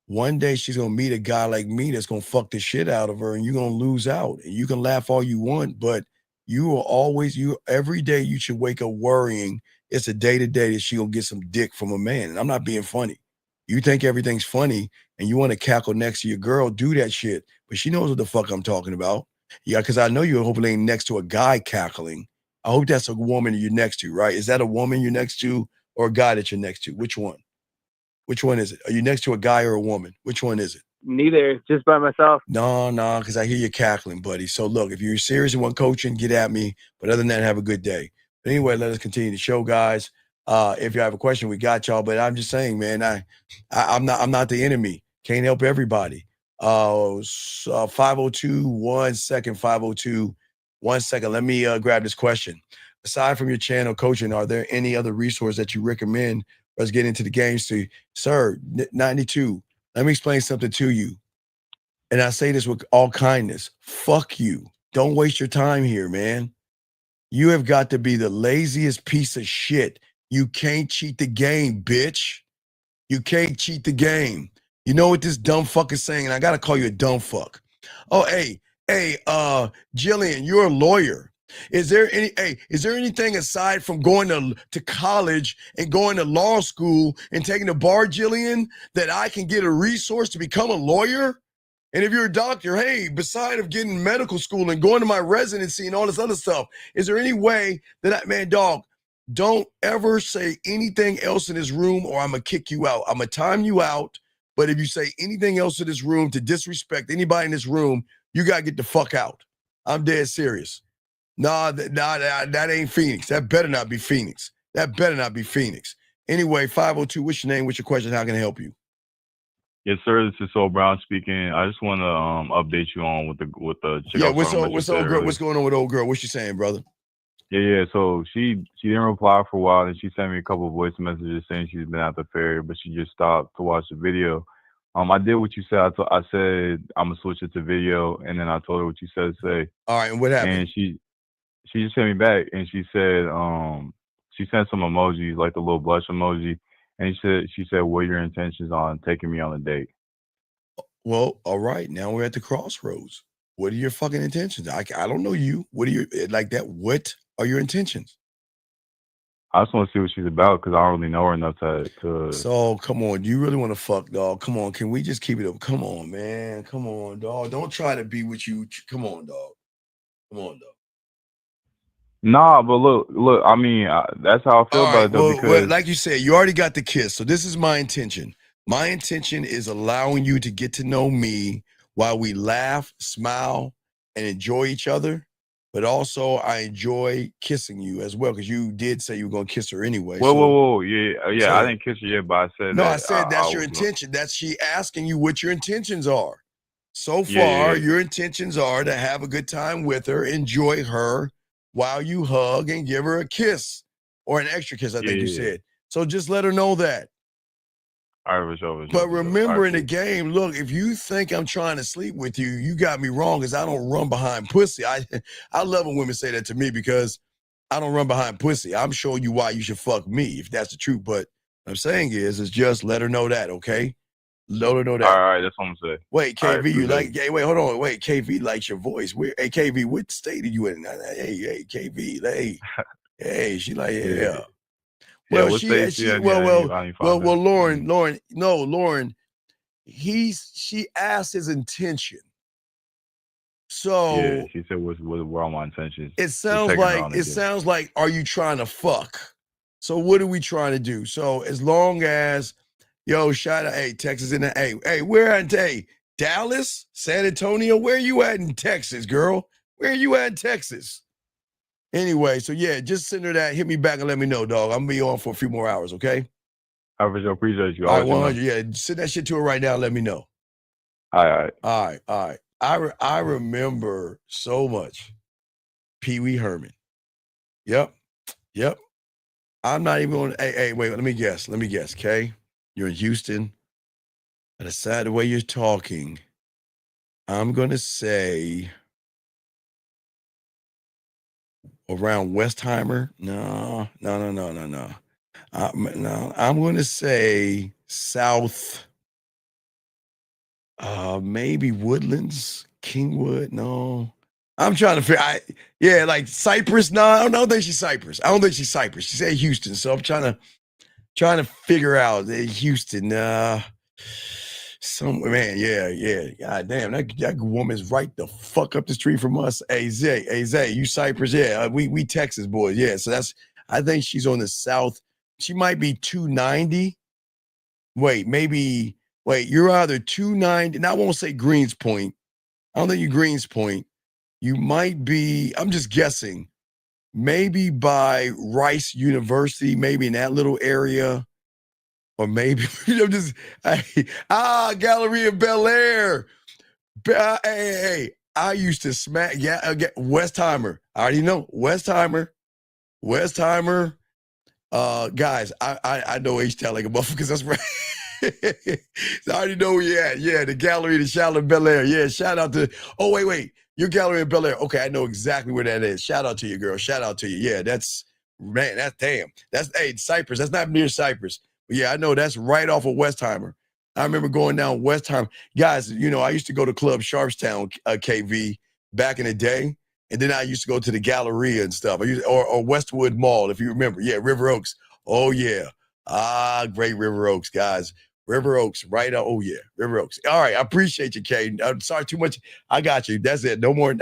S7: one day she's gonna meet a guy like me that's gonna fuck the shit out of her, and you're gonna lose out. And you can laugh all you want, but every day you should wake up worrying it's a day to day that she gonna get some dick from a man. And I'm not being funny. You think everything's funny and you want to cackle next to your girl, do that shit. But she knows what the fuck I'm talking about. Yeah, because I know you're hopefully ain't next to a guy cackling. I hope that's a woman you're next to, right? Is that a woman you're next to or a guy that you're next to? Which one? Which one is it? Are you next to a guy or a woman? Which one is it?
S5: Neither, just by myself.
S7: No, because I hear you cackling, buddy. So look, if you're serious and want coaching, get at me. But other than that, have a good day. But anyway, let us continue the show, guys. If you have a question, we got y'all. But I'm just saying, man, I'm not the enemy. Can't help everybody. 502, 1 second, 502, 1 second. Let me grab this question. Aside from your channel coaching, are there any other resources that you recommend for us getting into the game? So, sir, 92, let me explain something to you. And I say this with all kindness. Fuck you. Don't waste your time here, man. You have got to be the laziest piece of shit. You can't cheat the game, bitch. You can't cheat the game. You know what this dumb fuck is saying? And I got to call you a dumb fuck. Oh, hey, Jillian, you're a lawyer. Is there anything aside from going to college and going to law school and taking the bar, Jillian, that I can get a resource to become a lawyer? And if you're a doctor, hey, beside of getting medical school and going to my residency and all this other stuff, is there any way that don't ever say anything else in this room or I'm going to kick you out. I'm going to time you out But if you say anything else in this room to disrespect anybody in this room, you got to get the fuck out. I'm dead serious. Nah, that ain't Phoenix. That better not be Phoenix. That better not be Phoenix. Anyway, 502, what's your name? What's your question? How can I help you?
S3: Yes, sir. This is Soul Brown speaking. I just want to update you on with the chick.
S7: Yeah,
S3: I was talking about
S7: what's
S3: you
S7: old
S3: said
S7: girl?
S3: earlier.
S7: What's going on with old girl? What's she saying, brother?
S3: Yeah. So she didn't reply for a while, and she sent me a couple of voice messages saying she's been at the fair, but she just stopped to watch the video. I did what you said. I said I'm gonna switch it to video, and then I told her what you said to say.
S7: All right, and what happened?
S3: And she just sent me back, and she said she sent some emojis like the little blush emoji, and she said what are your intentions on taking me on a date?
S7: Well, all right. Now we're at the crossroads. What are your fucking intentions? I don't know you. What are your like that? What are your intentions?
S3: I just want to see what she's about because I don't really know her enough to.
S7: So come on, do you really want to fuck, dog? Come on, can we just keep it up? Come on, man. Come on, dog. Don't try to be what you. Come on, dog. Come on, dog.
S3: Nah, but look. I mean, that's how I feel
S7: All
S3: about
S7: right.
S3: it though.
S7: Well,
S3: Because
S7: like you said, you already got the kiss. So this is my intention. My intention is allowing you to get to know me while we laugh, smile, and enjoy each other. But also, I enjoy kissing you as well because you did say you were gonna kiss her anyway.
S3: whoa, yeah.
S7: so-
S3: I didn't kiss her yet, but I said
S7: No,
S3: that
S7: I said that's
S3: I
S7: your
S3: was gonna-
S7: intention. That's she asking you what your intentions are. So
S3: Yeah,
S7: far,
S3: yeah.
S7: your intentions are to have a good time with her, enjoy her while you hug and give her a kiss or an extra kiss, I think you
S3: Yeah.
S7: said. So just let her know that.
S3: All right, for sure.
S7: But remember in the game, look, if you think I'm trying to sleep with you, you got me wrong because I don't run behind pussy. I love when women say that to me because I don't run behind pussy. I'm showing you why you should fuck me if that's the truth. But what I'm saying is just let her know that, okay? Let her know that.
S3: All right, that's what I'm saying.
S7: Wait, KV,
S3: All right,
S7: you
S3: appreciate
S7: like?
S3: it.
S7: Hey, wait, hold on. Wait, KV likes your voice. Hey, KV, what state are you in? Hey, KV, hey, she like, yeah.
S3: Yeah,
S7: Well,
S3: what
S7: she,
S3: state
S7: she,
S3: I
S7: well,
S3: need find out.
S7: Lauren. She asked his intention. So
S3: Yeah, she said what are my intentions?
S7: it sounds like, are you trying to fuck? So what are we trying to do? So as long as, shout out, hey, Texas in the, hey, where at, hey, Dallas, San Antonio, where you at in Texas, girl? Where you at in Texas? Anyway, so yeah, just send her that. Hit me back and let me know, dog. I'm gonna be on for a few more hours, okay?
S3: I appreciate you.
S7: All right,
S3: I'll let you know.
S7: 100. Yeah, send that shit to her right now. Let me know.
S3: All right.
S7: All right. I remember so much Pee Wee Herman. Yep. I'm not even going. Hey, wait. Let me guess. Okay, you're in Houston. And aside the way you're talking, I'm gonna say around Westheimer. No. No. I'm gonna say South. Maybe Woodlands, Kingwood. No, I'm trying to figure. Like Cypress. No, I don't think she's Cypress. She said Houston, so I'm trying to figure out Houston. Some man, yeah. God damn, that woman's right the fuck up the street from us. Hey Zay, you Cypress? Yeah, we Texas boys. Yeah, so I think she's on the south. She might be 290. Wait, you're either 290. And I won't say Greens Point. I don't think you're Greens Point. You might be, I'm just guessing, maybe by Rice University, maybe in that little area. Or maybe, Galleria Bel Air. Hey, I used to smack, Westheimer. I already know, Westheimer. Guys, I know H-Town like a motherfucker because that's right. I already know where you're at. Yeah, the Gallery, the Charlotte Bel Air. Yeah, shout out to, wait, your Gallery in Bel Air. Okay, I know exactly where that is. Shout out to you, girl. Shout out to you. Yeah, that's damn. That's, hey, Cypress. That's not near Cypress. But yeah, I know that's right off of Westheimer. I remember going down Westheimer. Guys, I used to go to Club Sharpstown, KV, back in the day. And then I used to go to the Galleria and stuff. Or Westwood Mall, if you remember. Yeah, River Oaks. Oh, yeah. Great River Oaks, guys. River Oaks, right? Oh, yeah, River Oaks. All right, I appreciate you, Caden. I'm sorry too much. I got you. That's it. No more.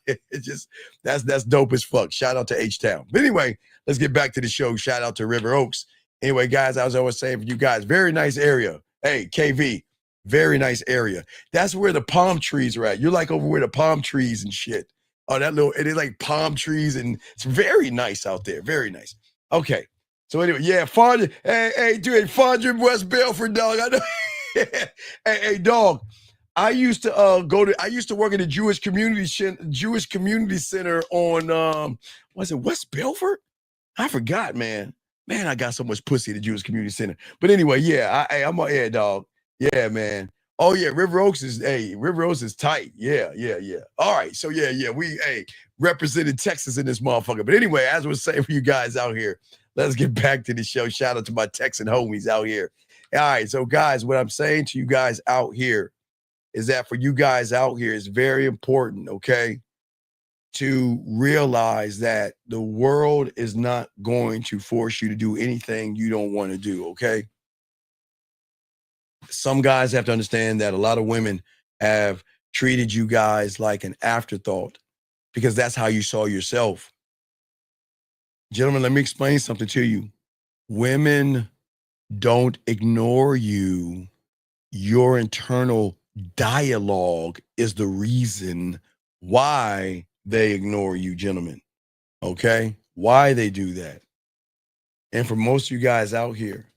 S7: It's just, that's dope as fuck. Shout out to H-Town. But anyway, let's get back to the show. Shout out to River Oaks. Anyway, guys, I was always saying for you guys, very nice area. Hey, KV, very nice area. That's where the palm trees are at. You're like over where the palm trees and shit. Oh, that little, it is like palm trees, and it's very nice out there. Very nice. Okay. So anyway, yeah, Fondren, hey, dude, Fondren, West Belford, dog. I know. hey, dog. I used to I used to work at a Jewish community center on was it West Belford? I forgot, man. Man, I got so much pussy at the Jewish community center. But anyway, yeah, I'm on air, dog. Yeah, man. Oh yeah, River Oaks is tight. Yeah. All right, so yeah, we represented Texas in this motherfucker. But anyway, as I was saying for you guys out here, let's get back to the show. Shout out to my Texan homies out here. All right, so guys, what I'm saying to you guys out here is that for you guys out here, it's very important, okay, to realize that the world is not going to force you to do anything you don't want to do, okay? Some guys have to understand that a lot of women have treated you guys like an afterthought because that's how you saw yourself. Gentlemen, let me explain something to you. Women don't ignore you. Your internal dialogue is the reason why they ignore you, gentlemen. Okay? Why they do that. And for most of you guys out here,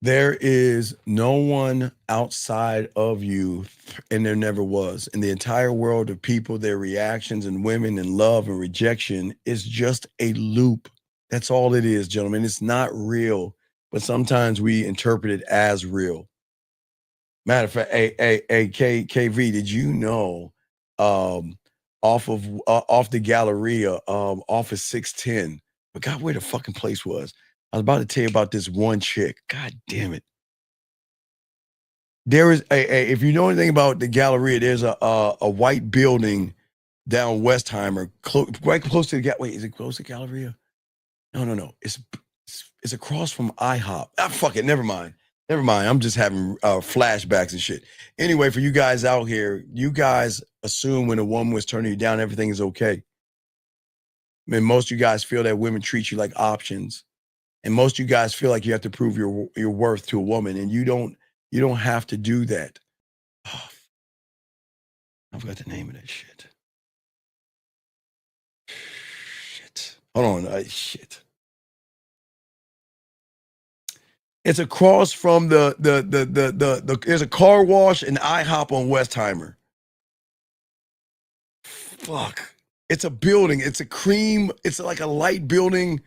S7: there is no one outside of you, and there never was. In the entire world of people, their reactions and women and love and rejection is just a loop. That's all it is, gentlemen. It's not real, but sometimes we interpret it as real. Matter of fact, KV, did you know off the Galleria, off of 610, but God, where the fucking place was. I was about to tell you about this one chick. God damn it. There is if you know anything about the Galleria, there's a white building down Westheimer, right close to the wait, is it close to Galleria? No. It's across from IHOP. Fuck it, never mind. I'm just having flashbacks and shit. Anyway, for you guys out here, you guys assume when a woman was turning you down, everything is okay. I mean, most of you guys feel that women treat you like options. And most of you guys feel like you have to prove your worth to a woman, and you don't have to do that. Oh, I forgot the name of that shit. Shit. Hold on. Shit. It's across from the there's a car wash and IHOP on Westheimer. Fuck. It's a building. It's it's like a light building.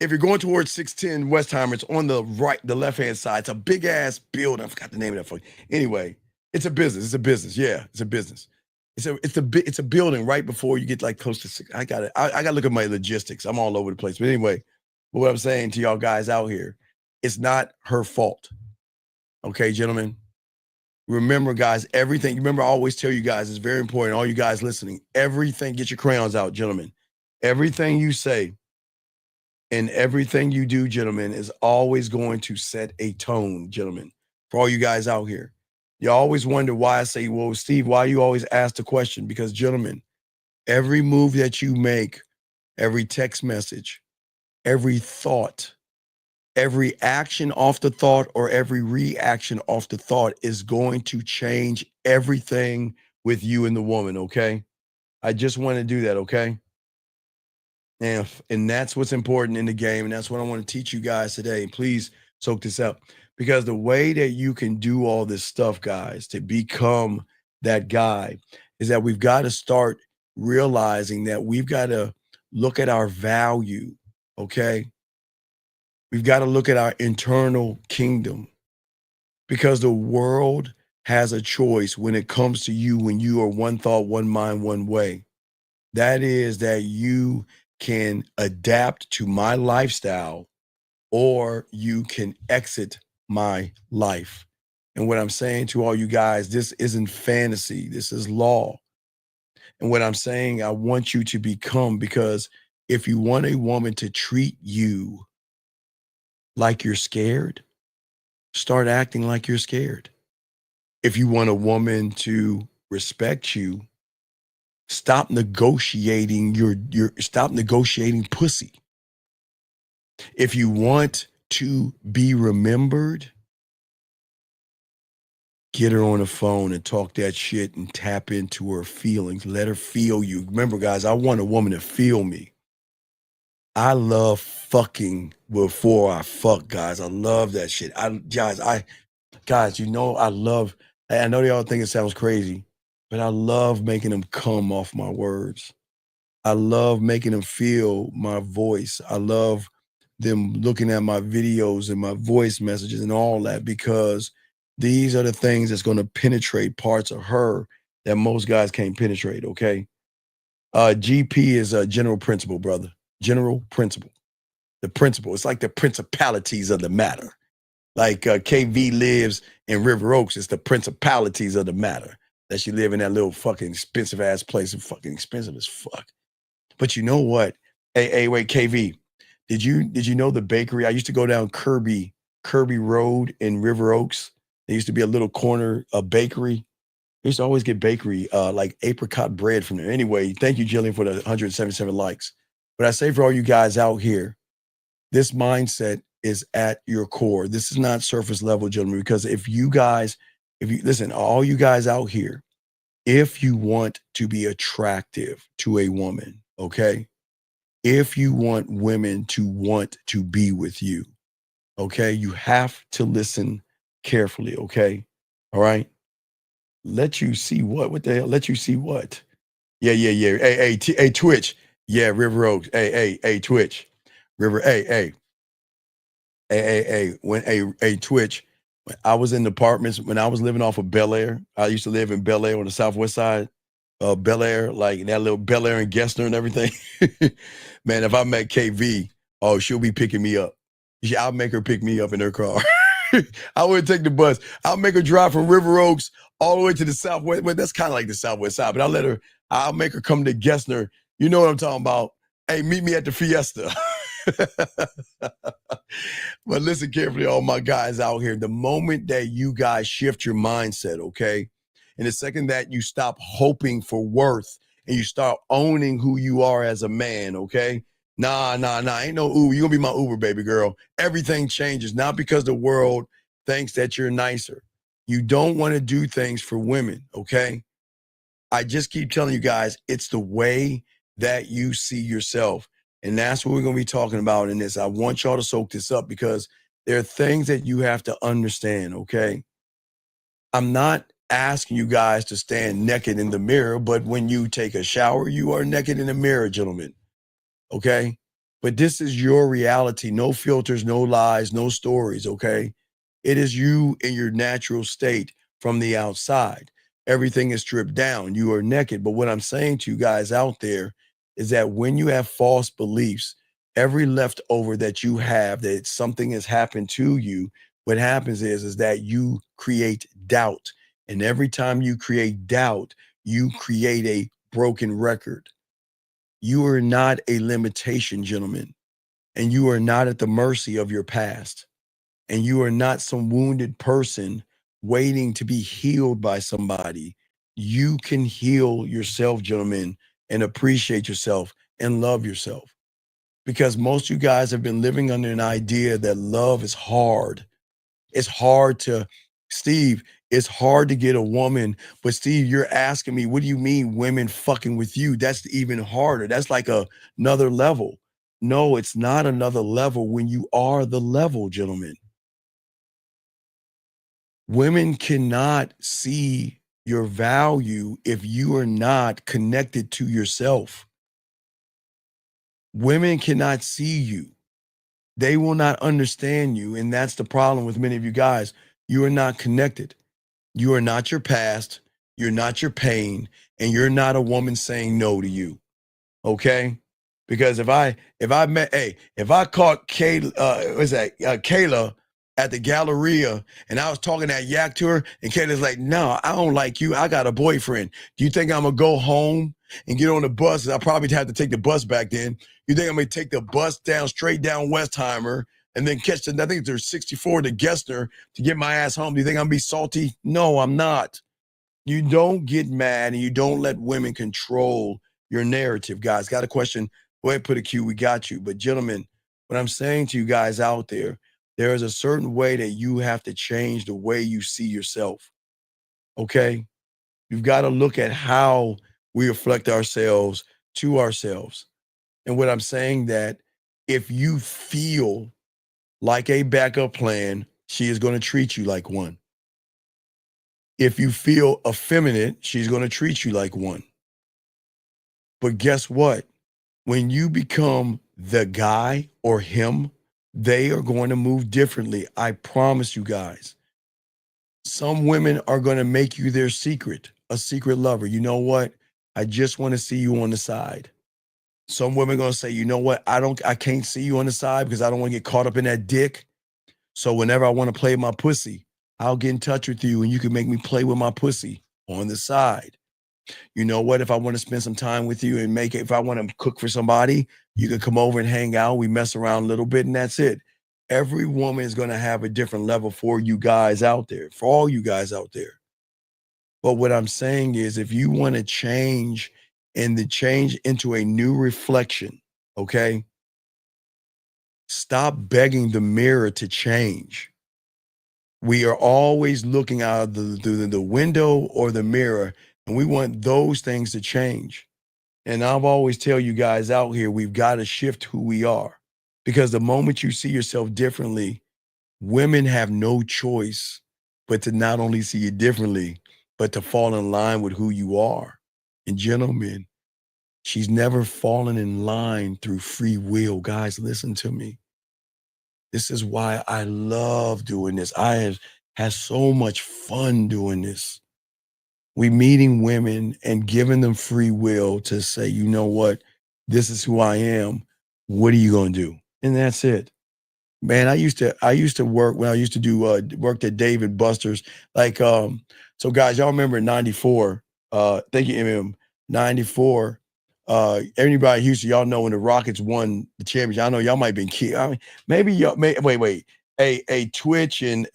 S7: If you're going towards 610 Westheimer, it's on the left-hand side. It's a big-ass building. I forgot the name of that fucking. Anyway, it's a business. Yeah, it's a business. It's a building right before you get like close to six. I got to look at my logistics. I'm all over the place. But anyway, what I'm saying to y'all guys out here, it's not her fault. Okay, gentlemen? Remember, guys, everything. Remember, I always tell you guys, it's very important. All you guys listening, everything, get your crayons out, gentlemen. Everything you say and everything you do, gentlemen, is always going to set a tone, gentlemen. For all you guys out here, you always wonder why I say, well, Steve, why you always ask the question? Because, gentlemen, every move that you make, every text message, every thought, every action off the thought or every reaction off the thought is going to change everything with you and the woman, okay? I just want to do that, okay? And that's what's important in the game, and that's what I want to teach you guys today. Please soak this up, because the way that you can do all this stuff, guys, to become that guy is that we've got to start realizing that we've got to look at our value, okay? We've got to look at our internal kingdom, because the world has a choice when it comes to you, when you are one thought, one mind, one way. That is that you can adapt to my lifestyle or you can exit my life. And what I'm saying to all you guys, this isn't fantasy. This is law. And what I'm saying, I want you to become, because if you want a woman to treat you like you're scared, start acting like you're scared. If you want a woman to respect you, stop negotiating stop negotiating pussy. If you want to be remembered, Get her on the phone and talk that shit and tap into her feelings. Let her feel you. Remember, guys, I want a woman to feel me. I love fucking before I fuck, guys. I love that shit. Guys, you know, I know they all think it sounds crazy, but I love making them come off my words. I love making them feel my voice. I love them looking at my videos and my voice messages and all that, because these are the things that's going to penetrate parts of her that most guys can't penetrate, okay? GP is a general principle, brother. General principle. The principle. It's like the principalities of the matter. Like KV lives in River Oaks. It's the principalities of the matter. That she live in that little fucking expensive ass place and fucking expensive as fuck. But you know what? Hey, wait, KV. Did you know the bakery? I used to go down Kirby Road in River Oaks. There used to be a little corner, a bakery. I used to always get bakery, like apricot bread from there. Anyway, thank you, Jillian, for the 177 likes. But I say for all you guys out here, this mindset is at your core. This is not surface level, gentlemen, because if you listen, all you guys out here, if you want to be attractive to a woman, okay? If you want women to want to be with you, okay, you have to listen carefully, okay? All right? Let you see what? What the hell? Let you see what? Yeah. Hey, Twitch. Yeah, River Oaks. Hey, Twitch. River, hey, Twitch. When I was in the apartments, when I was living off of Bel Air, I used to live in Bel Air on the southwest side of Bel Air, like that little Bel Air and Gessner and everything. Man, if I met KV, oh, she'll be picking me up. I'll make her pick me up in her car. I wouldn't take the bus. I'll make her drive from River Oaks all the way to the southwest. Well, that's kind of like the southwest side, but I'll make her come to Gessner. You know what I'm talking about. Hey, meet me at the Fiesta. But listen carefully, all my guys out here. The moment that you guys shift your mindset, okay? And the second that you stop hoping for worth and you start owning who you are as a man, okay? Nah, ain't no Uber. You're gonna be my Uber, baby girl. Everything changes, not because the world thinks that you're nicer. You don't want to do things for women, okay? I just keep telling you guys, it's the way that you see yourself. And that's what we're going to be talking about in this. I want y'all to soak this up because there are things that you have to understand, okay? I'm not asking you guys to stand naked in the mirror, but when you take a shower, you are naked in the mirror, gentlemen, okay? But this is your reality. No filters, no lies, no stories, okay? It is you in your natural state from the outside. Everything is stripped down. You are naked. But what I'm saying to you guys out there is that when you have false beliefs, every leftover that you have, that something has happened to you, what happens is that you create doubt. And every time you create doubt, you create a broken record. You are not a limitation, gentlemen, and you are not at the mercy of your past. And you are not some wounded person waiting to be healed by somebody. You can heal yourself, gentlemen, and appreciate yourself and love yourself. Because most of you guys have been living under an idea that love is hard. It's hard to, Steve, it's hard to get a woman. But Steve, you're asking me, what do you mean women fucking with you? That's even harder. That's like another level. No, it's not another level when you are the level, gentlemen. Women cannot see your value if you are not connected to yourself. Women cannot see you. They will not understand you. And that's the problem with many of you guys. You are not connected. You are not your past. You're not your pain. And you're not a woman saying no to you. Okay? Because if I caught Kayla at the Galleria and I was talking that yak to her and Kayla's like, no, I don't like you. I got a boyfriend. Do you think I'm gonna go home and get on the bus? I probably have to take the bus back then. You think I'm gonna take the bus straight down Westheimer and then catch I think there's 64 to Gessner to get my ass home? Do you think I'm gonna be salty? No, I'm not. You don't get mad and you don't let women control your narrative, guys. Got a question? Go ahead, put a Q. We got you. But gentlemen, what I'm saying to you guys out there, there is a certain way that you have to change the way you see yourself. okay? You've got to look at how we reflect ourselves to ourselves. And what I'm saying that if you feel like a backup plan, she is going to treat you like one. If you feel effeminate, she's going to treat you like one. But guess what? When you become the guy or him, they are going to move differently. I promise you guys. Some women are going to make you their secret, a secret lover. You know what? I just want to see you on the side. Some women are going to say, you know what? I can't see you on the side because I don't want to get caught up in that dick. So whenever I want to play my pussy, I'll get in touch with you and you can make me play with my pussy on the side. You know what? If I want to spend some time with you and if I want to cook for somebody, you can come over and hang out. We mess around a little bit and that's it. Every woman is going to have a different level for you guys out there, for all you guys out there. But what I'm saying is if you want to change and the change into a new reflection, okay? Stop begging the mirror to change. We are always looking out through the window or the mirror, and we want those things to change. And I've always tell you guys out here, we've got to shift who we are. Because the moment you see yourself differently, women have no choice but to not only see you differently, but to fall in line with who you are. And gentlemen, she's never fallen in line through free will. Guys, listen to me. This is why I love doing this. I have had so much fun doing this. We meeting women and giving them free will to say, you know what, this is who I am. What are you going to do? And that's it. Man, I used to work when I used to do worked at Dave & Buster's. Like, so guys, y'all remember in 94, thank you, MM, 94, everybody in Houston, y'all know when the Rockets won the championship. I know y'all might have been kid. I mean, maybe y'all wait. Hey, Twitch and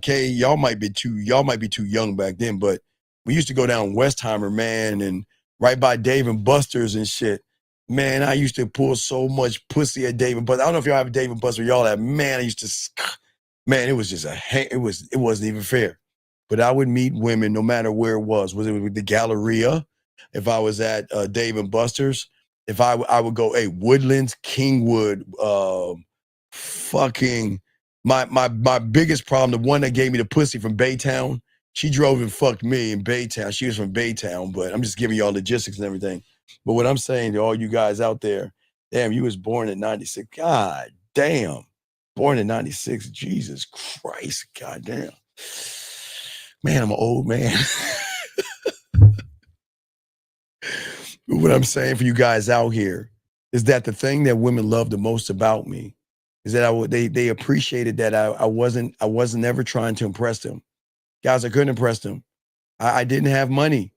S7: Kay, y'all might be too young back then, but we used to go down Westheimer, man, and right by Dave & Buster's and shit. Man, I used to pull so much pussy at Dave & Buster's. I don't know if y'all have a Dave & Buster's, y'all have. Man, I used to, man, it was just it wasn't even fair. But I would meet women no matter where it was. Was it with the Galleria? If I was at Dave & Buster's, if I would go, hey, Woodlands, Kingwood, fucking my biggest problem, the one that gave me the pussy from Baytown, she drove and fucked me in Baytown. She was from Baytown, but I'm just giving y'all logistics and everything. But what I'm saying to all you guys out there, damn, you was born in 96. God damn. Born in 96. Jesus Christ. God damn. Man, I'm an old man. What I'm saying for you guys out here is that the thing that women love the most about me is that they appreciated that I wasn't ever trying to impress them. Guys, I couldn't impress them. I didn't have money.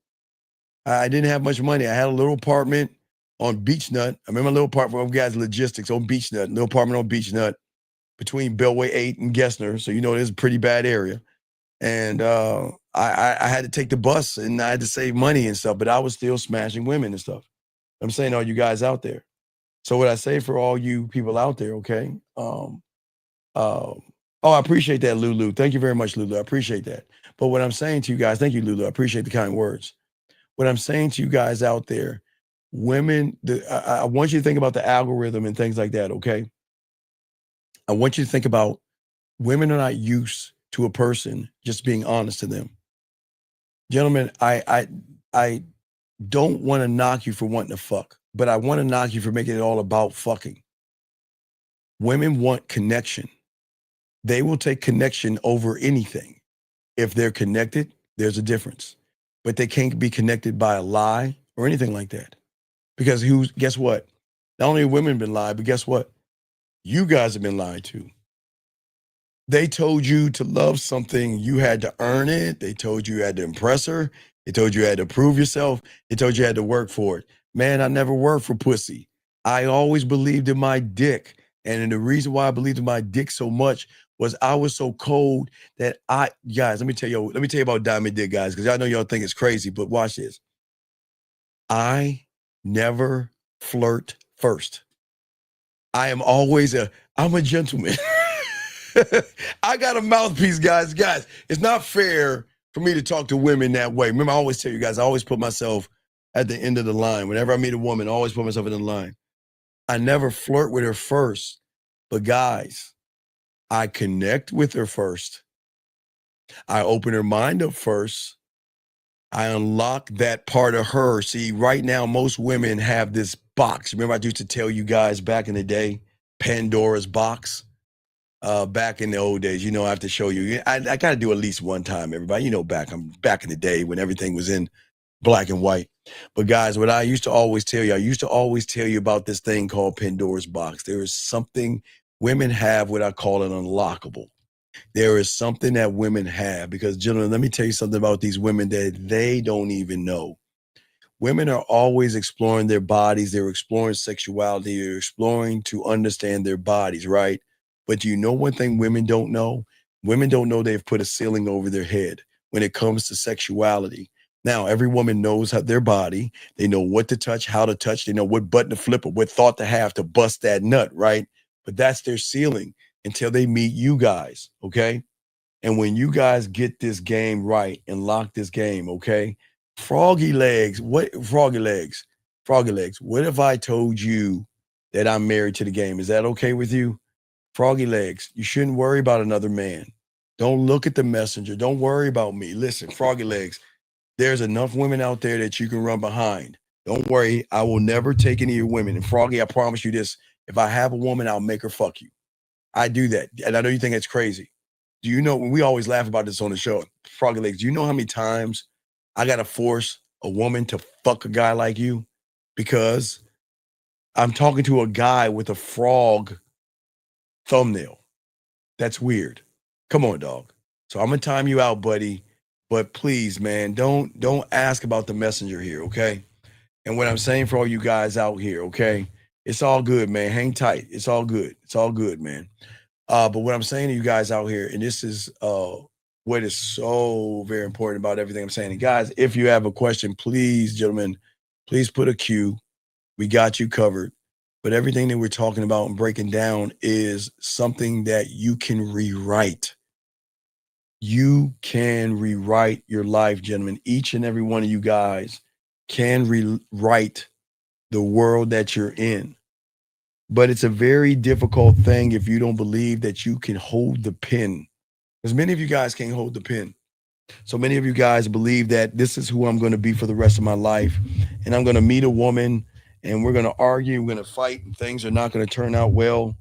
S7: I didn't have much money. I had a little apartment on Beach Nut. I remember a little apartment, guys, logistics on Beach Nut, little apartment on Beach Nut between Bellway 8 and Gessner. So, you know, it's a pretty bad area. And I had to take the bus and I had to save money and stuff, but I was still smashing women and stuff. I'm saying all you guys out there. So what I say for all you people out there, okay? I appreciate that, Lulu. Thank you very much, Lulu. I appreciate that. But what I'm saying to you guys, thank you, Lulu. I appreciate the kind words. What I'm saying to you guys out there, women, I want you to think about the algorithm and things like that, okay? I want you to think about women are not used to a person just being honest to them. Gentlemen, I don't want to knock you for wanting to fuck, but I want to knock you for making it all about fucking. Women want connection. They will take connection over anything. If they're connected, there's a difference. But they can't be connected by a lie or anything like that. Because guess what? Not only have women been lied, but guess what? You guys have been lied to. They told you to love something, you had to earn it. They told you had to impress her. They told you had to prove yourself. They told you had to work for it. Man, I never worked for pussy. I always believed in my dick. And the reason why I believed in my dick so much was I was so cold that guys, let me tell you about Diamond Dick, guys, because I know y'all think it's crazy, but watch this. I never flirt first. I'm a gentleman. I got a mouthpiece, guys. Guys, it's not fair for me to talk to women that way. Remember, I always tell you guys, I always put myself at the end of the line. Whenever I meet a woman, I always put myself in the line. I never flirt with her first. But guys, I connect with her first. I open her mind up first. I unlock that part of her. See, right now, most women have this box. Remember, I used to tell you guys back in the day, Pandora's box. Back in the old days, I have to show you. I got to do at least one time, everybody. I'm back in the day when everything was in black and white. But guys, what I used to always tell you about this thing called Pandora's box. There is something women have, what I call an unlockable. There is something that women have, because gentlemen, let me tell you something about these women that they don't even know. Women are always exploring their bodies. They're exploring sexuality. They're exploring to understand their bodies, right? But do you know one thing women don't know? Women don't know they've put a ceiling over their head when it comes to sexuality. Now, every woman knows their body. They know what to touch, how to touch. They know what button to flip or what thought to have to bust that nut, right? But that's their ceiling until they meet you guys, okay? And when you guys get this game right and lock this game, okay? Froggy legs, what if I told you that I'm married to the game? Is that okay with you? Froggy legs, you shouldn't worry about another man. Don't look at the messenger. Don't worry about me. Listen, froggy legs, there's enough women out there that you can run behind. Don't worry, I will never take any of your women. And Froggy, I promise you this, if I have a woman, I'll make her fuck you. I do that. And I know you think it's crazy. Do you know, when we always laugh about this on the show, Froggy legs, do you know how many times I got to force a woman to fuck a guy like you? Because I'm talking to a guy with a frog thumbnail. That's weird. Come on, dog. So I'm gonna time you out, buddy. But please, man, don't ask about the messenger here, okay? And what I'm saying for all you guys out here, okay? It's all good, man. Hang tight. It's all good. It's all good, man. But what I'm saying to you guys out here, and this is what is so very important about everything I'm saying. And guys, if you have a question, please, gentlemen, please put a Q. We got you covered. But everything that we're talking about and breaking down is something that you can rewrite. You can rewrite your life, gentlemen. Each and every one of you guys can rewrite the world that you're in. But it's a very difficult thing if you don't believe that you can hold the pen. Because many of you guys can't hold the pen. So many of you guys believe that this is who I'm going to be for the rest of my life. And I'm going to meet a woman and we're going to argue, we're going to fight, and things are not going to turn out well.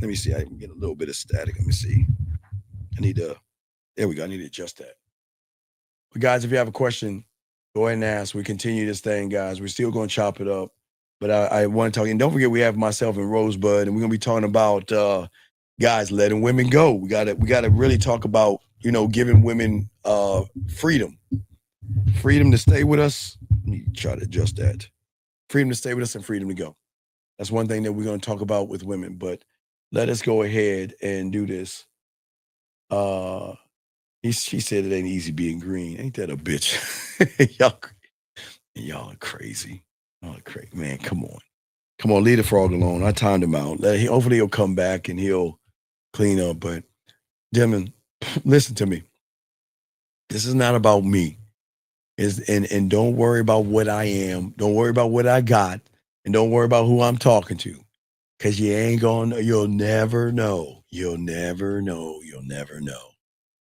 S7: Let me see. I can get a little bit of static. Let me see. There we go. I need to adjust that. But guys, if you have a question, go ahead and ask. We continue this thing, guys. We're still going to chop it up. But I want to talk, and don't forget, we have myself and Rosebud, and we're going to be talking about, guys, letting women go. We got to really talk about, giving women freedom to stay with us. Let me try to adjust that. Freedom to stay with us and freedom to go. That's one thing that we're going to talk about with women. But let us go ahead and do this. She said it ain't easy being green. Ain't that a bitch? Y'all are crazy. Y'all are crazy. Man, come on, leave the frog alone. I timed him out. Hopefully he'll come back and he'll clean up. But gentlemen, listen to me. This is not about me. And don't worry about what I am. Don't worry about what I got. And don't worry about who I'm talking to. Because you'll never know. You'll never know. You'll never know.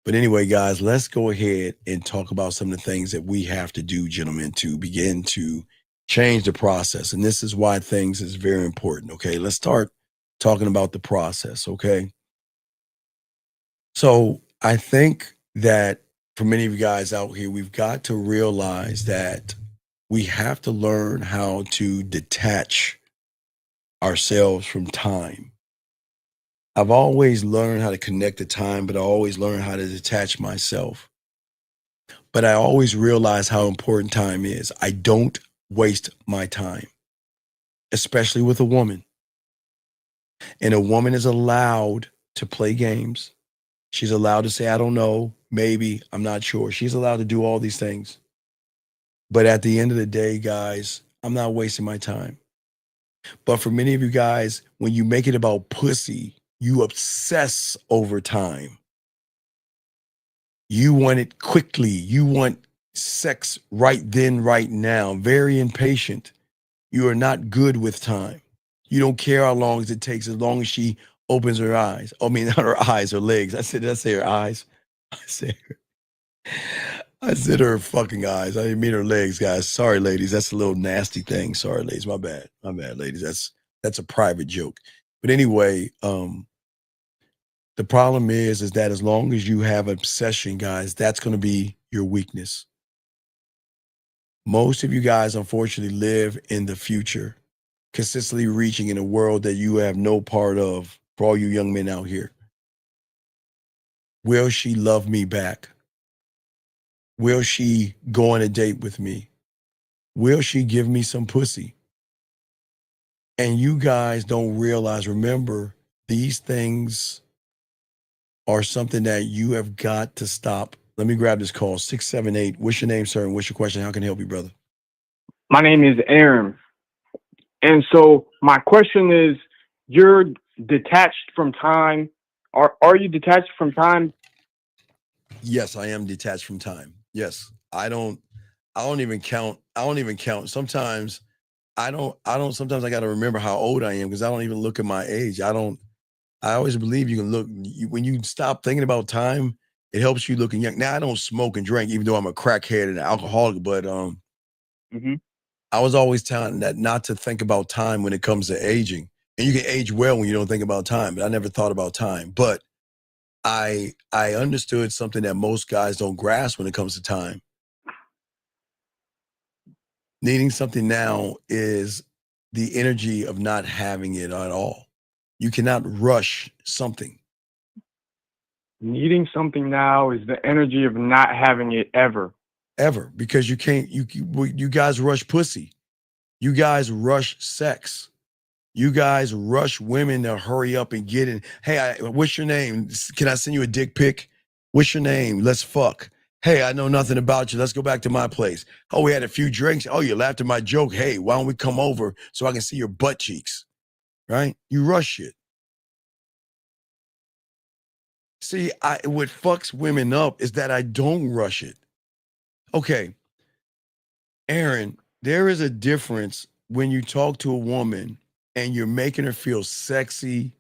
S7: But anyway, guys, let's go ahead and talk about some of the things that we have to do, gentlemen, to begin to change the process. And this is why things is very important. Okay, let's start talking about the process. Okay. So I think that for many of you guys out here, we've got to realize that we have to learn how to detach ourselves from time. I've always learned how to connect to time, but I always learned how to detach myself. But I always realize how important time is. I don't waste my time, especially with a woman. And a woman is allowed to play games. She's allowed to say, I don't know, maybe, I'm not sure. She's allowed to do all these things. But at the end of the day, guys, I'm not wasting my time. But for many of you guys, when you make it about pussy, you obsess over time. You want it quickly. You want sex right then, right now. Very impatient. You are not good with time. You don't care how long it takes, as long as she opens her eyes. I mean, not her eyes, her legs. Did I say her eyes? I said her fucking eyes. I didn't mean her legs, guys. Sorry, ladies. That's a little nasty thing. Sorry, ladies. My bad. My bad, ladies. That's a private joke. But anyway, the problem is that as long as you have obsession, guys, that's going to be your weakness. Most of you guys, unfortunately, live in the future, consistently reaching in a world that you have no part of. For all you young men out here, will she love me back? Will she go on a date with me? Will she give me some pussy? And you guys don't realize, remember, these things are something that you have got to stop. Let me grab this call, 678. What's your name, sir? And what's your question? How can I help you, brother?
S6: My name is Aaron. And so my question is, you're detached from time. Are you detached from time?
S7: Yes, I am detached from time. Yes. I don't even count. Sometimes sometimes I got to remember how old I am because I don't even look at my age. I always believe you can look, when you stop thinking about time, it helps you looking young. Now I don't smoke and drink, even though I'm a crackhead and an alcoholic, but I was always telling that not to think about time when it comes to aging. And you can age well when you don't think about time, but I never thought about time. But I understood something that most guys don't grasp when it comes to time. Needing something now is the energy of not having it at all. You cannot rush something.
S6: Needing something now is the energy of not having it ever.
S7: Ever. Because you can't, you guys rush pussy. You guys rush sex. You guys rush women to hurry up and get in. Hey, what's your name? Can I send you a dick pic? What's your name? Let's fuck. Hey, I know nothing about you. Let's go back to my place. Oh, we had a few drinks. Oh, you laughed at my joke. Hey, why don't we come over so I can see your butt cheeks? Right? You rush it. See, what fucks women up is that I don't rush it. Okay, Aaron, there is a difference when you talk to a woman and you're making her feel sexy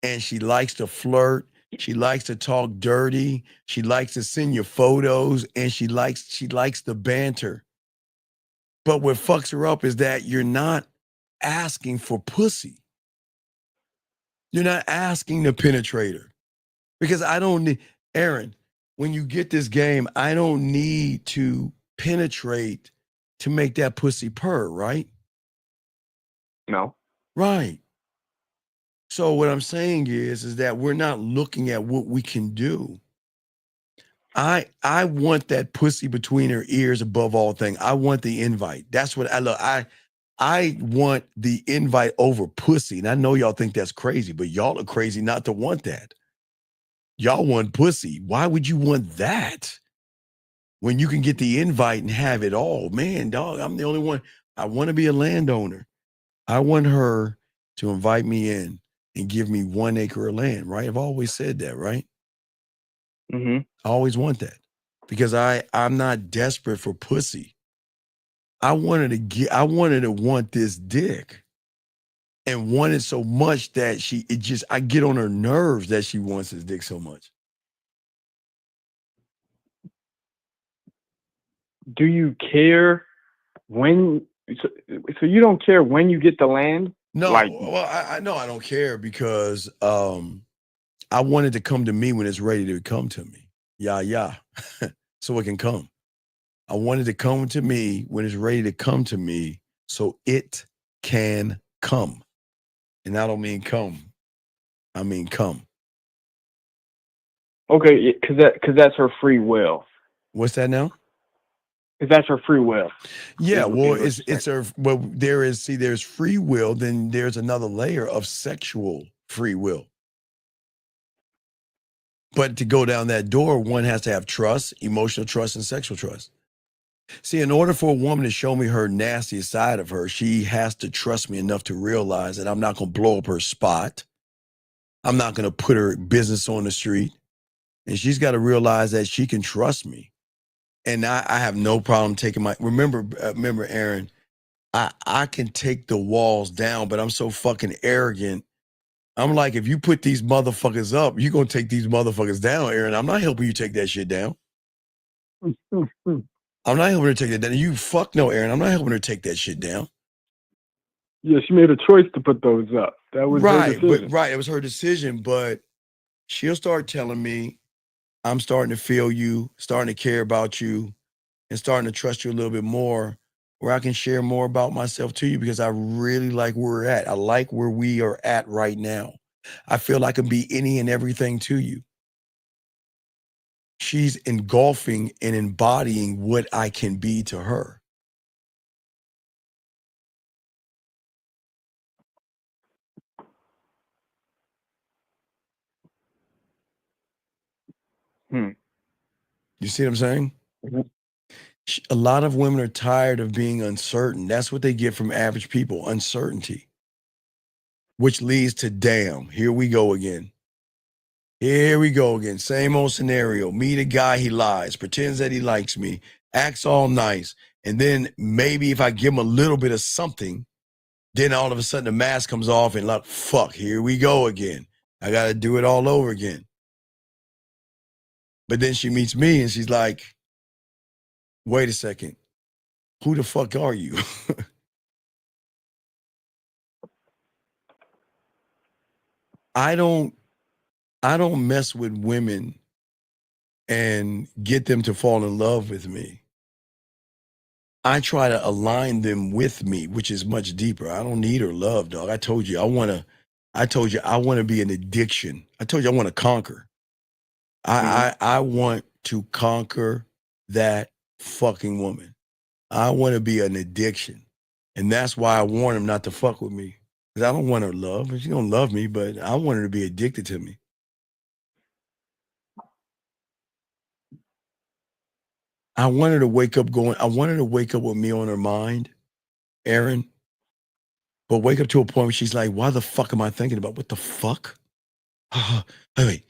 S7: and she likes to flirt, she likes to talk dirty, she likes to send you photos, and she likes the banter. But what fucks her up is that you're not asking for pussy. You're not asking to penetrate her. Because I don't need, Aaron, when you get this game, I don't need to penetrate to make that pussy purr, right?
S6: No.
S7: Right. So what I'm saying is that we're not looking at what we can do. I want that pussy between her ears above all things. I want the invite. That's what I love. I want the invite over pussy. And I know y'all think that's crazy, but y'all are crazy not to want that. Y'all want pussy. Why would you want that when you can get the invite and have it all? Man, dog, I'm the only one. I want to be a landowner. I want her to invite me in and give me 1 acre of land, right? I've always said that, right?
S6: Mm-hmm.
S7: I always want that because I'm not desperate for pussy. I wanted to want this dick and want it so much that I get on her nerves that she wants this dick so much.
S6: Do you care when? So you don't care when you get the land?
S7: No,
S6: Like,
S7: well, I know I don't care because I want it to come to me when it's ready to come to me. Yeah. So it can come. I want it to come to me when it's ready to come to me so it can come. And I don't mean come. I mean come.
S6: okay, because that's her free will.
S7: What's that now?
S6: Because that's her free will.
S7: Yeah, well, there's free will, then there's another layer of sexual free will. But to go down that door, one has to have trust, emotional trust, and sexual trust. See, in order for a woman to show me her nastiest side of her, she has to trust me enough to realize that I'm not going to blow up her spot. I'm not going to put her business on the street. And she's got to realize that she can trust me. And I have no problem taking remember, Aaron, I can take the walls down, but I'm so fucking arrogant. I'm like, if you put these motherfuckers up, you're going to take these motherfuckers down, Aaron. I'm not helping you take that shit down. I'm not helping her take that down. You fuck no, Aaron. I'm not helping her take that shit down.
S6: Yeah, she made a choice to put those up. That was her decision.
S7: It was her decision, but she'll start telling me, I'm starting to feel you, starting to care about you, and starting to trust you a little bit more, where I can share more about myself to you because I really like where we're at. I like where we are at right now. I feel I can be any and everything to you. She's engulfing and embodying what I can be to her. You see what I'm saying? A lot of women are tired of being uncertain. That's what they get from average people, uncertainty, which leads to damn, here we go again. Here we go again. Same old scenario. Meet a guy, he lies, pretends that he likes me, acts all nice. And then maybe if I give him a little bit of something, then all of a sudden the mask comes off and like, fuck, here we go again. I got to do it all over again. But then she meets me and she's like, wait a second. Who the fuck are you? I don't mess with women and get them to fall in love with me. I try to align them with me, which is much deeper. I don't need her love, dog. I told you I want to be an addiction. I told you I want to conquer. I want to conquer that fucking woman. I want to be an addiction. And that's why I warn him not to fuck with me. Because I don't want her love. She don't love me, but I want her to be addicted to me. I want her to wake up with me on her mind, Aaron. But wake up to a point where she's like, why the fuck am I thinking about? What the fuck? Wait.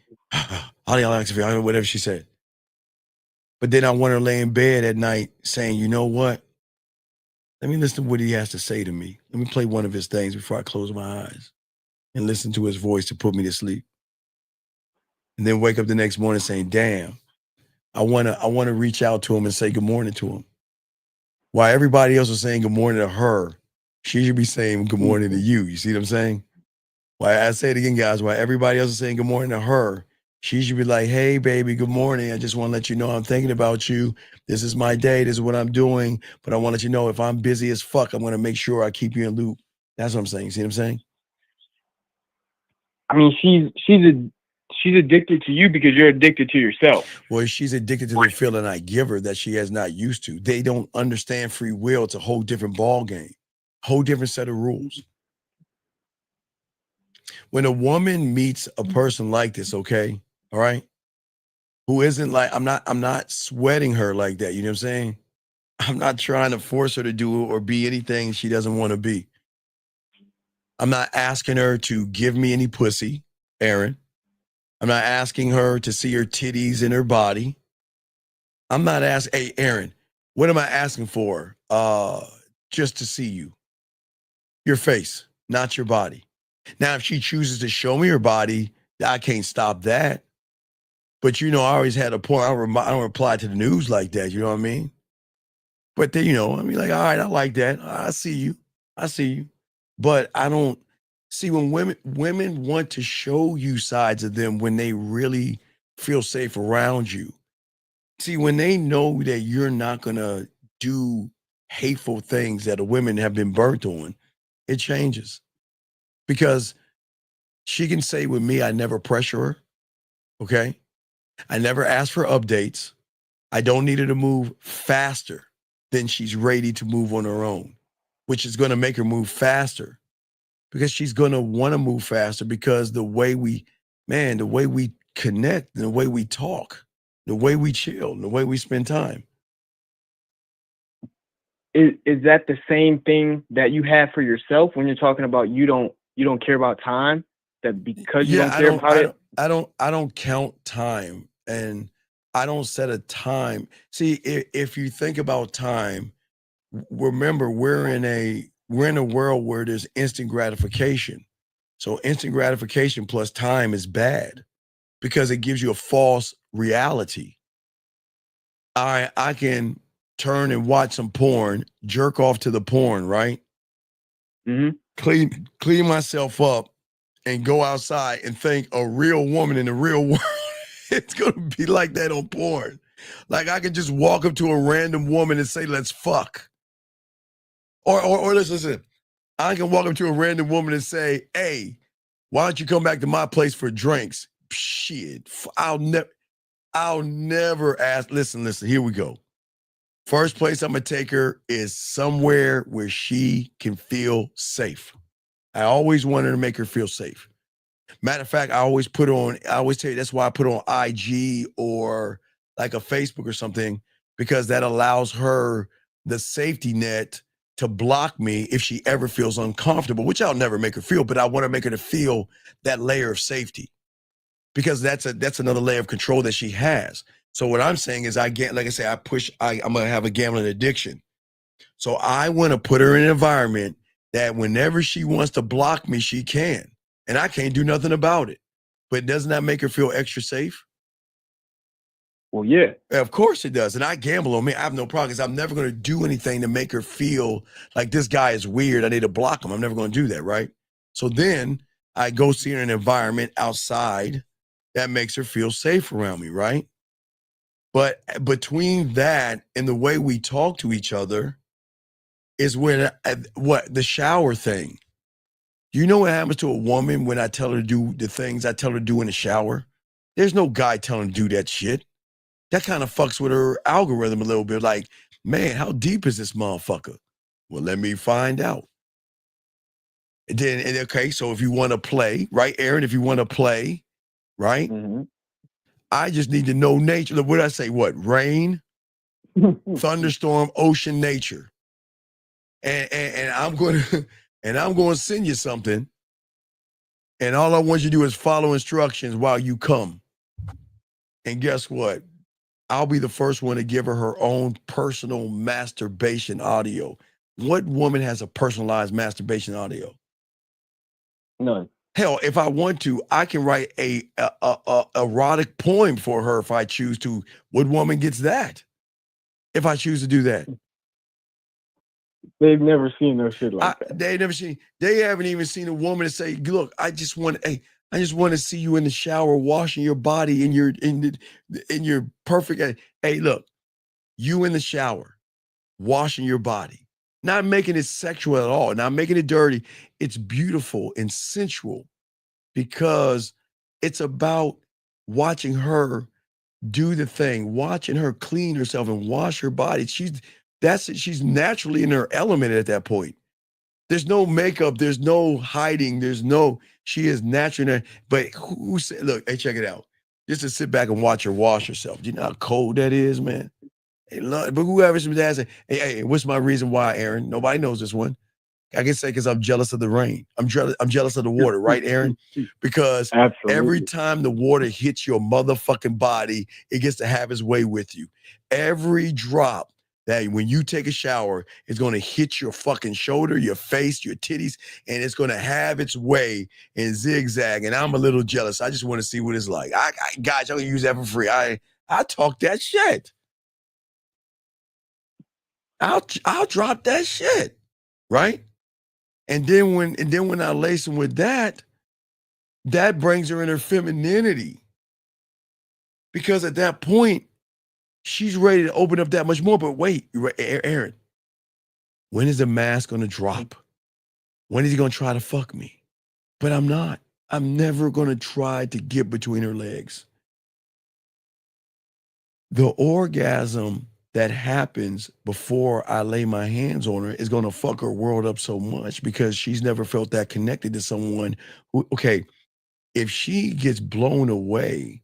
S7: Whatever she said. But then I want her to lay in bed at night saying, you know what? Let me listen to what he has to say to me. Let me play one of his things before I close my eyes and listen to his voice to put me to sleep. And then wake up the next morning saying, damn, I want to reach out to him and say good morning to him. While everybody else is saying good morning to her, she should be saying good morning to you. You see what I'm saying? Why I say it again, guys, while everybody else is saying good morning to her, she should be like, hey, baby, good morning. I just want to let you know I'm thinking about you. This is my day. This is what I'm doing. But I want to let you know if I'm busy as fuck, I'm going to make sure I keep you in loop. That's what I'm saying. See what I'm saying?
S6: I mean, she's addicted to you because you're addicted to yourself.
S7: Well, she's addicted to the feeling I give her that she has not used to. They don't understand free will. It's a whole different ball game, whole different set of rules. When a woman meets a person like this, okay, all right, who isn't like, I'm not sweating her like that. You know what I'm saying? I'm not trying to force her to do or be anything she doesn't want to be. I'm not asking her to give me any pussy, Aaron. I'm not asking her to see her titties in her body. I'm not asking, hey, Aaron, what am I asking for? Just to see you. Your face, not your body. Now, if she chooses to show me her body, I can't stop that. But, you know, I always had a point. I don't reply to the news like that. You know what I mean? But then, you know, I mean, like, all right, I like that. I see you. But I don't see when women want to show you sides of them when they really feel safe around you. See, when they know that you're not going to do hateful things that the women have been burnt on, it changes. Because she can say with me, I never pressure her, okay? I never ask for updates. I don't need her to move faster than she's ready to move on her own, which is going to make her move faster because she's going to want to move faster because the way we connect, and the way we talk, the way we chill, and the way we spend time.
S6: Is that the same thing that you have for yourself when you're talking about you don't care about time? That because you don't care about it?
S7: I don't count time And I don't set a time. See, if you think about time, remember we're in a world where there's instant gratification. So instant gratification plus time is bad because it gives you a false reality. I can turn and watch some porn, jerk off to the porn, right? Clean myself up and go outside and think a real woman in the real world, it's gonna be like that on porn. Like I can just walk up to a random woman and say, let's fuck. Or listen, I can walk up to a random woman and say, hey, why don't you come back to my place for drinks? Shit, I'll never ask. Listen, here we go. First place I'm gonna take her is somewhere where she can feel safe. I always wanted to make her feel safe. Matter of fact, I always tell you that's why I put on IG or like a Facebook or something, because that allows her the safety net to block me if she ever feels uncomfortable, which I'll never make her feel, but I want to make her to feel that layer of safety, because that's another layer of control that she has. So what I'm saying is I'm going to have a gambling addiction. So I want to put her in an environment that whenever she wants to block me, she can. And I can't do nothing about it. But doesn't that make her feel extra safe?
S6: Well, yeah.
S7: Of course it does. And I gamble on me. I have no problem because I'm never going to do anything to make her feel like this guy is weird. I need to block him. I'm never going to do that, right? So then I go see her in an environment outside that makes her feel safe around me, right? But between that and the way we talk to each other is when the shower thing. You know what happens to a woman when I tell her to do the things I tell her to do in the shower? There's no guy telling her to do that shit. That kind of fucks with her algorithm a little bit. Like, man, how deep is this motherfucker? Well, let me find out. And then, okay, so if you want to play, right, Aaron, if you want to play, right? I just need to know nature. What did I say? What? Rain, thunderstorm, ocean, nature. And I'm going to send you something. And all I want you to do is follow instructions while you come. And guess what? I'll be the first one to give her own personal masturbation audio. What woman has a personalized masturbation audio?
S6: None.
S7: Hell, if I want to, I can write a erotic poem for her if I choose to. What woman gets that? If I choose to do that.
S6: They've never seen no shit like that.
S7: They haven't even seen a woman say, look, I just want to see you in the shower washing your body in your perfect. Hey, look, you in the shower washing your body, not making it sexual at all, not making it dirty. It's beautiful and sensual because it's about watching her do the thing, watching her clean herself and wash her body. She's naturally in her element at that point. There's no makeup, there's no hiding, she is natural. But who said, look, hey, check it out. Just to sit back and watch her wash herself. Do you know how cold that is, man? Hey, but whoever's dad say, hey, what's my reason why, Aaron? Nobody knows this one. I can say because I'm jealous of the rain. I'm jealous of the water, right, Aaron? Because every time the water hits your motherfucking body, it gets to have its way with you. Every drop that when you take a shower, it's going to hit your fucking shoulder, your face, your titties, and it's going to have its way and zigzag. And I'm a little jealous. I just want to see what it's like. Guys, I'm going to use that for free. I talk that shit. I'll drop that shit, right? And then when I lace them with that brings her in her femininity. Because at that point, she's ready to open up that much more. But wait, Aaron, when is the mask going to drop? When is he going to try to fuck me? But I'm not. I'm never going to try to get between her legs. The orgasm that happens before I lay my hands on her is going to fuck her world up so much because she's never felt that connected to someone who, okay, if she gets blown away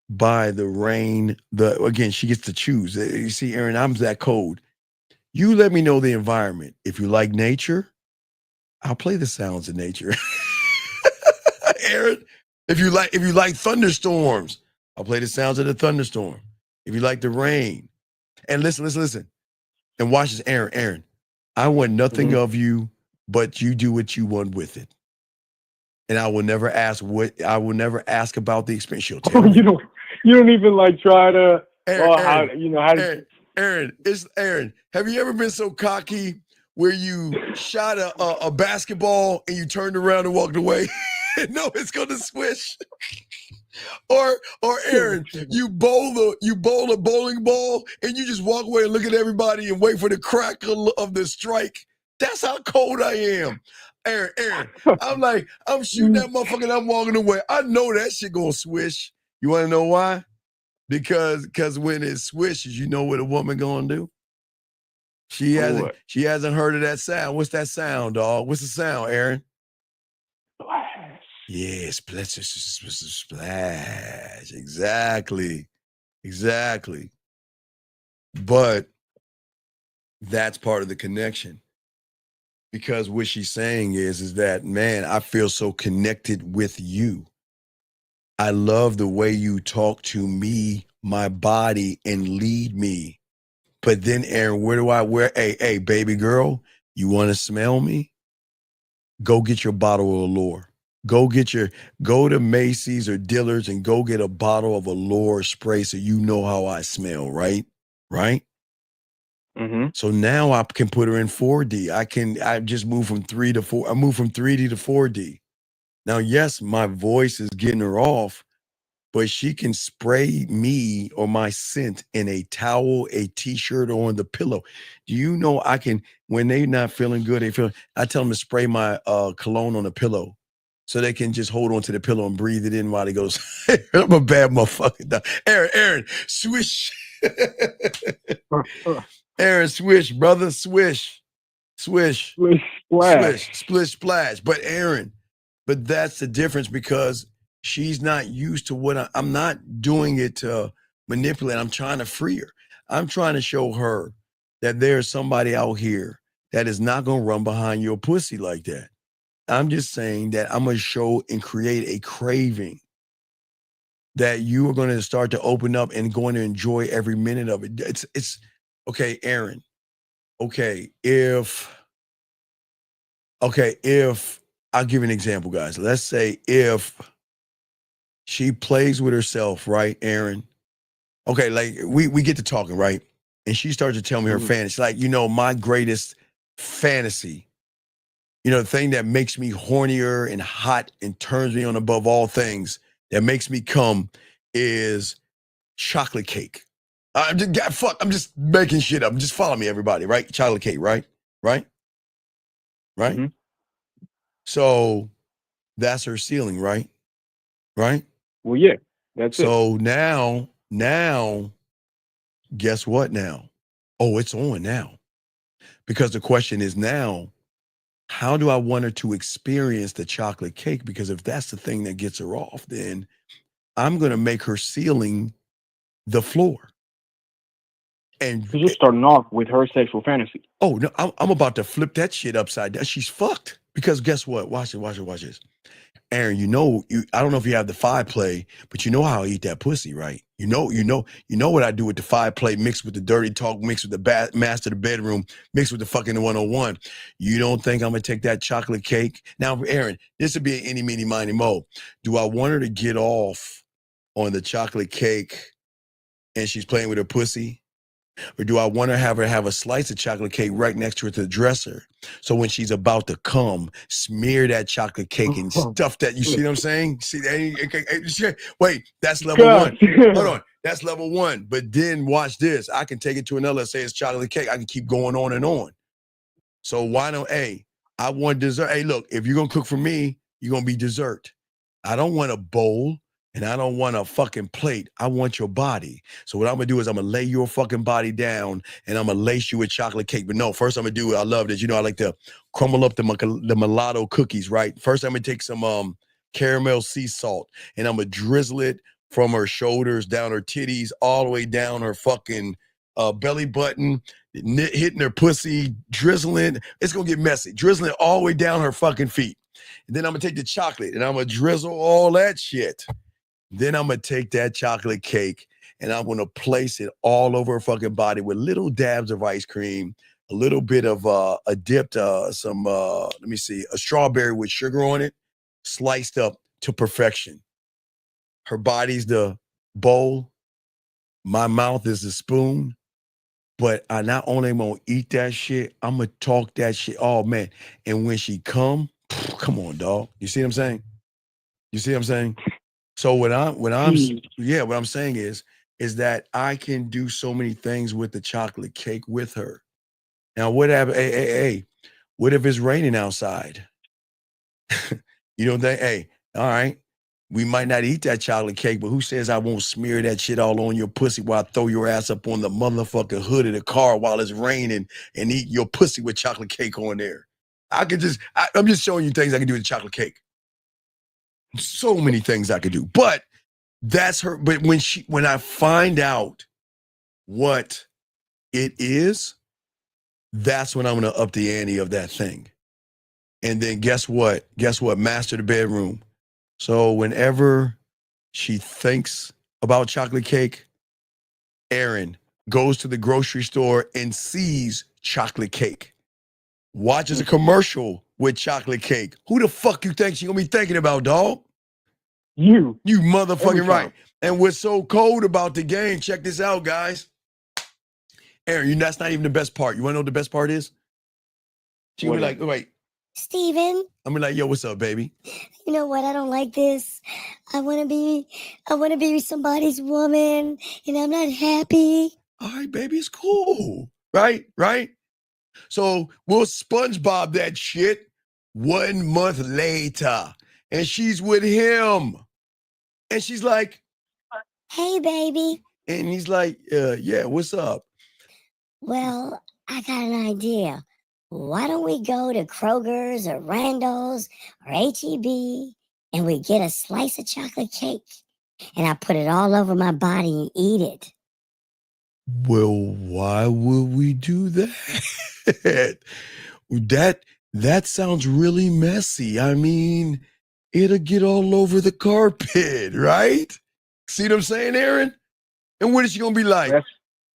S7: by the rain, again, she gets to choose. You see, Aaron, I'm that cold. You let me know the environment. If you like nature, I'll play the sounds of nature. Aaron, if you like thunderstorms, I'll play the sounds of the thunderstorm. If you like the rain. And listen. And watch this, Aaron. I want nothing of you, but you do what you want with it. And I will never ask about the experience. She'll tell me.
S6: You don't even like try to
S7: Aaron, Aaron, have you ever been so cocky where you shot a basketball and you turned around and walked away? No, it's gonna swish. Or Aaron, you bowl a bowling ball and you just walk away and look at everybody and wait for the crackle of the strike. That's how cold I am. Aaron, I'm shooting that motherfucker and I'm walking away. I know that shit gonna swish. You wanna know why? Because when it swishes, you know what a woman gonna do? She hasn't heard of that sound. What's that sound, dog? What's the sound, Aaron?
S6: Splash.
S7: Yeah, splash. Exactly. But that's part of the connection. Because what she's saying is that, man, I feel so connected with you. I love the way you talk to me, my body, and lead me. But then, Aaron, hey, baby girl, you want to smell me? Go get your bottle of Allure. Go to Macy's or Dillard's and go get a bottle of Allure spray so you know how I smell, right?
S6: Mm-hmm.
S7: So now I can put her in 4D. I just moved from 3 to 4. I moved from 3D to 4D. Now, yes, my voice is getting her off, but she can spray me or my scent in a towel, a t-shirt, or on the pillow. Do you know I can, when they're not feeling good, I tell them to spray my cologne on the pillow so they can just hold on to the pillow and breathe it in while they go, I'm a bad motherfucker. Aaron, swish. Aaron, swish, brother, swish. Splish, splash. But Aaron, that's the difference because she's not used to what I'm not doing it to manipulate. I'm trying to free her. I'm trying to show her that there's somebody out here that is not going to run behind your pussy like that. I'm just saying that I'm going to show and create a craving that you are going to start to open up and going to enjoy every minute of it. It's okay, Aaron. Okay, if I'll give you an example, guys. Let's say if she plays with herself, right, Aaron? Okay, like we get to talking, right? And she starts to tell me her fantasy. Like, my greatest fantasy, the thing that makes me hornier and hot and turns me on above all things, that makes me come is chocolate cake. I'm just making shit up. Just follow me, everybody, right? Chocolate cake, right? Mm-hmm. So that's her ceiling, right?
S6: Well, yeah, that's it.
S7: So now, guess what now? Oh, it's on now. Because the question is now, how do I want her to experience the chocolate cake? Because if that's the thing that gets her off, then I'm going to make her ceiling the floor. And
S6: you're starting off with her sexual fantasy.
S7: Oh, no, I'm about to flip that shit upside down. She's fucked. Because guess what? Watch this. Aaron, I don't know if you have the 5-play, but you know how I eat that pussy, right? You know what I do with the 5-play, mixed with the dirty talk, mixed with the master of the bedroom, mixed with the fucking 101. You don't think I'm gonna take that chocolate cake? Now, Aaron, this would be an any, meeny, miny, mo. Do I want her to get off on the chocolate cake and she's playing with her pussy? Or do I want to have a slice of chocolate cake right next to her to the dresser? So when she's about to come, smear that chocolate cake and stuff that. You see what I'm saying? Wait, that's level one. Hold on. That's level one. But then watch this. I can take it to another, say it's chocolate cake. I can keep going on and on. So why don't, I want dessert. Hey, look, if you're going to cook for me, you're going to be dessert. I don't want a bowl. And I don't want a fucking plate. I want your body. So what I'm going to do is I'm going to lay your fucking body down and I'm going to lace you with chocolate cake. But no, first I'm going to do, I love this. I like to crumble up the mulatto cookies, right? First I'm going to take some caramel sea salt and I'm going to drizzle it from her shoulders, down her titties, all the way down her fucking belly button, hitting her pussy, drizzling. It's going to get messy. Drizzling all the way down her fucking feet. And then I'm going to take the chocolate and I'm going to drizzle all that shit Then I'm gonna take that chocolate cake and I'm gonna place it all over her fucking body with little dabs of ice cream, a little bit of a dipped some let me see, a strawberry with sugar on it, sliced up to perfection. Her body's the bowl, my mouth is the spoon. But I not only gonna eat that shit, I'm gonna talk that shit. Oh man. And when she come on, dog. You see what I'm saying? You see what I'm saying? So what I'm saying is that I can do so many things with the chocolate cake with her. Now, what happen? Hey, what if it's raining outside? You don't think, hey, all right, we might not eat that chocolate cake, but who says I won't smear that shit all on your pussy while I throw your ass up on the motherfucking hood of the car while it's raining and eat your pussy with chocolate cake on there? I'm just showing you things I can do with chocolate cake. So many things I could do, but that's her. But when I find out what it is, that's when I'm going to up the ante of that thing. And then guess what? Master the bedroom. So whenever she thinks about chocolate cake, Aaron goes to the grocery store and sees chocolate cake, watches a commercial with chocolate cake. Who the fuck you think she gonna be thinking about, dog?
S6: You
S7: motherfucking right. And what's so cold about the game, check this out, guys. Aaron, that's not even the best part. You wanna know what the best part is? She gonna be like, wait.
S15: Steven,
S7: I'm gonna be like, yo, what's up, baby?
S15: you know what? I don't like this. I want to be somebody's woman, and I'm not happy.
S7: All right, baby, it's cool. Right? So we'll SpongeBob that shit 1 month later. And she's with him. And she's like,
S15: hey, baby.
S7: And he's like, yeah, what's up?
S15: Well, I got an idea. Why don't we go to Kroger's or Randall's or H-E-B and we get a slice of chocolate cake and I put it all over my body and eat it?
S7: Well, why would we do that? That sounds really messy. I mean, it'll get all over the carpet, right? See what I'm saying, Aaron? And what is she gonna be like?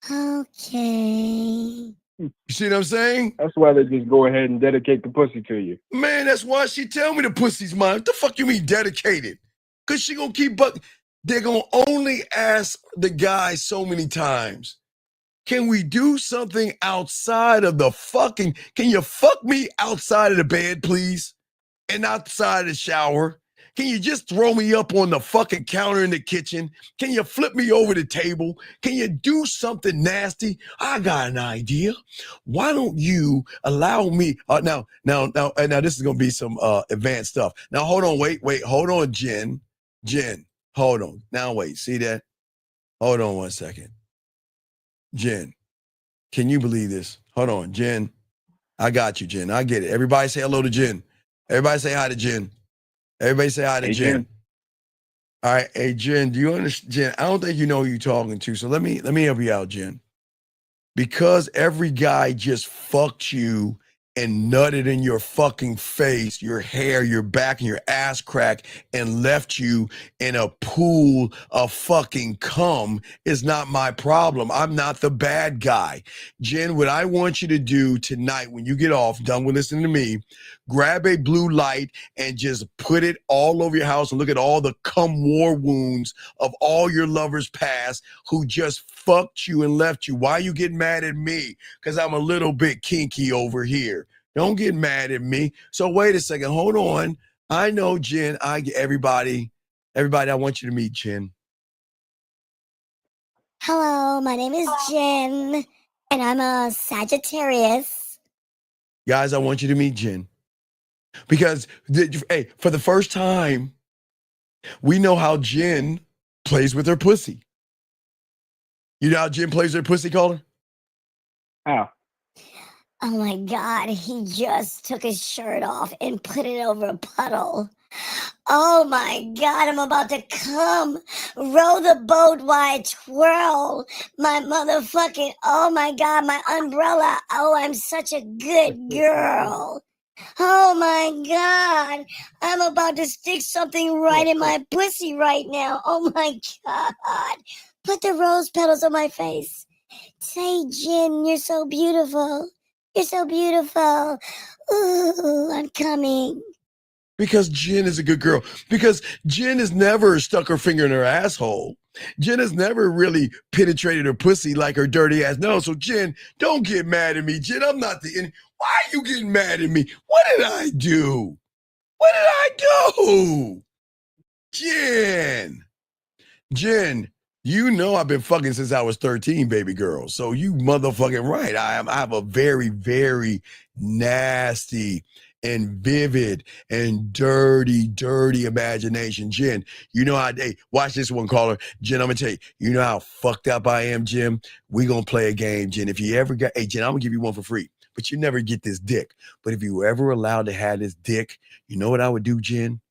S15: Okay.
S7: You see what I'm saying?
S6: That's why they just go ahead and dedicate the pussy to you.
S7: Man, that's why she tell me the pussy's mine. What the fuck you mean dedicated? Because she gonna keep they're gonna only ask the guy so many times. Can we do something outside of the fucking, can you fuck me outside of the bed, please? And outside of the shower? Can you just throw me up on the fucking counter in the kitchen? Can you flip me over the table? Can you do something nasty? I got an idea. Why don't you allow me? Now, this is gonna be some advanced stuff. Now, hold on, wait, hold on, Jen, hold on. Now, wait, see that? Hold on 1 second. Jen, can you believe this? Hold on, Jen. I got you, Jen. I get it. Everybody say hello to Jen. Everybody say hi to Jen. Everybody say hi to Jen. All right, hey Jen, do you understand? Jen, I don't think you know who you're talking to. So let me help you out, Jen. Because every guy just fucked you and nutted in your fucking face, your hair, your back, and your ass crack, and left you in a pool of fucking cum is not my problem. I'm not the bad guy. Jen, what I want you to do tonight when you get off, done with listening to me, grab a blue light and just put it all over your house and look at all the cum war wounds of all your lovers past who just fucked you and left you. Why are you getting mad at me? Because I'm a little bit kinky over here. Don't get mad at me. So wait a second. Hold on. I know, Jen. Everybody, I want you to meet Jen.
S15: Hello, my name is Jen, and I'm a Sagittarius.
S7: Guys, I want you to meet Jen. Because, hey, for the first time, we know how Jen plays with her pussy. You know how Jen plays with her pussy, caller?
S6: How?
S15: Oh my God, he just took his shirt off and put it over a puddle. Oh my God, I'm about to come. Row the boat while I twirl. My motherfucking, oh my God, my umbrella. Oh, I'm such a good girl. Oh my God. I'm about to stick something right in my pussy right now. Oh my God. Put the rose petals on my face. Say, Jen, you're so beautiful. You're so beautiful. Ooh, I'm coming.
S7: Because Jen is a good girl. Because Jen has never stuck her finger in her asshole. Jen has never really penetrated her pussy like her dirty ass. No, so Jen, don't get mad at me. Jen, I'm not the. Why are you getting mad at me? What did I do? What did I do? Jen, you know I've been fucking since I was 13, baby girl. So you motherfucking right. I have a very, very nasty and vivid and dirty imagination. Jen, you know how they watch this one, caller. Jen, I'm gonna tell you, you know how fucked up I am, Jim. We gonna play a game, Jen. If you ever got, hey Jen, I'm gonna give you one for free, but you never get this dick. But if you were ever allowed to have this dick, you know what I would do, Jen?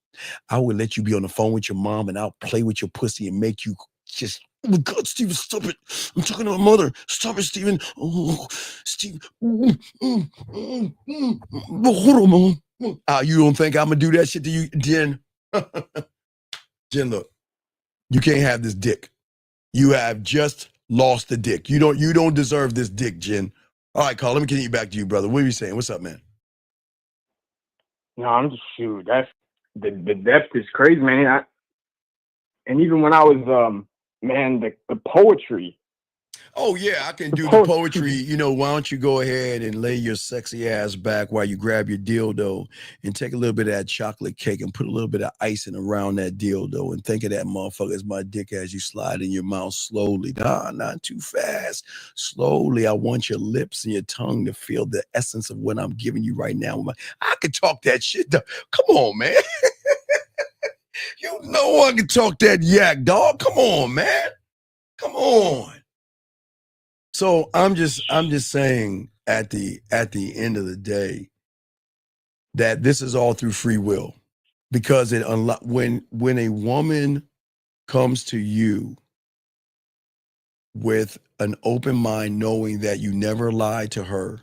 S7: I would let you be on the phone with your mom and I'll play with your pussy and make you just, oh my God, Steven, stop it. I'm talking to my mother. Stop it, Steven. Oh, Steven. Hold on, Mom. You don't think I'm going to do that shit to you, Jen? Jen, look, you can't have this dick. You have just lost the dick. You don't deserve this dick, Jen. All right, Carl, let me get back to you, brother. What are you saying? What's up, man?
S6: No, I'm just shoot. That's the depth is crazy, man. And even when I was man, the poetry.
S7: Oh yeah, I can do the poetry. You know, why don't you go ahead and lay your sexy ass back while you grab your dildo and take a little bit of that chocolate cake and put a little bit of icing around that dildo and think of that motherfucker as my dick as you slide in your mouth slowly. Nah, not too fast. Slowly. I want your lips and your tongue to feel the essence of what I'm giving you right now. I could talk that shit. Come on, man. You know I can talk that yak, dog. Come on, man. Come on. So I'm just saying at the end of the day that this is all through free will, because when a woman comes to you with an open mind, knowing that you never lied to her,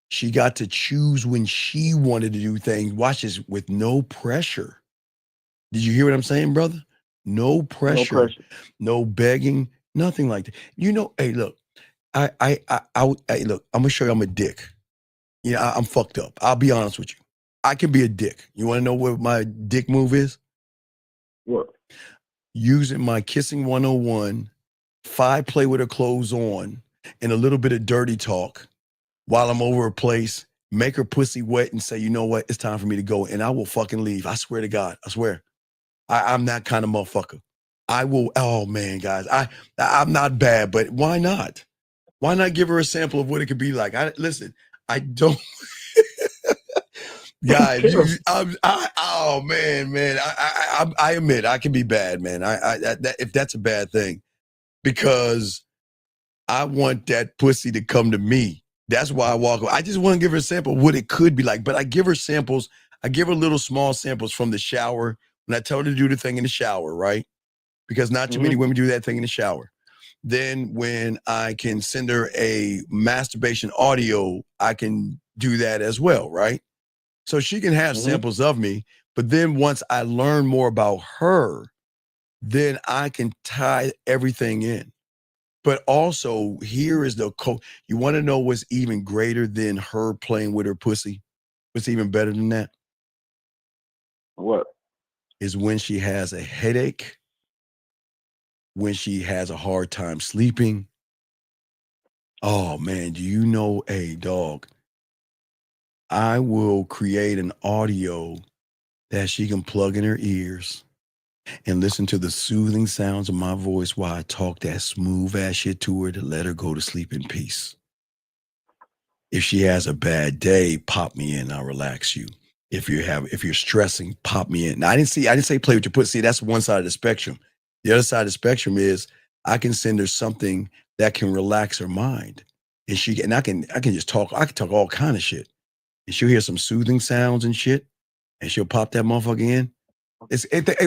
S7: she got to choose when she wanted to do things. Watch this, with no pressure. Did you hear what I'm saying, brother? No pressure, no begging, nothing like that. You know, hey, look. Hey, look, I'm gonna show you I'm a dick. You know, I'm fucked up. I'll be honest with you. I can be a dick. You want to know what my dick move is?
S6: What?
S7: Using my kissing 101, 5 play with her clothes on, and a little bit of dirty talk while I'm over a place, make her pussy wet and say, you know what, it's time for me to go. And I will fucking leave. I swear to God. I swear. I'm that kind of motherfucker. I will, oh man, guys. I'm not bad, but why not? Why not give her a sample of what it could be like? Listen, I don't. Guys, oh man, I admit I can be bad, man. If that's a bad thing, because I want that pussy to come to me. That's why I walk. I just want to give her a sample of what it could be like. But I give her samples. I give her little small samples from the shower when I tell her to do the thing in the shower, right? Because not too many women do that thing in the shower. Then when I can send her a masturbation audio, I can do that as well, right? So she can have samples of me, but then once I learn more about her, then I can tie everything in. But also, here is the you want to know what's even greater than her playing with her pussy? What's even better than that?
S6: What?
S7: Is when she has a headache, when she has a hard time sleeping. Oh man, do you know, hey dog, I will create an audio that she can plug in her ears and listen to the soothing sounds of my voice while I talk that smooth ass shit to her to let her go to sleep in peace. If she has a bad day, pop me in, I'll relax you. If you're stressing, pop me in. Now, I didn't say play with your pussy. That's one side of the spectrum. The other side of the spectrum is I can send her something that can relax her mind. And I can just talk, I can talk all kind of shit. And she'll hear some soothing sounds and shit. And she'll pop that motherfucker in.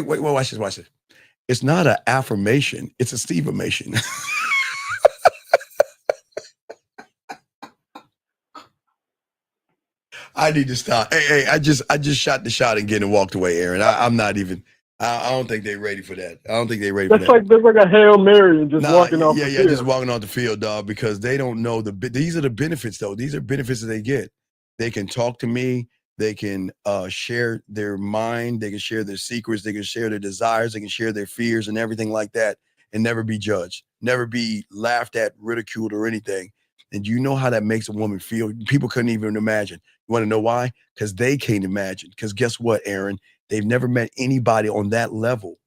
S7: Wait, watch this. It's not an affirmation. It's a Steve-formation. I need to stop. Hey, I just shot the shot again and walked away, Aaron. I'm not even. I don't think they're ready for that. I don't think they're ready for that.
S6: That's like a Hail Mary and just walking off the field.
S7: Just walking off the field, dog, because they don't know these are the benefits, though. These are benefits that they get. They can talk to me. They can share their mind. They can share their secrets. They can share their desires. They can share their fears and everything like that, and never be judged, never be laughed at, ridiculed, or anything. And you know how that makes a woman feel? People couldn't even imagine. You want to know why? Because they can't imagine. Because guess what, Aaron? They've never met anybody on that level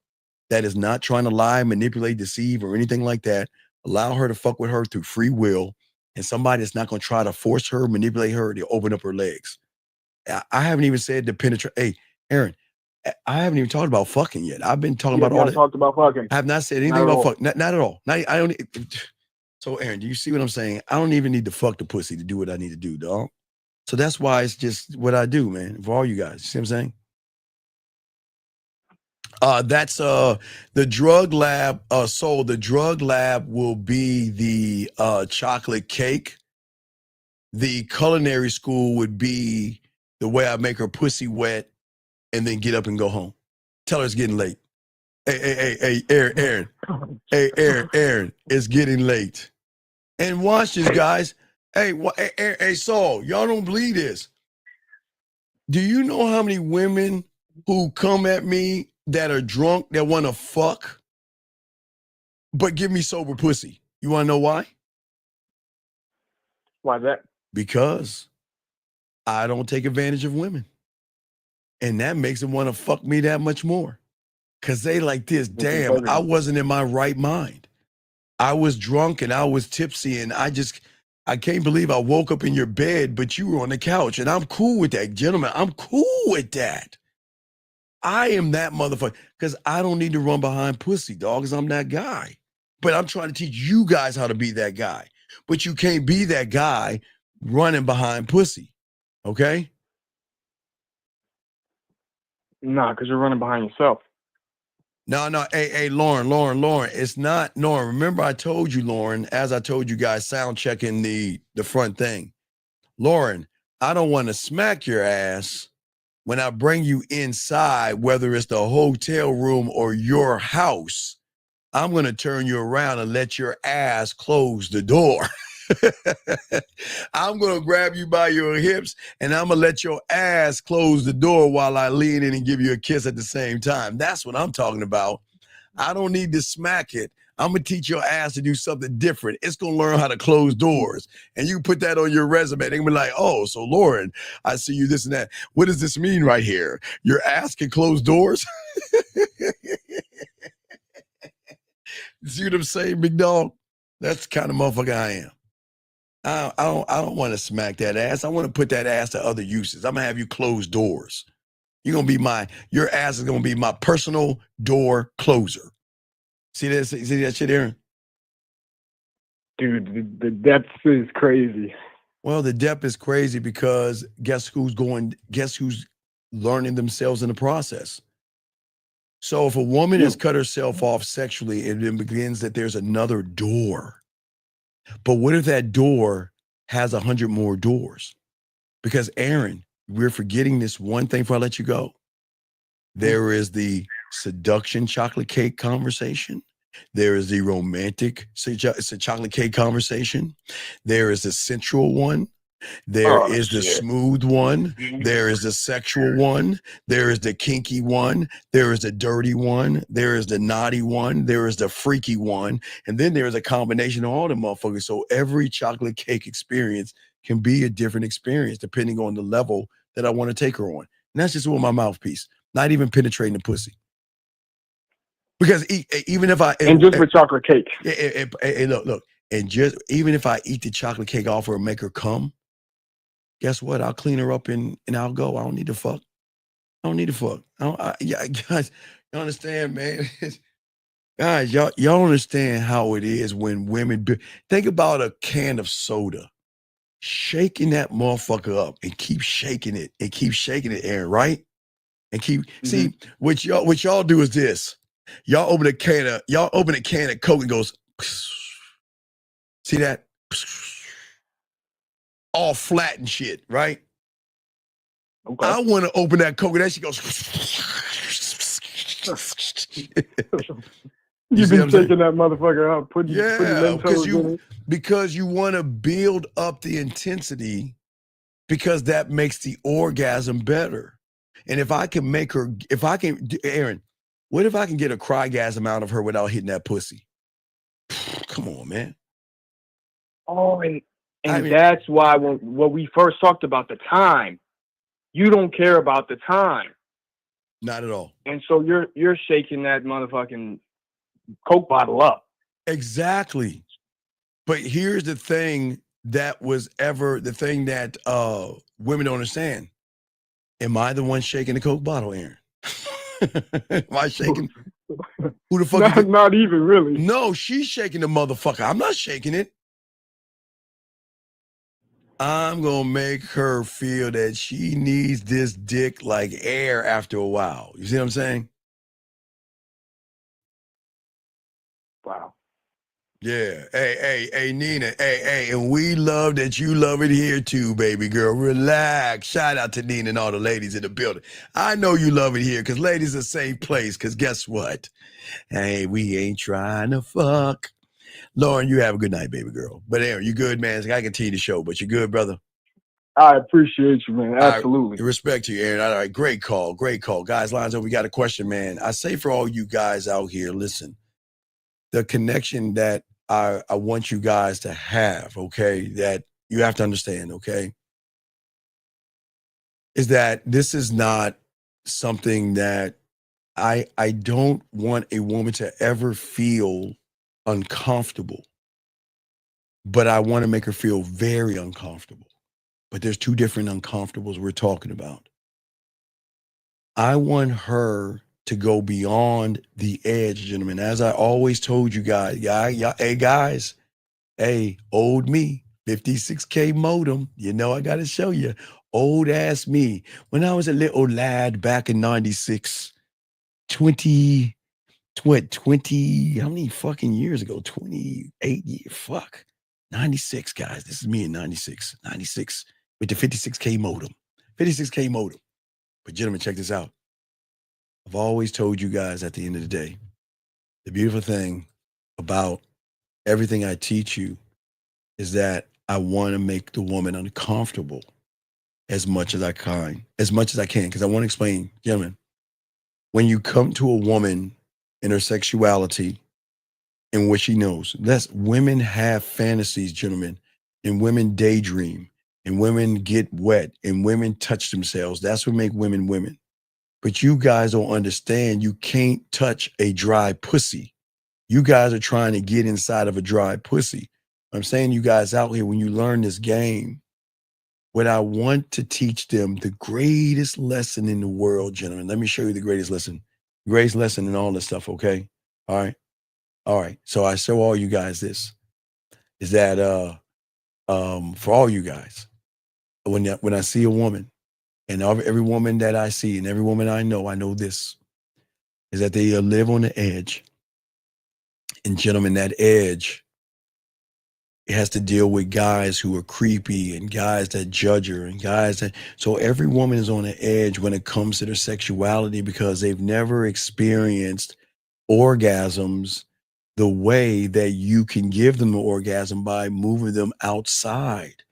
S7: that is not trying to lie, manipulate, deceive, or anything like that. Allow her to fuck with her through free will, and somebody that's not going to try to force her, manipulate her to open up her legs. I haven't even said to penetrate. Hey, Aaron, I haven't even talked about fucking yet. I've been talking about all that.
S6: Talked about fucking.
S7: I have not said anything about fuck. Not at all. I don't. So, Aaron, do you see what I'm saying? I don't even need to fuck the pussy to do what I need to do, dog. So that's why it's just what I do, man. For all you guys, see what I'm saying? That's the drug lab. So the drug lab will be the chocolate cake. The culinary school would be the way I make her pussy wet and then get up and go home. Tell her it's getting late. Hey, Aaron. Hey, Aaron, it's getting late. And watch this, guys. Hey, Saul, y'all don't believe this. Do you know how many women who come at me that are drunk that want to fuck, but give me sober pussy? You want to know why?
S6: Why that?
S7: Because I don't take advantage of women. And that makes them want to fuck me that much more. Because they like this, damn, I wasn't in my right mind. I was drunk and I was tipsy and I can't believe I woke up in your bed, but you were on the couch. And I'm cool with that, gentlemen. I'm cool with that. I am that motherfucker because I don't need to run behind pussy, dog, because I'm that guy. But I'm trying to teach you guys how to be that guy. But you can't be that guy running behind pussy, okay?
S6: Nah, because you're running behind yourself.
S7: No. Hey, Lauren. It's not, Lauren. Remember I told you, Lauren, as I told you guys, sound checking the front thing. Lauren, I don't want to smack your ass when I bring you inside, whether it's the hotel room or your house. I'm going to turn you around and let your ass close the door. I'm going to grab you by your hips and I'm going to let your ass close the door while I lean in and give you a kiss at the same time. That's what I'm talking about. I don't need to smack it. I'm going to teach your ass to do something different. It's going to learn how to close doors. And you put that on your resume. They're going to be like, oh, so Lauren, I see you this and that. What does this mean right here? Your ass can close doors? See what I'm saying, big dog? That's the kind of motherfucker I am. I don't want to smack that ass. I want to put that ass to other uses. I'm going to have you close doors. You're going to be your ass is going to be my personal door closer. See that shit, Aaron?
S6: Dude, the depth is crazy.
S7: Well, the depth is crazy because guess who's learning themselves in the process? So if a woman has cut herself off sexually, it then begins that there's another door. But what if that door has 100 more doors? Because Aaron, we're forgetting this one thing before I let you go. There is the seduction chocolate cake conversation. There is the romantic chocolate cake conversation. There is the sensual one. There is the smooth one. There is the sexual one. There is the kinky one. There is the dirty one. There is the naughty one. There is the freaky one. And then there is a combination of all the motherfuckers. So every chocolate cake experience can be a different experience depending on the level that I want to take her on. And that's just with my mouthpiece, not even penetrating the pussy. Because even if
S6: with chocolate cake.
S7: Look, and just even if I eat the chocolate cake off her and make her come, guess what? I'll clean her up and I'll go. I don't need to fuck. Guys, you understand, man? Guys, y'all understand how it is when women think about a can of soda, shaking that motherfucker up and keep shaking it, Aaron, right? And see what y'all do is this. Y'all open a can of Coke and goes, see that? All flat and shit, right?
S13: Okay.
S7: I want to open that Coke and then she goes.
S6: You've
S7: see what
S6: been
S7: I'm saying?
S6: shaking that motherfucker out, putting them toes in it.
S7: because you want to build up the intensity, because that makes the orgasm better. And if I can make her, Aaron, what if I can get a crygasm out of her without hitting that pussy? Come on, man.
S6: Oh, and that's why when we first talked about the time, you don't care about the time.
S7: Not at all.
S6: And so you're shaking that motherfucking Coke bottle up.
S7: Exactly. But here's the thing that women don't understand. Am I the one shaking the Coke bottle, Aaron? Am I shaking? Who the fuck?
S6: Not even really.
S7: No, she's shaking the motherfucker. I'm not shaking it. I'm going to make her feel that she needs this dick like air after a while. You see what I'm saying?
S6: Wow.
S7: Yeah. Hey, Nina. Hey, and we love that you love it here too, baby girl. Relax. Shout out to Nina and all the ladies in the building. I know you love it here because ladies are a safe place, because guess what? Hey, we ain't trying to fuck. Lauren, you have a good night, baby girl. But Aaron, you good, man? I can continue the show, but you good, brother?
S6: I appreciate you, man. Absolutely.
S7: Respect to you, Aaron. All right, great call. Guys, lines up. We got a question, man. I say for all you guys out here, listen, the connection that I want you guys to have, okay, that you have to understand, okay, is that this is not something that I don't want a woman to ever feel uncomfortable, but I want to make her feel very uncomfortable. But there's two different uncomfortables we're talking about. I want her to go beyond the edge, gentlemen. As I always told you guys, hey guys, hey, old me, 56K modem. You know, I got to show you. Old ass me. When I was a little lad back in 96, 20, how many fucking years ago? 28 years, fuck. 96, guys. This is me in 96 with the 56K modem. 56K modem. But gentlemen, check this out. I've always told you guys at the end of the day, the beautiful thing about everything I teach you is that I want to make the woman uncomfortable as much as I can, because I want to explain, gentlemen, when you come to a woman in her sexuality and what she knows, women have fantasies, gentlemen, and women daydream, and women get wet, and women touch themselves. That's what make women women. But you guys don't understand, you can't touch a dry pussy. You guys are trying to get inside of a dry pussy. I'm saying, you guys out here, when you learn this game, what I want to teach them, the greatest lesson in the world, gentlemen. Let me show you the greatest lesson. Greatest lesson in all this stuff, okay? All right. So I show all you guys this, is that for all you guys, when I see a woman, and every woman that I see and every woman I know this, is that they live on the edge. And gentlemen, that edge, it has to deal with guys who are creepy and guys that judge her and guys that, so every woman is on the edge when it comes to their sexuality, because they've never experienced orgasms the way that you can give them the orgasm by moving them outside.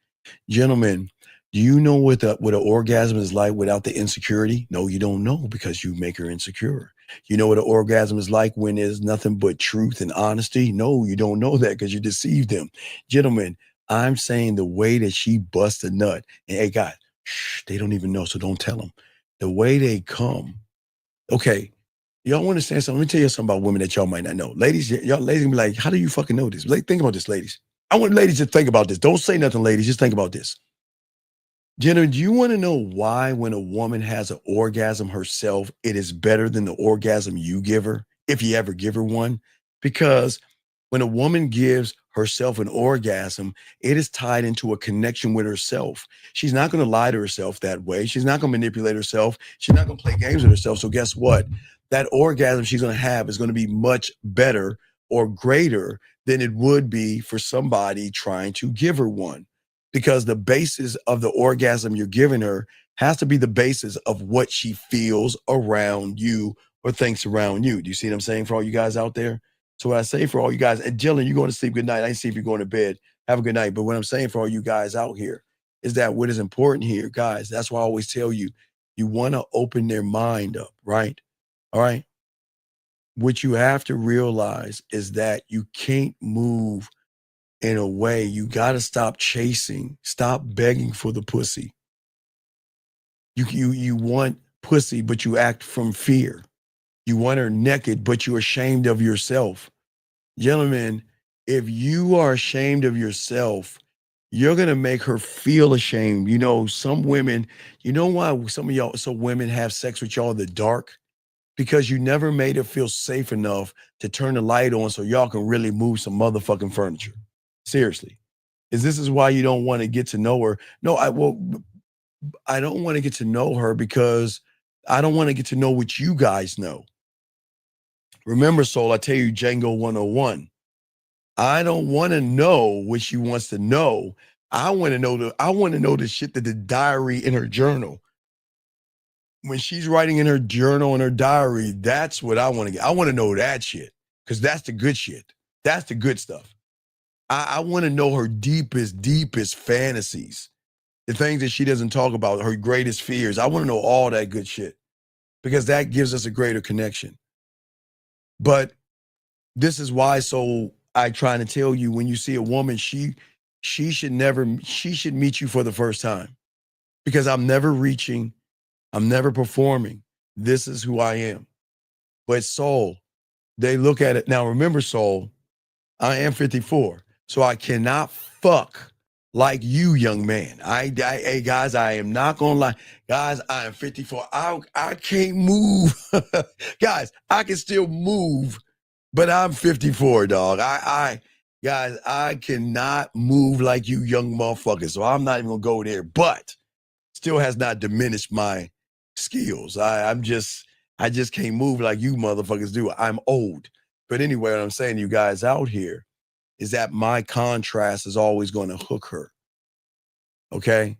S7: Gentlemen, do you know what an orgasm is like without the insecurity? No, you don't know, because you make her insecure. You know what an orgasm is like when there's nothing but truth and honesty? No, you don't know that, because you deceived them. Gentlemen, I'm saying the way that she busts a nut, and hey, guys, they don't even know, so don't tell them. The way they come, okay, y'all understand something? Let me tell you something about women that y'all might not know. Ladies, y'all ladies gonna be like, how do you fucking know this? Like, think about this, ladies. I want ladies to think about this. Don't say nothing, ladies. Just think about this. Jenna, do you want to know why when a woman has an orgasm herself, it is better than the orgasm you give her, if you ever give her one? Because when a woman gives herself an orgasm, it is tied into a connection with herself. She's not going to lie to herself that way. She's not going to manipulate herself. She's not going to play games with herself. So guess what? That orgasm she's going to have is going to be much better or greater than it would be for somebody trying to give her one. Because the basis of the orgasm you're giving her has to be the basis of what she feels around you or thinks around you. Do you see what I'm saying for all you guys out there? So what I say for all you guys, and Jillian, you're going to sleep, good night. I didn't see if you're going to bed. Have a good night. But what I'm saying for all you guys out here is that what is important here, guys, that's why I always tell you, you want to open their mind up, right? All right. What you have to realize is that you can't move in a way. You got to stop chasing, stop begging for the pussy. You want pussy, but you act from fear. You want her naked, but you're ashamed of yourself. Gentlemen, if you are ashamed of yourself, you're going to make her feel ashamed. You know, some women, you know why some of y'all, some women have sex with y'all in the dark? Because you never made her feel safe enough to turn the light on so y'all can really move some motherfucking furniture. Seriously. This is why you don't want to get to know her. No, I don't want to get to know her because I don't want to get to know what you guys know. Remember, soul, I tell you Django 101. I don't want to know what she wants to know. I want to know the shit that the diary in her journal. When she's writing in her journal and her diary, that's what I want to get. I want to know that shit because that's the good shit. That's the good stuff. I want to know her deepest fantasies, the things that she doesn't talk about, her greatest fears. I want to know all that good shit because that gives us a greater connection. But this is why, so I try to tell you, when you see a woman, she should meet you for the first time, because I'm never reaching, I'm never performing. This is who I am. But soul, they look at it. Now remember, soul, I am 54, so I cannot fuck like you, young man. Hey guys, I am not gonna lie. Guys, I am 54. I can't move. Guys, I can still move, but I'm 54, dog. Guys, I cannot move like you young motherfuckers, so I'm not even gonna go there, but still has not diminished my skills. I just can't move like you motherfuckers do. I'm old. But anyway, what I'm saying to you guys out here is that my contrast is always going to hook her. Okay?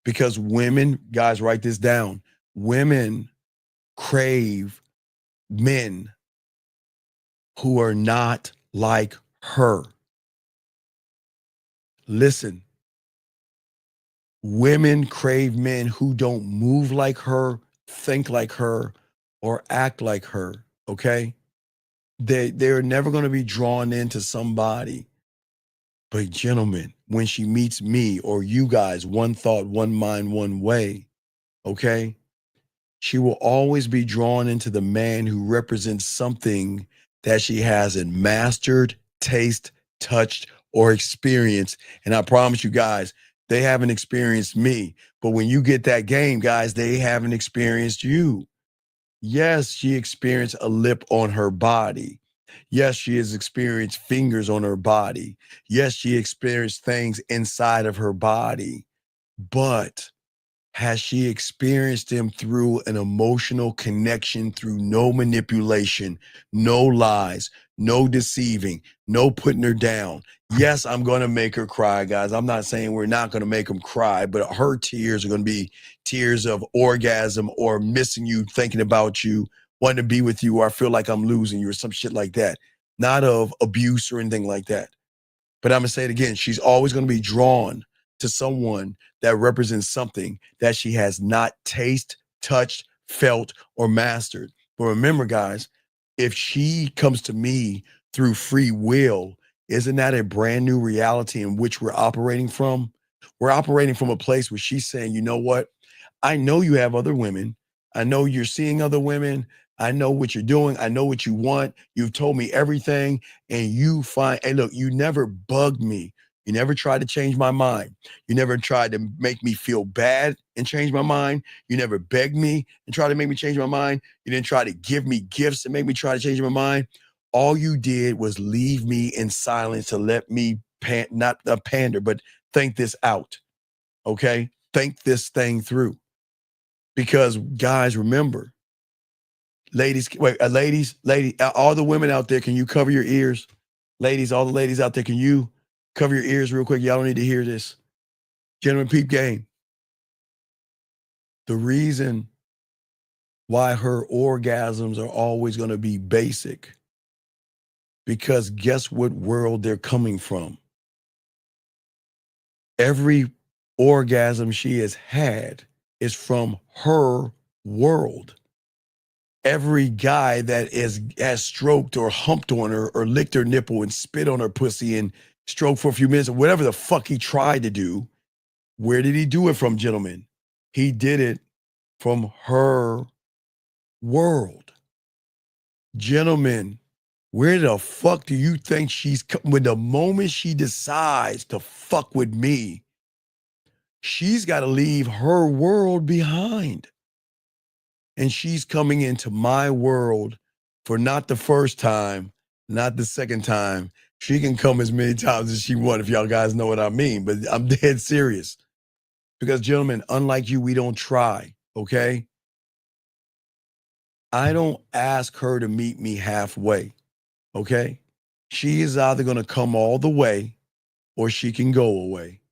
S7: Because women, guys, write this down. Women crave men who are not like her. Listen. Women crave men who don't move like her, think like her, or act like her. Okay? They're never going to be drawn into somebody. But gentlemen, when she meets me or you guys, one thought, one mind, one way, okay? She will always be drawn into the man who represents something that she hasn't mastered, taste, touched, or experienced. And I promise you guys, they haven't experienced me. But when you get that game, guys, they haven't experienced you. Yes, she experienced a lip on her body. Yes, she has experienced fingers on her body. Yes, she experienced things inside of her body. But has she experienced them through an emotional connection, through no manipulation, no lies, no deceiving, no putting her down? Yes, I'm going to make her cry, guys. I'm not saying we're not going to make them cry, but her tears are going to be tears of orgasm or missing you, thinking about you, wanting to be with you, or I feel like I'm losing you or some shit like that. Not of abuse or anything like that. But I'm going to say it again. She's always going to be drawn to someone that represents something that she has not tasted, touched, felt, or mastered. But remember, guys, if she comes to me through free will, isn't that a brand new reality in which we're operating from? We're operating from a place where she's saying, you know what? I know you have other women. I know you're seeing other women. I know what you're doing. I know what you want. You've told me everything. And you find, hey, look, you never bugged me. You never tried to change my mind. You never tried to make me feel bad and change my mind. You never begged me and tried to make me change my mind. You didn't try to give me gifts and make me try to change my mind. All you did was leave me in silence to let me not pander, but think this out. Okay? Think this thing through. Because guys, remember, ladies, all the women out there, can you cover your ears? Ladies, all the ladies out there, can you cover your ears real quick? Y'all don't need to hear this. Gentlemen, peep game. the reason why her orgasms are always going to be basic, because guess what world they're coming from? Every orgasm she has had is from her world. Every guy that has stroked or humped on her or licked her nipple and spit on her pussy and stroked for a few minutes or whatever the fuck he tried to do, where did he do it from, gentlemen? He did it from her world. Gentlemen, where the fuck do you think when the moment she decides to fuck with me, she's got to leave her world behind. And she's coming into my world for not the first time, not the second time. She can come as many times as she wants, if y'all guys know what I mean. But I'm dead serious. Because, gentlemen, unlike you, we don't try, okay? I don't ask her to meet me halfway, okay? She is either going to come all the way or she can go away.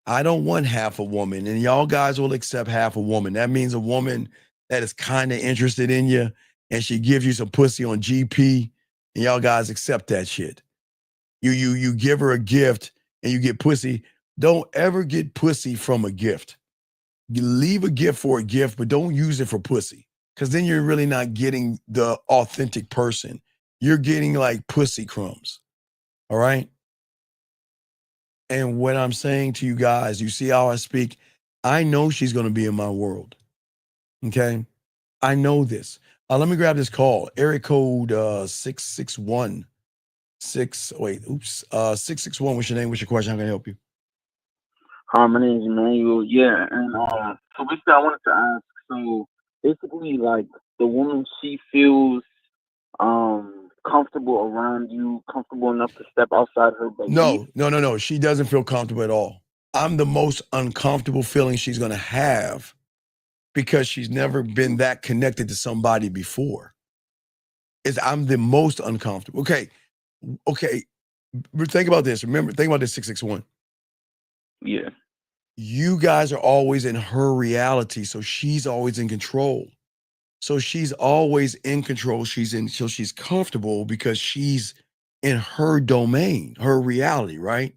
S7: I don't want half a woman, and y'all guys will accept half a woman. That means a woman that is kind of interested in you and she gives you some pussy on GP, and y'all guys accept that shit. You give her a gift and you get pussy. Don't ever get pussy from a gift. You leave a gift for a gift, but don't use it for pussy, because then you're really not getting the authentic person. You're getting like pussy crumbs, all right? And what I'm saying to you guys, you see how I speak? I know she's going to be in my world, okay? I know this. Let me grab this call. Area code 661. 661. What's your name? What's your question? How can I help you?
S4: Hi, my name is Emmanuel. Yeah, and so basically I wanted to ask, so basically like the woman, she feels comfortable around you, comfortable enough to step outside her belief.
S7: No. She doesn't feel comfortable at all. I'm the most uncomfortable feeling she's going to have because she's never been that connected to somebody before. I'm the most uncomfortable. Okay. Think about this. Think about this 661.
S4: Yeah.
S7: You guys are always in her reality, so she's always in control. So she's always in control. So she's comfortable because she's in her domain, her reality, right?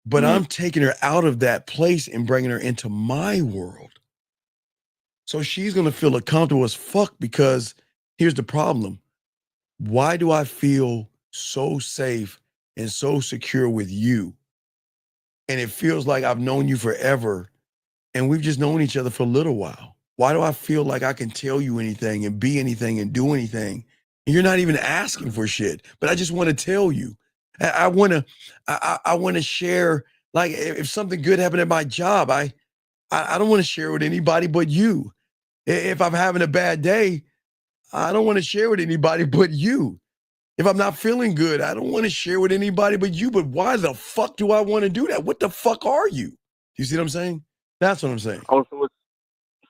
S7: But I'm taking her out of that place and bringing her into my world. So she's going to feel uncomfortable as fuck, because here's the problem. Why do I feel so safe and so secure with you? And it feels like I've known you forever and we've just known each other for a little while. Why do I feel like I can tell you anything and be anything and do anything? And you're not even asking for shit, but I just want to tell you. I want to share, like if something good happened at my job, I don't want to share with anybody but you. If I'm having a bad day, I don't want to share with anybody but you. If I'm not feeling good, I don't want to share with anybody but you. But why the fuck do I want to do that? What the fuck are you? You see what I'm saying? That's what I'm saying.
S4: Oh,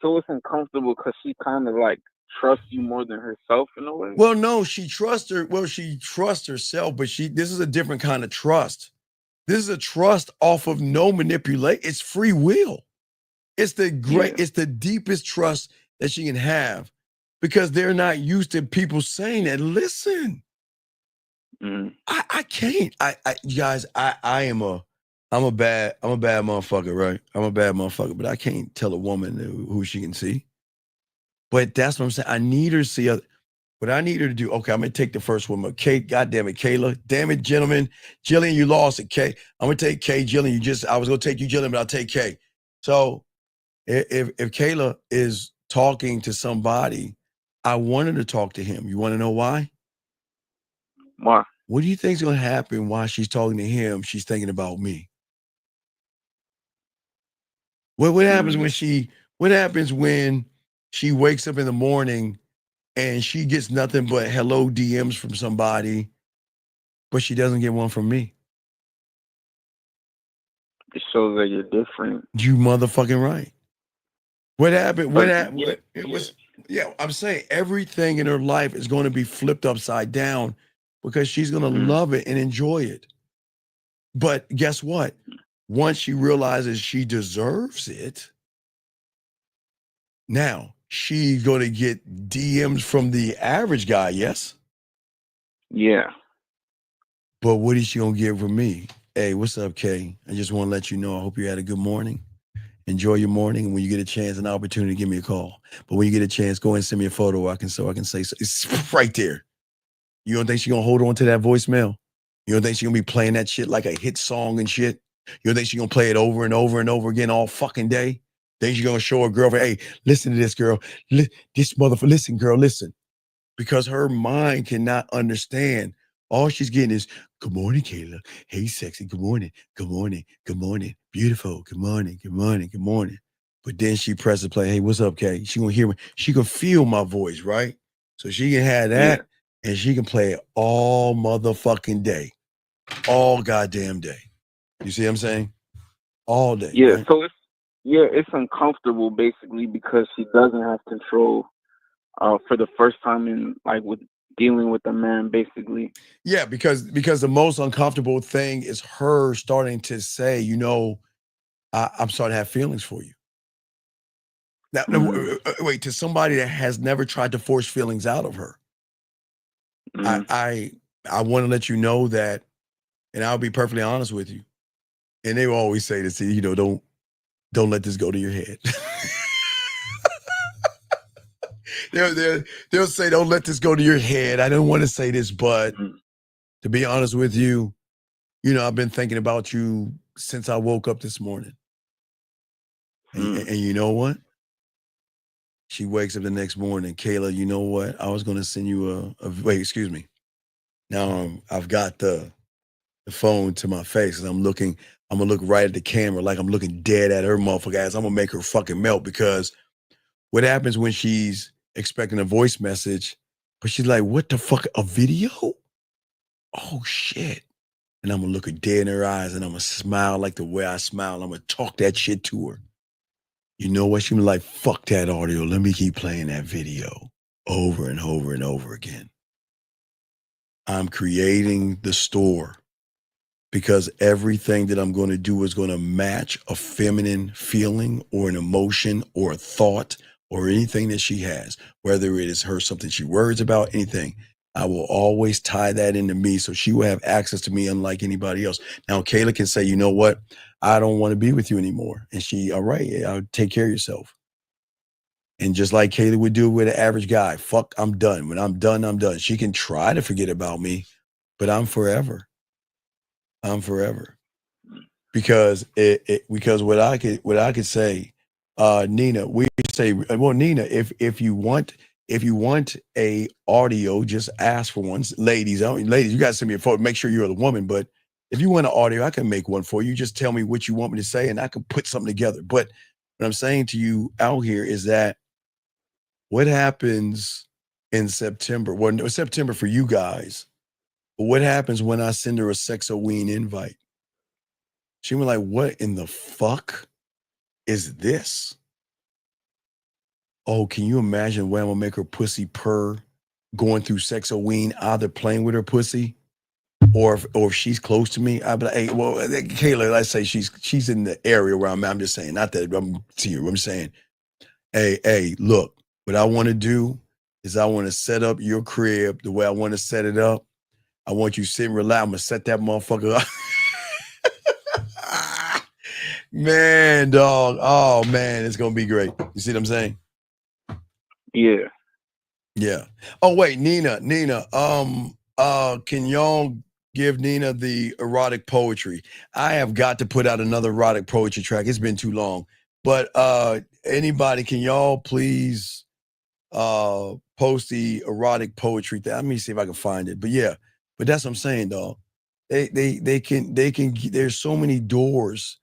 S4: so it's uncomfortable because she kind of like trusts you more than herself in a way.
S7: Well, no, she trusts her. Well, she trusts herself, but this is a different kind of trust. This is a trust off of no manipulation. It's free will. It's it's the deepest trust that she can have, because they're not used to people saying that. Listen, I can't. You guys, I'm a bad motherfucker, right? I'm a bad motherfucker, but I can't tell a woman who she can see. But that's what I'm saying. I need her to see what I need her to do. Okay, I'm gonna take the first woman. Kate, goddamn it, Kayla. Damn it, gentlemen. Jillian, you lost it. Kay. I'm gonna take Kay. Jillian, I was gonna take you, Jillian, but I'll take Kay. So if Kayla is talking to somebody, I want her to talk to him. You want to know why?
S4: Why?
S7: What do you think's gonna happen while she's talking to him? She's thinking about me. What happens when she wakes up in the morning and she gets nothing but hello DMs from somebody, but she doesn't get one from me?
S4: It shows that you're different.
S7: You motherfucking right. What happened? I'm saying everything in her life is going to be flipped upside down because she's going to love it and enjoy it. But guess what? Once she realizes she deserves it, Now, she's going to get DMs from the average guy, yes?
S4: Yeah.
S7: But what is she going to get from me? Hey, what's up, Kay? I just want to let you know, I hope you had a good morning. Enjoy your morning. And when you get a chance, an opportunity, give me a call. But when you get a chance, go and send me a photo. I can say so. It's right there. You don't think she's going to hold on to that voicemail? You don't think she's going to be playing that shit like a hit song and shit? You don't think she's going to play it over and over and over again all fucking day? Then she's going to show her girlfriend, hey, listen to this, girl. This motherfucker, listen, girl, listen. Because her mind cannot understand. All she's getting is, good morning, Kayla. Hey, sexy. Good morning. Good morning. Good morning. Beautiful. Good morning. Good morning. Good morning. But then she presses play. Hey, what's up, Kay? She gonna hear me. She can feel my voice, right? So she can have that, and she can play it all motherfucking day, all goddamn day. You see what I'm saying? All day.
S4: Yeah.
S7: Right?
S4: So it's uncomfortable basically because she doesn't have control for the first time in like with dealing with a man basically.
S7: Yeah, because the most uncomfortable thing is her starting to say, you know, I'm starting to have feelings for you. Now, wait, to somebody that has never tried to force feelings out of her. I want to let you know that, and I'll be perfectly honest with you. And they will always say this, you know, don't let this go to your head. They'll say, don't let this go to your head. I don't want to say this, but to be honest with you, you know, I've been thinking about you since I woke up this morning. And you know what? She wakes up the next morning. Kayla, you know what? I was going to send you wait, excuse me. Now I've got the phone to my face and I'm going to look right at the camera like I'm looking dead at her motherfucker ass. I'm going to make her fucking melt because what happens when she's expecting a voice message, but she's like, what the fuck, a video? Oh, shit. And I'm going to look her dead in her eyes and I'm going to smile like the way I smile. I'm going to talk that shit to her. You know what? She was like, fuck that audio. Let me keep playing that video over and over and over again. I'm creating the store because everything that I'm going to do is going to match a feminine feeling or an emotion or a thought or anything that she has, whether it is her something she worries about, anything. I will always tie that into me so she will have access to me unlike anybody else. Now, Kayla can say, you know what? I don't want to be with you anymore. And she, all right, I'll take care of yourself. And just like Kayla would do with an average guy, fuck, I'm done. When I'm done, I'm done. She can try to forget about me, but I'm forever. I'm forever. Because because what I could say, Nina, we say, well, Nina, if you want a audio, just ask for one. Ladies, you guys send me a photo, make sure you're the woman, but if you want an audio, I can make one for you. Just tell me what you want me to say and I can put something together. But what I'm saying to you out here is that what happens in September? Well, no, September for you guys. But what happens when I send her a Sexoween invite? She was like, what in the fuck is this? Oh, can you imagine where I'm gonna make her pussy purr going through Sexoween, either playing with her pussy or if she's close to me? I'd be like, hey, well, Kayla, let's say she's in the area where I'm at. I'm just saying, not that I'm to you. I'm saying, hey, look, what I want to do is I want to set up your crib the way I want to set it up. I want you sitting relax. I'm gonna set that motherfucker up. Man, dog. Oh man, it's gonna be great. You see what I'm saying?
S4: Yeah.
S7: Yeah. Oh wait, Nina. Can y'all give Nina the erotic poetry? I have got to put out another erotic poetry track. It's been too long. But anybody, can y'all please post the erotic poetry thing? Let me see if I can find it. But yeah, but that's what I'm saying, dog. They can there's so many doors,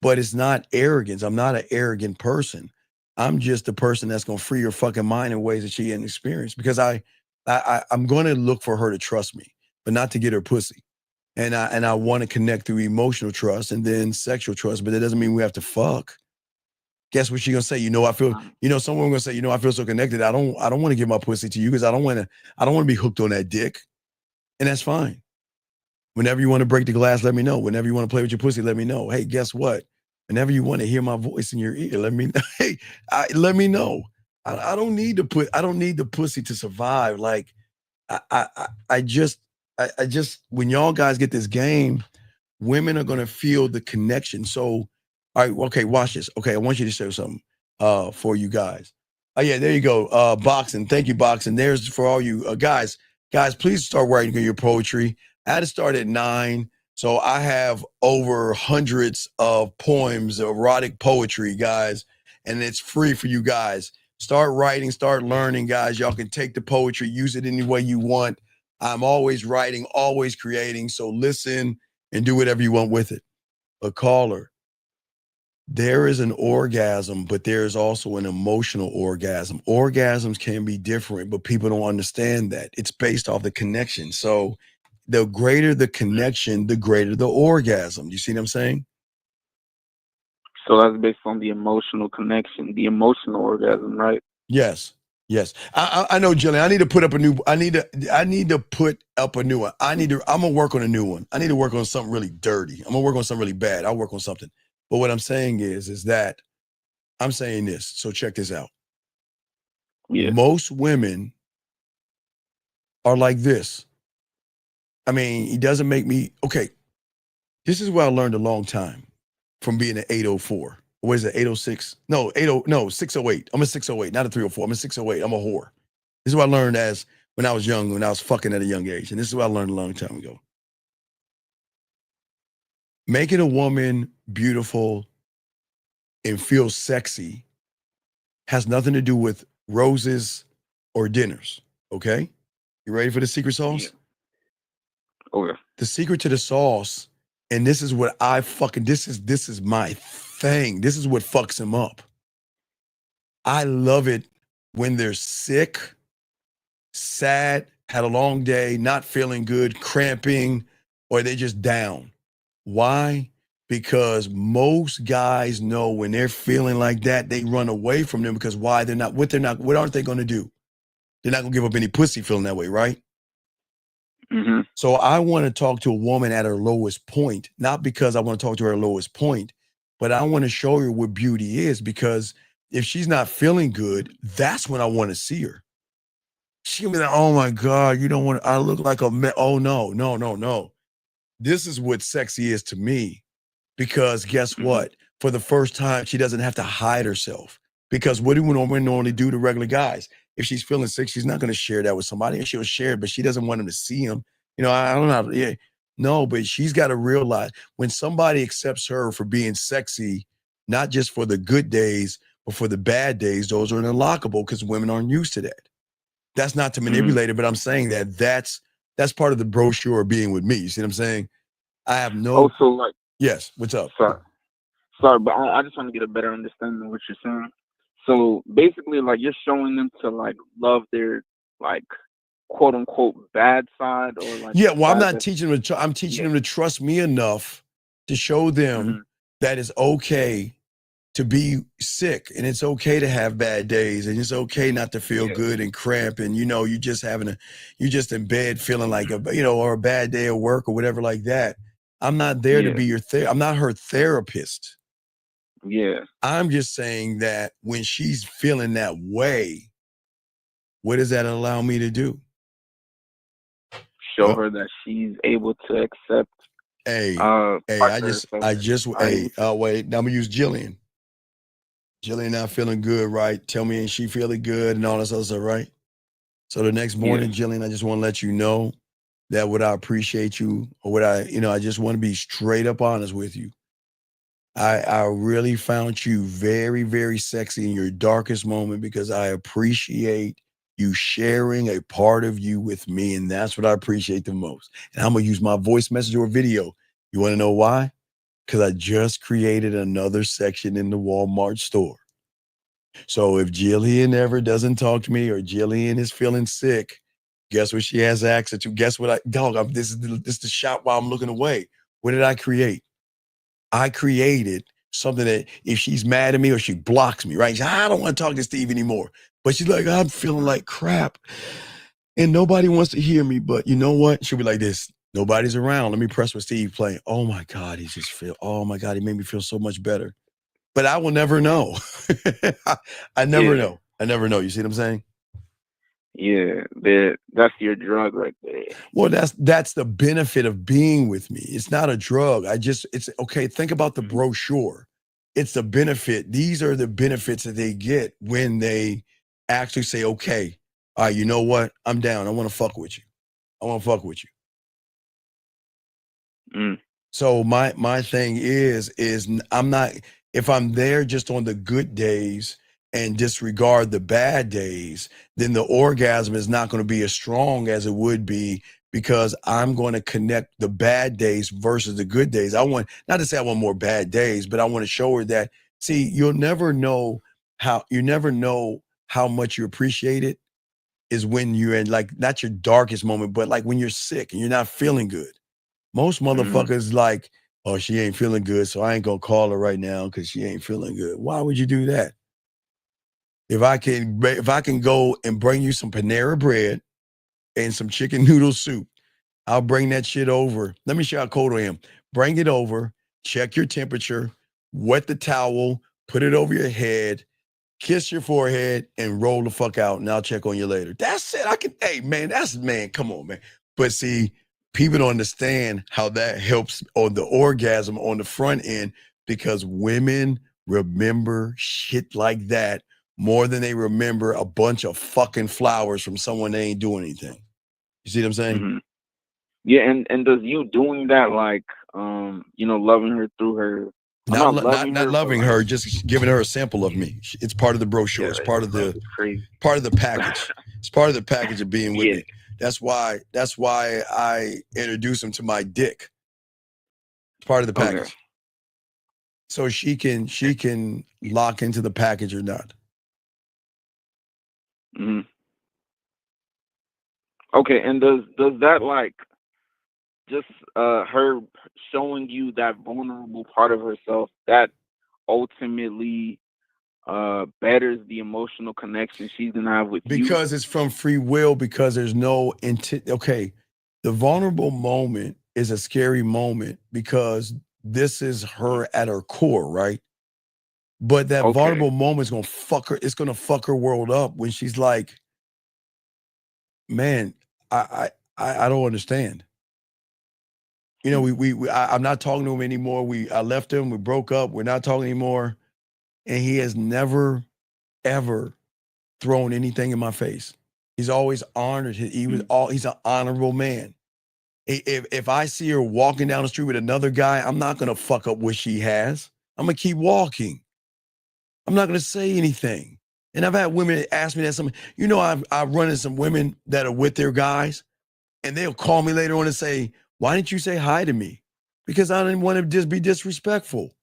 S7: but it's not arrogance. I'm not an arrogant person. I'm just the person that's gonna free her fucking mind in ways that she hadn't experienced because I'm gonna look for her to trust me, but not to get her pussy. And I want to connect through emotional trust and then sexual trust, but that doesn't mean we have to fuck. Guess what she's gonna say? Someone gonna say, I feel so connected. I don't want to give my pussy to you because I don't want to be hooked on that dick. And that's fine. Whenever you want to break the glass, let me know. Whenever you want to play with your pussy, let me know. Hey, guess what? Whenever you want to hear my voice in your ear, let me let me know. I don't need the pussy to survive. Like I just when y'all guys get this game, women are gonna feel the connection. So, all right, okay, watch this. Okay, I want you to share something for you guys. Oh yeah, there you go. Boxing. Thank you, Boxing. There's for all you guys. Guys, please start writing your poetry. I had to start at 9. So I have over hundreds of poems, erotic poetry, guys, and it's free for you guys. Start writing, start learning, guys. Y'all can take the poetry, use it any way you want. I'm always writing, always creating. So listen and do whatever you want with it. But caller, there is an orgasm, but there is also an emotional orgasm. Orgasms can be different, but people don't understand that. It's based off the connection. So the greater the connection, the greater the orgasm. You see what I'm saying?
S4: So that's based on the emotional connection, the emotional orgasm, right?
S7: Yes. Yes. I know, Jillian. I need to put up a new one. I'm gonna work on a new one. I need to work on something really dirty. I'm gonna work on something really bad. I'll work on something. But what I'm saying is that I'm saying this. So check this out.
S4: Yeah.
S7: Most women are like this. I mean, it doesn't make me okay. This is what I learned a long time from being an 804. What is it? 806? No, 608. I'm a 608, not a 304. I'm a 608. I'm a whore. This is what I learned as when I was young, when I was fucking at a young age. And this is what I learned a long time ago. Making a woman beautiful and feel sexy has nothing to do with roses or dinners. Okay? You ready for the secret sauce?
S4: Yeah. Oh yeah.
S7: The secret to the sauce, and this is what this is my thing. This is what fucks them up. I love it when they're sick, sad, had a long day, not feeling good, cramping, or they're just down. Why? Because most guys know when they're feeling like that, they run away from them because why? What aren't they going to do? They're not going to give up any pussy feeling that way, right?
S4: Mm-hmm.
S7: So I want to talk to a woman at her lowest point, not because I want to talk to her lowest point, but I want to show her what beauty is, because if she's not feeling good, that's when I want to see her. She'll be like, oh my God, you don't want, I look like a man. Oh no. This is what sexy is to me, because guess what? For the first time, she doesn't have to hide herself, because what do we normally do to regular guys? If she's feeling sick, she's not going to share that with somebody, and she'll share it, but she doesn't want them to see him. You know, I don't know. Yeah, no, but she's got to realize when somebody accepts her for being sexy, not just for the good days, but for the bad days, those are unlockable because women aren't used to that. That's not to manipulate it, but I'm saying that that's part of the brochure of being with me. You see what I'm saying? I have no.
S4: Also, like,
S7: yes. What's up?
S4: Sorry, but I just want to get a better understanding of what you're saying. So basically, like, you're showing them to like love their like quote unquote bad side, or like,
S7: yeah. Well, I'm not teaching them. I'm teaching them to trust me enough to show them
S4: Mm-hmm.
S7: that it's okay to be sick, and it's okay to have bad days, and it's okay not to feel good and cramp, and you're just in bed feeling like or a bad day at work or whatever like that. I'm not there to be your I'm not her therapist.
S4: Yeah.
S7: I'm just saying that when she's feeling that way, what does that allow me to do?
S4: Show her that she's able to accept.
S7: Wait, now I'm gonna use Jillian. Jillian not feeling good, right? Tell me, ain't she feeling good and all this other stuff, right? So the next morning, Jillian, I just want to let you know that what I appreciate you, or what I just want to be straight up honest with you. I really found you very, very sexy in your darkest moment, because I appreciate you sharing a part of you with me, and that's what I appreciate the most. And I'm gonna use my voice message or video. You want to know why? Because I just created another section in the Walmart store. So if Jillian ever doesn't talk to me, or Jillian is feeling sick, guess what she has access to? Guess what this is the shot while I'm looking away. What did I create? I created something that if she's mad at me or she blocks me, right? I don't want to talk to Steve anymore. But she's like, I'm feeling like crap and nobody wants to hear me. But you know what? She'll be like this. Nobody's around. Let me press what Steve playing. Oh my God, oh my God, he made me feel so much better. But I will never know. I never know. I never know. You see what I'm saying?
S4: Yeah, that's your drug right there.
S7: Well, that's the benefit of being with me. It's not a drug. It's okay. Think about the brochure. It's the benefit. These are the benefits that they get when they actually say, okay, all right, you know what? I'm down. I want to fuck with you. I want to fuck with you. So my thing is I'm not, if I'm there just on the good days and disregard the bad days, then the orgasm is not going to be as strong as it would be, because I'm going to connect the bad days versus the good days. I want, not to say I want more bad days, but I want to show her that, see, you never know how much you appreciate it is when you're in, like, not your darkest moment, but like when you're sick and you're not feeling good. Most motherfuckers like, oh, she ain't feeling good, so I ain't gonna call her right now because she ain't feeling good. Why would you do that? If I can go and bring you some Panera bread and some chicken noodle soup, I'll bring that shit over. Let me show you how cold I am. Bring it over, check your temperature, wet the towel, put it over your head, kiss your forehead, and roll the fuck out, and I'll check on you later. That's it. Come on, man. But see, people don't understand how that helps on the orgasm on the front end, because women remember shit like that more than they remember a bunch of fucking flowers from someone they ain't doing anything. You see what I'm saying?
S4: Yeah, and does you doing that, like, loving her through her,
S7: Not loving her, just giving her a sample of me. It's part of the brochure.
S4: Yeah,
S7: it's part of the
S4: crazy.
S7: Part of the package. It's part of the package of being with me. That's why I introduce him to my dick. It's part of the package.
S4: Okay.
S7: So she can lock into the package or not.
S4: Okay, and does that, like, just her showing you that vulnerable part of herself, that ultimately betters the emotional connection she's gonna have with you?
S7: Because it's from free will, because there's no intent. Okay, the vulnerable moment is a scary moment because this is her at her core, right? But that vulnerable moment is gonna fuck her. It's gonna fuck her world up when she's like, man, I don't understand. You know, I'm not talking to him anymore. I left him. We broke up. We're not talking anymore. And he has never, ever thrown anything in my face. He's always honored. He's an honorable man. If I see her walking down the street with another guy, I'm not gonna fuck up what she has. I'm gonna keep walking. I'm not gonna say anything. And I've had women ask me that. I've run into some women that are with their guys, and they'll call me later on and say, why didn't you say hi to me? Because I didn't want to just be disrespectful.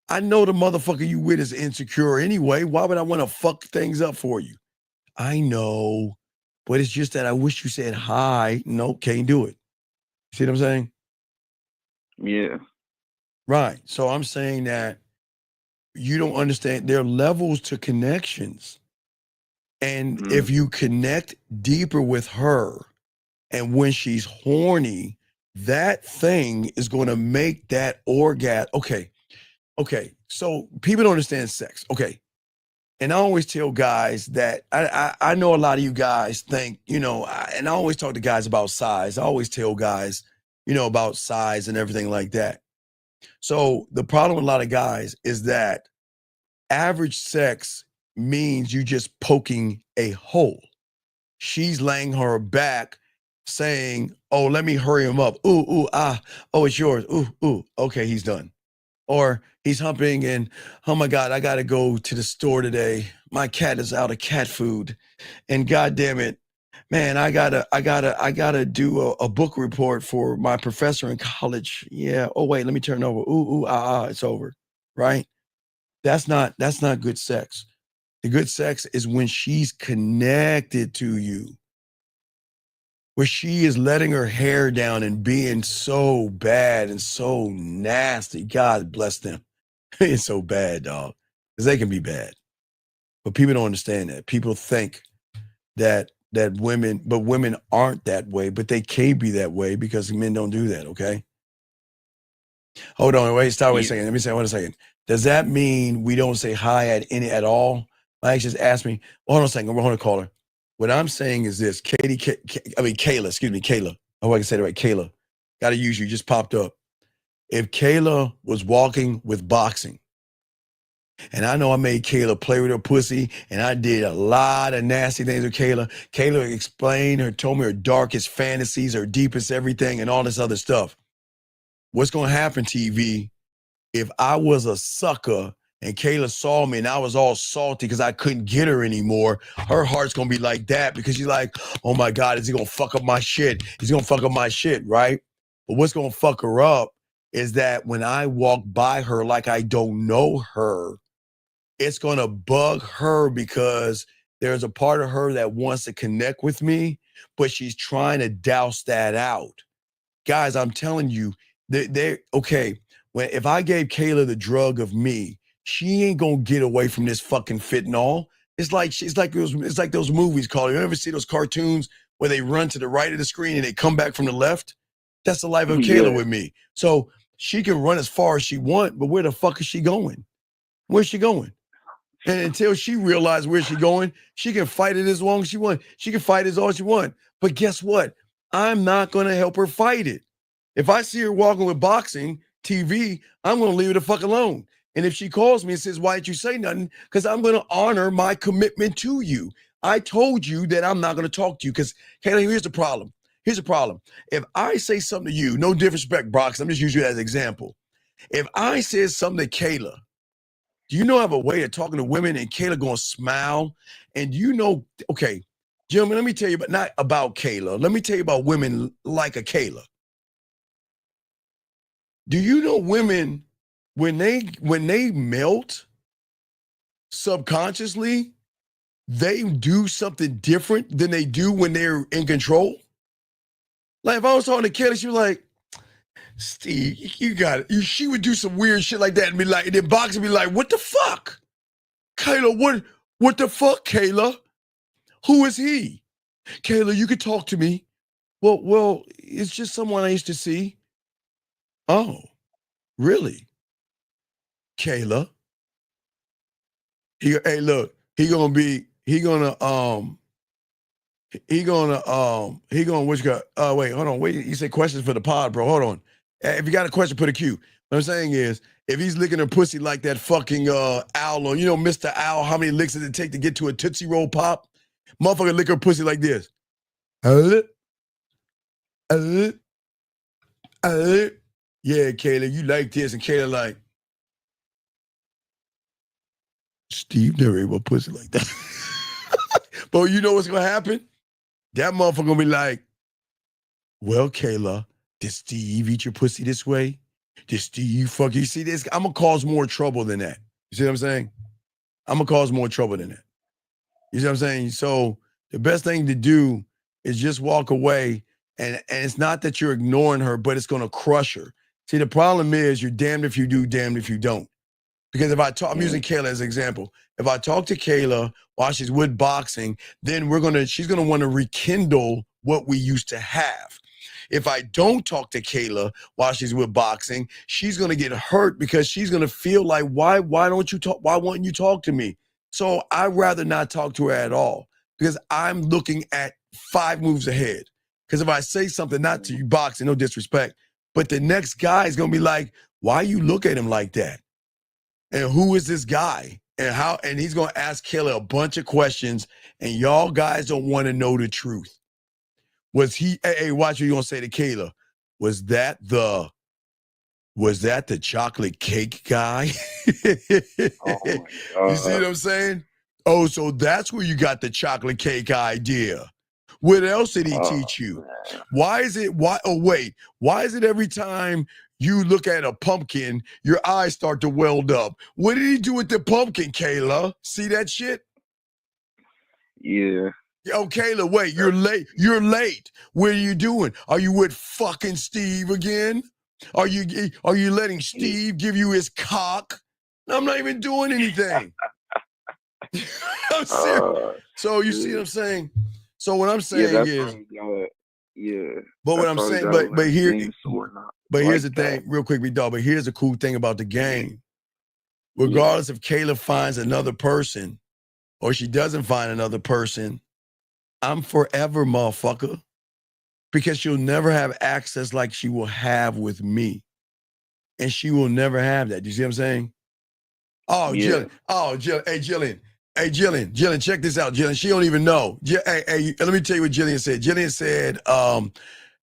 S7: I know the motherfucker you with is insecure anyway. Why would I want to fuck things up for you? I know, but it's just that I wish you said hi. No, can't do it. See what I'm saying?
S4: Yeah.
S7: Right. So I'm saying that you don't understand. There are levels to connections. And if you connect deeper with her, and when she's horny, that thing is going to make that orgasm. Okay. So people don't understand sex. Okay. And I always tell guys that I know a lot of you guys think, and I always talk to guys about size. I always tell guys, about size and everything like that. So the problem with a lot of guys is that average sex means you just poking a hole. She's laying her back saying, oh, let me hurry him up. Ooh, ah, oh, it's yours. Ooh, okay, he's done. Or he's humping and, oh my God, I gotta go to the store today. My cat is out of cat food. And God damn it, man, I gotta do a book report for my professor in college. Yeah. Oh wait, let me turn over. Ooh, it's over. Right? That's not good sex. The good sex is when she's connected to you, where she is letting her hair down and being so bad and so nasty. God bless them. It's so bad, dog, because they can be bad. But people don't understand that. People think that that women aren't that way, but they can be that way because men don't do that, okay? Hold on, wait a second. Let me say, wait a second. Does that mean we don't say hi at all? Like, just ask me, hold on a second, hold on, caller. What I'm saying is this, Kayla, excuse me, Kayla. Oh, I can say it right, Kayla. Gotta use you, just popped up. If Kayla was walking with boxing, and I know I made Kayla play with her pussy, and I did a lot of nasty things with Kayla. Kayla explained, told me her darkest fantasies, her deepest everything, and all this other stuff. What's gonna happen, TV, if I was a sucker and Kayla saw me and I was all salty because I couldn't get her anymore, her heart's gonna be like that because she's like, oh my God, is he gonna fuck up my shit? He's gonna fuck up my shit, right? But what's gonna fuck her up is that when I walk by her like I don't know her, it's gonna bug her because there's a part of her that wants to connect with me, but she's trying to douse that out. Guys, I'm telling you, okay. If I gave Kayla the drug of me, she ain't gonna get away from this fucking fentanyl. It's like those movies called. You ever see those cartoons where they run to the right of the screen and they come back from the left? That's the life of Kayla with me. So she can run as far as she wants, but where the fuck is she going? Where's she going? And until she realizes where she's going, she can fight it as long as she wants. She can fight as all she wants. But guess what? I'm not gonna help her fight it. If I see her walking with boxing TV, I'm going to leave her the fuck alone. And if she calls me and says, why didn't you say nothing? Because I'm going to honor my commitment to you. I told you that I'm not going to talk to you because, Kayla, here's the problem. Here's the problem. If I say something to you, no disrespect, Brox, I'm just using you as an example. If I said something to Kayla, do you know I have a way of talking to women and Kayla going to smile? And you know, okay, gentlemen, let me tell you, but not about Kayla. Let me tell you about women like a Kayla. Do you know women, when they melt subconsciously, they do something different than they do when they're in control? Like if I was talking to Kelly, she was like, Steve, you got it. She would do some weird shit like that and be like, and then Box would be like, what the fuck? Kayla, what the fuck, Kayla? Who is he? Kayla, you could talk to me. Well, it's just someone I used to see. Oh. Really? Kayla? Hey, look, he gonna, what you got? Wait, hold on, wait, you said questions for the pod, bro, hold on. If you got a question, put a Q. What I'm saying is, if he's licking her pussy like that fucking owl, or Mr. Owl, how many licks does it take to get to a Tootsie Roll Pop? Motherfucker lick her pussy like this. Yeah, Kayla, you like this, and Kayla like, Steve never ate my pussy like that. But you know what's gonna happen? That motherfucker gonna be like, well, Kayla, did Steve eat your pussy this way? Did Steve fuck you? See this? I'm gonna cause more trouble than that. You see what I'm saying? I'm gonna cause more trouble than that. You see what I'm saying? So the best thing to do is just walk away. And it's not that you're ignoring her, but it's gonna crush her. See, the problem is you're damned if you do, damned if you don't. Because if I talk, I'm using Kayla as an example. If I talk to Kayla while she's with boxing, then she's gonna want to rekindle what we used to have. If I don't talk to Kayla while she's with boxing, she's gonna get hurt because she's gonna feel like, why don't you talk? Why won't you talk to me? So I'd rather not talk to her at all because I'm looking at 5 moves ahead. Because if I say something, not to you boxing, no disrespect, but the next guy is gonna be like, why you look at him like that? And who is this guy? And he's gonna ask Kayla a bunch of questions, and y'all guys don't want to know the truth. Was he, hey, watch what you're gonna say to Kayla. Was that the chocolate cake guy? You see what I'm saying? Oh, so that's where you got the chocolate cake idea. What else did he teach you? Why is it every time you look at a pumpkin, your eyes start to weld up? What did he do with the pumpkin, Kayla? See that shit?
S16: Yeah.
S7: Yo, Kayla, wait, you're late. You're late. What are you doing? Are you with fucking Steve again? Are you letting Steve give you his cock? I'm not even doing anything. I'm serious. So you see what I'm saying? So what I'm
S4: Yeah,
S7: saying
S4: that's
S7: is,
S4: why you gotta. Yeah,
S7: but what
S4: that's
S7: I'm
S4: why we
S7: saying,
S4: gotta
S7: but
S4: learn
S7: here,
S4: games so we're not
S7: but here's
S4: like
S7: the
S4: that.
S7: thing, real quick, big dog. But here's the cool thing about the game.
S4: Yeah.
S7: Regardless if Kayla finds another person or she doesn't find another person, I'm forever, motherfucker, because she'll never have access like she will have with me, and she will never have that. You see what I'm saying? Oh,
S4: Yeah.
S7: Jillian. Oh, Jillian. Hey, Jillian. Hey, Jillian. Jillian, check this out, Jillian. She don't even know. Hey, let me tell you what Jillian said. Jillian said,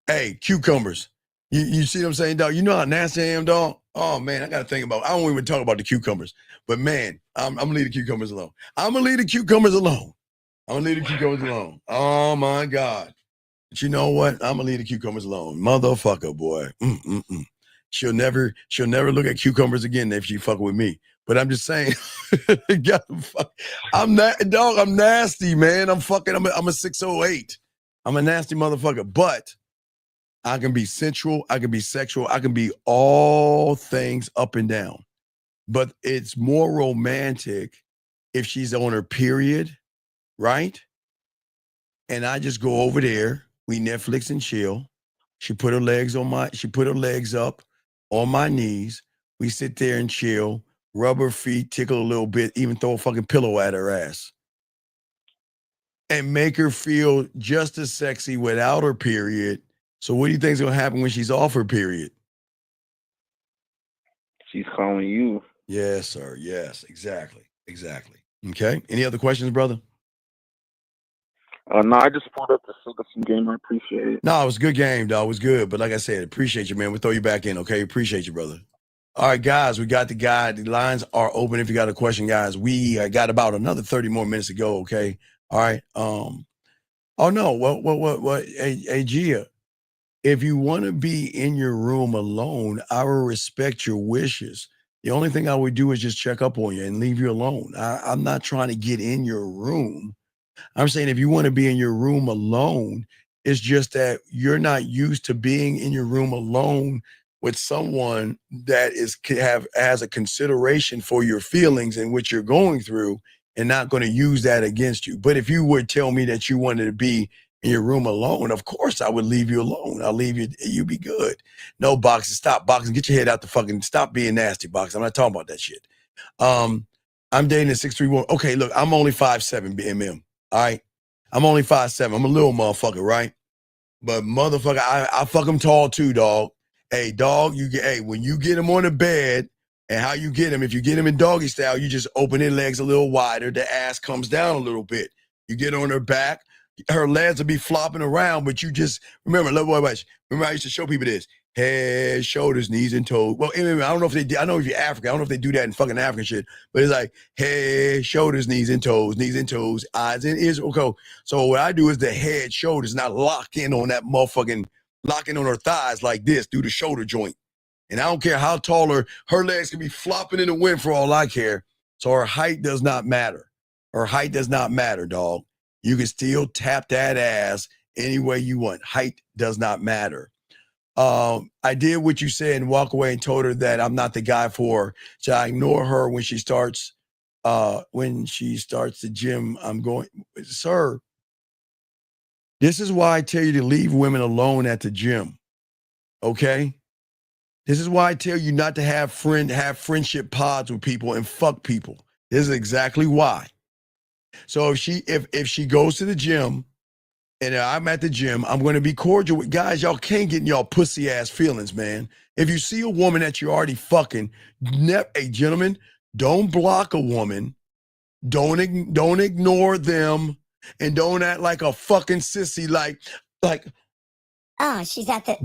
S7: hey, cucumbers. You see what I'm saying, dog? You know how nasty I am, dog? Oh, man, I got to think about it. I don't even talk about the cucumbers. But, man, I'm going to leave the cucumbers alone. I'm going to leave the cucumbers alone. Oh, my God. But you know what? I'm going to leave the cucumbers alone. Motherfucker, boy. She'll never look at cucumbers again if she fuck with me. But I'm just saying, I'm nasty, man. I'm a 608. I'm a nasty motherfucker. But I can be sensual, I can be sexual, I can be all things up and down. But it's more romantic if she's on her period, right? And I just go over there, we Netflix and chill. She put her legs up on my knees. We sit there and chill, rub her feet, tickle a little bit, even throw a fucking pillow at her ass. And make her feel just as sexy without her period. So what do you think is gonna happen when she's off her period?
S4: She's calling you.
S7: Yes, sir. Yes, exactly. Okay. Any other questions, brother?
S4: No, I just pulled up the some game. I appreciate it.
S7: No, it was a good game, dog. It was good. But like I said, appreciate you, man. We'll throw you back in, okay? Appreciate you, brother. All right, guys, we got the guy. The lines are open if you got a question, guys. We got about another 30 more minutes to go, okay? All right. Oh, no. What? Hey, Gia, if you want to be in your room alone, I will respect your wishes. The only thing I would do is just check up on you and leave you alone. I'm not trying to get in your room. I'm saying if you want to be in your room alone, it's just that you're not used to being in your room alone with someone that has a consideration for your feelings and what you're going through and not going to use that against you. But if you would tell me that you wanted to be in your room alone, of course I would leave you alone. I'll leave you, you be good. No boxing, stop boxing, get your head out the fucking, stop being nasty boxing. I'm not talking about that shit. I'm dating a 6'3" Okay, look, I'm only 5'7" BMM. All right. I'm only 5'7". I'm a little motherfucker, right? But motherfucker, I fuck him tall too, dog. Hey, dog, when you get him on the bed, and how you get him, if you get him in doggy style, you just open their legs a little wider, the ass comes down a little bit. You get on her back, her legs will be flopping around, but you just remember, remember I used to show people this. Head, shoulders, knees, and toes. Well, I don't know if they do. I know if you're African, I don't know if they do that in fucking African shit, but it's like head, shoulders, knees, and toes, eyes and ears. Okay. So what I do is the head, shoulders, not lock in on that motherfucking, locking on her thighs like this through the shoulder joint. And I don't care how tall her legs can be flopping in the wind for all I care. So her height does not matter. Her height does not matter, dog. You can still tap that ass any way you want. Height does not matter. I did what you said and walk away and told her that I'm not the guy for her. So I ignore her when she starts the gym. I'm going, sir, this is why I tell you to leave women alone at the gym. Okay? This is why I tell you not to have friendship pods with people and fuck people. This is exactly why. So if she goes to the gym and I'm at the gym, I'm going to be cordial with guys. Y'all can't get in y'all pussy ass feelings, man. If you see a woman that you're already fucking, hey, gentlemen, don't block a woman. Don't ignore them, and don't act like a fucking sissy. Like.
S15: Oh, she's at the,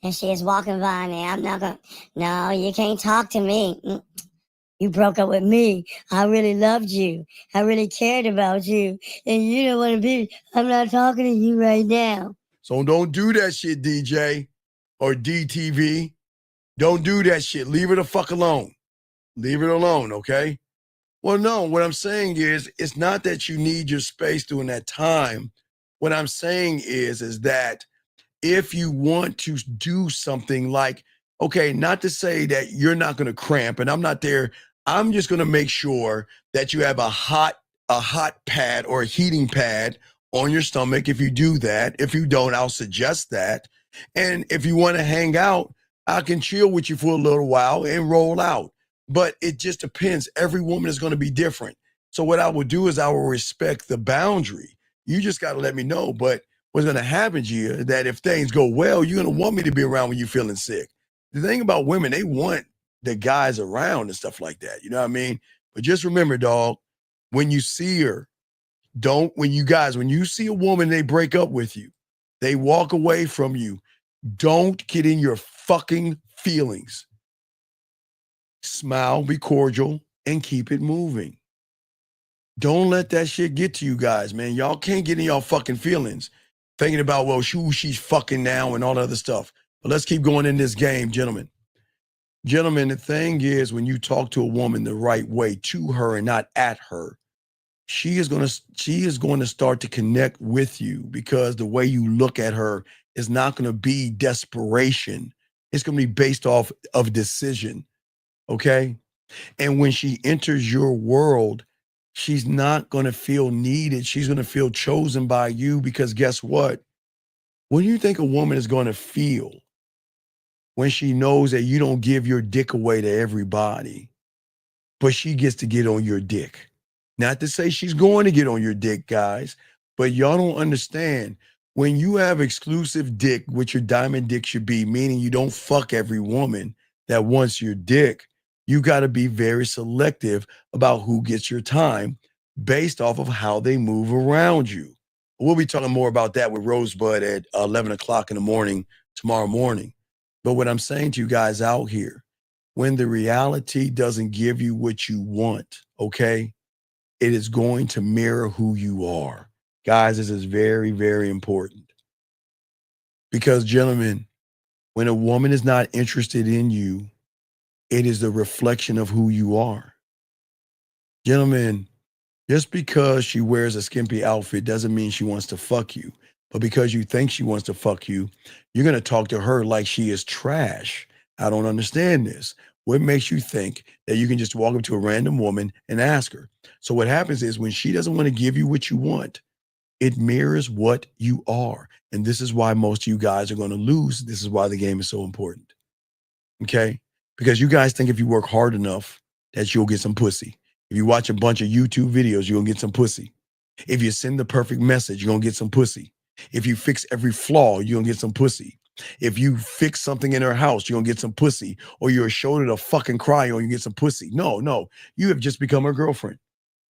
S15: and she is walking by me. I'm not gonna. No, you can't talk to me. You broke up with me. I really loved you. I really cared about you. And you don't want to be, I'm not talking to you right now.
S7: So don't do that shit, DJ or DTV. Don't do that shit. Leave her the fuck alone. Leave it alone, okay? Well, no, what I'm saying is it's not that you need your space during that time. What I'm saying is that if you want to do something like, okay, not to say that you're not going to cramp and I'm not there. I'm just going to make sure that you have a hot pad or a heating pad on your stomach if you do that. If you don't, I'll suggest that. And if you want to hang out, I can chill with you for a little while and roll out. But it just depends. Every woman is going to be different. So what I will do is I will respect the boundary. You just got to let me know. But what's going to happen to you is that if things go well, you're going to want me to be around when you're feeling sick. The thing about women, they want the guys around and stuff like that. You know what I mean? But just remember, dog, when you see her, when you see a woman, they break up with you, they walk away from you, don't get in your fucking feelings. Smile, be cordial, and keep it moving. Don't let that shit get to you guys, man. Y'all can't get in y'all fucking feelings thinking about, well, who she's fucking now and all that other stuff. But let's keep going in this game, gentlemen. Gentlemen, the thing is, when you talk to a woman the right way, to her and not at her, she is going to start to connect with you, because the way you look at her is not going to be desperation. It's going to be based off of decision. Okay? And when she enters your world, she's not going to feel needed. She's going to feel chosen by you, because guess what? What do you think a woman is going to feel when she knows that you don't give your dick away to everybody, but she gets to get on your dick? Not to say she's going to get on your dick, guys, but y'all don't understand. When you have exclusive dick, which your diamond dick should be, meaning you don't fuck every woman that wants your dick, you got to be very selective about who gets your time based off of how they move around you. We'll be talking more about that with Rosebud at 11 o'clock in the morning tomorrow morning. But what I'm saying to you guys out here, when the reality doesn't give you what you want, okay, it is going to mirror who you are. Guys, this is very, very important. Because, gentlemen, when a woman is not interested in you, it is the reflection of who you are. Gentlemen, just because she wears a skimpy outfit doesn't mean she wants to fuck you. But because you think she wants to fuck you, you're going to talk to her like she is trash. I don't understand this. What makes you think that you can just walk up to a random woman and ask her? So what happens is, when she doesn't want to give you what you want, it mirrors what you are. And this is why most of you guys are going to lose. This is why the game is so important. Okay? Because you guys think if you work hard enough that you'll get some pussy. If you watch a bunch of YouTube videos, you're going to get some pussy. If you send the perfect message, you're going to get some pussy. If you fix every flaw, you're going to get some pussy. If you fix something in her house, you're going to get some pussy. Or you're a shoulder to fucking cry on, you get some pussy. No. You have just become her girlfriend.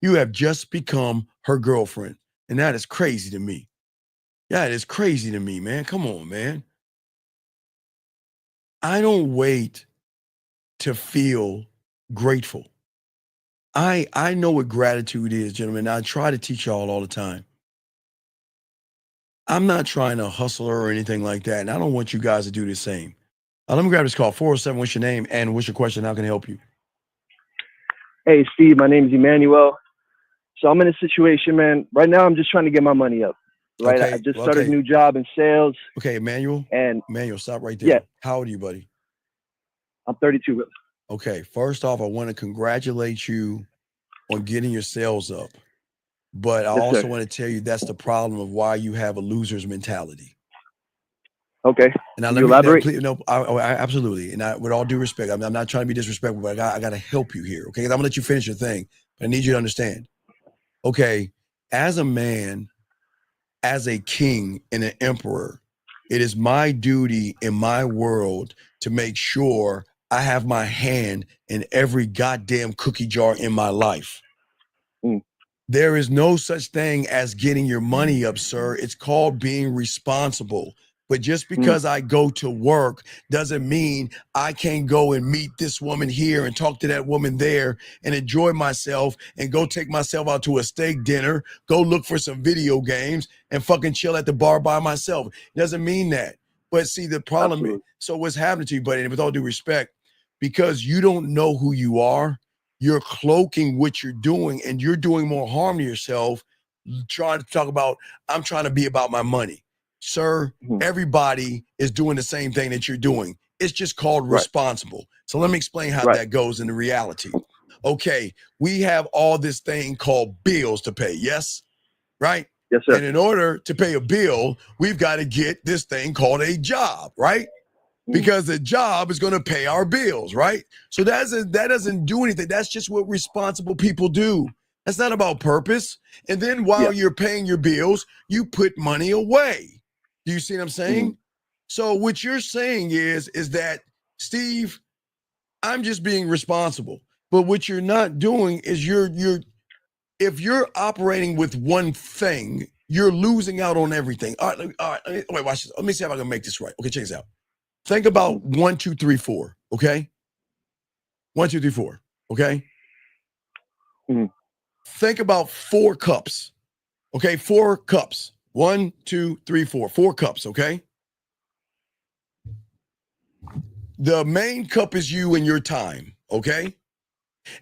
S7: You have just become her girlfriend. And that is crazy to me. That is crazy to me, man. Come on, man. I don't wait to feel grateful. I know what gratitude is, gentlemen. I try to teach y'all all the time. I'm not trying to hustle her or anything like that, and I don't want you guys to do the same. Let me grab this call. 407, what's your name and what's your question? How can I help you?
S8: Hey, Steve, my name is Emmanuel. So I'm in a situation, man. Right now, I'm just trying to get my money up. Right,
S7: Okay,
S8: I just started a new job in sales.
S7: Okay, Emmanuel.
S8: And
S7: Emmanuel, stop right there.
S8: Yeah.
S7: How old are you, buddy?
S8: I'm 32.
S7: Okay, first off, I want to congratulate you on getting your sales up. But I
S8: Yes,
S7: also
S8: sir.
S7: want to tell you that's the problem of why you have a loser's mentality.
S8: Okay.
S7: And now
S8: Can
S7: let
S8: you
S7: me
S8: elaborate?
S7: please, no, I absolutely. And with all due respect, I'm not trying to be disrespectful, but I got to help you here. Okay, 'cause I'm gonna let you finish your thing, but I need you to understand. Okay, as a man, as a king and an emperor, it is my duty in my world to make sure I have my hand in every goddamn cookie jar in my life. There is no such thing as getting your money up, sir. It's called being responsible. But just because I go to work doesn't mean I can't go and meet this woman here and talk to that woman there and enjoy myself and go take myself out to a steak dinner, go look for some video games and fucking chill at the bar by myself. It doesn't mean that. But see, the problem is, so what's happening to you, buddy, and with all due respect, because you don't know who you are, you're cloaking what you're doing and you're doing more harm to yourself trying to talk about, I'm trying to be about my money. Sir, everybody is doing the same thing that you're doing. It's just called responsible. So let me explain how that goes in the reality. Okay, we have all this thing called bills to pay, yes? Right?
S8: Yes, sir.
S7: And in order to pay a bill, we've got to get this thing called a job, right? Because the job is going to pay our bills, right? So that doesn't do anything. That's just what responsible people do. That's not about purpose. And then while you're paying your bills, you put money away. Do you see what I'm saying? So what you're saying is that, Steve, I'm just being responsible. But what you're not doing is if you're operating with one thing, you're losing out on everything. All right, wait, watch this. Let me see if I can make this right. Okay, check this out. Think about 1, 2, 3, 4. Okay, 1, 2, 3, 4. Okay. Think about 4 cups. Okay, 4 cups. 1, 2, 3, 4. 4 cups. Okay. The main cup is you and your time. Okay,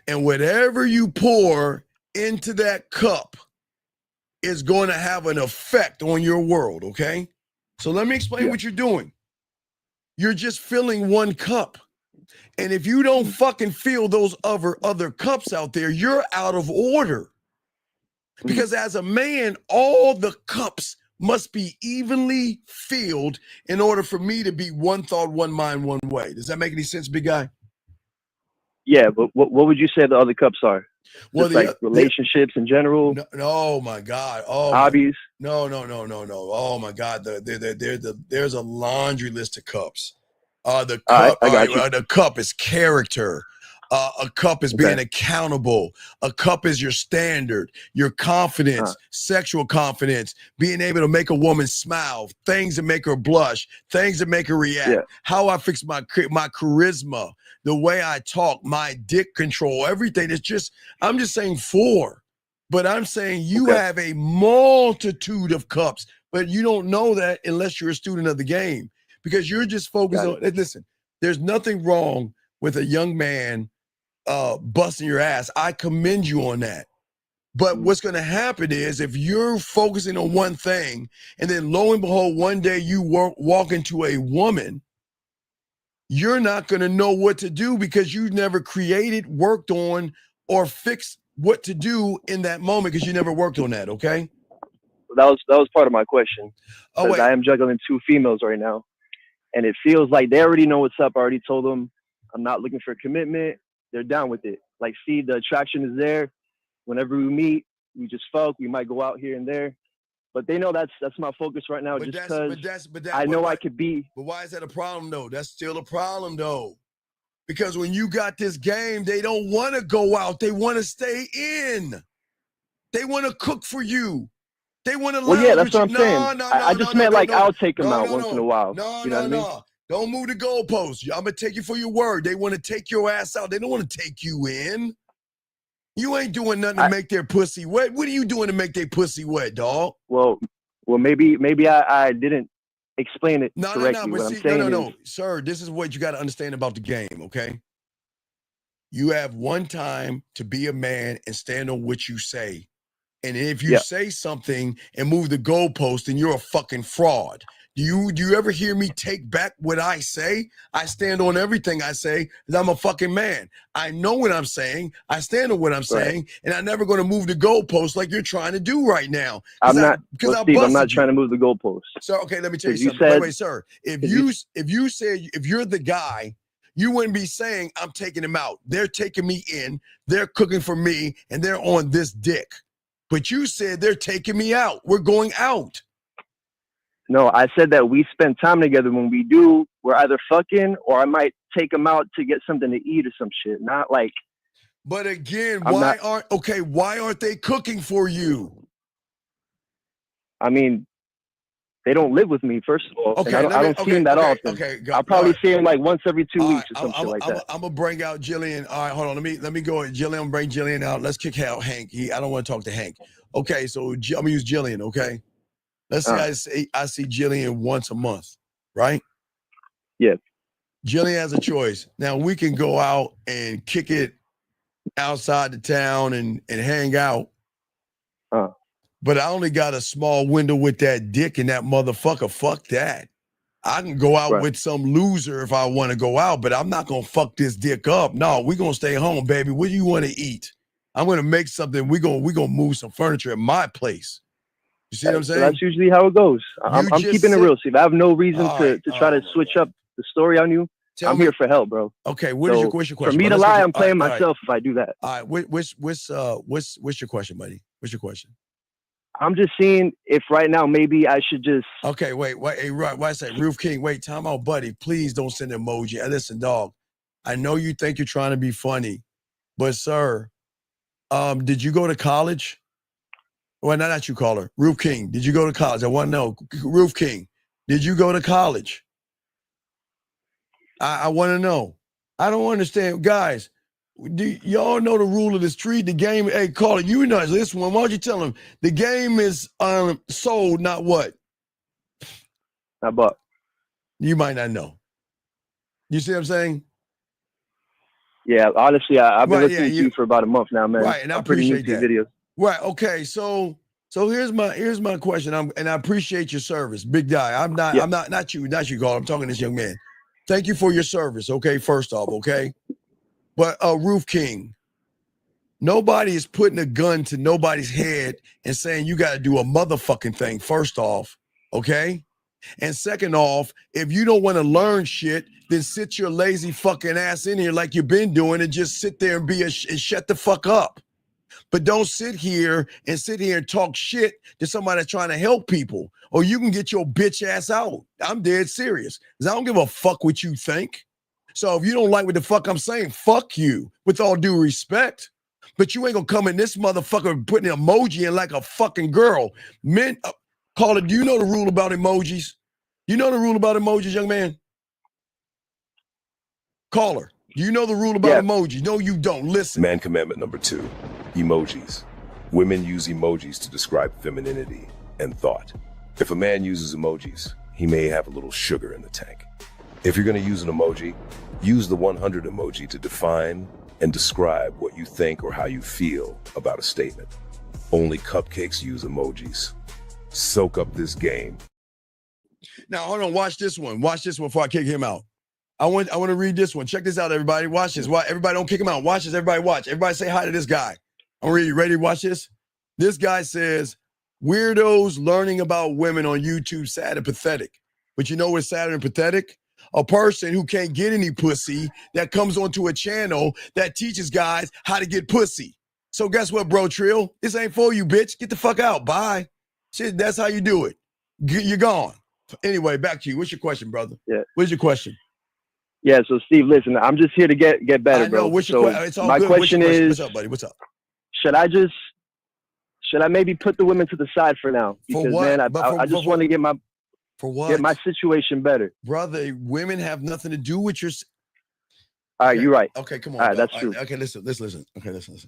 S7: and whatever you pour into that cup is going to have an effect on your world. Okay, so let me explain what you're doing. You're just filling one cup. And if you don't fucking fill those other cups out there, you're out of order. Because as a man, all the cups must be evenly filled in order for me to be one thought, one mind, one way. Does that make any sense, big guy?
S8: Yeah, but what would you say the other cups are?
S7: Well,
S8: Just like relationships in general?
S7: No, oh my God. Oh,
S8: hobbies?
S7: No. Oh my God. There's a laundry list of cups. The cup, the cup is character. A cup is being accountable. A cup is your standard, your confidence, sexual confidence, being able to make a woman smile, things that make her blush, things that make her react, how I fix my charisma, the way I talk, my dick control, everything. I'm just saying 4, but I'm saying you have a multitude of cups, but you don't know that unless you're a student of the game, because you're just focused on, listen, there's nothing wrong with a young man busting your ass. I commend you on that. But what's going to happen is if you're focusing on one thing and then lo and behold, one day you walk into a woman, you're not going to know what to do because you never created, worked on, or fixed what to do in that moment because you never worked on that, okay?
S8: That was part of my question. Because I am juggling 2 females right now. And it feels like they already know what's up. I already told them I'm not looking for commitment. They're down with it. Like, see, the attraction is there. Whenever we meet, we just fuck. We might go out here and there. But they know that's my focus right now, just because I know I could be.
S7: But why is that a problem, though? That's still a problem, though. Because when you got this game, they don't want to go out. They want to stay in. They want to cook for you. They want to.
S8: Well, yeah, that's what I'm saying. I just meant I'll take them out once in a while.
S7: No. Don't move the goalposts. I'm gonna take you for your word. They want to take your ass out. They don't want to take you in. You ain't doing nothing to make their pussy wet. What are you doing to make their pussy wet, dog?
S8: Well, maybe I didn't explain it correctly.
S7: No, sir. This is what you got to understand about the game, okay? You have one time to be a man and stand on what you say. And if you say something and move the goalpost, then you're a fucking fraud. Do you ever hear me take back what I say? I stand on everything I say because I'm a fucking man. I know what I'm saying. I stand on what I'm saying, and I'm never going to move the goalpost like you're trying to do right now.
S8: I'm not trying to move the goalpost.
S7: So okay, let me tell you something. Wait, sir. If you say if you're the guy, you wouldn't be saying I'm taking him out. They're taking me in. They're cooking for me, and they're on this dick. But you said they're taking me out. We're going out.
S8: No, I said that we spend time together. When we do, we're either fucking or I might take them out to get something to eat or some shit. Not like.
S7: But again, why aren't they cooking for you?
S8: I mean, they don't live with me, first of all. Okay, and I don't see them that often. Okay, I'll probably see them like once every 2 weeks or some shit like that.
S7: I'm gonna bring out Jillian. All right, hold on. Let me go. Jillian, I'm gonna bring Jillian out. Let's kick out Hank. I don't want to talk to Hank. Okay, so I'm gonna use Jillian. Okay. Let's say I see Jillian once a month, right?
S8: Yeah.
S7: Jillian has a choice. Now we can go out and kick it outside the town and hang out. But I only got a small window with that dick and that motherfucker. Fuck that. I can go out with some loser if I want to go out, but I'm not going to fuck this dick up. No, we're going to stay home, baby. What do you want to eat? I'm going to make something. We're going to move some furniture at my place. You see what I'm
S8: So
S7: saying?
S8: that's usually how it goes. I'm keeping it real, Steve. I have no reason to try to switch up the story on you. I'm here for help, bro.
S7: Okay, what's your question?
S8: For me to lie, I'm playing myself if I do that.
S7: All right, what's your question, buddy? What's your question?
S8: I'm just seeing if right now maybe I should just.
S7: Okay, wait, hey, right, why say Roof King? Wait, time out, buddy. Please don't send an emoji. Hey, listen, dog. I know you think you're trying to be funny, but sir, did you go to college? Well, not you, caller. Roof King, did you go to college? I want to know. Roof King, did you go to college? I want to know. I don't understand. Guys, do y'all know the rule of the street? The game, hey, caller, you know this one. Why don't you tell them? The game is sold, not what?
S8: Not bought.
S7: You might not know. You see what I'm saying?
S8: Yeah, honestly, I've been listening to you for about a month now, man.
S7: Right, and I
S8: I'm pretty new
S7: appreciate
S8: to
S7: that.
S8: videos.
S7: Right. Okay. So here's my question. And I appreciate your service, big guy. I'm not you, Carl. I'm talking to this young man. Thank you for your service. Okay. First off, okay. But Roof King, nobody is putting a gun to nobody's head and saying you got to do a motherfucking thing. First off, okay. And second off, if you don't want to learn shit, then sit your lazy fucking ass in here like you've been doing and just sit there and and shut the fuck up. But don't sit here and talk shit to somebody that's trying to help people, or you can get your bitch ass out. I'm dead serious, because I don't give a fuck what you think. So if you don't like what the fuck I'm saying, fuck you, with all due respect. But you ain't gonna come in this motherfucker putting an emoji in like a fucking girl. Men, caller, do you know the rule about emojis? You know the rule about emojis, young man? Caller, do you know the rule about emojis? No, you don't. Listen.
S9: Man commandment number 2, emojis. Women use emojis to describe femininity and thought. If a man uses emojis, he may have a little sugar in the tank. If you're going to use an emoji, use the 100 emoji to define and describe what you think or how you feel about a statement. Only cupcakes use emojis. Soak up this game.
S7: Now, hold on. Watch this one. Watch this one before I kick him out. I want to read this one. Check this out, everybody. Watch this. Everybody don't kick him out. Watch this. Everybody watch. Everybody say hi to this guy. I'm ready. Ready to watch this? This guy says, weirdos learning about women on YouTube, sad and pathetic. But you know what's sad and pathetic? A person who can't get any pussy that comes onto a channel that teaches guys how to get pussy. So guess what, bro, Trill? This ain't for you, bitch. Get the fuck out. Bye. Shit, that's how you do it. You're gone. Anyway, back to you. What's your question, brother?
S8: Yeah.
S7: What's your question?
S8: Yeah, so Steve, listen, I'm just here to get better,
S7: I know.
S8: bro.
S7: What's your question? It's all
S8: my
S7: good.
S8: question is,
S7: what's up, buddy? What's up?
S8: Should I maybe put the women to the side for now? Because man, I just want to get my situation better.
S7: Brother, women have nothing to do with your.
S8: All right, you're right.
S7: Okay, come on.
S8: All right, that's true.
S7: Okay, listen. Okay, listen.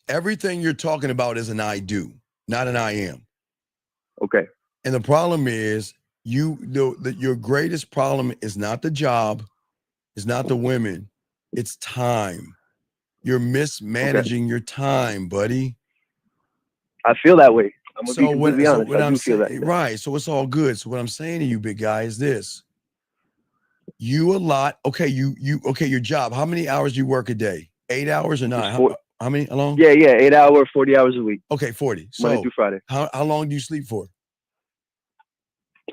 S7: Everything you're talking about is an I do, not an I am.
S8: Okay.
S7: And the problem is your greatest problem is not the job, it's not the women, it's time. You're mismanaging your time, buddy.
S8: I feel that way. I'm gonna be completely honest. I do feel that.
S7: Right. So it's all good. So what I'm saying to you, big guy, is this. You allot, your job. How many hours do you work a day? 8 hours or 9? How many? How long?
S8: Yeah, 8 hours, 40 hours a week.
S7: Okay, 40. So
S8: Monday through Friday.
S7: How long do you sleep for?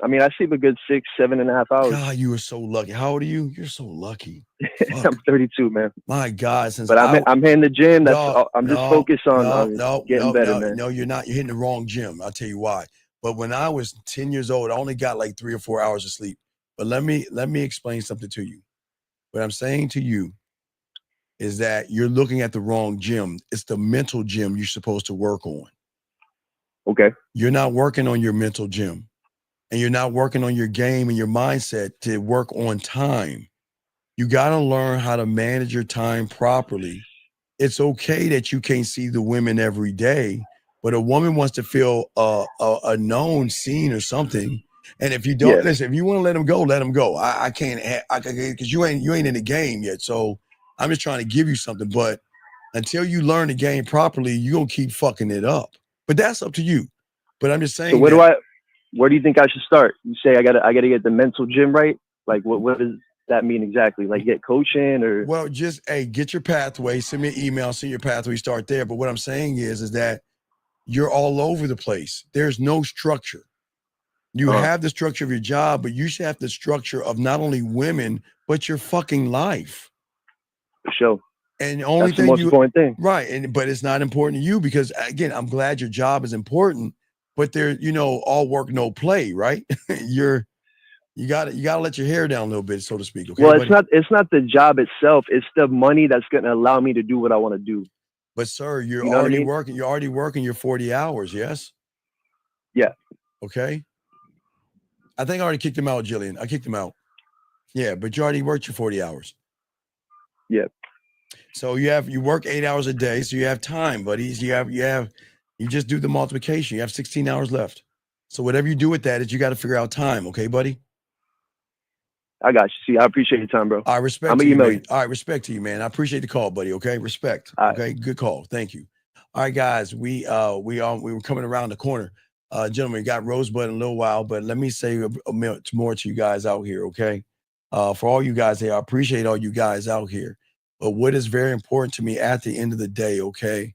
S8: I mean, I sleep a good 7.5 hours.
S7: God, you are so lucky. How old are you? You're so lucky.
S8: I'm 32, man.
S7: My God,
S8: but I'm hitting the gym. I'm just focused on getting better, man.
S7: No, you're not. You're hitting the wrong gym. I'll tell you why. But when I was 10 years old, I only got like 3 or 4 hours of sleep. But let me explain something to you. What I'm saying to you is that you're looking at the wrong gym. It's the mental gym you're supposed to work on.
S8: Okay.
S7: You're not working on your mental gym. And you're not working on your game and your mindset to work on time. You got to learn how to manage your time properly. It's okay that you can't see the women every day, but a woman wants to feel a known, seen, or something. And if you don't listen, if you want to let them go, let them go. I can't, because you ain't in the game yet. So I'm just trying to give you something. But until you learn the game properly, you're gonna keep fucking it up. But that's up to you. But I'm just saying.
S8: So where do you think I should start? You say I gotta get the mental gym right. Like what does that mean exactly? Like get coaching or?
S7: Well, just get your pathway. Send me an email. See your pathway. Start there. But what I'm saying is that you're all over the place. There's no structure. You have the structure of your job, but you should have the structure of not only women, but your fucking life.
S8: For sure.
S7: And the only
S8: That's the
S7: thing
S8: most important thing.
S7: Right. But it's not important to you because, again, I'm glad your job is important, but there, all work, no play, right? You gotta let your hair down a little bit, so to speak. Okay.
S8: Well, it's not the job itself. It's the money that's going to allow me to do what I want to do.
S7: But sir, you're
S8: You know
S7: already
S8: what I mean?
S7: working. You're already working your 40 hours. Yes.
S8: Yeah.
S7: Okay. I think I already kicked him out, Jillian. I kicked him out. Yeah, but you already worked your 40 hours.
S8: Yeah.
S7: So you work 8 hours a day, so you have time, buddies. You just do the multiplication. You have 16 hours left. So whatever you do with that is you got to figure out time, okay, buddy?
S8: I got you. See, I appreciate your time, bro.
S7: I respect
S8: I'm
S7: to
S8: gonna
S7: you,
S8: email
S7: man.
S8: you.
S7: All right, respect to you, man. I appreciate the call, buddy. Okay, respect. Okay, good call. Thank you. All right, guys, we were coming around the corner. Gentlemen, got Rosebud in a little while, but let me say more to you guys out here, okay? For all you guys here, I appreciate all you guys out here. But what is very important to me at the end of the day, okay?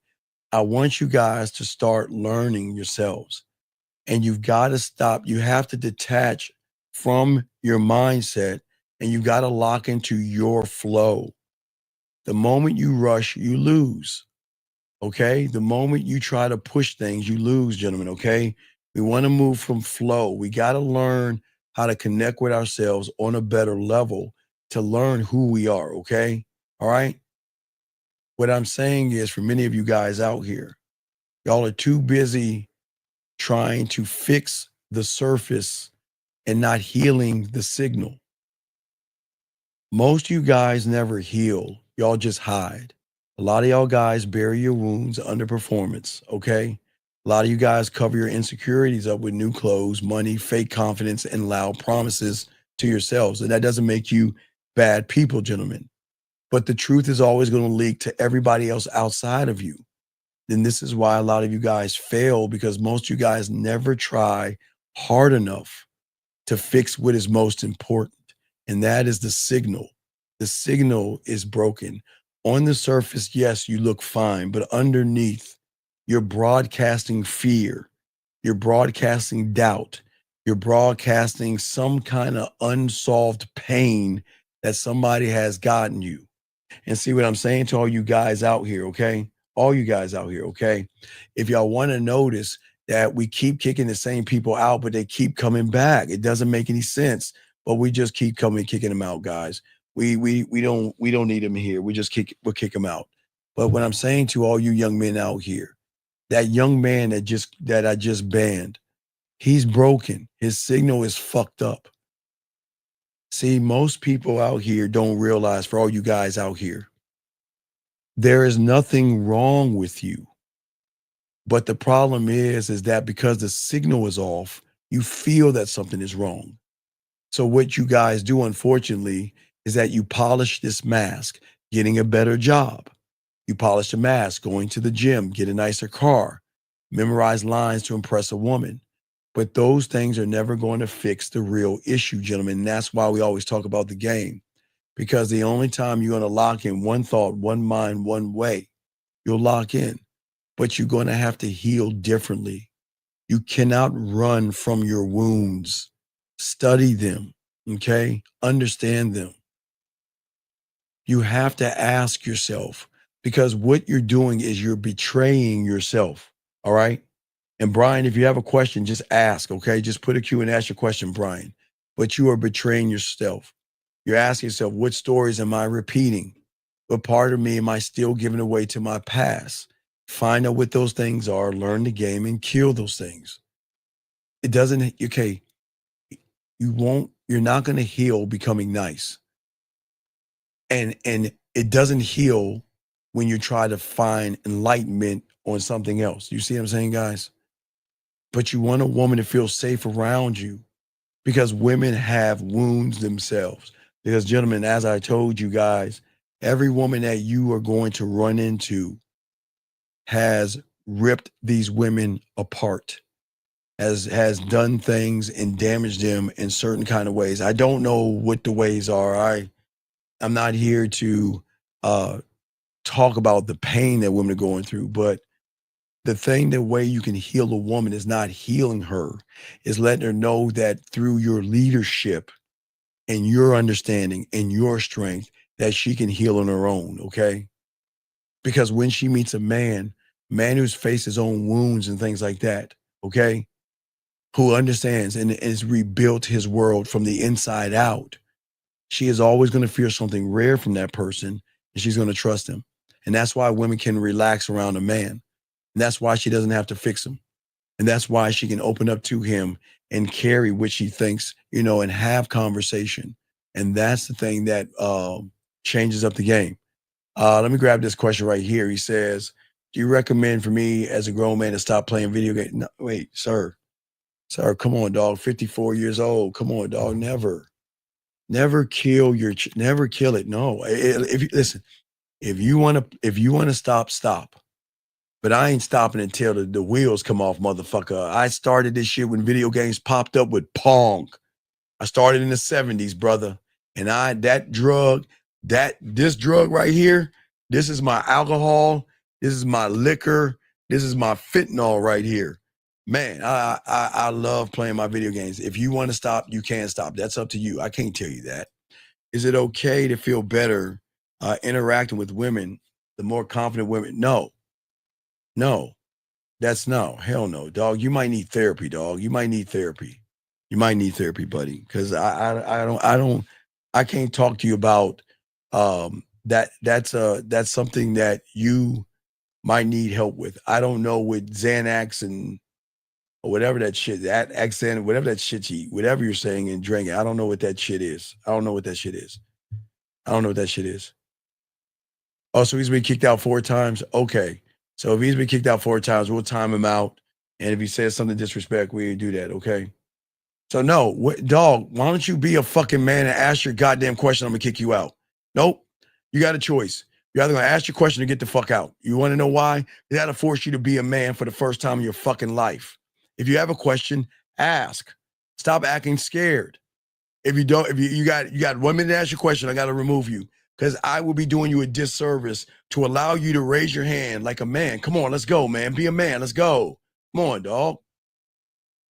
S7: I want you guys to start learning yourselves. And you've got to stop. You have to detach from your mindset and you've got to lock into your flow. The moment you rush, you lose. Okay? The moment you try to push things, you lose, gentlemen. Okay? We want to move from flow. We got to learn how to connect with ourselves on a better level to learn who we are. Okay? All right? What I'm saying is for many of you guys out here, y'all are too busy trying to fix the surface and not healing the signal. Most of you guys never heal. Y'all just hide. A lot of y'all guys bury your wounds under performance, okay? A lot of you guys cover your insecurities up with new clothes, money, fake confidence, and loud promises to yourselves. And that doesn't make you bad people, gentlemen. But the truth is always going to leak to everybody else outside of you. Then this is why a lot of you guys fail, because most of you guys never try hard enough to fix what is most important. And that is the signal. The signal is broken. On the surface, yes, you look fine, but underneath, you're broadcasting fear. You're broadcasting doubt. You're broadcasting some kind of unsolved pain that somebody has gotten you. And see what I'm saying to all you guys out here, okay? All you guys out here, okay? If y'all want to notice that we keep kicking the same people out, but they keep coming back. It doesn't make any sense, but we just keep kicking them out, guys. We don't need them here. We'll kick them out. But what I'm saying to all you young men out here, that young man that I just banned, he's broken. His signal is fucked up. See, most people out here don't realize, for all you guys out here, there is nothing wrong with you. But the problem is that because the signal is off, you feel that something is wrong. So what you guys do, unfortunately, is that you polish this mask, getting a better job. You polish the mask, going to the gym, get a nicer car, memorize lines to impress a woman. But those things are never going to fix the real issue, gentlemen. And that's why we always talk about the game. Because the only time you're going to lock in one thought, one mind, one way, you'll lock in. But you're going to have to heal differently. You cannot run from your wounds. Study them, okay? Understand them. You have to ask yourself, because what you're doing is you're betraying yourself, all right? And Brian, if you have a question, just ask, okay? Just put a Q and ask your question, Brian. But you are betraying yourself. You're asking yourself, what stories am I repeating? What part of me am I still giving away to my past? Find out what those things are, learn the game, and kill those things. It doesn't, okay, you're not going to heal becoming nice. And it doesn't heal when you try to find enlightenment on something else. You see what I'm saying, guys? But you want a woman to feel safe around you, because women have wounds themselves. Because, gentlemen, as I told you guys, every woman that you are going to run into has ripped these women apart, has done things and damaged them in certain kind of ways. I don't know what the ways are. I'm not here to talk about the pain that women are going through, but the way you can heal a woman is not healing her, is letting her know that through your leadership and your understanding and your strength that she can heal on her own, okay? Because when she meets a man who's faced his own wounds and things like that, okay, who understands and has rebuilt his world from the inside out, she is always going to fear something rare from that person, and she's going to trust him. And that's why women can relax around a man. And that's why she doesn't have to fix him. And that's why she can open up to him and carry what she thinks, you know, and have conversation. And that's the thing that changes up the game. Let me grab this question right here. He says, do you recommend for me as a grown man to stop playing video games? No, wait, sir, come on, dog. 54 years old. Come on, dog. Never kill never kill it. No, if you listen, if you want to stop. But I ain't stopping until the wheels come off, motherfucker. I started this shit when video games popped up with Pong. I started in the 70s, brother. And this drug right here, this is my alcohol, this is my liquor, this is my fentanyl right here. Man, I love playing my video games. If you want to stop, you can stop. That's up to you. I can't tell you that. Is it okay to feel better interacting with women, the more confident women? No, that's no, hell no, dog. You might need therapy, dog. You might need therapy, buddy. Because I can't talk to you about that's something that you might need help with. I don't know with Xanax or whatever that shit, that accent, whatever that shit you eat, whatever you're saying and drinking. I don't know what that shit is. I don't know what that shit is. Oh, so he's been kicked out 4 times? Okay. So if he's been kicked out 4 times, we'll time him out. And if he says something disrespectful, we do that, okay? So no, dog, why don't you be a fucking man and ask your goddamn question? I'm gonna kick you out. Nope. You got a choice. You're either gonna ask your question or get the fuck out. You wanna know why? They gotta force you to be a man for the first time in your fucking life. If you have a question, ask. Stop acting scared. If you don't, if you got 1 minute to ask your question, I gotta remove you. Because I will be doing you a disservice to allow you to raise your hand like a man. Come on, let's go, man. Be a man. Let's go. Come on, dog.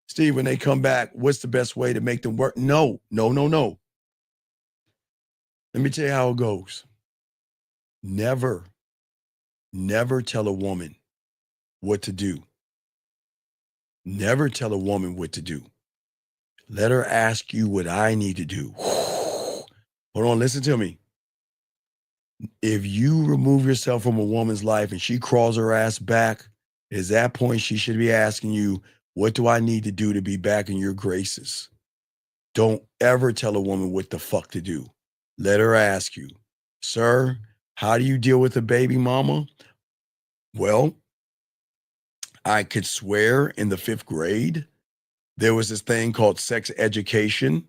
S7: Steve, when they come back, what's the best way to make them work? No. Let me tell you how it goes. Never tell a woman what to do. Never tell a woman what to do. Let her ask you what I need to do. Hold on, listen to me. If you remove yourself from a woman's life and she crawls her ass back, at that point she should be asking you, what do I need to do to be back in your graces? Don't ever tell a woman what the fuck to do. Let her ask you, sir, how do you deal with a baby mama? Well, I could swear in the 5th grade, there was this thing called sex education.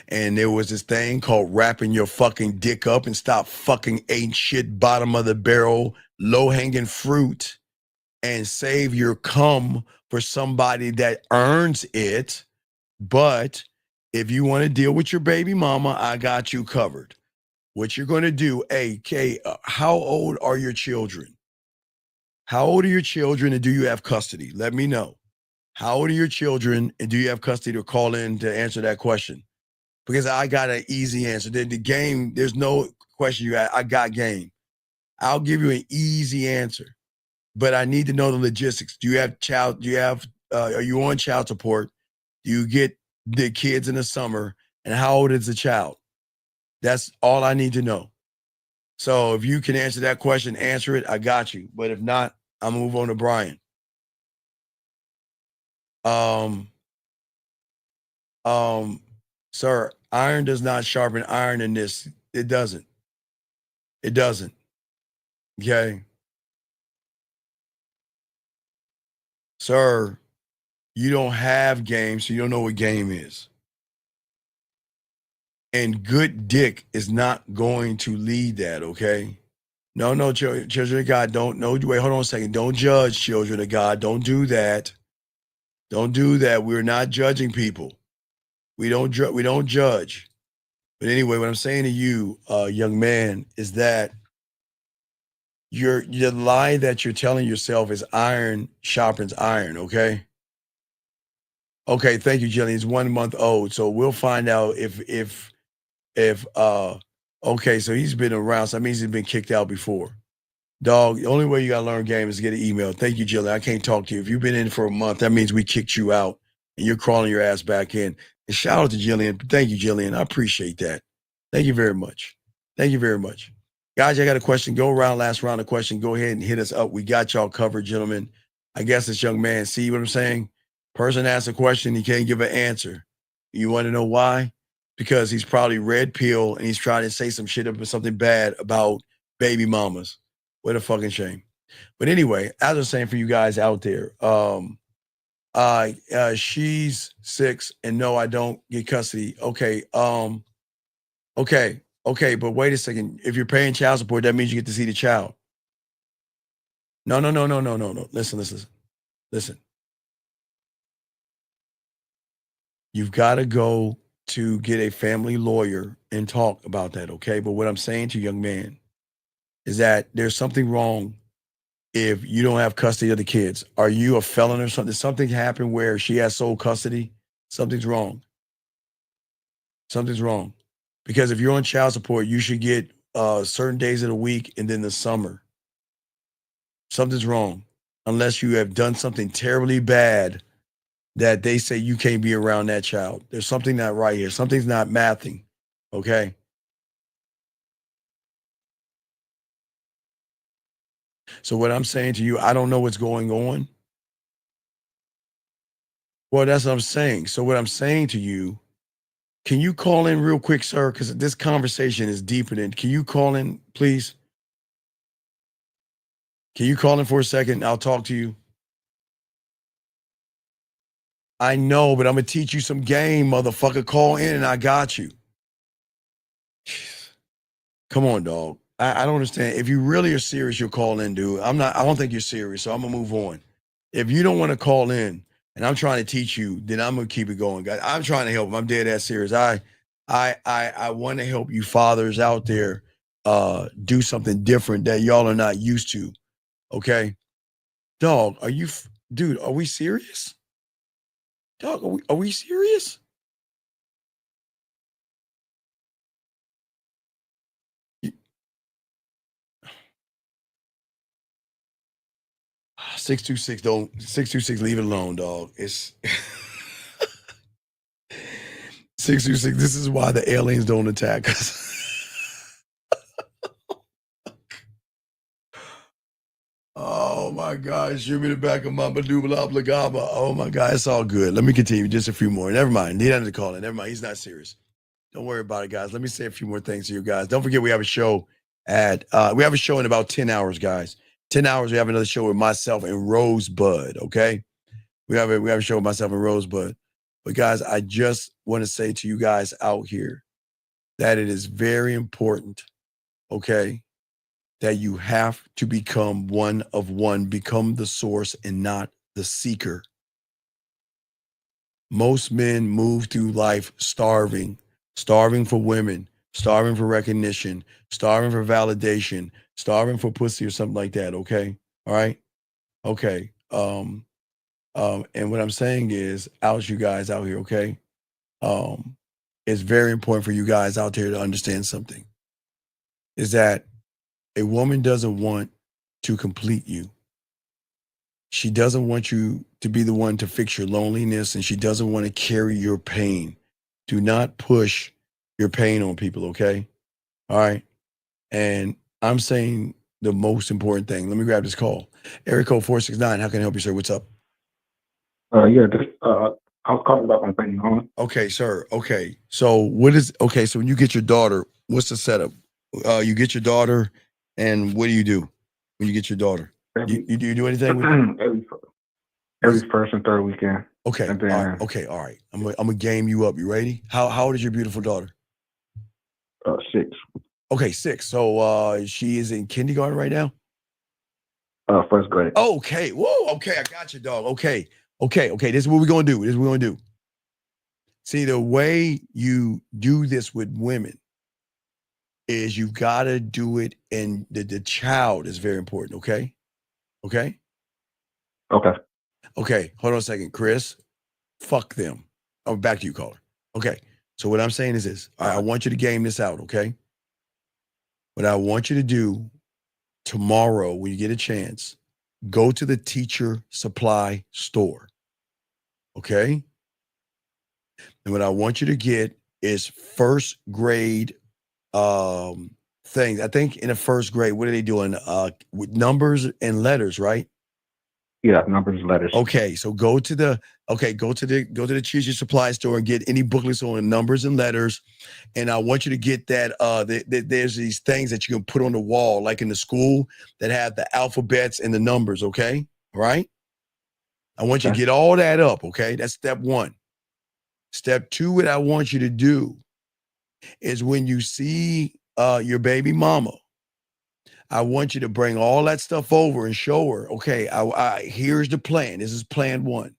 S7: And there was this thing called wrapping your fucking dick up and stop fucking ain't shit bottom of the barrel, low hanging fruit and save your cum for somebody that earns it. But if you want to deal with your baby mama, I got you covered. What you're going to do, how old are your children? How old are your children and do you have custody? Let me know. How old are your children and do you have custody to call in to answer that question? Because I got an easy answer. The game, there's no question I got game. I'll give you an easy answer, but I need to know the logistics. Are you on child support? Do you get the kids in the summer? And how old is the child? That's all I need to know. So if you can answer that question, answer it, I got you. But if not, I'll move on to Brian. Sir, iron does not sharpen iron in this. It doesn't. Okay. Sir, you don't have game, so you don't know what game is. And good dick is not going to lead that, okay? No, children of God, wait, hold on a second. Don't judge, children of God. Don't do that. We're not judging people. We don't judge. But anyway, what I'm saying to you, young man, is that the lie that you're telling yourself is iron sharpens iron, okay? Okay, thank you, Jillian. It's 1 month old, so we'll find out if okay, so he's been around, so that means he's been kicked out before. Dog, the only way you gotta learn game is to get an email. Thank you, Jillian. I can't talk to you. If you've been in for a month, that means we kicked you out and you're crawling your ass back in. And shout out to Jillian. Thank you, Jillian. I appreciate that. Thank you very much. Thank you very much. Guys, I got a question. Go around, last round of question. Go ahead and hit us up. We got y'all covered, gentlemen. I guess this young man, see what I'm saying? Person asks a question, he can't give an answer. You want to know why? Because he's probably red pill and he's trying to say some shit about something bad about baby mamas. What a fucking shame. But anyway, as I was saying for you guys out there, she's 6 and no, I don't get custody. Okay. Okay, but wait a second. If you're paying child support, that means you get to see the child. No. Listen. You've got to go to get a family lawyer and talk about that, okay? But what I'm saying to you, young man, is that there's something wrong if you don't have custody of the kids. Are you a felon or something? Did something happen where she has sole custody? Something's wrong. Something's wrong. Because if you're on child support, you should get certain days of the week and then the summer. Something's wrong. Unless you have done something terribly bad that they say you can't be around that child. There's something not right here. Something's not mathing. Okay? So what I'm saying to you, I don't know what's going on. Well, that's what I'm saying. So what I'm saying to you, can you call in real quick, sir? Because this conversation is deeper than, can you call in, please? Can you call in for a second? I'll talk to you. I know, but I'm going to teach you some game, motherfucker. Call in and I got you. Come on, dog. I don't understand. If you really are serious, you'll call in, dude. I don't think you're serious, so I'm going to move on. If you don't want to call in and I'm trying to teach you, then I'm going to keep it going, guys. I'm trying to help. I'm dead ass serious. I want to help you fathers out there do something different that y'all are not used to. Okay? Dog, dude, are we serious? Dog, are we serious? Six 626, leave it alone, dog. It's 626. This is why the aliens don't attack us. Oh my God, shoot me the back of my badubala blagaba. Oh my God, it's all good. Let me continue just a few more. Never mind. He doesn't call it. Never mind. He's not serious. Don't worry about it, guys. Let me say a few more things to you guys. Don't forget we have a show in about 10 hours, guys. 10 hours, we have another show with myself and Rosebud, okay? We have a show with myself and Rosebud. But guys, I just want to say to you guys out here that it is very important, okay, that you have to become one of one, become the source and not the seeker. Most men move through life starving for women, starving for recognition, starving for validation, starving for pussy or something like that, okay? All right? Okay. And what I'm saying is, you guys out here, okay? It's very important for you guys out there to understand something. Is that a woman doesn't want to complete you. She doesn't want you to be the one to fix your loneliness, and she doesn't want to carry your pain. Do not push your pain on people, okay? All right? And I'm saying the most important thing. Let me grab this call. Area code 469. How can I help you, sir? What's up?
S18: I was calling about my thing on.
S7: Okay, sir. Okay. So so when you get your daughter, what's the setup? You get your daughter, and what do you do when you get your daughter? You do anything with
S18: every first and third weekend.
S7: Okay.
S18: And then,
S7: all right. I'm gonna game you up. You ready? How old is your beautiful daughter?
S18: 6.
S7: Okay, 6. So she is in kindergarten right now?
S18: First grade.
S7: Okay. Whoa. Okay, I got you, dog. Okay. This is what we're gonna do. See, the way you do this with women is you've got to do it, and the child is very important. Okay. Okay. Hold on a second, Chris. Fuck them. Oh, back to you, caller. Okay. So what I'm saying is this. I want you to game this out. Okay. What I want you to do tomorrow, when you get a chance, go to the teacher supply store. Okay. And what I want you to get is first grade things. I think in the first grade, what are they doing? With numbers and letters, right?
S21: Yeah, numbers and letters.
S7: Okay, so go to the teacher supply store and get any booklets on numbers and letters. And I want you to get that there's these things that you can put on the wall, like in the school, that have the alphabets and the numbers, okay? All right? I want you to get all that up, okay? That's step one. Step two, what I want you to do is when you see your baby mama, I want you to bring all that stuff over and show her, okay, here's the plan. This is plan one.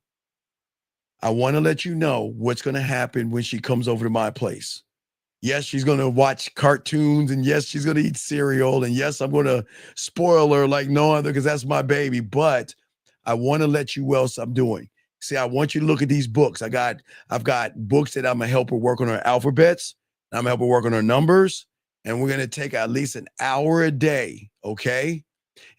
S7: I want to let you know what's going to happen when she comes over to my place. Yes, she's going to watch cartoons, and yes, she's going to eat cereal, and yes, I'm going to spoil her like no other because that's my baby, but I want to let you what else I'm doing. See, I want you to look at these books. I've got books that I'm going to help her work on her alphabets, and I'm going to help her work on her numbers, and we're going to take at least an hour a day, okay?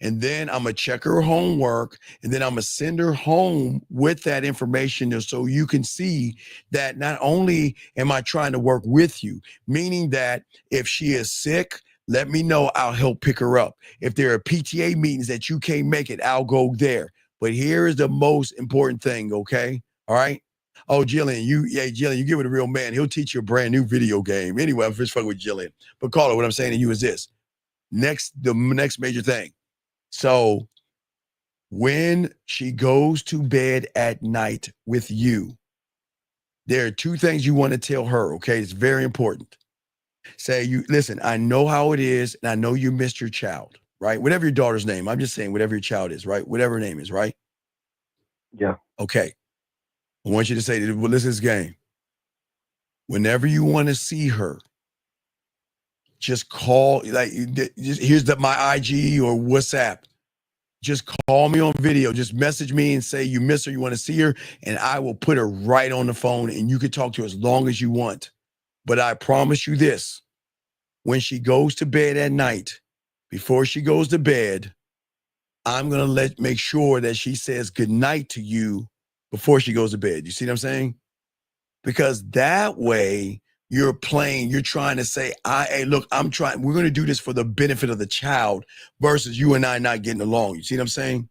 S7: And then I'm going to check her homework, and then I'm going to send her home with that information so you can see that not only am I trying to work with you, meaning that if she is sick, let me know, I'll help pick her up. If there are PTA meetings that you can't make it, I'll go there. But here is the most important thing, okay? All right? Oh, Jillian, you get with a real man. He'll teach you a brand new video game. Anyway, I'm just fucking with Jillian. But caller, what I'm saying to you is this. The next major thing. So when she goes to bed at night with you, there are two things you want to tell her, okay? It's very important. Say, listen, I know how it is, and I know you missed your child, right? Whatever your daughter's name, I'm just saying whatever your child is, right? Whatever her name is, right?
S21: Yeah.
S7: Okay. I want you to say, well, listen to this game. Whenever you want to see her, just call, here's my IG or WhatsApp. Just call me on video. Just message me and say you miss her, you want to see her, and I will put her right on the phone, and you can talk to her as long as you want. But I promise you this, when she goes to bed at night, before she goes to bed, I'm going to make sure that she says goodnight to you before she goes to bed. You see what I'm saying? Because that way you're trying to say, hey, look, we're going to do this for the benefit of the child versus you and I not getting along. You see what I'm saying?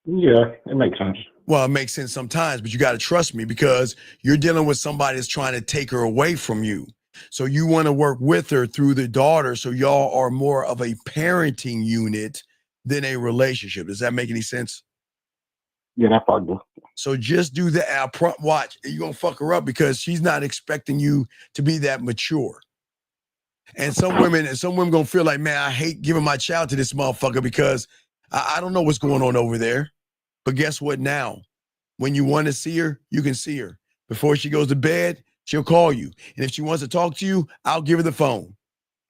S21: Yeah, it makes sense.
S7: Well, it makes sense sometimes, but you got to trust me because you're dealing with somebody that's trying to take her away from you. So you want to work with her through the daughter. So y'all are more of a parenting unit than a relationship. Does that make any sense?
S21: Yeah, that's possible.
S7: So just do that. Watch, you're going to fuck her up because she's not expecting you to be that mature. And some women going to feel like, man, I hate giving my child to this motherfucker because I don't know what's going on over there. But guess what now? When you want to see her, you can see her. Before she goes to bed, she'll call you. And if she wants to talk to you, I'll give her the phone.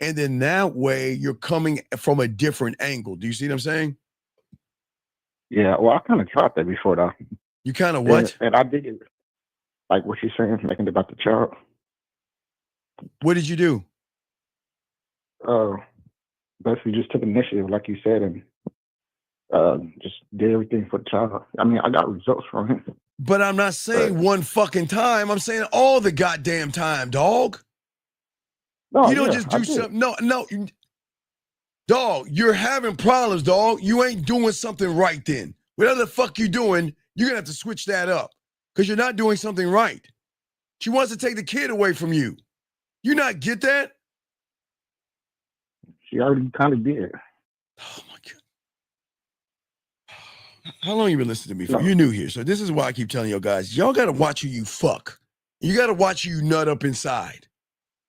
S7: And then that way you're coming from a different angle. Do you see what I'm saying?
S21: Yeah, well, I kind of tried that before, though.
S7: You kind of what?
S21: And I did it. Like what she's saying, making it about the child.
S7: What did you do?
S21: Basically just took initiative, like you said, and just did everything for the child. I mean, I got results from it.
S7: But I'm not saying one fucking time. I'm saying all the goddamn time, dog.
S21: No,
S7: you don't just do something. No. Dog, you're having problems, dog. You ain't doing something right then. Whatever the fuck you doing, you're going to have to switch that up because you're not doing something right. She wants to take the kid away from you. You not get that?
S21: She already kind of did.
S7: Oh, my God. How long you been listening to me for? You're new here. So this is why I keep telling y'all guys, y'all got to watch who you fuck. You got to watch who you nut up inside.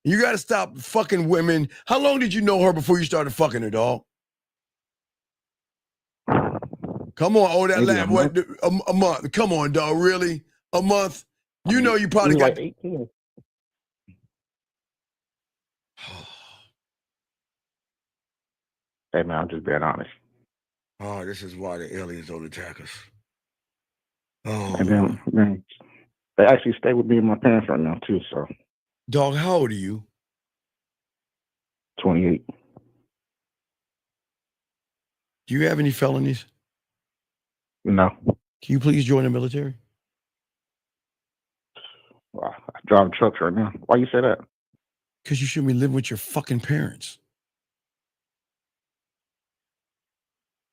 S7: You got to stop fucking women. How long did you know her before you started fucking her, dog? Come on, that laugh. What? A month. Come on, dog. Really? A month? You know you probably got
S21: like 18.
S18: Hey man, I'm just being honest.
S7: Oh, this is why the aliens don't attack us. Oh,
S18: And then they actually stay with me and my parents right now too. So
S7: dog, how old are you?
S18: 28.
S7: Do you have any felonies?
S18: No.
S7: Can you please join the military?
S18: Well, I drive trucks right now. Why you say that?
S7: Because you shouldn't be living with your fucking parents.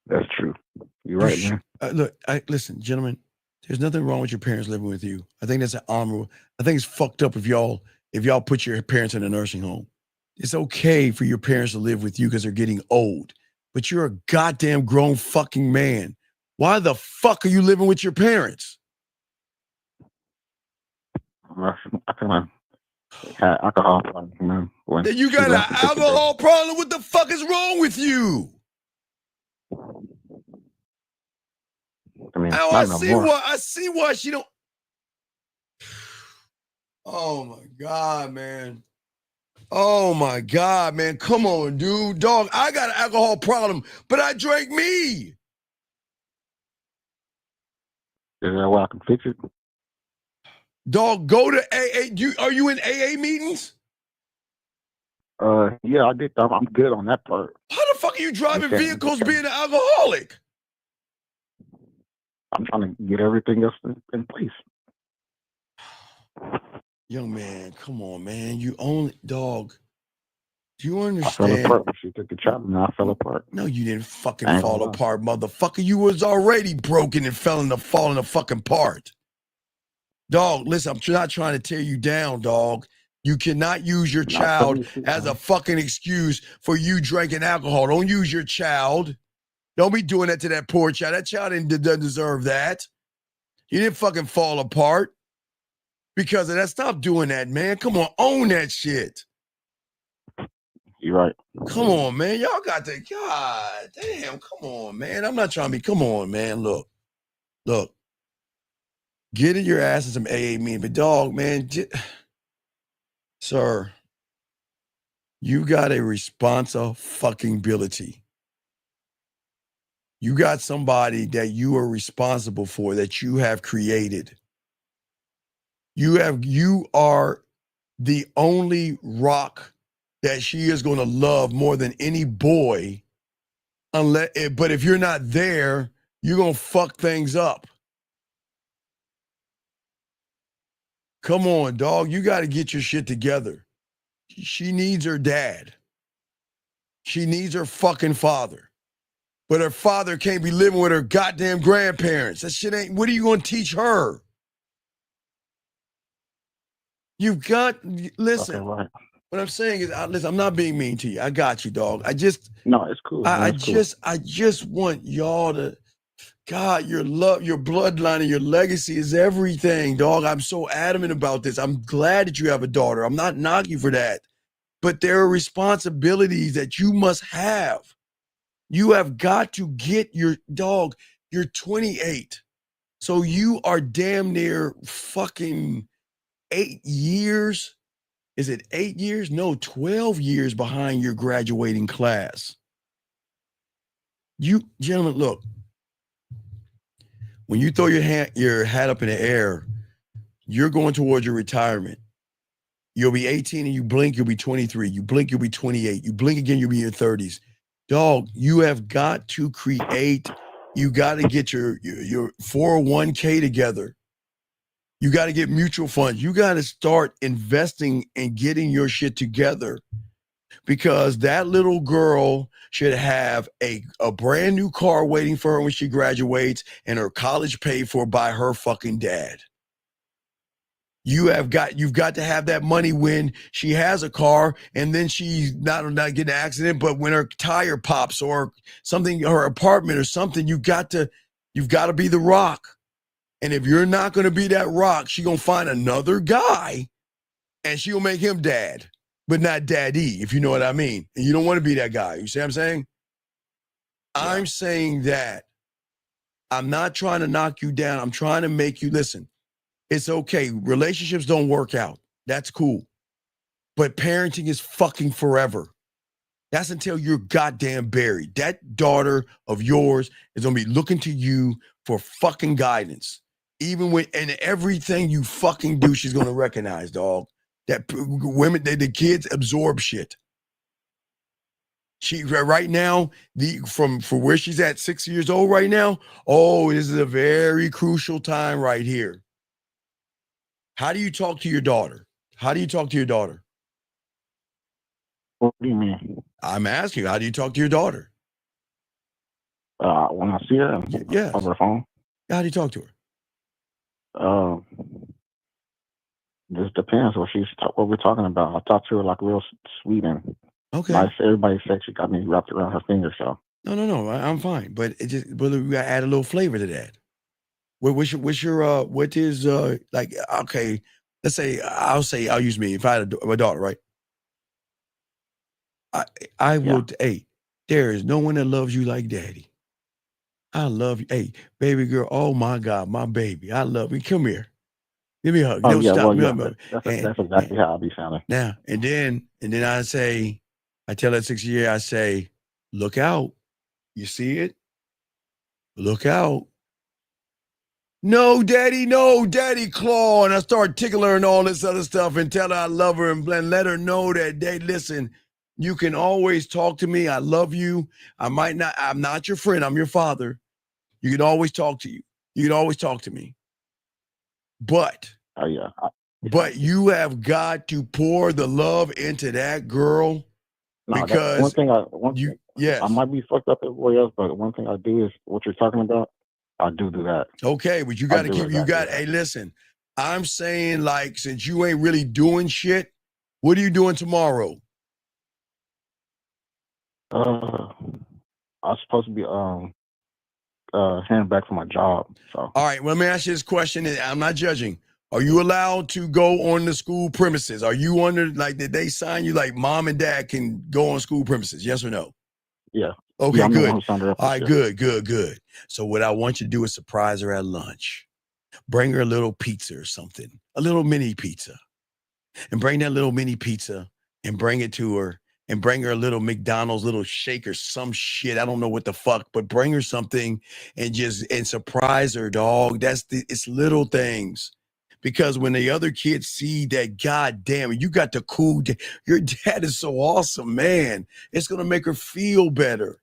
S18: That's true. You're right, man.
S7: Look, listen, gentlemen. There's nothing wrong with your parents living with you. I think that's an honorable. I think it's fucked up if y'all put your parents in a nursing home. It's okay for your parents to live with you because they're getting old, but you're a goddamn grown fucking man. Why the fuck are you living with your parents?
S18: I kind of had alcohol problem, man.
S7: Then you got an alcohol problem? What the fuck is wrong with you?
S18: I mean,
S7: I see why she don't. Oh my God, man. Oh my God, man. Come on, dude. Dog, I got an alcohol problem, but I drank me.
S18: Is that why I can fix it?
S7: Dog, go to AA. Are you in AA meetings?
S18: Yeah, I did. I'm good on that part.
S7: How the fuck are you driving vehicles being an alcoholic?
S18: I'm trying to get everything else in place.
S7: Young man, come on, man. You only, dog. Do you understand?
S18: I fell apart when she took the chop, and I fell apart.
S7: No, you didn't fucking fall apart, motherfucker. You was already broken and falling fucking apart. Dog, listen, I'm not trying to tear you down, dog. You cannot use your child as a fucking excuse for you drinking alcohol. Don't use your child. Don't be doing that to that poor child. That child doesn't deserve that. You didn't fucking fall apart because of that. Stop doing that, man. Come on, own that shit.
S18: You're right.
S7: Come on, man. Y'all got to, God damn, come on, man. I'm not trying to be, come on, man. Look. Get your ass in some AA meeting. But dog, man, sir, you got a responsibility. You got somebody that you are responsible for, that you have created. You are the only rock that she is going to love more than any boy. But if you're not there, you're going to fuck things up. Come on, dog. You got to get your shit together. She needs her dad. She needs her fucking father. But her father can't be living with her goddamn grandparents. That shit ain't, what are you going to teach her? You've got, listen, okay, right. What I'm saying is, listen, I'm not being mean to you. I got you, dog.
S18: No, it's cool.
S7: I just want y'all to, God, your love, your bloodline, and your legacy is everything, dog. I'm so adamant about this. I'm glad that you have a daughter. I'm not knocking you for that. But there are responsibilities that you must have. You have got to get your dog. You're 28. So you are damn near fucking 8 years. Is it 8 years? No, 12 years behind your graduating class. You, gentlemen, look. When you throw your hat up in the air, you're going towards your retirement. You'll be 18 and you blink, you'll be 23. You blink, you'll be 28. You blink again, you'll be in your 30s. Dog, you have got to create, you got to get your 401k together. You got to get mutual funds. You got to start investing and getting your shit together, because that little girl should have a brand new car waiting for her when she graduates and her college paid for by her fucking dad. You've got to have that money when she has a car, and then she's not getting an accident, but when her tire pops or something, her apartment or something, you've got to be the rock. And if you're not going to be that rock, she's going to find another guy and she'll make him dad, but not daddy, if you know what I mean. And you don't want to be that guy. You see what I'm saying? Yeah. I'm saying that I'm not trying to knock you down. I'm trying to make you listen. It's okay. Relationships don't work out. That's cool. But parenting is fucking forever. That's until you're goddamn buried. That daughter of yours is gonna be looking to you for fucking guidance. Even when and everything you fucking do, she's gonna recognize, dog. That women, the kids absorb shit. She right now, from where she's at, 6 years old right now. Oh, this is a very crucial time right here. How do you talk to your daughter? How do you talk to your daughter?
S20: What do you mean?
S7: I'm asking you, how do you talk to your daughter?
S20: When I see her
S7: Yes.
S20: over the phone,
S7: How do you talk to her?
S20: just depends what we're talking about. I talk to her like real sweet and
S7: Okay.
S20: nice. Everybody said she got me wrapped around her finger. So
S7: No, I'm fine. But it just, but we gotta add a little flavor to that. What is like? Okay, let's say I'll use me. If I had a daughter, right? I would. Hey, there is no one that loves you like daddy. I love you. Hey, baby girl. Oh my God, my baby. I love you. Come here. Give me a hug.
S20: oh
S7: Don't
S20: yeah,
S7: stop.
S20: well yeah,
S7: No.
S20: that's exactly how I be sounding.
S7: Now and then I say, I tell that 6-year, I say, look out. You see it? Look out. No, daddy, claw. And I start tickling her and all this other stuff and tell her I love her and let her know that, listen, you can always talk to me. I love you. I'm not your friend. I'm your father. You can always talk to you. You can always talk to me. But,
S20: oh yeah.
S7: But you have got to pour the love into that girl.
S20: No,
S7: because yes.
S20: I might be fucked up everywhere else, but one thing I do is what you're talking about. I do that.
S7: Okay, but you got to keep. Hey, listen. I'm saying, like, since you ain't really doing shit, what are you doing tomorrow?
S20: I'm supposed to be heading back for my job. So
S7: all right, well, let me ask you this question, and I'm not judging. Are you allowed to go on the school premises? Are you under, like, did they sign you like mom and dad can go on school premises? Yes or no?
S20: Yeah.
S7: Okay,
S20: yeah, I'm
S7: good.
S20: The one who signed her up.
S7: All right, good. So what I want you to do is surprise her at lunch. Bring her a little pizza or something, a little mini pizza. And bring that little mini pizza and bring it to her and bring her a little McDonald's little shake or some shit. I don't know what the fuck, but bring her something and surprise her, dog. It's little things. Because when the other kids see that, God damn it, you got the cool, your dad is so awesome, man. It's going to make her feel better.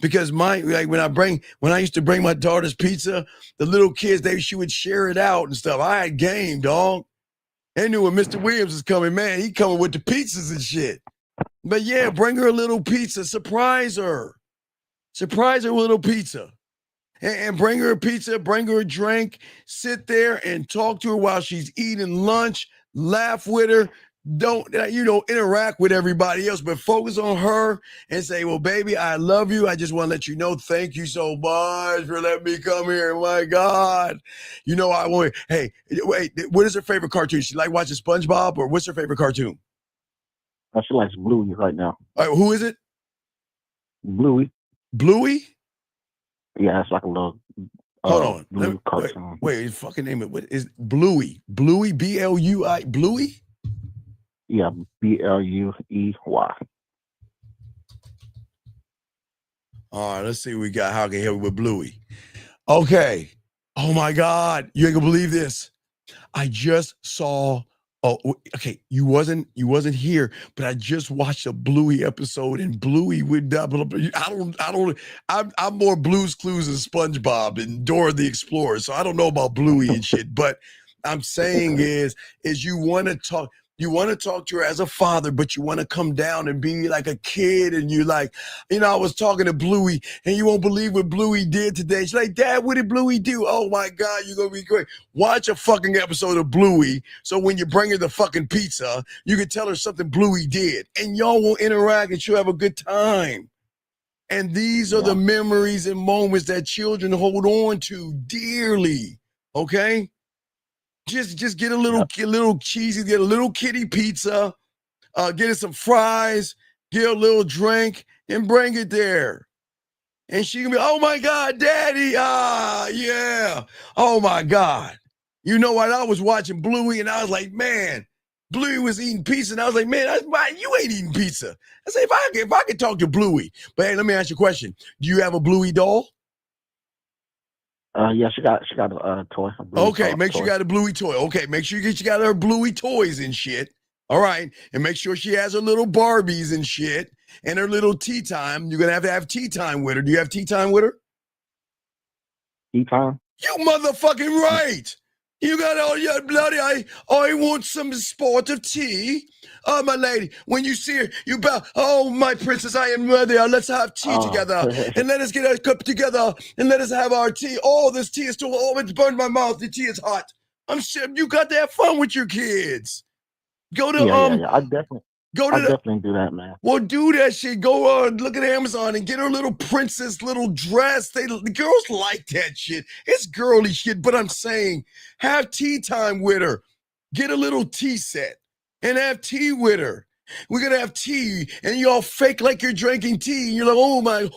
S7: Because when I used to bring my daughter's pizza, the little kids, she would share it out and stuff. I had game, dog. They knew when Mr. Williams was coming, man. He coming with the pizzas and shit. But yeah, bring her a little pizza. Surprise her. Surprise her with a little pizza. And bring her a pizza, bring her a drink. Sit there and talk to her while she's eating lunch. Laugh with her. Don't, interact with everybody else, but focus on her and say, well, baby, I love you. I just want to let you know, thank you so much for letting me come here. My God. Hey, wait, what is her favorite cartoon? She like watching SpongeBob, or what's her favorite cartoon?
S20: She likes Bluey right now.
S7: All right, who is it?
S20: Bluey.
S7: Bluey?
S20: Yeah, it's like a little
S7: hold on.
S20: blue cartoon.
S7: Wait, fucking name it. What is Bluey? Bluey, B-L-U-I, Bluey?
S20: Yeah, Bluey.
S7: All right, let's see what we got. How can I help with Bluey? Okay. Oh my God, you ain't gonna believe this. I just saw. Oh, okay. You wasn't here, but I just watched a Bluey episode, and Bluey would double up. I'm more Blue's Clues than SpongeBob and Dora the Explorer, so I don't know about Bluey and shit. But I'm saying is you want to talk. You want to talk to her as a father, but you want to come down and be like a kid. And you like, I was talking to Bluey, and you won't believe what Bluey did today. She's like, Dad, what did Bluey do? Oh my God, you're going to be great. Watch a fucking episode of Bluey. So when you bring her the fucking pizza, you can tell her something Bluey did, and y'all will interact and she'll have a good time. And these are the memories and moments that children hold on to dearly. Okay. Just get a little cheesy, get a little kitty pizza, get it some fries, get a little drink, and bring it there. And she can be, oh my God, Daddy, yeah. Oh my God. You know what? I was watching Bluey and I was like, man, Bluey was eating pizza, and I was like, man, you ain't eating pizza. I said, if I could talk to Bluey. But hey, let me ask you a question. Do you have a Bluey doll?
S21: Yeah, she got a toy.
S7: Okay, make sure you got a Bluey toy. Okay, make sure you got her Bluey toys and shit. All right, and make sure she has her little Barbies and shit, and her little tea time. You're gonna have tea time with her. Do you have tea time with her?
S21: Tea time?
S7: You motherfucking right. You got all your bloody. I want some sport of tea. Oh, my lady, when you see her, you bow. Oh, my princess, I am ready. Let's have tea together, and let us get our cup together, and let us have our tea. Oh, this tea is too. Oh, it's burned my mouth. The tea is hot. I'm sure you got to have fun with your kids. Go to
S21: Yeah. I definitely do that, man.
S7: Well, do that shit. Go on, look at Amazon and get her little princess little dress. The girls like that shit. It's girly shit, but I'm saying have tea time with her. Get a little tea set and have tea with her. We're gonna have tea, and you all fake like you're drinking tea. And you're like, oh my,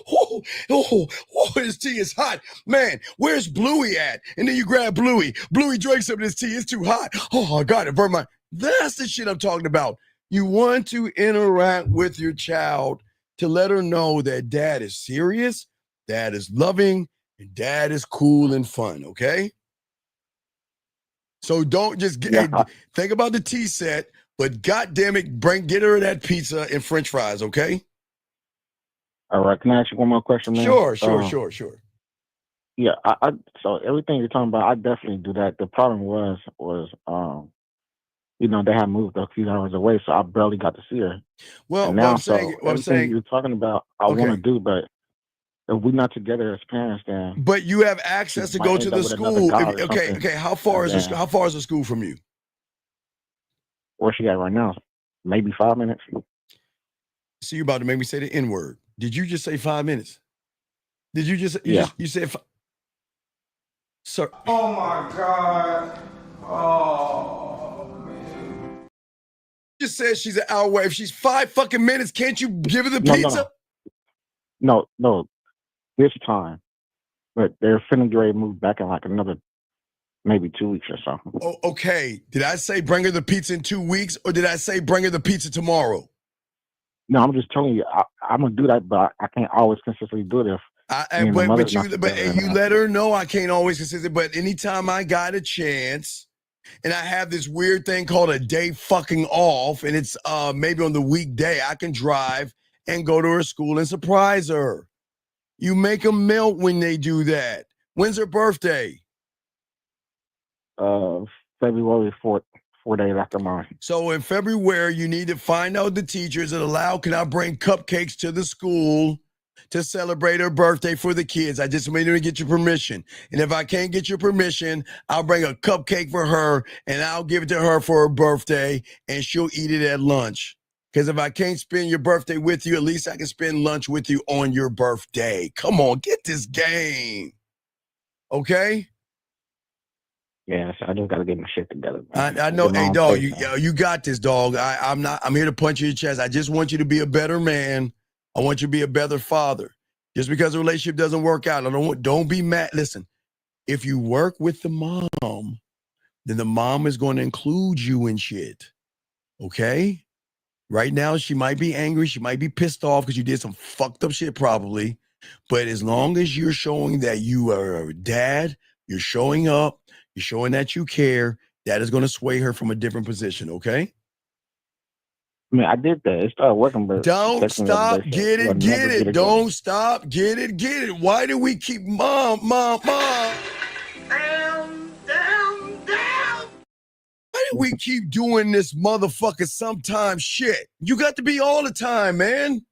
S7: this tea is hot. Man, where's Bluey at? And then you grab Bluey. Bluey drinks some of this tea. It's too hot. Oh, I got it. Burn my. That's the shit I'm talking about. You want to interact with your child to let her know that dad is serious, dad is loving, and dad is cool and fun, okay? So don't just think about the tea set, but goddamn it, get her that pizza and French fries, okay?
S21: All right, can I ask you one more question, man?
S7: Sure.
S21: Yeah, so everything you're talking about, I definitely do that. The problem was they had moved a few hours away, so I barely got to see her.
S7: Well,
S21: now,
S7: what I'm saying,
S21: you're talking about, I want to do, but if we're not together as parents, then.
S7: But you have access to go to the school. Okay. How far is the school from you?
S21: Where's she at right now? Maybe 5 minutes.
S7: So you're about to make me say the N-word. Did you just say 5 minutes? Did you just? You said. Sir.
S12: Oh my God. Oh man.
S7: Just said she's an hour away. If she's 5 fucking minutes, can't you give her the pizza?
S21: No. This time. But they're finna get ready to move back in like another maybe 2 weeks or so.
S7: Oh, okay. Did I say bring her the pizza in 2 weeks, or did I say bring her the pizza tomorrow?
S21: No, I'm just telling you, I'm gonna do that, but I can't always consistently do it.
S7: But you let her know I can't always consistent. But anytime I got a chance, and I have this weird thing called a day fucking off, and it's maybe on the weekday, I can drive and go to her school and surprise her. You make them melt when they do that. When's her birthday?
S21: February 4th, 4 days after mine.
S7: So in February, you need to find out the teachers that can I bring cupcakes to the school to celebrate her birthday for the kids. I just made her get your permission. And if I can't get your permission, I'll bring a cupcake for her and I'll give it to her for her birthday and she'll eat it at lunch. Because if I can't spend your birthday with you, at least I can spend lunch with you on your birthday. Come on, get this game. Okay?
S21: Yeah, so I just gotta get my shit together.
S7: I know. Hey, dog, you got this, dog. I'm here to punch you in the chest. I just want you to be a better man. I want you to be a better father. Just because the relationship doesn't work out, don't be mad. Listen, if you work with the mom, then the mom is going to include you in shit. Okay? Right now, she might be angry. She might be pissed off because you did some fucked up shit probably. But as long as you're showing that you are a dad, you're showing up, you're showing that you care, that is going to sway her from a different position, okay?
S21: I mean, I did that. It started working, but
S7: don't stop. Get it. Don't stop. Get it. Why do we keep mom? Why do we keep doing this motherfucker sometimes shit? You got to be all the time, man.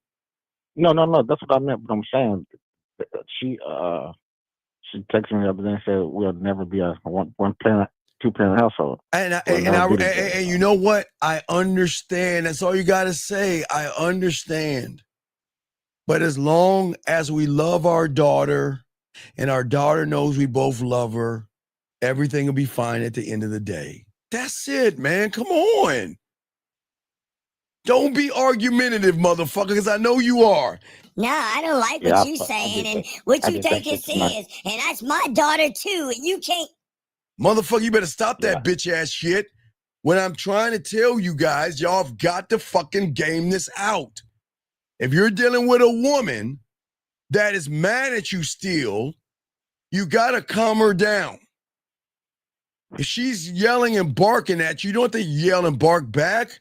S21: No. That's what I meant. But I'm saying she texted me the other day and said we'll never be a one parent, 2-parent household.
S7: And you know what? I understand. That's all you got to say. I understand. But as long as we love our daughter and our daughter knows we both love her, everything will be fine at the end of the day. That's it, man. Come on. Don't be argumentative, motherfucker, because I know you are.
S15: No, I don't like what you're saying and what you think it is. And that's my daughter, too. And you can't.
S7: Motherfucker, you better stop that bitch ass shit. What I'm trying to tell you guys, y'all have got to fucking game this out. If you're dealing with a woman that is mad at you still, you got to calm her down. If she's yelling and barking at you, you don't have to yell and bark back.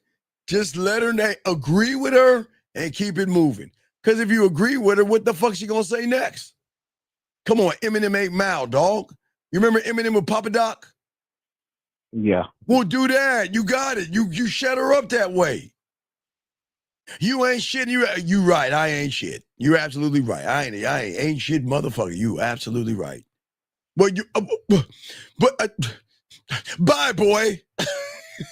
S7: Just let her agree with her and keep it moving. Because if you agree with her, what the fuck she gonna say next? Come on, Eminem 8 Mile, dog. You remember Eminem with Papa Doc?
S20: Yeah.
S7: Well, do that. You got it. You shut her up that way. You ain't shit. You right. I ain't shit. You're absolutely right. I ain't shit, motherfucker. You absolutely right. But bye, boy.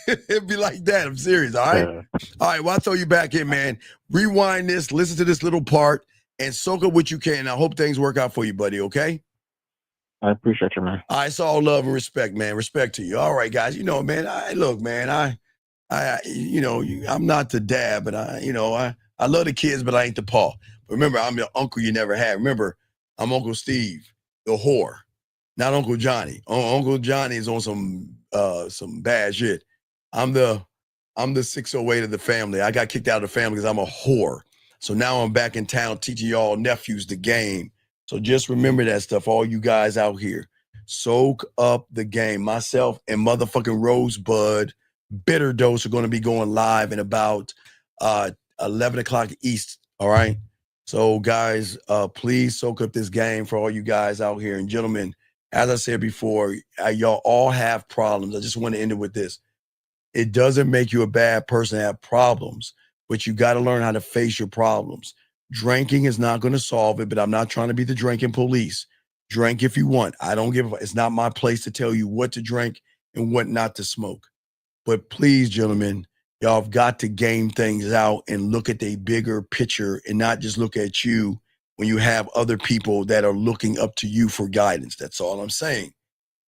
S7: It'd be like that. I'm serious. All right. All right. Well, I'll throw you back in, man. Rewind this. Listen to this little part and soak up what you can. I hope things work out for you, buddy. Okay.
S20: I appreciate you, man.
S7: All right. It's all love and respect, man. Respect to you. All right, guys. You know, man. Look, man. I'm not the dad, but I love the kids, but I ain't the pa. Remember, I'm your uncle you never had. Remember, I'm Uncle Steve, the whore, not Uncle Johnny. Uncle Johnny is on some bad shit. I'm the 608 of the family. I got kicked out of the family because I'm a whore. So now I'm back in town teaching y'all nephews the game. So just remember that stuff, all you guys out here. Soak up the game. Myself and motherfucking Rosebud Bitter Dose are going to be going live in about 11 o'clock East. All right. So guys, please soak up this game for all you guys out here. And gentlemen, as I said before, y'all all have problems. I just want to end it with this. It doesn't make you a bad person to have problems, but you got to learn how to face your problems. Drinking is not going to solve it, but I'm not trying to be the drinking police. Drink if you want. I don't give a fuck. It's not my place to tell you what to drink and what not to smoke. But please, gentlemen, y'all have got to game things out and look at the bigger picture and not just look at you when you have other people that are looking up to you for guidance. That's all I'm saying.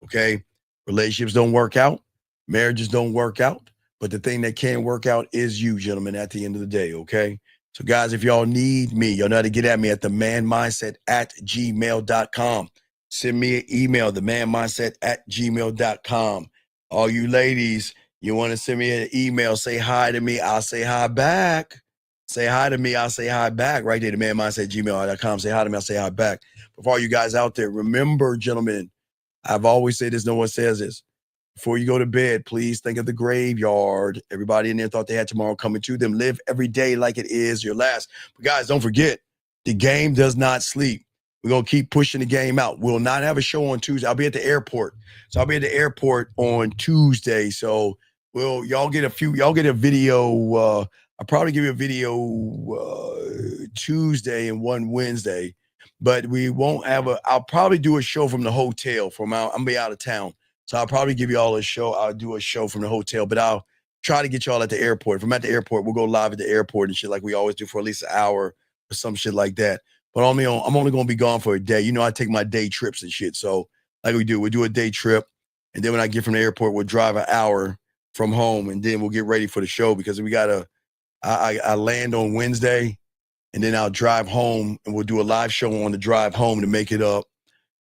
S7: Okay? Relationships don't work out. Marriages don't work out. But the thing that can work out is you, gentlemen, at the end of the day. Okay? So, guys, if y'all need me, y'all know how to get at me at themanmindset@gmail.com. Send me an email, themanmindset@gmail.com. All you ladies, you want to send me an email, say hi to me, I'll say hi back. Say hi to me, I'll say hi back. Right there, themanmindset@gmail.com. Say hi to me, I'll say hi back. But for all you guys out there, remember, gentlemen, I've always said this, no one says this. Before you go to bed, please think of the graveyard. Everybody in there thought they had tomorrow coming to them. Live every day like it is your last. But guys, don't forget, the game does not sleep. We're going to keep pushing the game out. We'll not have a show on Tuesday. I'll be at the airport. So I'll be at the airport on Tuesday. So y'all get a video. I'll probably give you a video Tuesday and one Wednesday. But we won't have I'll probably do a show from the hotel. I'm going to be out of town. So I'll probably give you all a show. I'll do a show from the hotel, but I'll try to get y'all at the airport. If I'm at the airport, we'll go live at the airport and shit like we always do for at least an hour or some shit like that. But I'm only going to be gone for a day. You know, I take my day trips and shit. So like we do a day trip. And then when I get from the airport, we'll drive an hour from home and then we'll get ready for the show because I land on Wednesday and then I'll drive home and we'll do a live show on the drive home to make it up.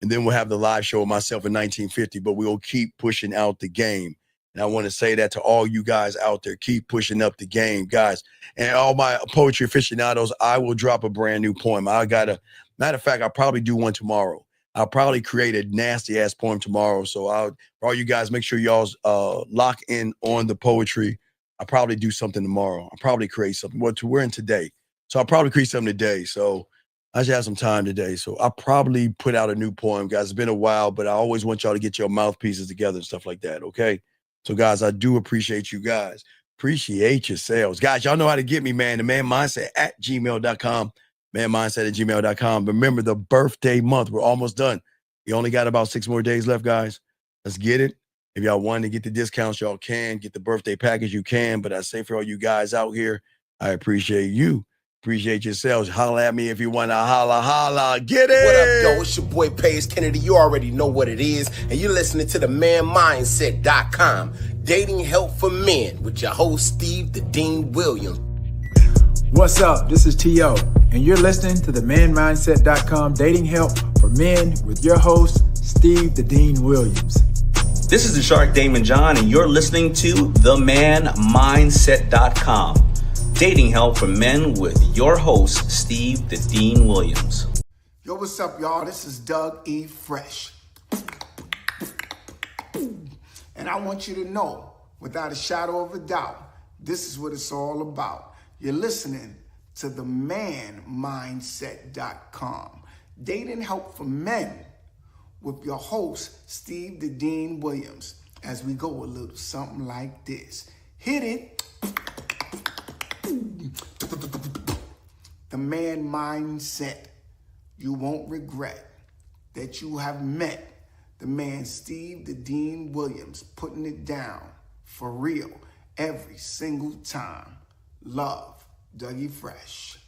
S7: And then we'll have the live show of myself in 1950, but we'll keep pushing out the game. And I want to say that to all you guys out there, keep pushing up the game, guys. And all my poetry aficionados, I will drop a brand new poem. Matter of fact, I'll probably do one tomorrow. I'll probably create a nasty ass poem tomorrow. So for all you guys, make sure y'all's lock in on the poetry. I'll probably do something tomorrow. I'll probably create something. We're in today. So I'll probably create something today. So I just have some time today. So I'll probably put out a new poem, guys. It's been a while, but I always want y'all to get your mouthpieces together and stuff like that, okay? So, guys, I do appreciate you guys. Appreciate yourselves. Guys, y'all know how to get me, man. The manmindset@gmail.com. Manmindset@gmail.com. Remember, the birthday month. We're almost done. You only got about 6 more days left, guys. Let's get it. If y'all want to get the discounts, y'all can. Get the birthday package, you can. But I say for all you guys out here, I appreciate you. Appreciate yourselves. Holla at me if you want to holla. Get it.
S10: What up, though? It's your boy, Paige Kennedy. You already know what it is. And you're listening to themanmindset.com. Dating help for men with your host, Steve the Dean Williams.
S22: What's up? This is T.O. And you're listening to themanmindset.com. Dating help for men with your host, Steve the Dean Williams.
S11: This is the Shark Damon John, and you're listening to themanmindset.com. Dating help for men with your host, Steve the Dean Williams.
S10: Yo, what's up, y'all? This is Doug E. Fresh. And I want you to know, without a shadow of a doubt, this is what it's all about. You're listening to themanmindset.com. Dating help for men with your host, Steve the Dean Williams, as we go a little something like this. Hit it. The man mindset. You won't regret that you have met the man Steve the Dean Williams, putting it down for real every single time. Love, Dougie Fresh.